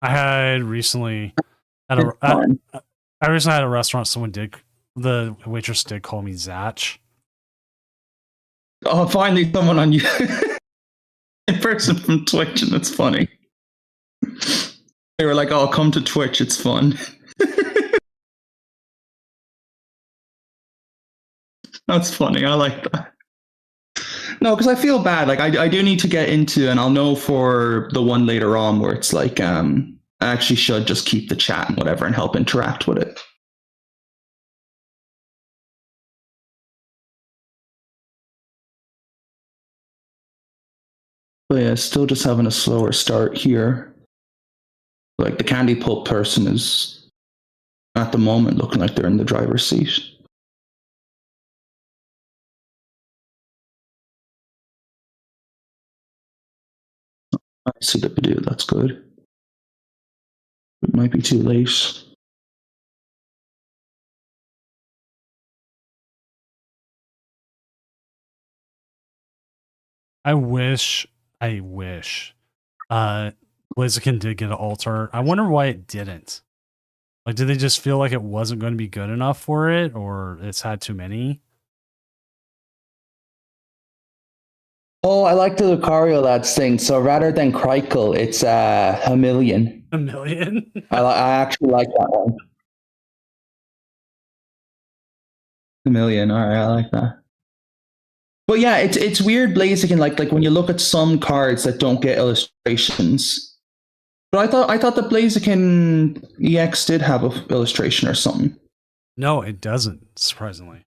I had recently at It's fun. I recently had a restaurant. The waitress did call me Zatch. Oh, finally someone on you in person from Twitch, and it's funny. They were like, "Oh, come to Twitch. It's fun." That's funny. I like that. No, because I feel bad. Like I do need to get into, and I'll know for the one later on where it's like, I actually should just keep the chat and whatever and help interact with it. But yeah, still just having a slower start here. Like the Candy Pulp person is at the moment looking like they're in the driver's seat. I see the video, that's good. It might be too late. I wish Blaziken did get an altar. I wonder why it didn't. Like, did they just feel like it wasn't going to be good enough for it, or it's had too many? Oh, I like the Lucario lads thing. So rather than Crikel, it's a million. A million? I actually like that one. A million. All right, I like that. But yeah, it's weird, Blaziken. Like when you look at some cards that don't get illustrations. But I thought the Blaziken EX did have an illustration or something. No, it doesn't, surprisingly.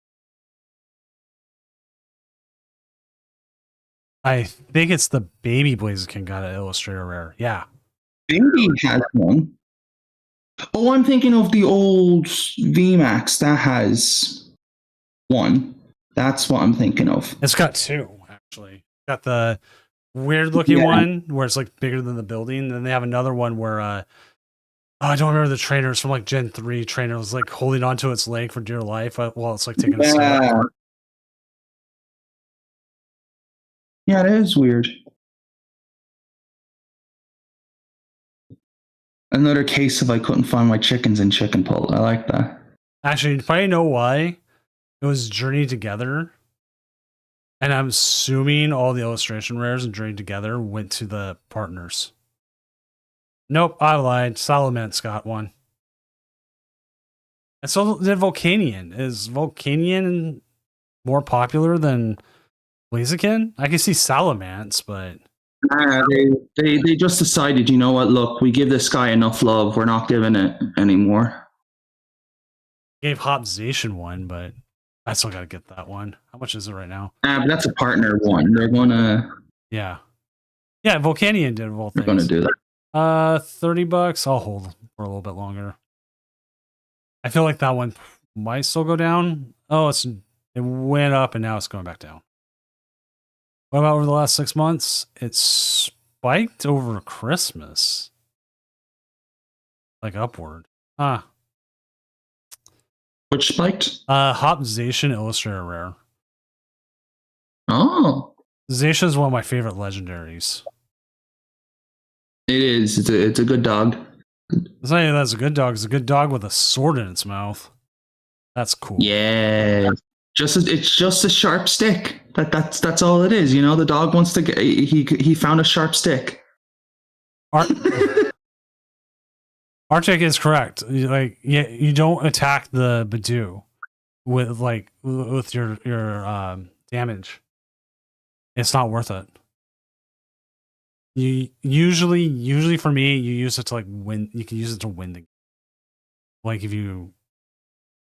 I think it's the baby Blaziken got an Illustrator Rare. Yeah. Baby has one. Oh, I'm thinking of the old VMAX that has one. That's what I'm thinking of. It's got two, actually. Got the weird looking one where it's like bigger than the building. Then they have another one where I don't remember the trainer. It's from like Gen 3 trainer. It was like holding onto its leg for dear life while it's like taking a step. Yeah, it is weird. Another case of I couldn't find my chickens in Chicken Pull. I like that. Actually, you probably know why. It was Journey Together. And I'm assuming all the illustration rares and Journey Together went to the partners. Nope, I lied. Salamence got one. And so did Volcanion. Is Volcanion more popular than Blaziken? I can see Salamence, but They just decided, you know what? Look, we give this guy enough love. We're not giving it anymore. gave Hopzation one, but I still got to get that one. How much is it right now? But that's a partner one. They're gonna Yeah, Volcanion did both. they're gonna do that. $30. I'll hold for a little bit longer. I feel like that one might still go down. Oh, it went up and now it's going back down. What about over the last 6 months? It spiked over Christmas. Like upward. Which spiked? Hopzation Illustrator Rare. Oh. Zacia is one of my favorite legendaries. It is. It's a good dog. It's not even that's a good dog. It's a good dog with a sword in its mouth. That's cool. Yeah. It's just a sharp stick. That's all it is. You know, the dog wants to get. He found a sharp stick. Arctic is correct. You don't attack the Badoo with your damage. It's not worth it. You usually for me, you use it to like win. You can use it to win the game. Like if you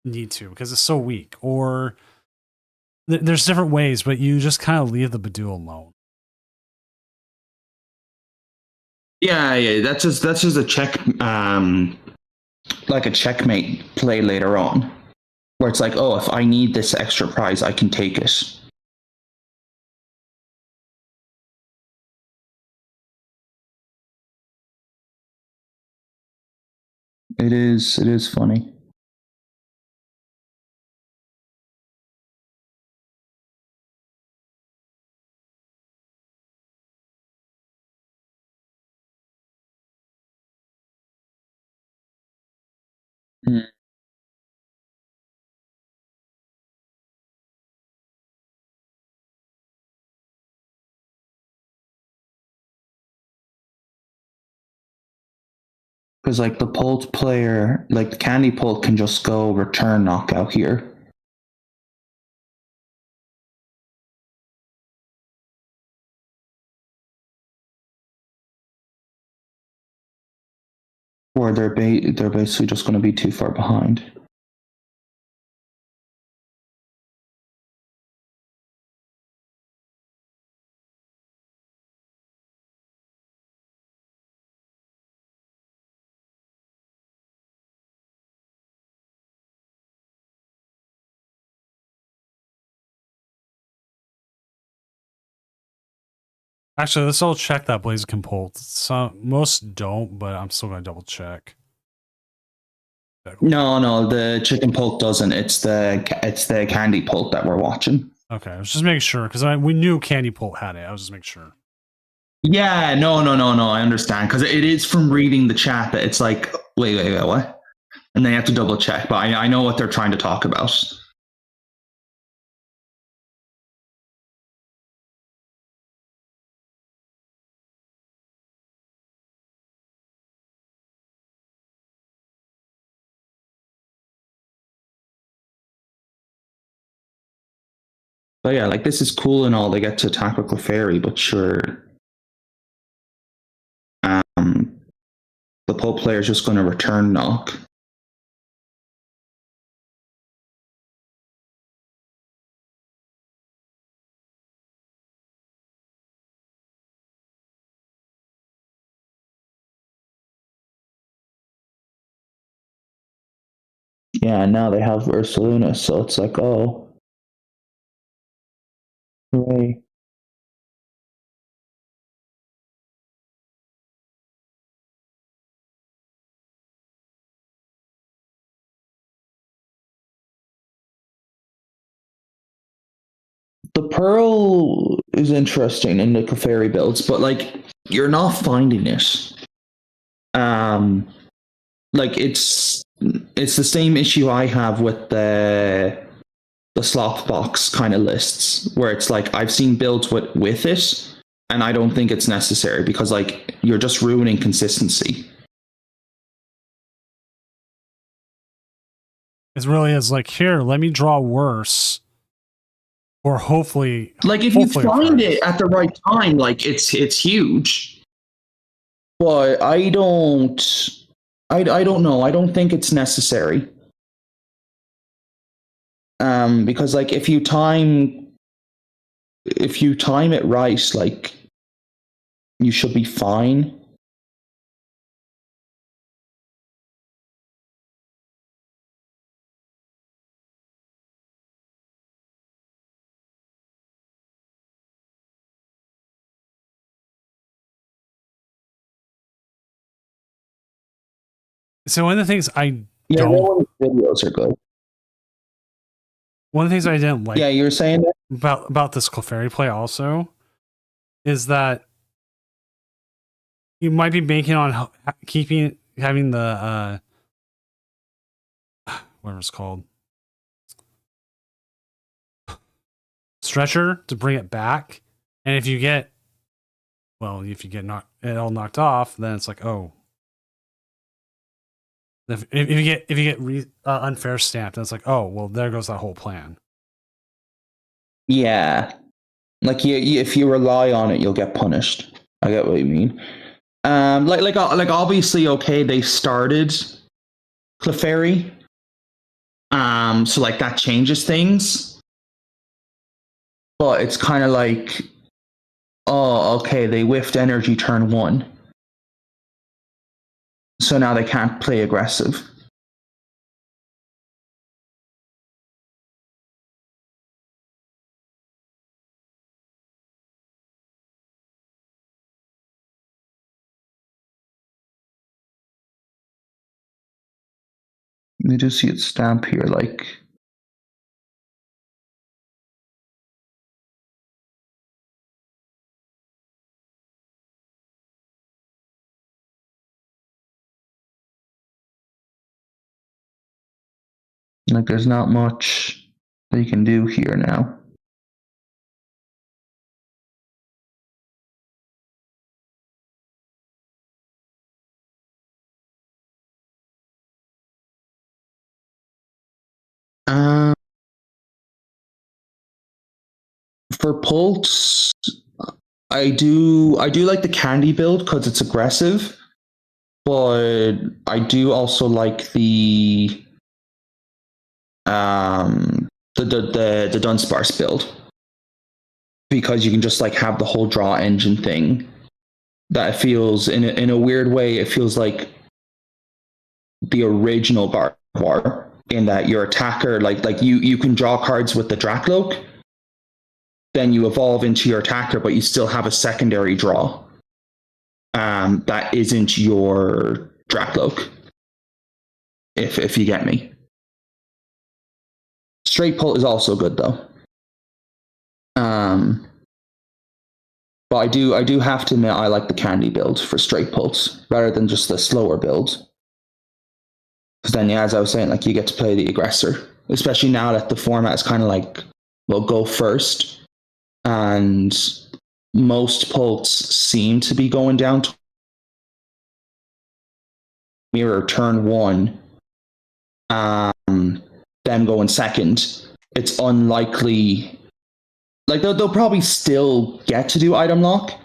need to, because it's so weak. Or there's different ways, but you just kind of leave the Badoo alone. Yeah. That's just a check, like a checkmate play later on, where it's like, oh, if I need this extra prize, I can take it. It is funny. Because like the Pult player, like the Candy Pult can just go return knockout here. Or they're basically just going to be too far behind. Actually, let's all check that Blaziken Pult. Most don't, but I'm still gonna double check. No, the Chicken Pult doesn't. It's the Candy Pult that we're watching. Okay, I was just making sure because we knew Candy Pult had it. I was just making sure. Yeah, no. I understand because it is from reading the chat that it's like, wait, what? And then you have to double check. But I know what they're trying to talk about. But yeah, like this is cool and all. They get to attack with Clefairy, but sure. The Pope player is just going to return knock. Yeah, now they have Ursaluna, so it's like, oh. Hooray. The Pearl is interesting in the Clefairy builds, but like you're not finding it. Like it's the same issue I have with the sloth box kind of lists, where it's like I've seen builds with it, and I don't think it's necessary because like you're just ruining consistency. It really is like, here, let me draw worse. Or hopefully, like if you find it at the right time, like it's huge. But I don't know. I don't think it's necessary. Because like if you time it right, like you should be fine. So one of the things Videos are good. One of the things I didn't like. Yeah, you were saying that? about this Clefairy play also is that you might be banking on keeping having the whatever it's called, stretcher to bring it back. And if you get it all knocked off, then it's like, oh. If you get unfair stamped, then it's like, oh, well, there goes that whole plan. Yeah. Like if you rely on it, you'll get punished. I get what you mean. Like obviously, okay, they started Clefairy. So like that changes things. But it's kind of like, oh, okay, they whiffed energy turn 1. So now they can't play aggressive. You do see it stamp here, like. Like, there's not much that you can do here now. For Pulse, I do like the candy build because it's aggressive, but I do also like the Dunsparce build because you can just like have the whole draw engine thing. That feels in a weird way, it feels like the original Gardevoir in that your attacker like you can draw cards with the Drakloak. Then you evolve into your attacker, but you still have a secondary draw that isn't your Drakloak. If you get me. Straight Pull is also good though. But I do have to admit I like the candy build for Straight Pulse rather than just the slower build. Because then, yeah, as I was saying, like you get to play the aggressor, especially now that the format is kind of like, well, go first. And most Pulse seem to be going down to mirror turn 1, them going second. It's unlikely, like they'll probably still get to do item lock,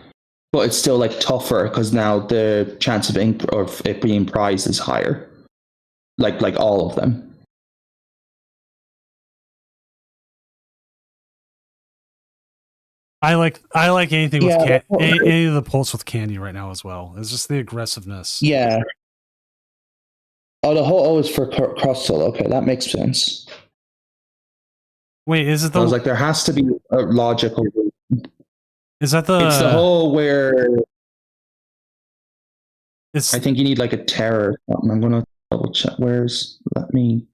but it's still like tougher because now the chance of it being prized is higher. Like all of them. I like anything with any of the Pulse with candy right now as well. It's just the aggressiveness. Yeah. Oh, the whole O is for Crustle. Okay, that makes sense. Wait, is it the? I was like, there has to be a logical. Is that the? It's the whole where. It's. I think you need like a terror. I'm gonna double check. Let me.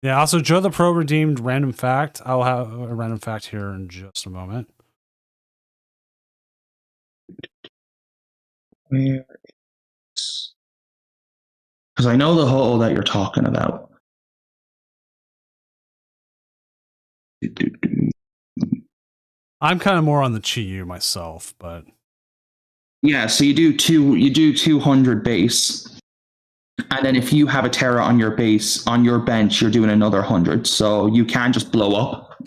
Yeah. Also, Joe the Pro redeemed random fact. I'll have a random fact here in just a moment. Where? Because I know the whole that you're talking about. I'm kind of more on the Chi-Yu myself, but yeah. So you do 200 base, and then if you have a Terra on your base on your bench, you're doing another 100. So you can just blow up.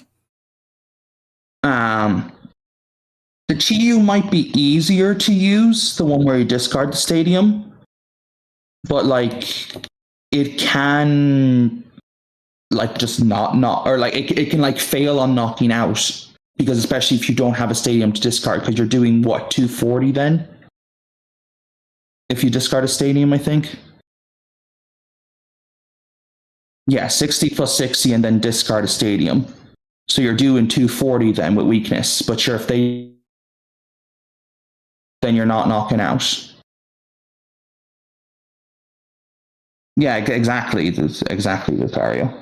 The Chi-Yu might be easier to use, the one where you discard the stadium. But like it can like just not or like it can like fail on knocking out, because especially if you don't have a stadium to discard, because you're doing what, 240 then if you discard a stadium, I think. Yeah, 60 plus 60 and then discard a stadium, so you're doing 240 then with weakness. But sure, if they then you're not knocking out. Yeah, exactly. Exactly, Lucario.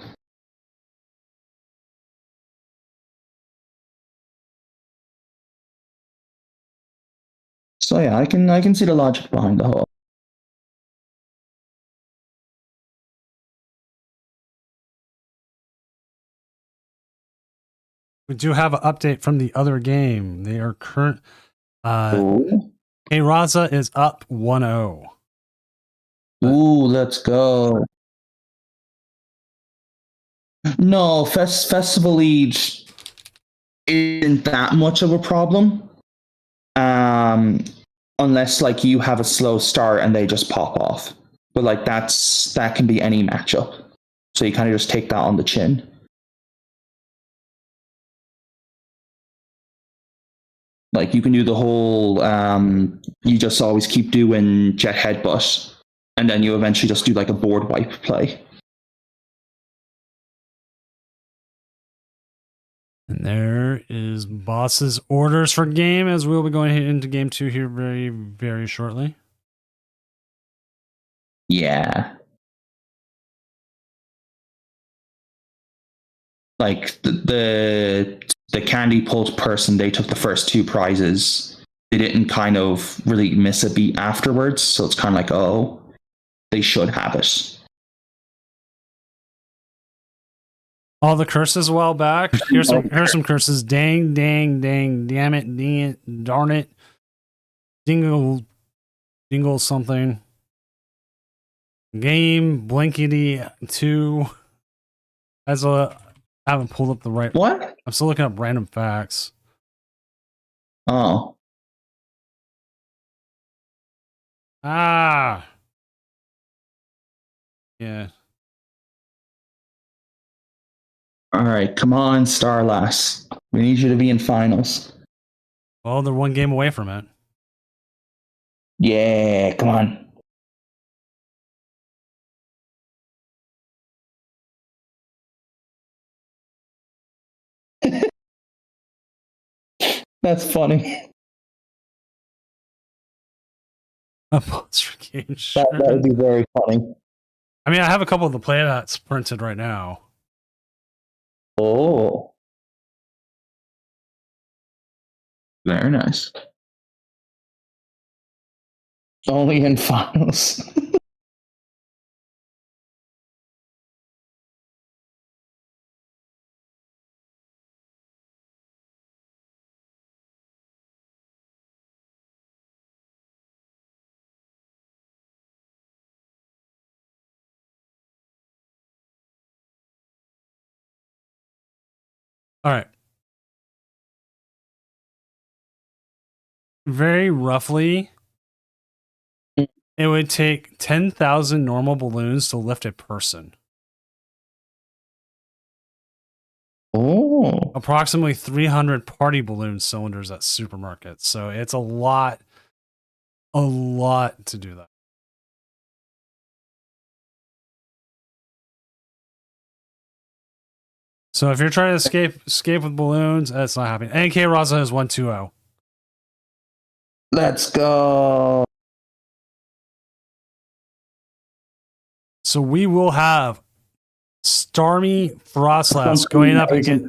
So yeah, I can see the logic behind the whole. We do have an update from the other game. They are current. Ooh. Hey, Raza is up 1-0. Ooh, let's go. No, Festival Lead isn't that much of a problem. Unless like you have a slow start and they just pop off. But like that can be any matchup. So you kind of just take that on the chin. Like you can do the whole you just always keep doing jet headbutt and then you eventually just do like a board wipe play. And there is boss's orders for game as we'll be going into game 2 here very, very shortly. Yeah. Like the candy pulse person, they took the first 2 prizes. They didn't kind of really miss a beat afterwards, so it's kind of like, oh, they should have it. All the curses a while back. Here's some curses. Dang, dang, dang, damn it, dang it, darn it, dingle something. Game Blankety 2. I haven't pulled up the right. What? I'm still looking up random facts. Oh. Ah. Yeah. All right, come on, Starlass. We need you to be in finals. Well, they're one game away from it. Yeah, come on. That's funny. A monster game. Sure. That would be very funny. I mean, I have a couple of the playdats printed right now. Oh. Very nice. Only in finals. All right. Very roughly, it would take 10,000 normal balloons to lift a person. Oh. Approximately 300 party balloon cylinders at supermarkets. So it's a lot to do that. So if you're trying to escape with balloons, that's not happening. NK Raza is 1-2-0. Let's go. So we will have Starmie Frostlass going up against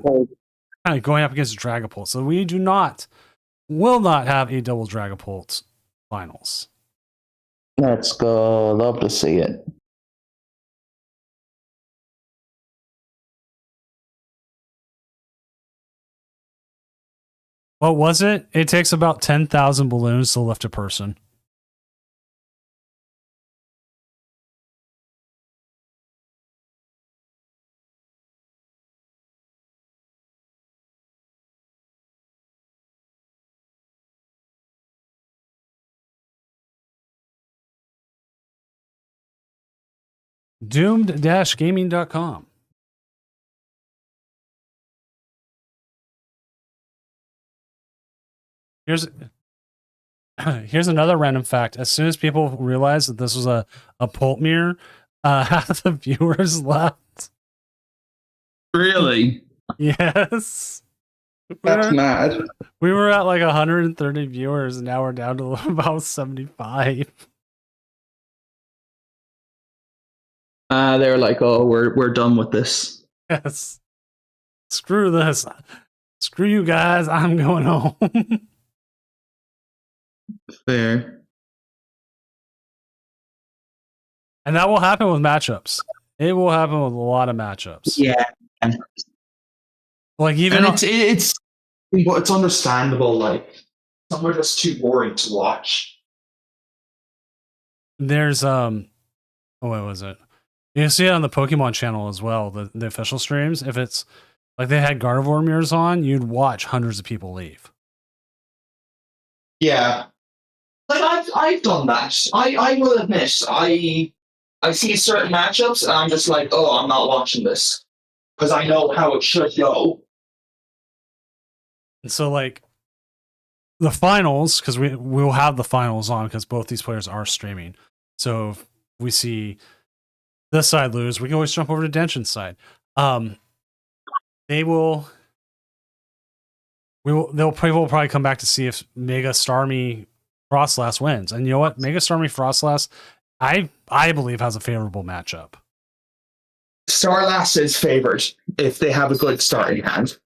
Dragapult. So we will not have a double Dragapult finals. Let's go. Love to see it. What was it? It takes about 10,000 balloons to lift a person. Doomed-gaming.com. Here's another random fact. As soon as people realized that this was a pult mirror, half the viewers left. Really? Yes. That's mad. We were at like 130 viewers, and now we're down to about 75. They're like, oh, we're done with this. Yes. Screw this. Screw you guys. I'm going home. Fair. And that will happen with matchups. It will happen with a lot of matchups. Yeah. Like even And it's understandable. Like some are just too boring to watch. there's oh, what was it? You see it on the Pokemon channel as well, the official streams. If it's like they had Gardevoir mirrors on, you'd watch hundreds of people leave. Yeah, like I've done that. I will admit I see certain matchups and I'm just like, oh, I'm not watching this because I know how it should go. And so like the finals, because we'll have the finals on because both these players are streaming. So if we see this side lose, we can always jump over to Denshin's side. They'll probably come back to see if Mega Starmie Frostlass wins. And you know what? Mega Starmie Frostlass, I believe, has a favorable matchup. Starlass is favored if they have a good starting hand.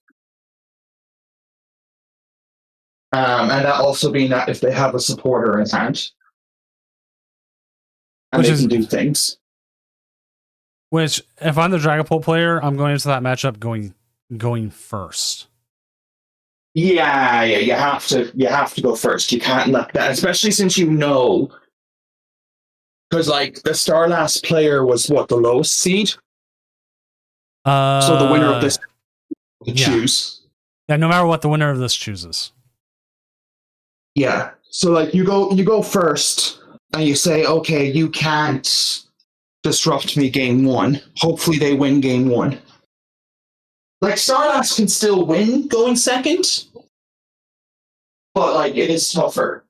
And that also being that if they have a supporter in hand. And Which they is- can do things. Which, if I'm the Dragapult player, I'm going into that matchup going first. Yeah, you have to go first. You can't let that, especially since you know. Because like the Starlass player was what, the lowest seed? So the winner of this will yeah. choose. Yeah, no matter what, the winner of this chooses. Yeah. So like you go first and you say, okay, you can't disrupt me game one. Hopefully they win game one. Like Starlass can still win going second, but like it is tougher.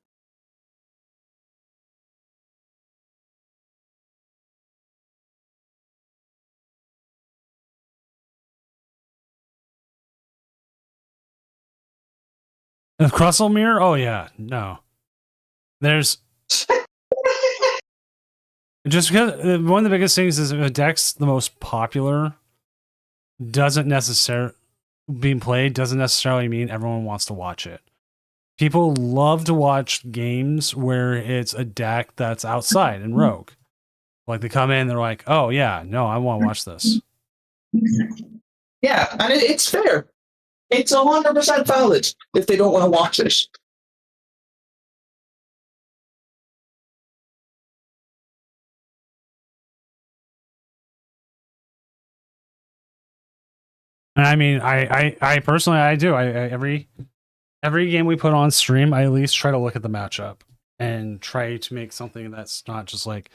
And Crustle Mirror? Oh yeah, no. There's just because one of the biggest things is if a deck's the most popular, doesn't necessarily being played doesn't necessarily mean everyone wants to watch it. People love to watch games where it's a deck that's outside and rogue. Like they come in, they're like, "Oh yeah, no, I want to watch this." Yeah, and it's fair. It's 100% valid if they don't want to watch it. And I mean, I personally, I do. I every game we put on stream, I at least try to look at the matchup and try to make something that's not just like,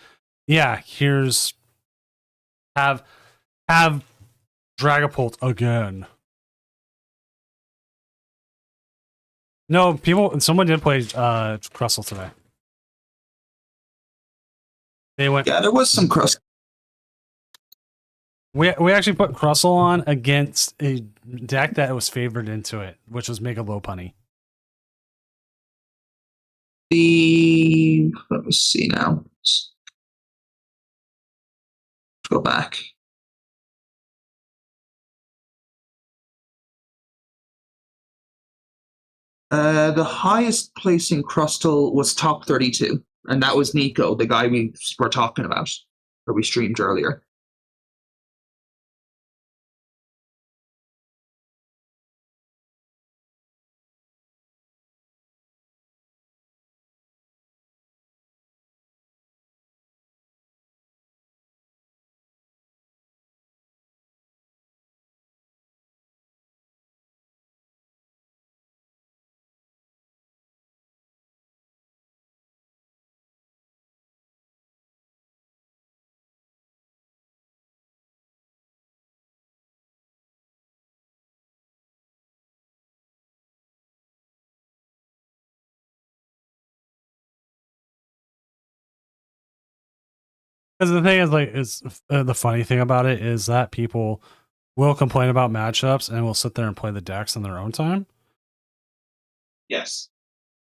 yeah, here's have Dragapult again. No, someone did play Crustle today. They went. Yeah, there was some crust. We actually put Crustle on against a deck that was favored into it, which was Mega Lopunny. Let me see now. Let's go back. The highest placing Crustle was top 32, and that was Nico, the guy we were talking about, or we streamed earlier. Because the thing is, like, the funny thing about it is that people will complain about matchups and will sit there and play the decks in their own time. Yes.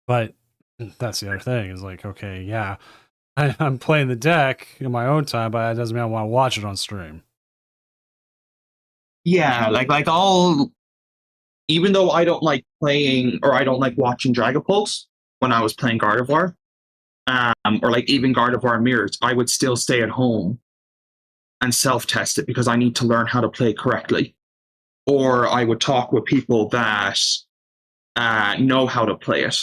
But that's the other thing is like, okay, yeah, I'm playing the deck in my own time, but that doesn't mean I want to watch it on stream. Yeah, like all. Even though I don't like playing or I don't like watching Dragapult when I was playing Gardevoir, or like even Gardevoir Mirrors, I would still stay at home and self-test it because I need to learn how to play correctly. or I would talk with people that know how to play it.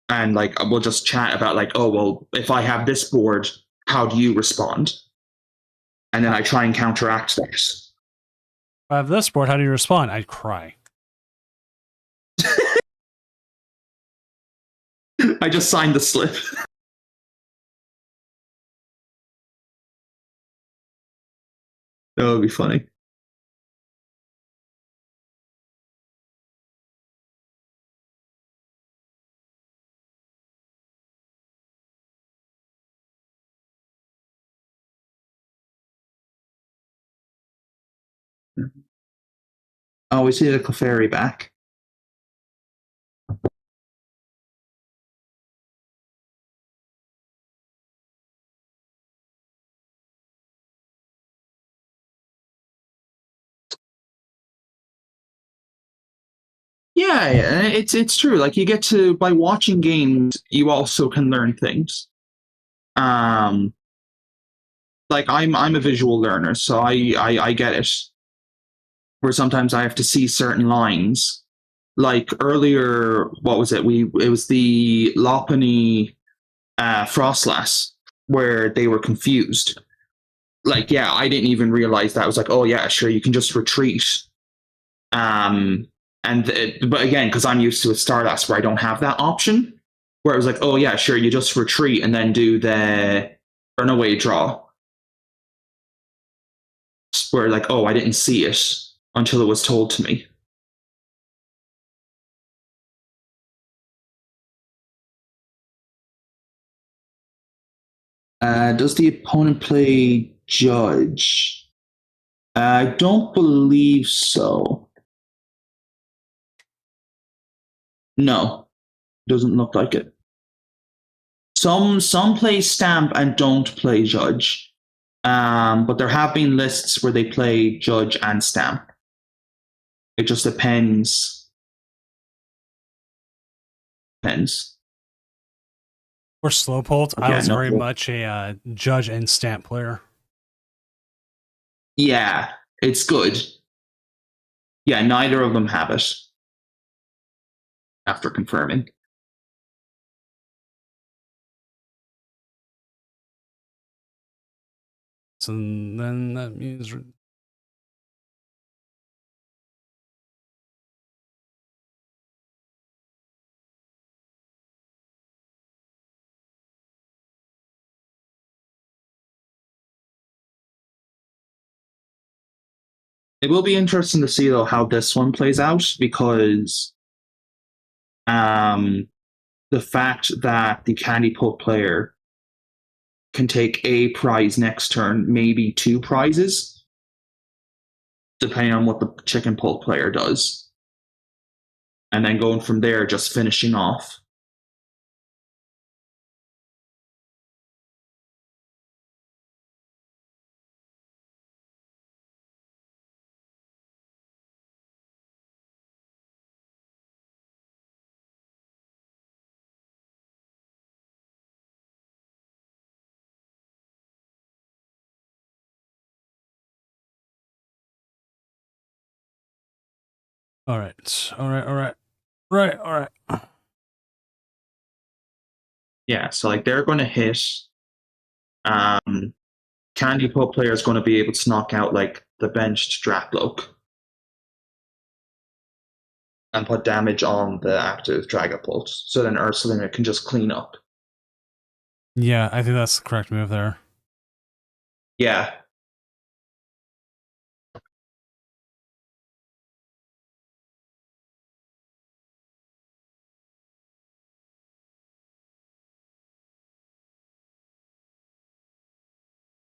And like we'll just chat about like, oh well, if I have this board, how do you respond? And then I try and counteract that. If I have this board, how do you respond? I'd cry. I just signed the slip. That would be funny. Oh, we see the Clefairy back. Yeah, it's true. Like you get to by watching games, you also can learn things. Like I'm a visual learner, so I get it. Where sometimes I have to see certain lines. Like earlier, what was it? It was the Lopunny Frostlass where they were confused. Like, yeah, I didn't even realize that. I was like, oh yeah, sure, you can just retreat. But again, because I'm used to a Stardust where I don't have that option, where I was like, oh yeah, sure, you just retreat and then do the runaway draw. Where like, oh, I didn't see it until it was told to me. Does the opponent play Judge? I don't believe so. No, doesn't look like it. Some play Stamp and don't play Judge, but there have been lists where they play Judge and Stamp. It just depends. Depends. For Slowpolt, I Yeah, was no, very cool. much a Judge and Stamp player. Yeah, it's good. Yeah, neither of them have it. After confirming. So then that means It will be interesting to see though how this one plays out because the fact that the Candy Pulp player can take a prize next turn, maybe 2 prizes, depending on what the Chicken Pulp player does. And then going from there, just finishing off. all right. Yeah, so like they're going to hit. Candy Pulp player is going to be able to knock out like the benched Draploak and put damage on the active Dragapult. So then Ursulina can just clean up. Yeah, I think that's the correct move there. Yeah.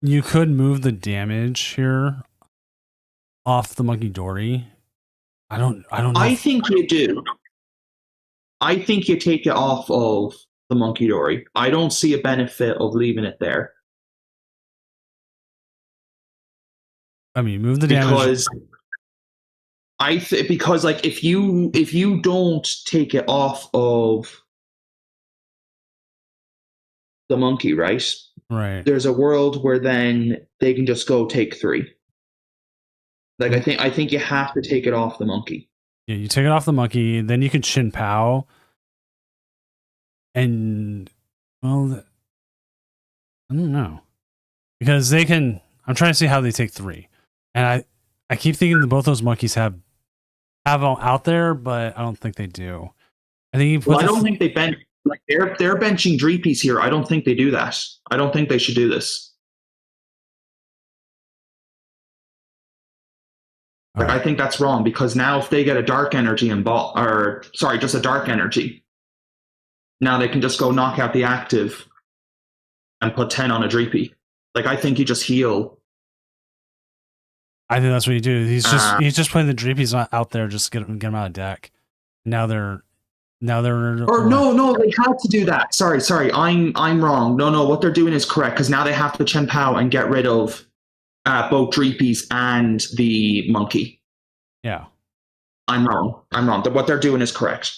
You could move the damage here off the Monkey Dory. I don't know. I think you do. I think you take it off of the Monkey Dory. I don't see a benefit of leaving it there. I mean, move the damage. Because like if you don't take it off of the monkey, right? Right. There's a world where then they can just go take 3. Like I think you have to take it off the monkey. Yeah, you take it off the monkey, then you can Chin Pao. And, well, I don't know. Because they can, I'm trying to see how they take 3. And I keep thinking that both those monkeys have them out there, but I don't think they do. I think you put Well, I don't think they bench like they're benching Dreepies here. I don't think they do that. I don't think they should do this. Like I think that's wrong because now if they get a dark energy and ball, or sorry, just a dark energy, now they can just go knock out the active and put 10 on a Dreepy. Like I think you just heal. I think that's what you do. He's just putting the Dreepies out there, just get them out of deck. Now they're Or no, they had to do that. Sorry, I'm wrong. No, what they're doing is correct because now they have to Chen Pao and get rid of both Dreepies and the monkey. Yeah, I'm wrong. What they're doing is correct.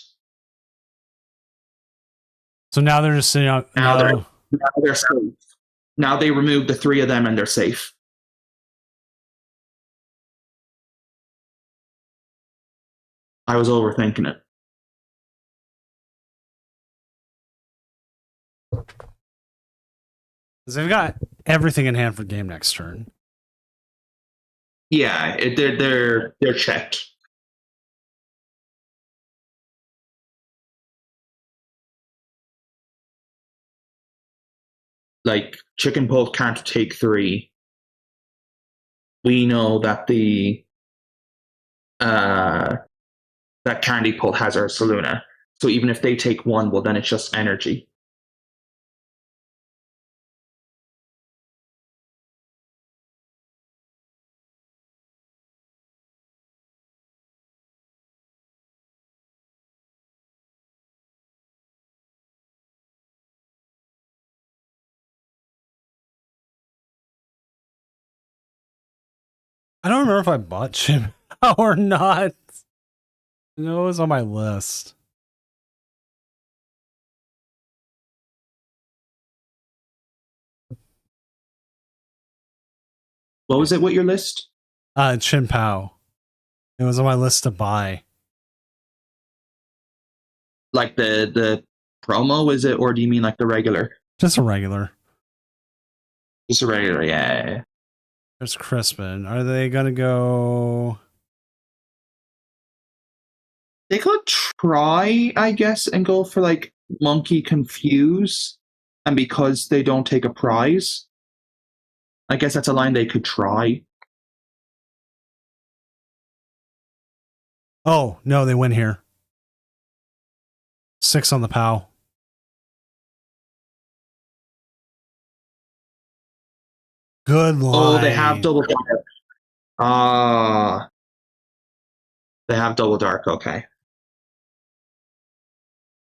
so now they're just sitting out. Now they're safe. Now they removed the 3 of them and they're safe. I was overthinking it. They've got everything in hand for game next turn. Yeah, they're checked. Like Chicken Pult can't take 3. We know that that Candy Pult has our Saluna. So even if they take 1, well then it's just energy. I don't remember if I bought Chin Pao or not. No, it was on my list. What was it? What your list? Chin Pao. It was on my list to buy. Like the promo, is it, or do you mean like the regular? Just a regular. Just a regular, yeah. There's Crispin. Are they gonna go? They could try, I guess, and go for like Monkey Confuse, and because they don't take a prize, I guess that's a line they could try. Oh no, they win here. 6 on the POW. Good line. Oh, they have double dark. They have double dark. Okay.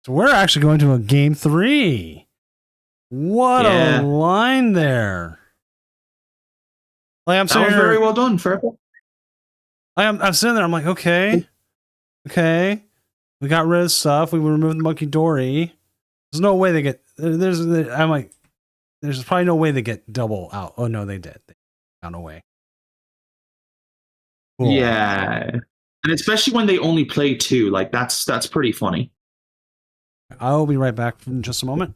So we're actually going to a game 3. What a line there! Like That was very well done, fair. I'm sitting there. I'm like, okay. We got rid of stuff. We removed the Monkey Dory. There's no way they get. I'm like, there's probably no way they get double out. Oh no, they did. They found a way. Cool. Yeah, and especially when they only play 2, like that's pretty funny. I'll be right back in just a moment.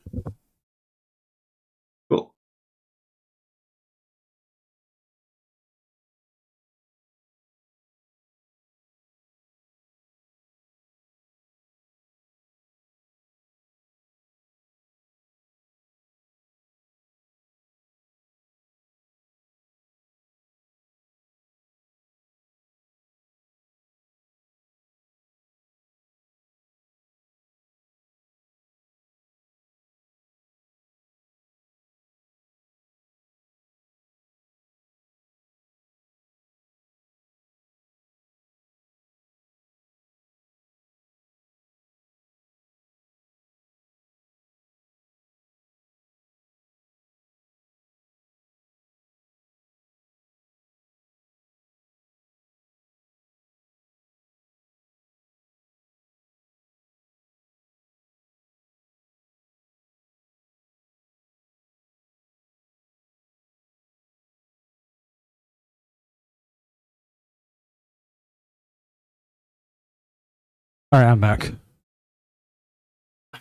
All right, I'm back.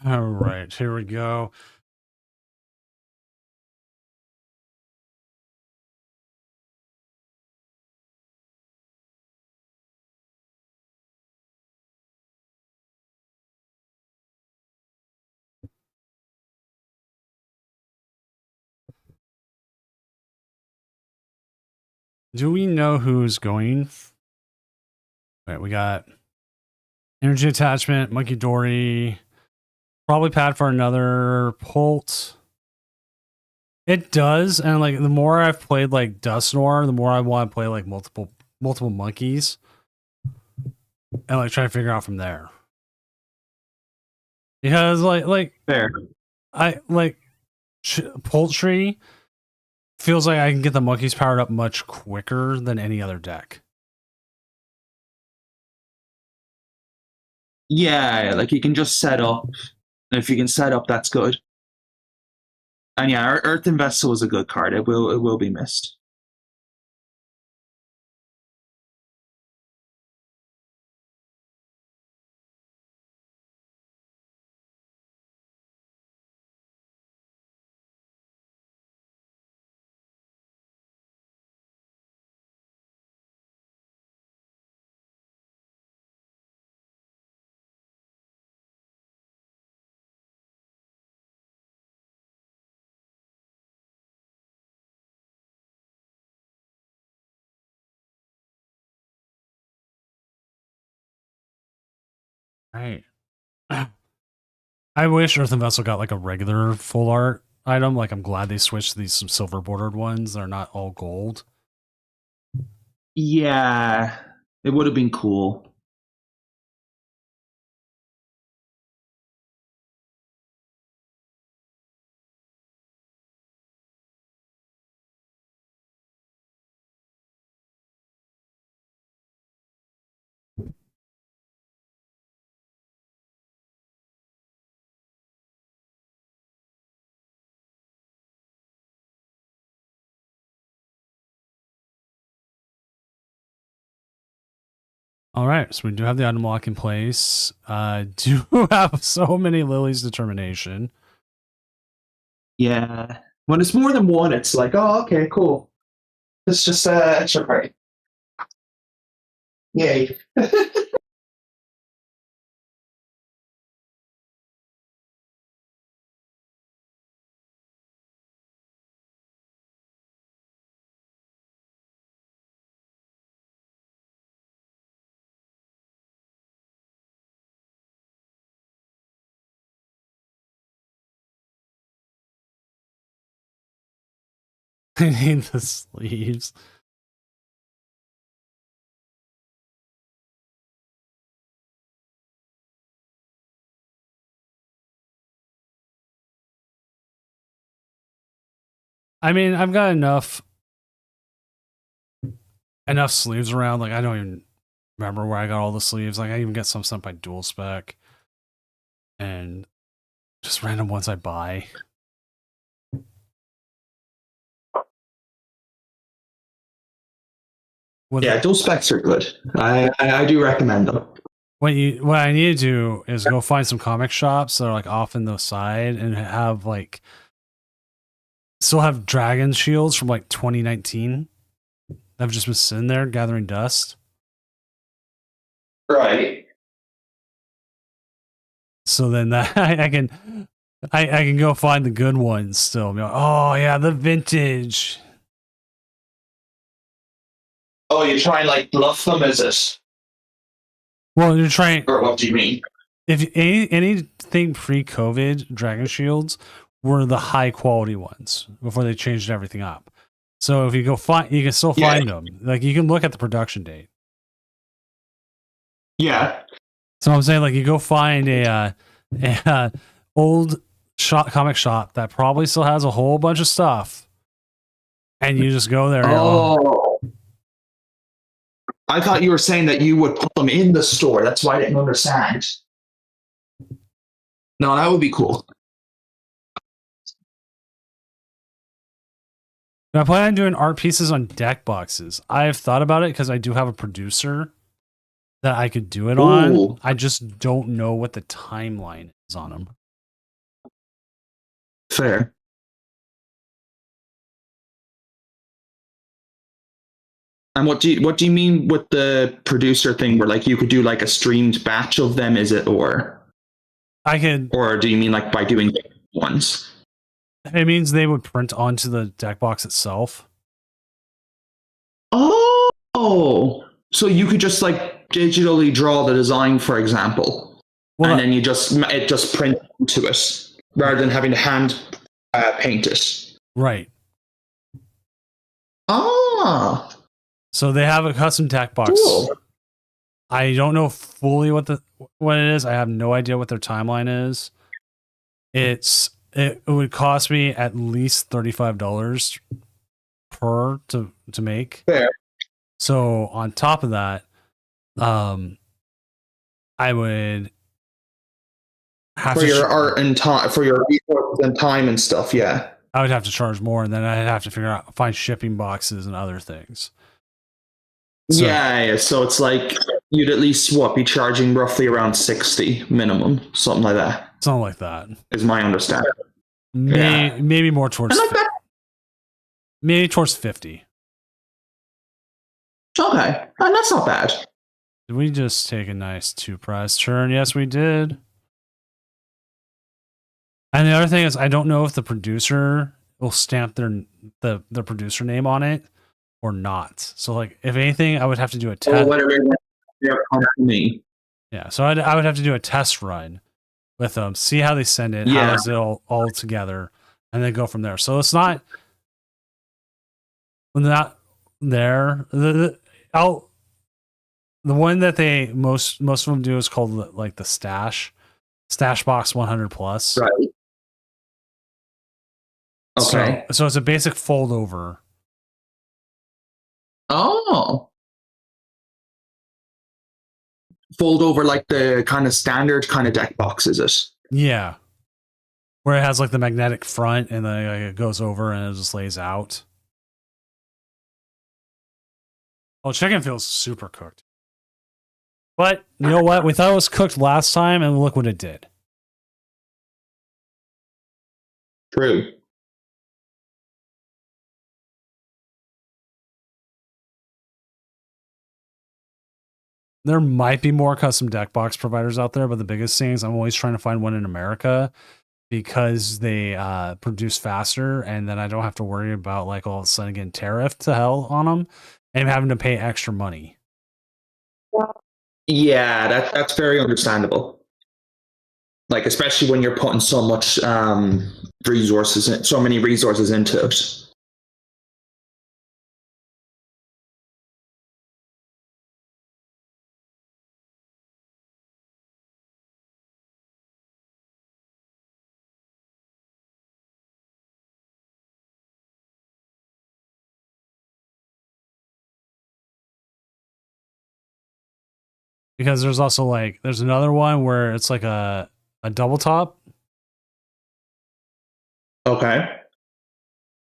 All right, here we go. Do we know who's going? Wait, we got energy attachment, Monkey Dory, probably pad for another Polt. It does, and like the more I've played like Dusknoir, the more I want to play like multiple monkeys, and like try to figure out from there. Because Fair. I like Poultry feels like I can get the monkeys powered up much quicker than any other deck. Yeah, like you can just set up. And if you can set up, that's good. And yeah, Earthen Vessel is a good card. It will be missed. Right. I wish Earthen Vessel got like a regular full art item. Like I'm glad they switched to these some silver bordered ones. They're not all gold. Yeah, it would have been cool. All right, so we do have the item lock in place. Do have so many Lily's Determination. Yeah. When it's more than one, it's like, oh, okay, cool. It's just extra party. Yay. I need the sleeves. I mean, I've got enough sleeves around. Like I don't even remember where I got all the sleeves. Like I even get some sent by Dual Spec, and just random ones I buy. Yeah, dual specs are good. I do recommend them. What I need to do is go find some comic shops that are like off in the side and have like still have dragon shields from like 2019 that have just been sitting there gathering dust. Right. So then that I can go find the good ones still. Be like, oh yeah, the vintage. Oh, you try and like bluff them, is it? Well, you're trying. Or what do you mean? If anything pre-COVID, dragon shields were the high quality ones before they changed everything up. So if you go find, you can still find them. Like you can look at the production date. Yeah. So I'm saying, like, you go find a old comic shop that probably still has a whole bunch of stuff, and you just go there. Oh. I thought you were saying that you would put them in the store. That's why I didn't understand. No, that would be cool. I plan on doing art pieces on deck boxes. I've thought about it because I do have a producer that I could do it on. Ooh. I just don't know what the timeline is on them. Fair. And what do you mean with the producer thing where like you could do like a streamed batch of them, is it, or do you mean like by doing ones? It means they would print onto the deck box itself. Oh, so you could just like digitally draw the design, for example, and then it just print to it rather than having to hand paint it. Right. Ah. So they have a custom deck box. Cool. I don't know fully what it is. I have no idea what their timeline is. It would cost me at least $35 per to make. Fair. So on top of that, I would have for your art and time, for your resources and time and stuff. Yeah, I would have to charge more, and then I'd have to find shipping boxes and other things. So, yeah. So it's like you'd at least be charging roughly around 60 minimum, something like that. Something like that is my understanding. Maybe more towards maybe towards 50. Okay, and that's not bad. Did we just take a nice 2-prize turn? Yes, we did. And the other thing is, I don't know if the producer will stamp their producer name on it or not. So, like, if anything, I would have to do a test. Yeah, so I would have to do a test run with them, see how they send it, how is it all together, and then go from there. So it's not there. The one that they most of them do is called like the stash box 100 plus. Right. Okay. So it's a basic fold over. Oh. Fold over like the kind of standard kind of deck box, is it? Yeah. Where it has like the magnetic front and then like, it goes over and it just lays out. Oh, chicken feels super cooked. But you know what? We thought it was cooked last time and look what it did. True. There might be more custom deck box providers out there, but the biggest thing is I'm always trying to find one in America because they produce faster, and then I don't have to worry about like all of a sudden getting tariff to hell on them and having to pay extra money. Yeah, that's very understandable. Like especially when you're putting so much so many resources into it. Because there's also like there's another one where it's like a double top. Okay.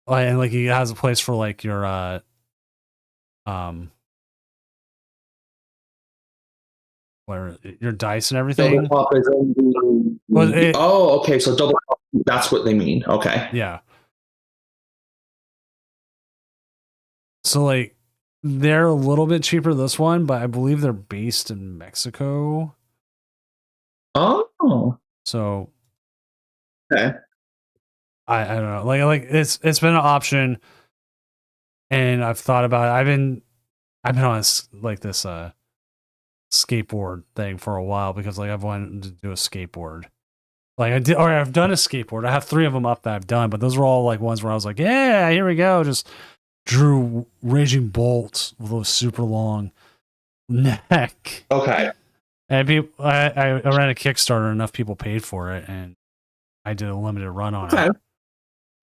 And like he has a place for like your where your dice and everything. Double top is in the... okay, so double top, that's what they mean. Okay. Yeah. So like they're a little bit cheaper this one, but I believe they're based in Mexico. Oh. So okay. I don't know. Like it's been an option, and I've thought about it. I've been on like this skateboard thing for a while because like I've wanted to do a skateboard. Like I've done a skateboard. I have 3 of them up that I've done, but those were all like ones where I was like, yeah, here we go. Just drew Raging Bolt with a super long neck. Okay. And I ran a Kickstarter, enough people paid for it, and I did a limited run on it.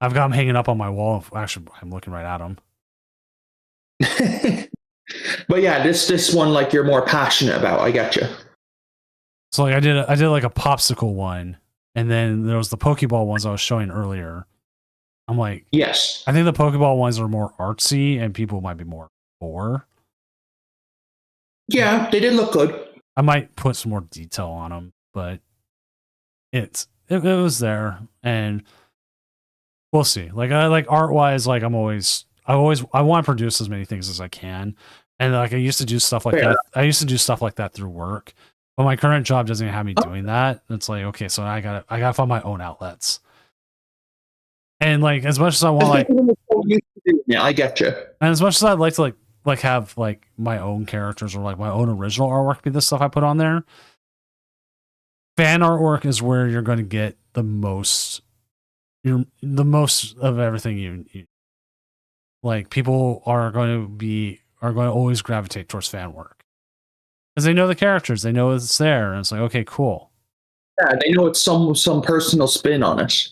I've got them hanging up on my wall. Actually, I'm looking right at them. But yeah, this one like you're more passionate about. I get you. So like I did like a popsicle one, and then there was the Pokeball ones I was showing earlier. I'm like, yes, I think the Pokeball ones are more artsy, and people might be more for. Yeah, they did look good. I might put some more detail on them, but it was there, and we'll see. Like art wise, like I want to produce as many things as I can, and like I used to do stuff like that. I used to do stuff like that through work, but my current job doesn't have me doing that. It's like, okay, so I gotta find my own outlets. And like as much as I want, like, yeah, I get you. and as much as I'd like to like have like my own characters or like my own original artwork be the stuff I put on there, fan artwork is where you're going to get the most of everything you like. People are going to always gravitate towards fan work because they know the characters, they know it's there, and it's like, okay, cool. Yeah, they know it's some personal spin on it.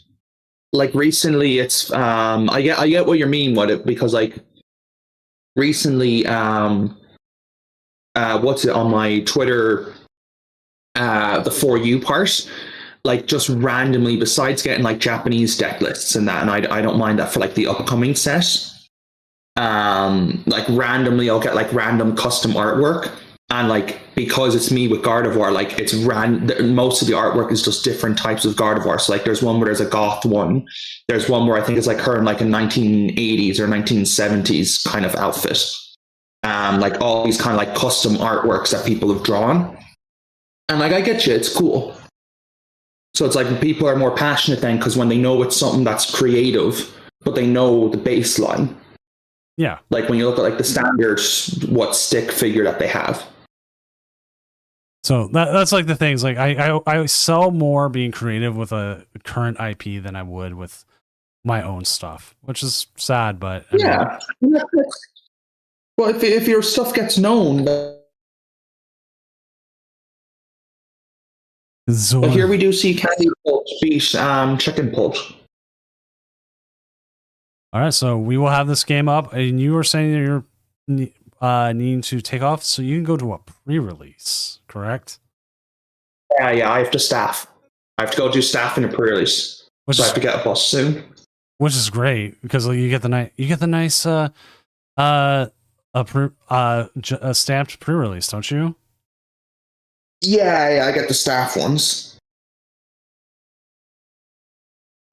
Like recently, it's I get what you mean with it, because like recently, what's it on my Twitter, the For You part, like just randomly, besides getting like Japanese deck lists and that, and I don't mind that for like the upcoming set. Like randomly, I'll get like random custom artwork. And like, because it's me with Gardevoir, like it's most of the artwork is just different types of Gardevoir. So like there's one where there's a goth one. There's one where I think it's like her in like a 1980s or 1970s kind of outfit. Like all these kind of like custom artworks that people have drawn. And like, I get you, it's cool. So it's like people are more passionate then, because when they know it's something that's creative, but they know the baseline. Yeah. Like when you look at like the standard stick figure that they have. So that's like the things, like I sell more being creative with a current IP than I would with my own stuff, which is sad, but I mean, well, if your stuff gets known, so, but here we do see Candy Pulse beat Chicken Pulse. All right, so we will have this game up, and you were saying that you're needing to take off, so you can go to a pre-release, correct? Yeah, I have to staff. I have to go do staff in a pre-release, so I have to get a bus soon. Which is great, because you get the nice stamped pre-release, don't you? Yeah, I get the staff ones.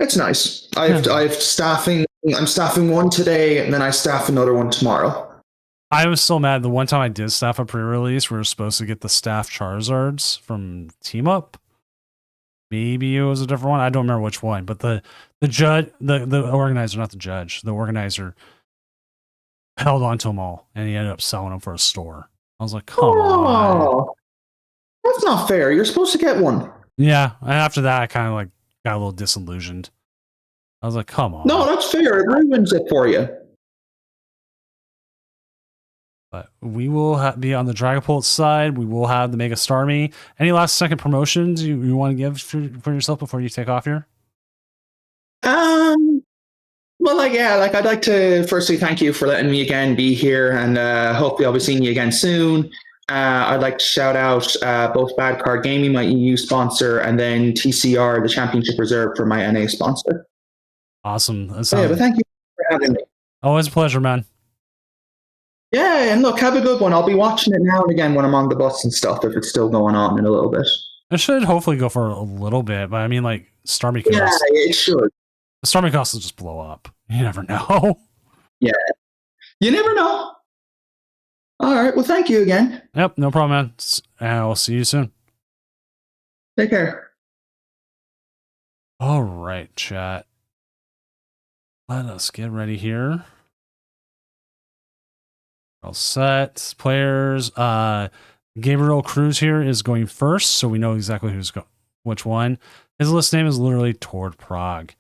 It's nice. I have staffing. I'm staffing one today, and then I staff another one tomorrow. I was so mad. The one time I did staff a pre-release, we were supposed to get the staff Charizards from Team Up. Maybe it was a different one. I don't remember which one. But the judge, the organizer, not the judge, the organizer held on to them all, and he ended up selling them for a store. I was like, come on. That's not fair. You're supposed to get one. Yeah, and after that, I kind of like got a little disillusioned. I was like, come on. No, that's fair. It ruins it for you. But we will be on the Dragapult side. We will have the Mega Starmie. Any last second promotions you want to give for yourself before you take off here? Well, I'd like to firstly thank you for letting me again be here, and hopefully I'll be seeing you again soon. I'd like to shout out both Bad Card Gaming, my EU sponsor, and then TCR, the Championship Reserve, for my NA sponsor. Awesome. But thank you for having me. Always a pleasure, man. Yeah, and look, have a good one. I'll be watching it now and again when I'm on the bus and stuff, if it's still going on in a little bit. It should hopefully go for a little bit, but I mean, like, Starmie costs. Yeah, it should. Starmie costs will just blow up. You never know. Yeah. You never know. All right. Well, thank you again. Yep, no problem, man. And I'll see you soon. Take care. All right, chat. Let us get ready here. All set. Players. Gabriel Cruz here is going first, so we know exactly which one. His list name is literally Toward Prague.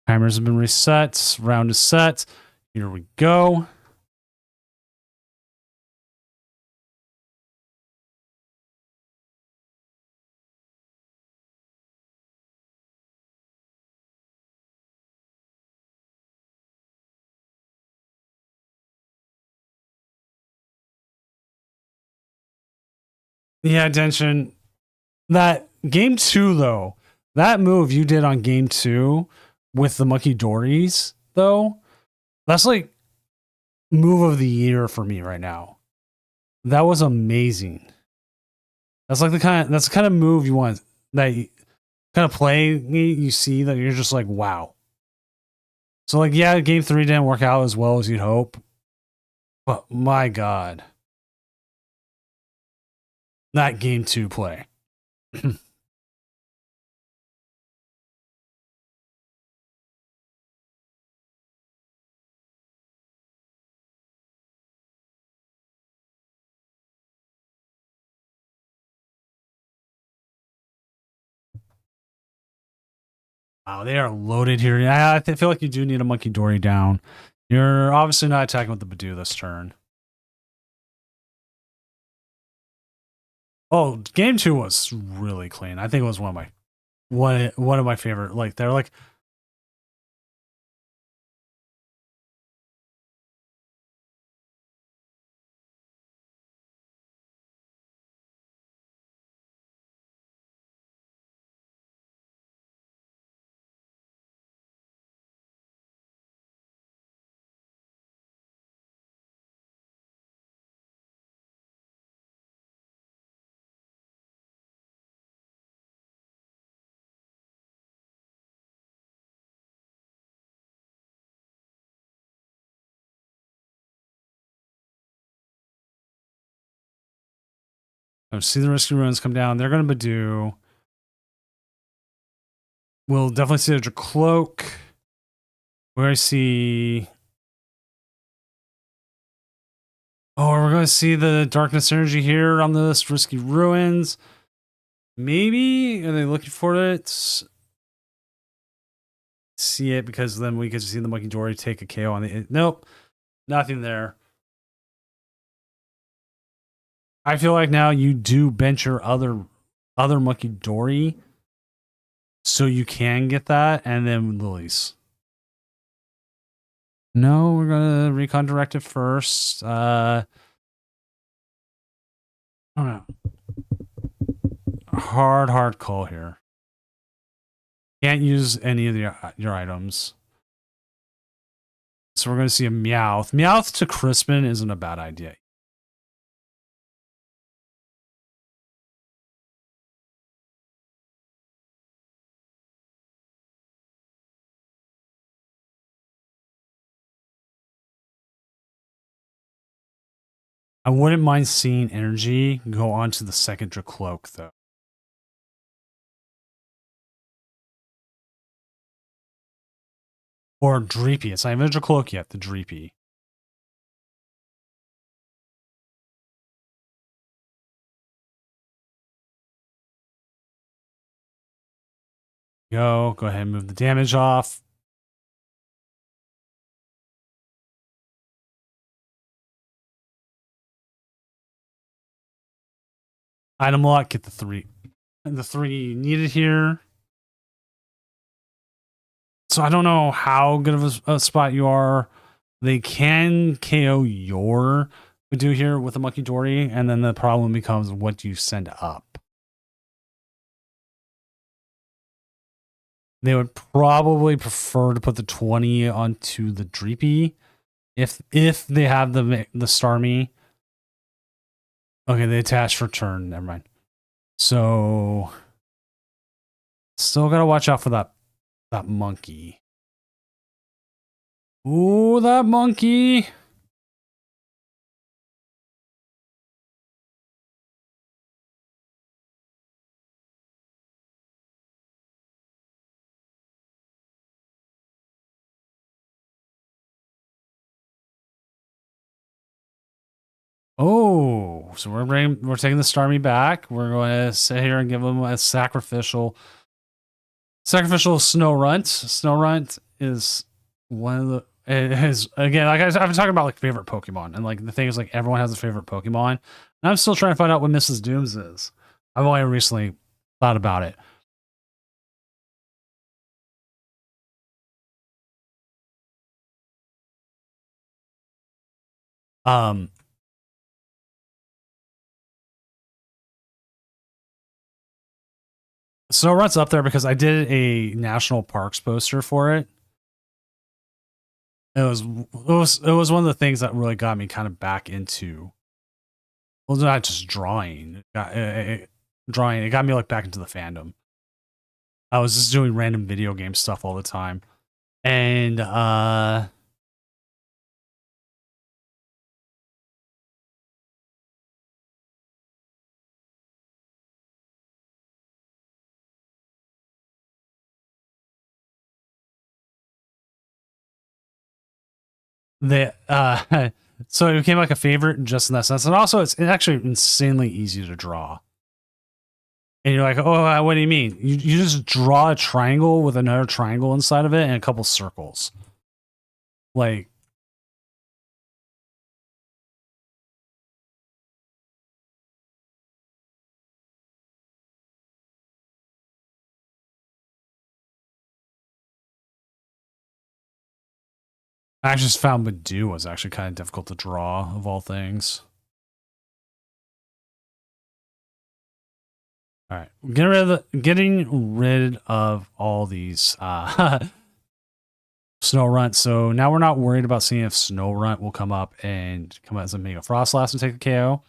Timers have been reset. Round is set. Here we go. Yeah, attention. That game 2, though, that move you did on game 2 with the Monkey Dories, though, that's like move of the year for me right now. That was amazing. That's like the kind of move you want, that kind of play you see that you're just like, wow. So like, yeah, game 3 didn't work out as well as you'd hope, but my God, that game 2 play. Wow, they are loaded here. Yeah, I feel like you do need a Monkey Dory down. You're obviously not attacking with the Badoo this turn. Oh, game 2 was really clean. I think it was one of my favorite. Like they're like, see the Risky Ruins come down. They're going to Badoo. We'll definitely see a Dracloak. We're going to see... Oh, we're going to see the Darkness Energy here on this Risky Ruins. Maybe? Are they looking for it? See it, because then we could see the Monkey Dory take a KO on the... Nope. Nothing there. I feel like now you do bench your other Monkey Dory so you can get that, and then Lilies. No, we're gonna Recon Directive first. I don't know. Hard call here. Can't use any of your items. So we're gonna see a Meowth. Meowth to Crispin isn't a bad idea. I wouldn't mind seeing Energy go on to the second Dracloak, though. Or Dreepy. It's not even a Dracloak yet, the Dreepy. Go ahead and move the damage off. Item lock, get the 3. And the 3 needed here. So I don't know how good of a spot you are. They can KO your Badoo here with a Monkey Dory, and then the problem becomes what do you send up? They would probably prefer to put the 20 onto the Dreepy if they have the Starmie. Okay, they attach for turn. Never mind. So still gotta watch out for that monkey. Ooh, that monkey. Oh, so we're taking the Starmie back. We're going to sit here and give him a sacrificial Snow Runt. Snow Runt is one of the again, like I've been talking about like favorite Pokemon, and like the thing is like everyone has a favorite Pokemon, and I'm still trying to find out what Mrs. Dooms is. I've only recently thought about it. Snow Runt's up there because I did a national parks poster for it. it was one of the things that really got me kind of back into, well, not just drawing. Drawing, it got me like back into the fandom. I was just doing random video game stuff all the time. And so it became like a favorite just in that sense. And also it's actually insanely easy to draw. And you're like, oh, what do you mean? You just draw a triangle with another triangle inside of it and a couple circles. Like, I just found Badoo was actually kind of difficult to draw, of all things. All right, getting rid of all these Snorunt. So now we're not worried about seeing if Snorunt will come up and come out as a Mega Frostlass and take the KO.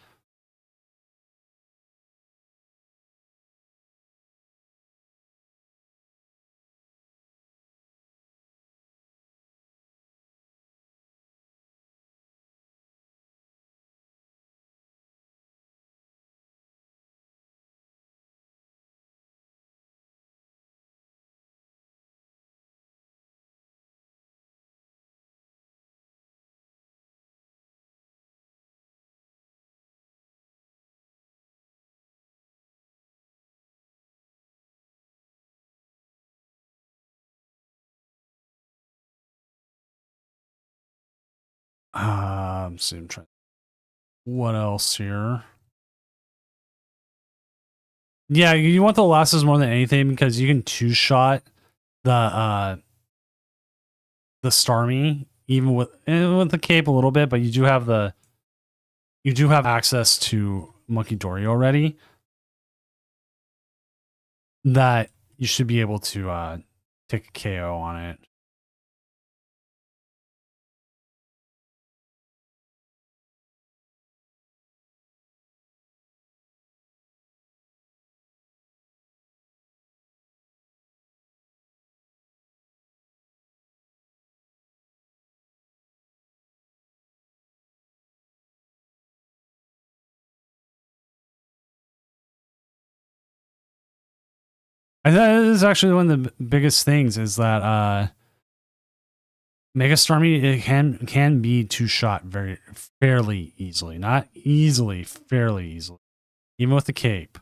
See, I'm trying. What else here? Yeah, you want the losses more than anything because you can two-shot the Starmie even with the cape a little bit, but you do have access to Monkey Dory already. That you should be able to take a KO on it. And that is actually one of the biggest things is that Mega Starmie, it can be two-shot fairly easily. Not easily, fairly easily. Even with the cape.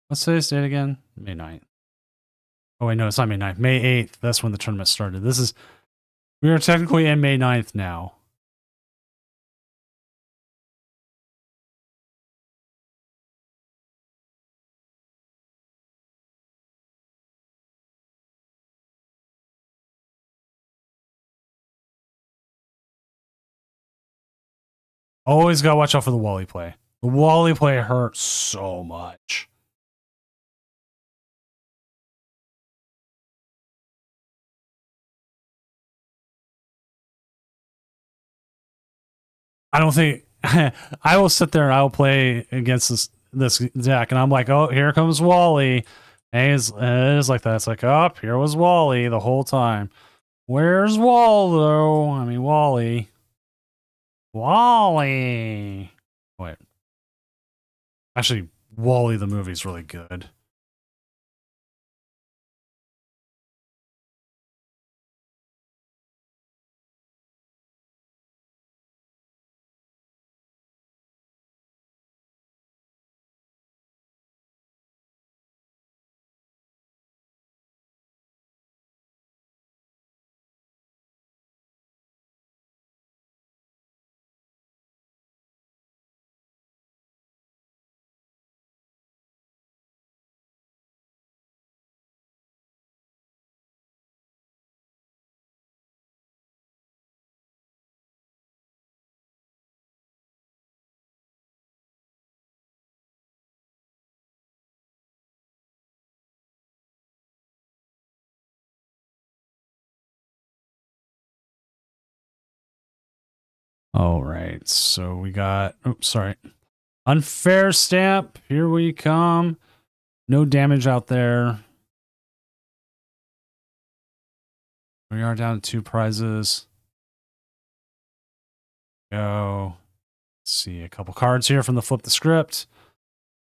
Let's say this date again. May 9th. Oh wait, no, it's not May 9th. May 8th. That's when the tournament started. We are technically in May 9th now. Always gotta watch out for the Wally play. The Wally play hurts so much. I don't think I will sit there and I will play against this deck, and I'm like, oh, here comes Wally. And it is like that. It's like, oh, here was Wally the whole time. Where's Waldo? I mean, Wally. Wally. Wait. Actually, Wally the movie is really good. All right, so we got, oops, sorry. Unfair stamp, here we come. No damage out there. We are down to 2 prizes. Go. Let's see, a couple cards here from the Flip the Script.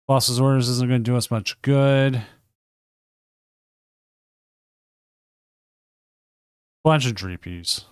Boss's Orders isn't going to do us much good. Bunch of Dreepies.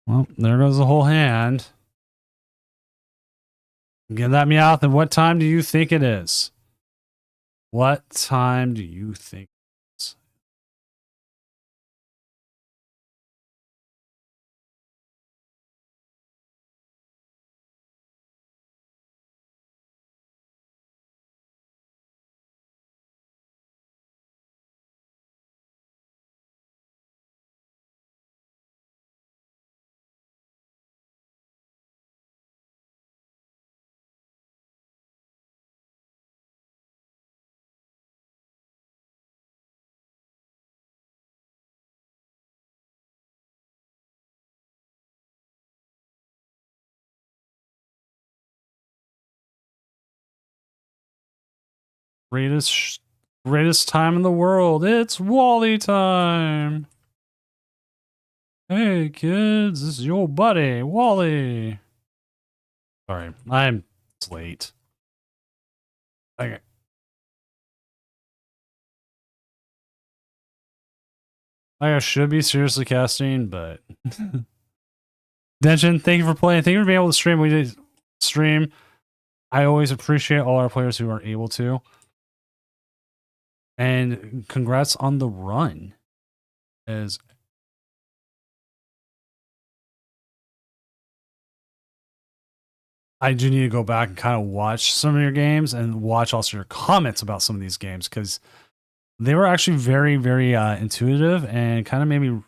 Well, there goes the whole hand. Get that Meowth, and what time do you think it is? What time do you think it is? Greatest time in the world. It's Wally time. Hey kids, this is your buddy, Wally. Sorry, I'm late. Okay. I should be seriously casting, but Denshin, thank you for playing. Thank you for being able to stream. We did stream. I always appreciate all our players who are able to. And congrats on the run. As I do need to go back and kind of watch some of your games and watch also your comments about some of these games, because they were actually very, very intuitive and kind of made me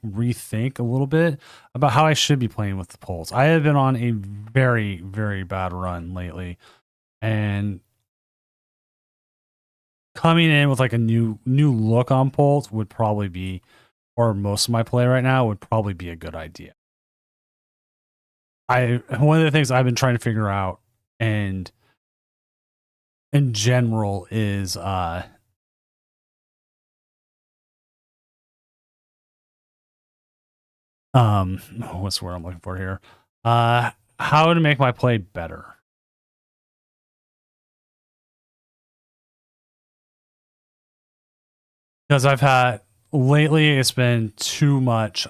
rethink a little bit about how I should be playing with the polls. I have been on a very, very bad run lately, and coming in with like a new look on polls would probably be, or most of my play right now would probably be a good idea. One of the things I've been trying to figure out, and in general, is what's the word I'm looking for here? How to make my play better. Because I've had lately, it's been too much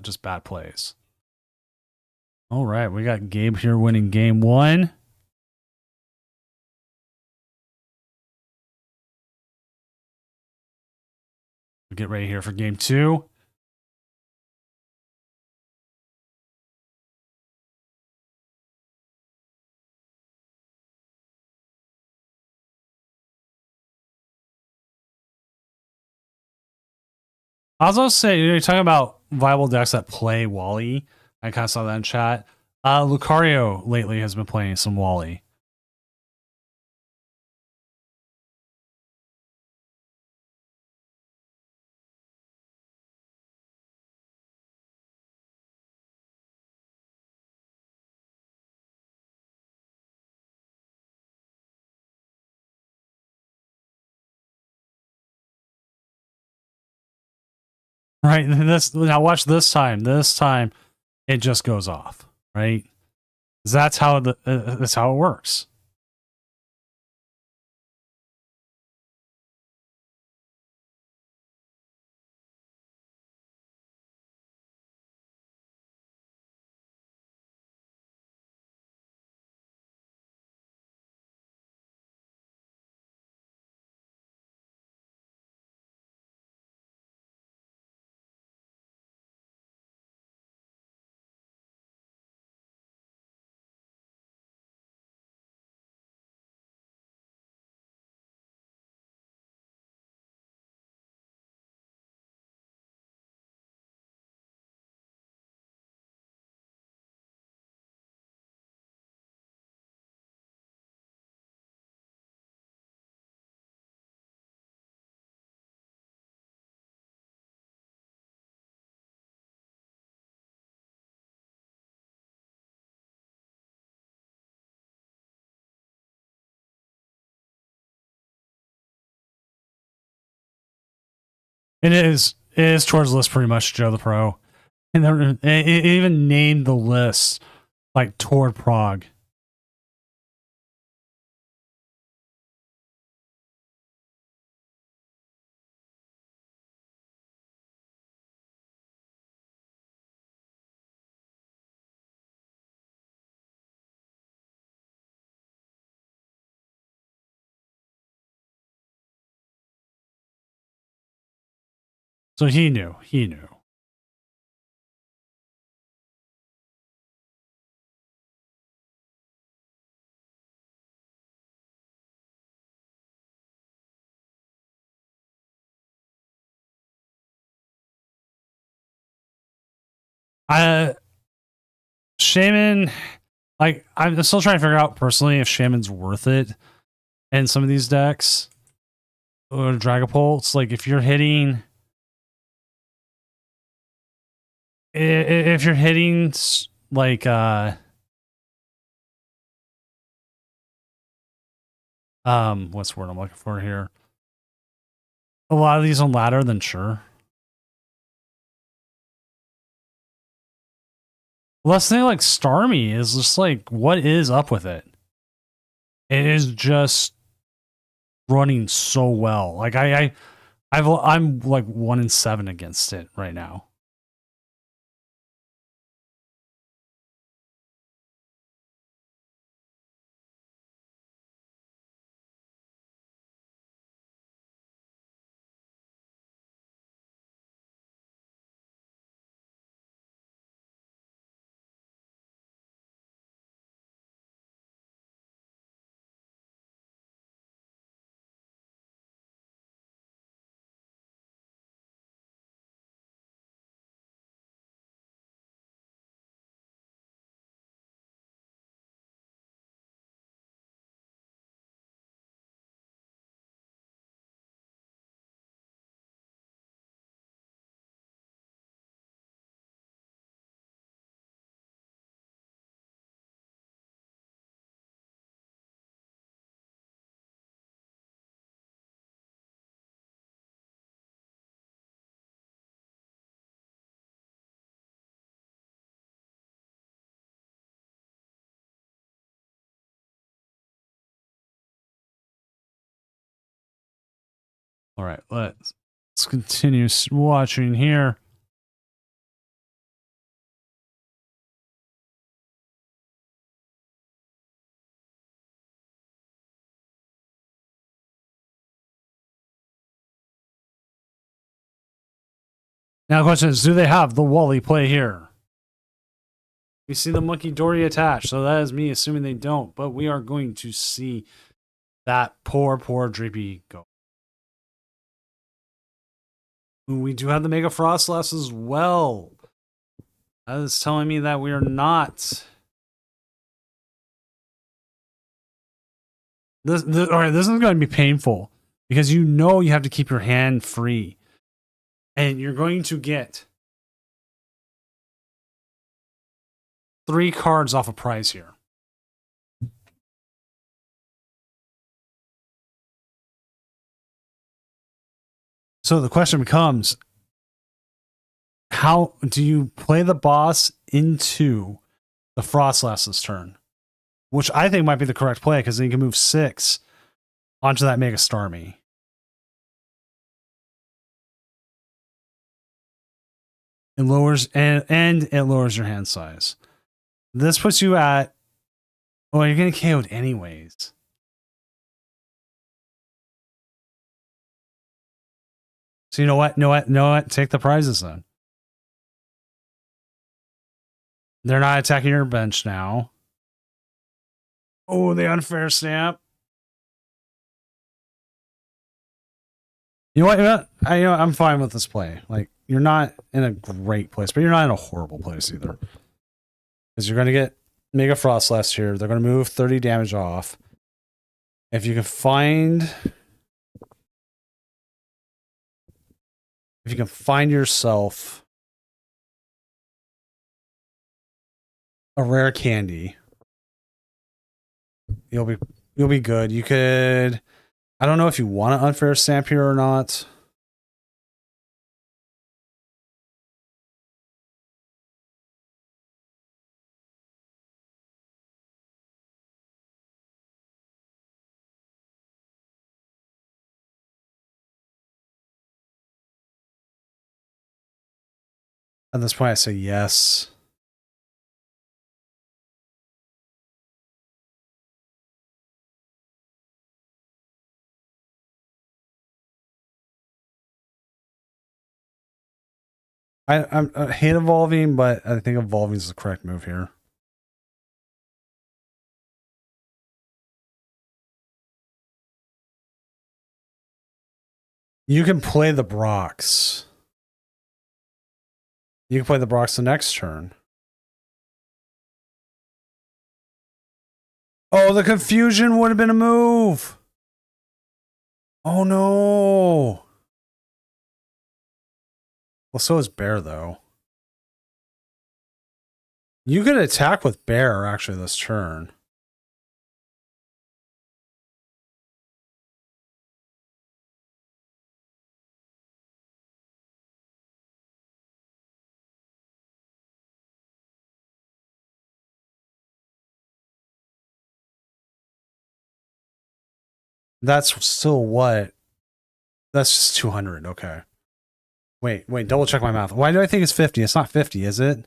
just bad plays. All right, we got Gabe here winning game 1. We'll get ready here for game 2. I was also saying, you're talking about viable decks that play Wally. I kind of saw that in chat. Lucario lately has been playing some Wally. Right, now watch this time. This time, it just goes off. Right, that's how that's how it works. It is towards the list pretty much, Joe the Pro. And it even named the list like toward Prague. So he knew. He knew. Shaman, like, I'm still trying to figure out personally if Shaman's worth it in some of these decks. Or Dragapult. Like, if you're hitting... If you're hitting, like, what's the word I'm looking for here? A lot of these on ladder, then sure. Less thing like Starmie is just like, what is up with it? It is just running so well. Like I'm like 1-7 against it right now. All right, let's continue watching here. Now the question is, do they have the Wally play here? We see the Monkey Dory attached, so that is me assuming they don't, but we are going to see that poor Drippy go. We do have the Mega Frostlass as well. That is telling me that we are not. All right, this is going to be painful because you know you have to keep your hand free. And you're going to get 3 cards off a prize here. So the question becomes, how do you play the boss into the Frostlass's turn? Which I think might be the correct play, because then you can move 6 onto that Mega Starmie. It lowers and it lowers your hand size. This puts you at, well, you're getting KO'd anyways. So you know what? Take the prizes then. They're not attacking your bench now. Oh, the unfair snap. You know what? I'm fine with this play. Like, you're not in a great place, but you're not in a horrible place either. Because you're going to get Mega Frostlass here. They're going to move 30 damage off. If you can find yourself a rare candy, you'll be good. You could, I don't know if you want an unfair snap here or not. At this point, I say yes. I hate evolving, but I think evolving is the correct move here. You can play the Brox. You can play the Brox the next turn. Oh, the confusion would have been a move. Oh no. Well, so is Bear, though. You could attack with Bear, actually, this turn. That's still what? That's just 200. Okay. Wait, double check my math. Why do I think it's 50? It's not 50, is it?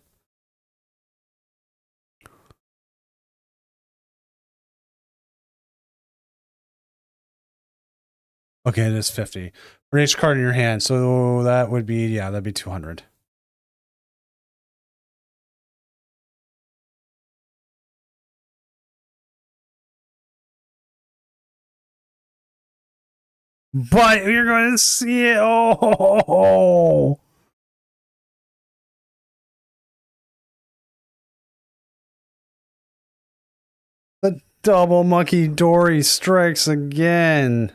Okay, it is 50. For each card in your hand, so that would be, yeah, that'd be 200. But you're going to see it. Oh! The double Monkey Dory strikes again.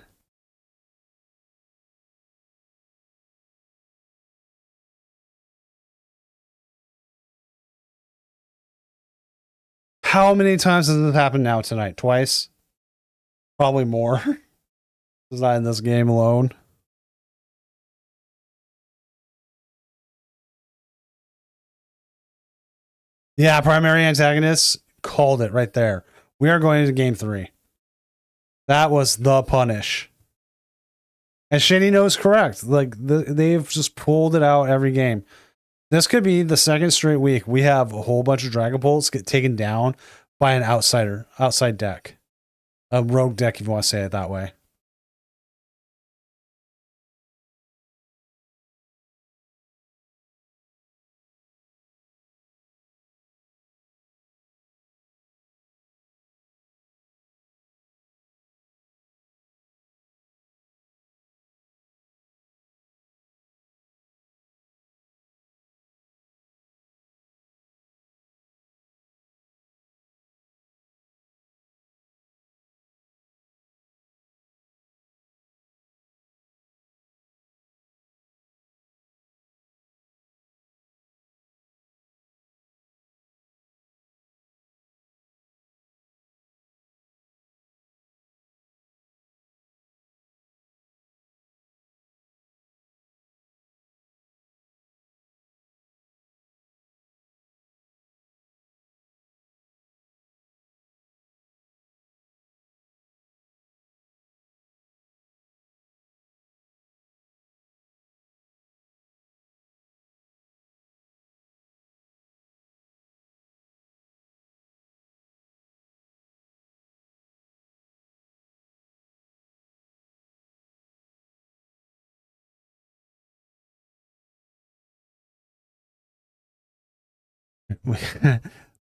How many times has this happened now tonight? Twice? Probably more. It's not in this game alone. Yeah, primary antagonist called it right there. We are going into game 3. That was the punish. And Shady knows correct. Like they've just pulled it out every game. This could be the second straight week we have a whole bunch of Dragapults get taken down by an outside deck. A rogue deck, if you want to say it that way.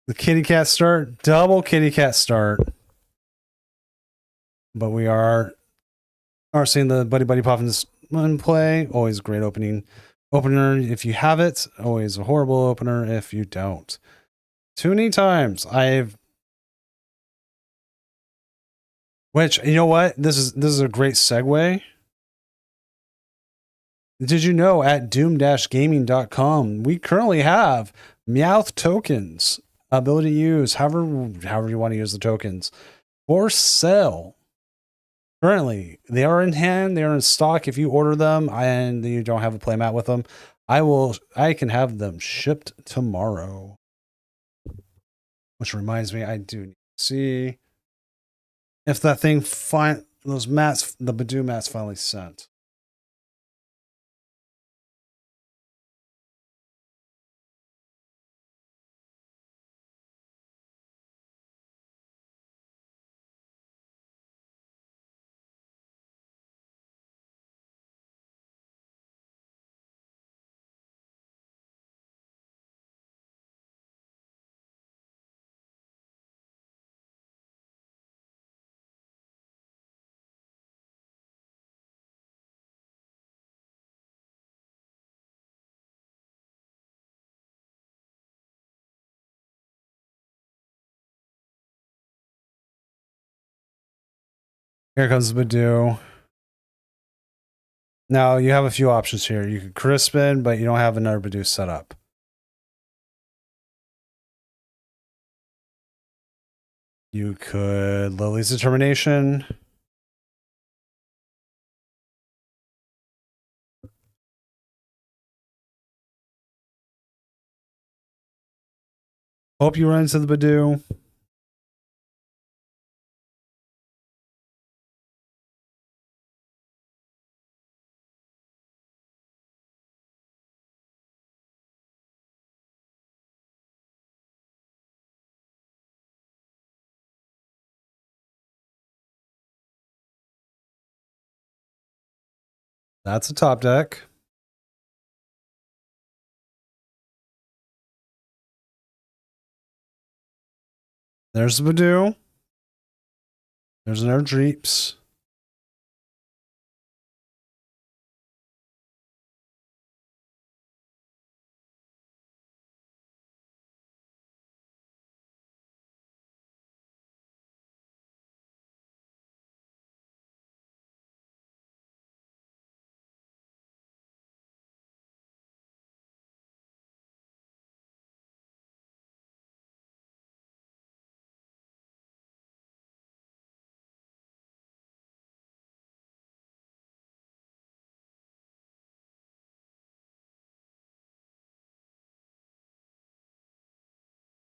The kitty cat start, double kitty cat start. But we are seeing the Buddy Buddy Poffins play. Always a great opener if you have it. Always a horrible opener if you don't. Too many times which, you know what? This is a great segue. Did you know at doom-gaming.com we currently have Meowth tokens, ability to use however you want to use the tokens, for sale. Currently, they are in hand, they are in stock. If you order them and you don't have a playmat with them, I can have them shipped tomorrow. Which reminds me, I do need to see if that thing those mats, the Badoo mats finally sent. Here comes the Badoo. Now you have a few options here. You could Crispin, but you don't have another Badoo set up. You could Lily's Determination. Hope you run into the Badoo. That's a top deck. There's the Badoo. There's another Dreeps.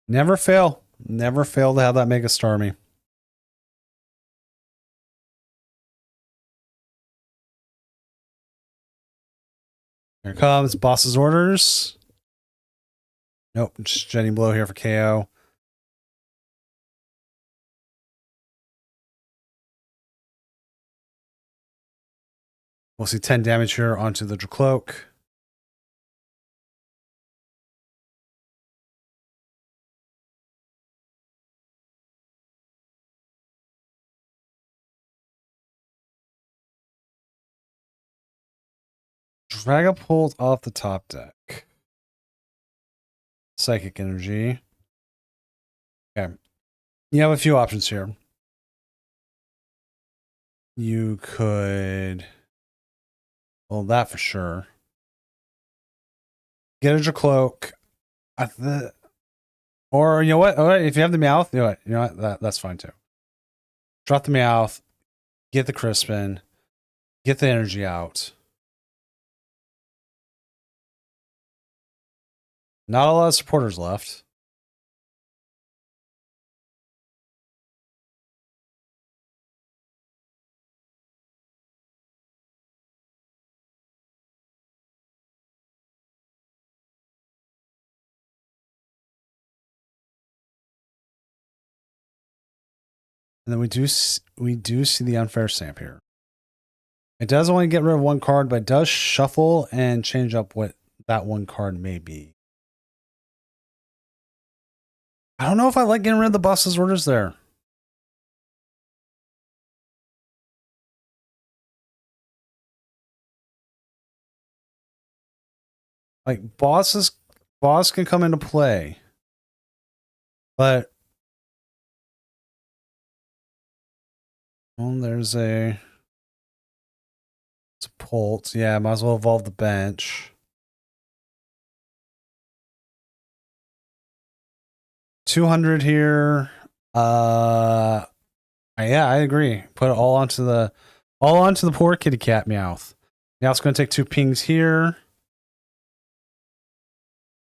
Never fail. Never fail to have that Mega Starmie. Here comes Boss's Orders. Nope, just Jenny Blow here for KO. We'll see 10 damage here onto the Dracloak. Dragapult off the top deck. Psychic Energy. Okay. You have a few options here. You could... Well, that for sure. Get a Dracloak. Or, you know what? All right, if you have the Meowth, you know what? That's fine too. Drop the Meowth. Get the Crispin. Get the energy out. Not a lot of supporters left. And then we do see the Unfair Stamp here. It does only get rid of one card, but it does shuffle and change up what that one card may be. I don't know if I like getting rid of the Boss's Orders there. Like boss can come into play. But well, there's a Pult. Yeah, might as well evolve the bench. 200 here. Yeah, I agree. Put it all onto the poor kitty cat Meowth. Meowth's going to take 2 pings here.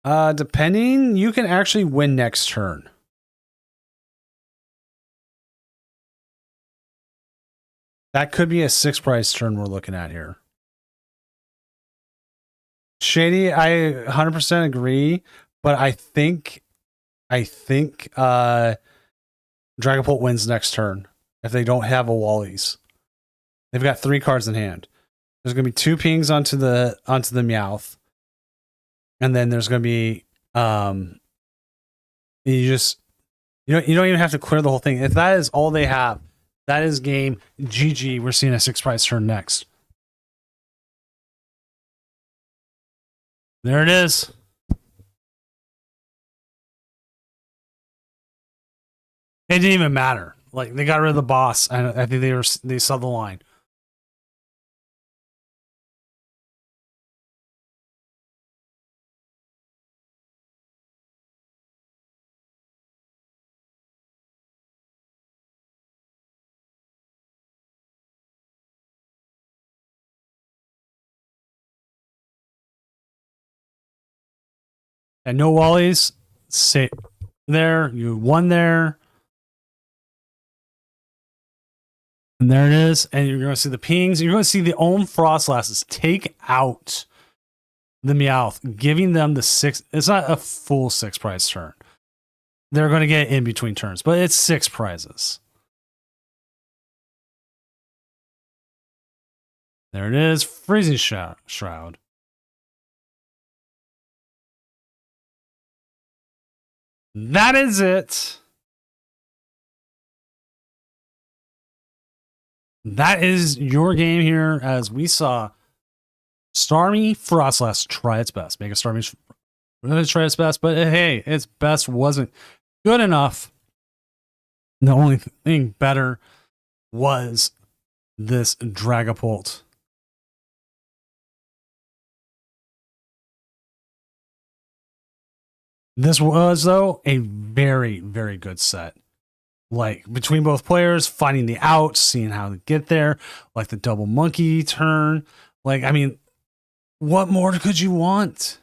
Depending, you can actually win next turn. That could be a 6-price turn we're looking at here. Shady, I 100% agree, but I think Dragapult wins next turn if they don't have a Wally's. They've got 3 cards in hand. There's going to be 2 pings onto the Meowth. And then there's going to be you don't even have to clear the whole thing. If that is all they have, that is game GG. We're seeing a 6-price turn next. There it is. It didn't even matter. Like they got rid of the boss, and I think they saw the line. And no Wallies, sit there. You won there. And there it is. And you're going to see the pings. You're going to see the Ohm Frostlasses take out the Meowth, giving them the 6. It's not a full 6 prize turn. They're going to get in between turns, but it's 6 prizes. There it is. Freezing Shroud. That is it. That is your game here, as we saw Starmie Frostlass try its best. Mega Starmie really try its best, but hey, its best wasn't good enough. The only thing better was this Dragapult. This was, though, a very, very good set. Like, between both players, finding the outs, seeing how to get there, like the double monkey turn. Like, I mean, what more could you want?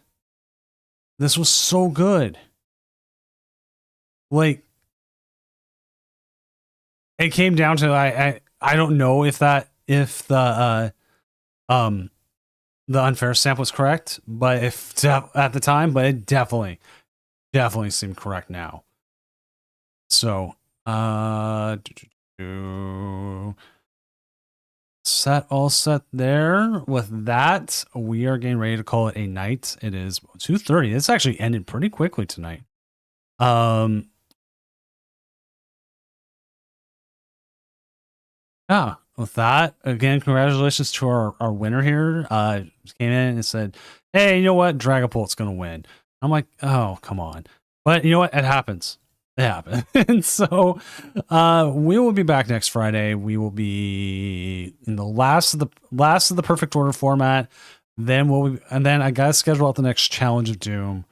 This was so good. Like, it came down to I don't know if the unfair stamp was correct, but if at the time, but it definitely seemed correct now. So, all set there. With that, we are getting ready to call it a night. It is 2:30. It's actually ended pretty quickly tonight. Yeah, with that, again, congratulations to our winner here. Came in and said, hey, you know what? Dragapult's gonna win. I'm like, oh, come on. But you know what? It happens. It happened. And so we will be back next Friday. We will be in the last of the perfect order format. Then I gotta schedule out the next Challenge of Doom.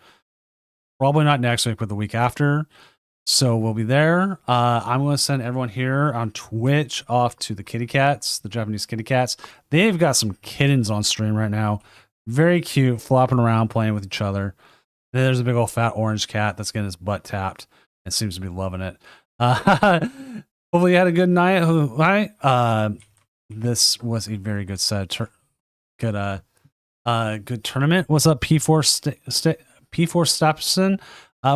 Probably not next week, but the week after. So we'll be there. I'm going to send everyone here on Twitch off to the kitty cats, the Japanese kitty cats. They've got some kittens on stream right now. Very cute, flopping around, playing with each other. Then there's a big old fat orange cat that's getting his butt tapped and seems to be loving it. Hopefully you had a good night. This was a very good set. Good tournament. What's up, P4 Stepson?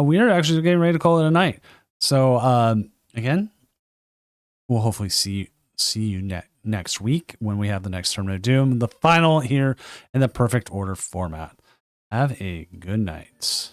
We are actually getting ready to call it a night. So again, we'll hopefully see you next week when we have the next Tournament of Doom, the final here in the perfect order format. Have a good night.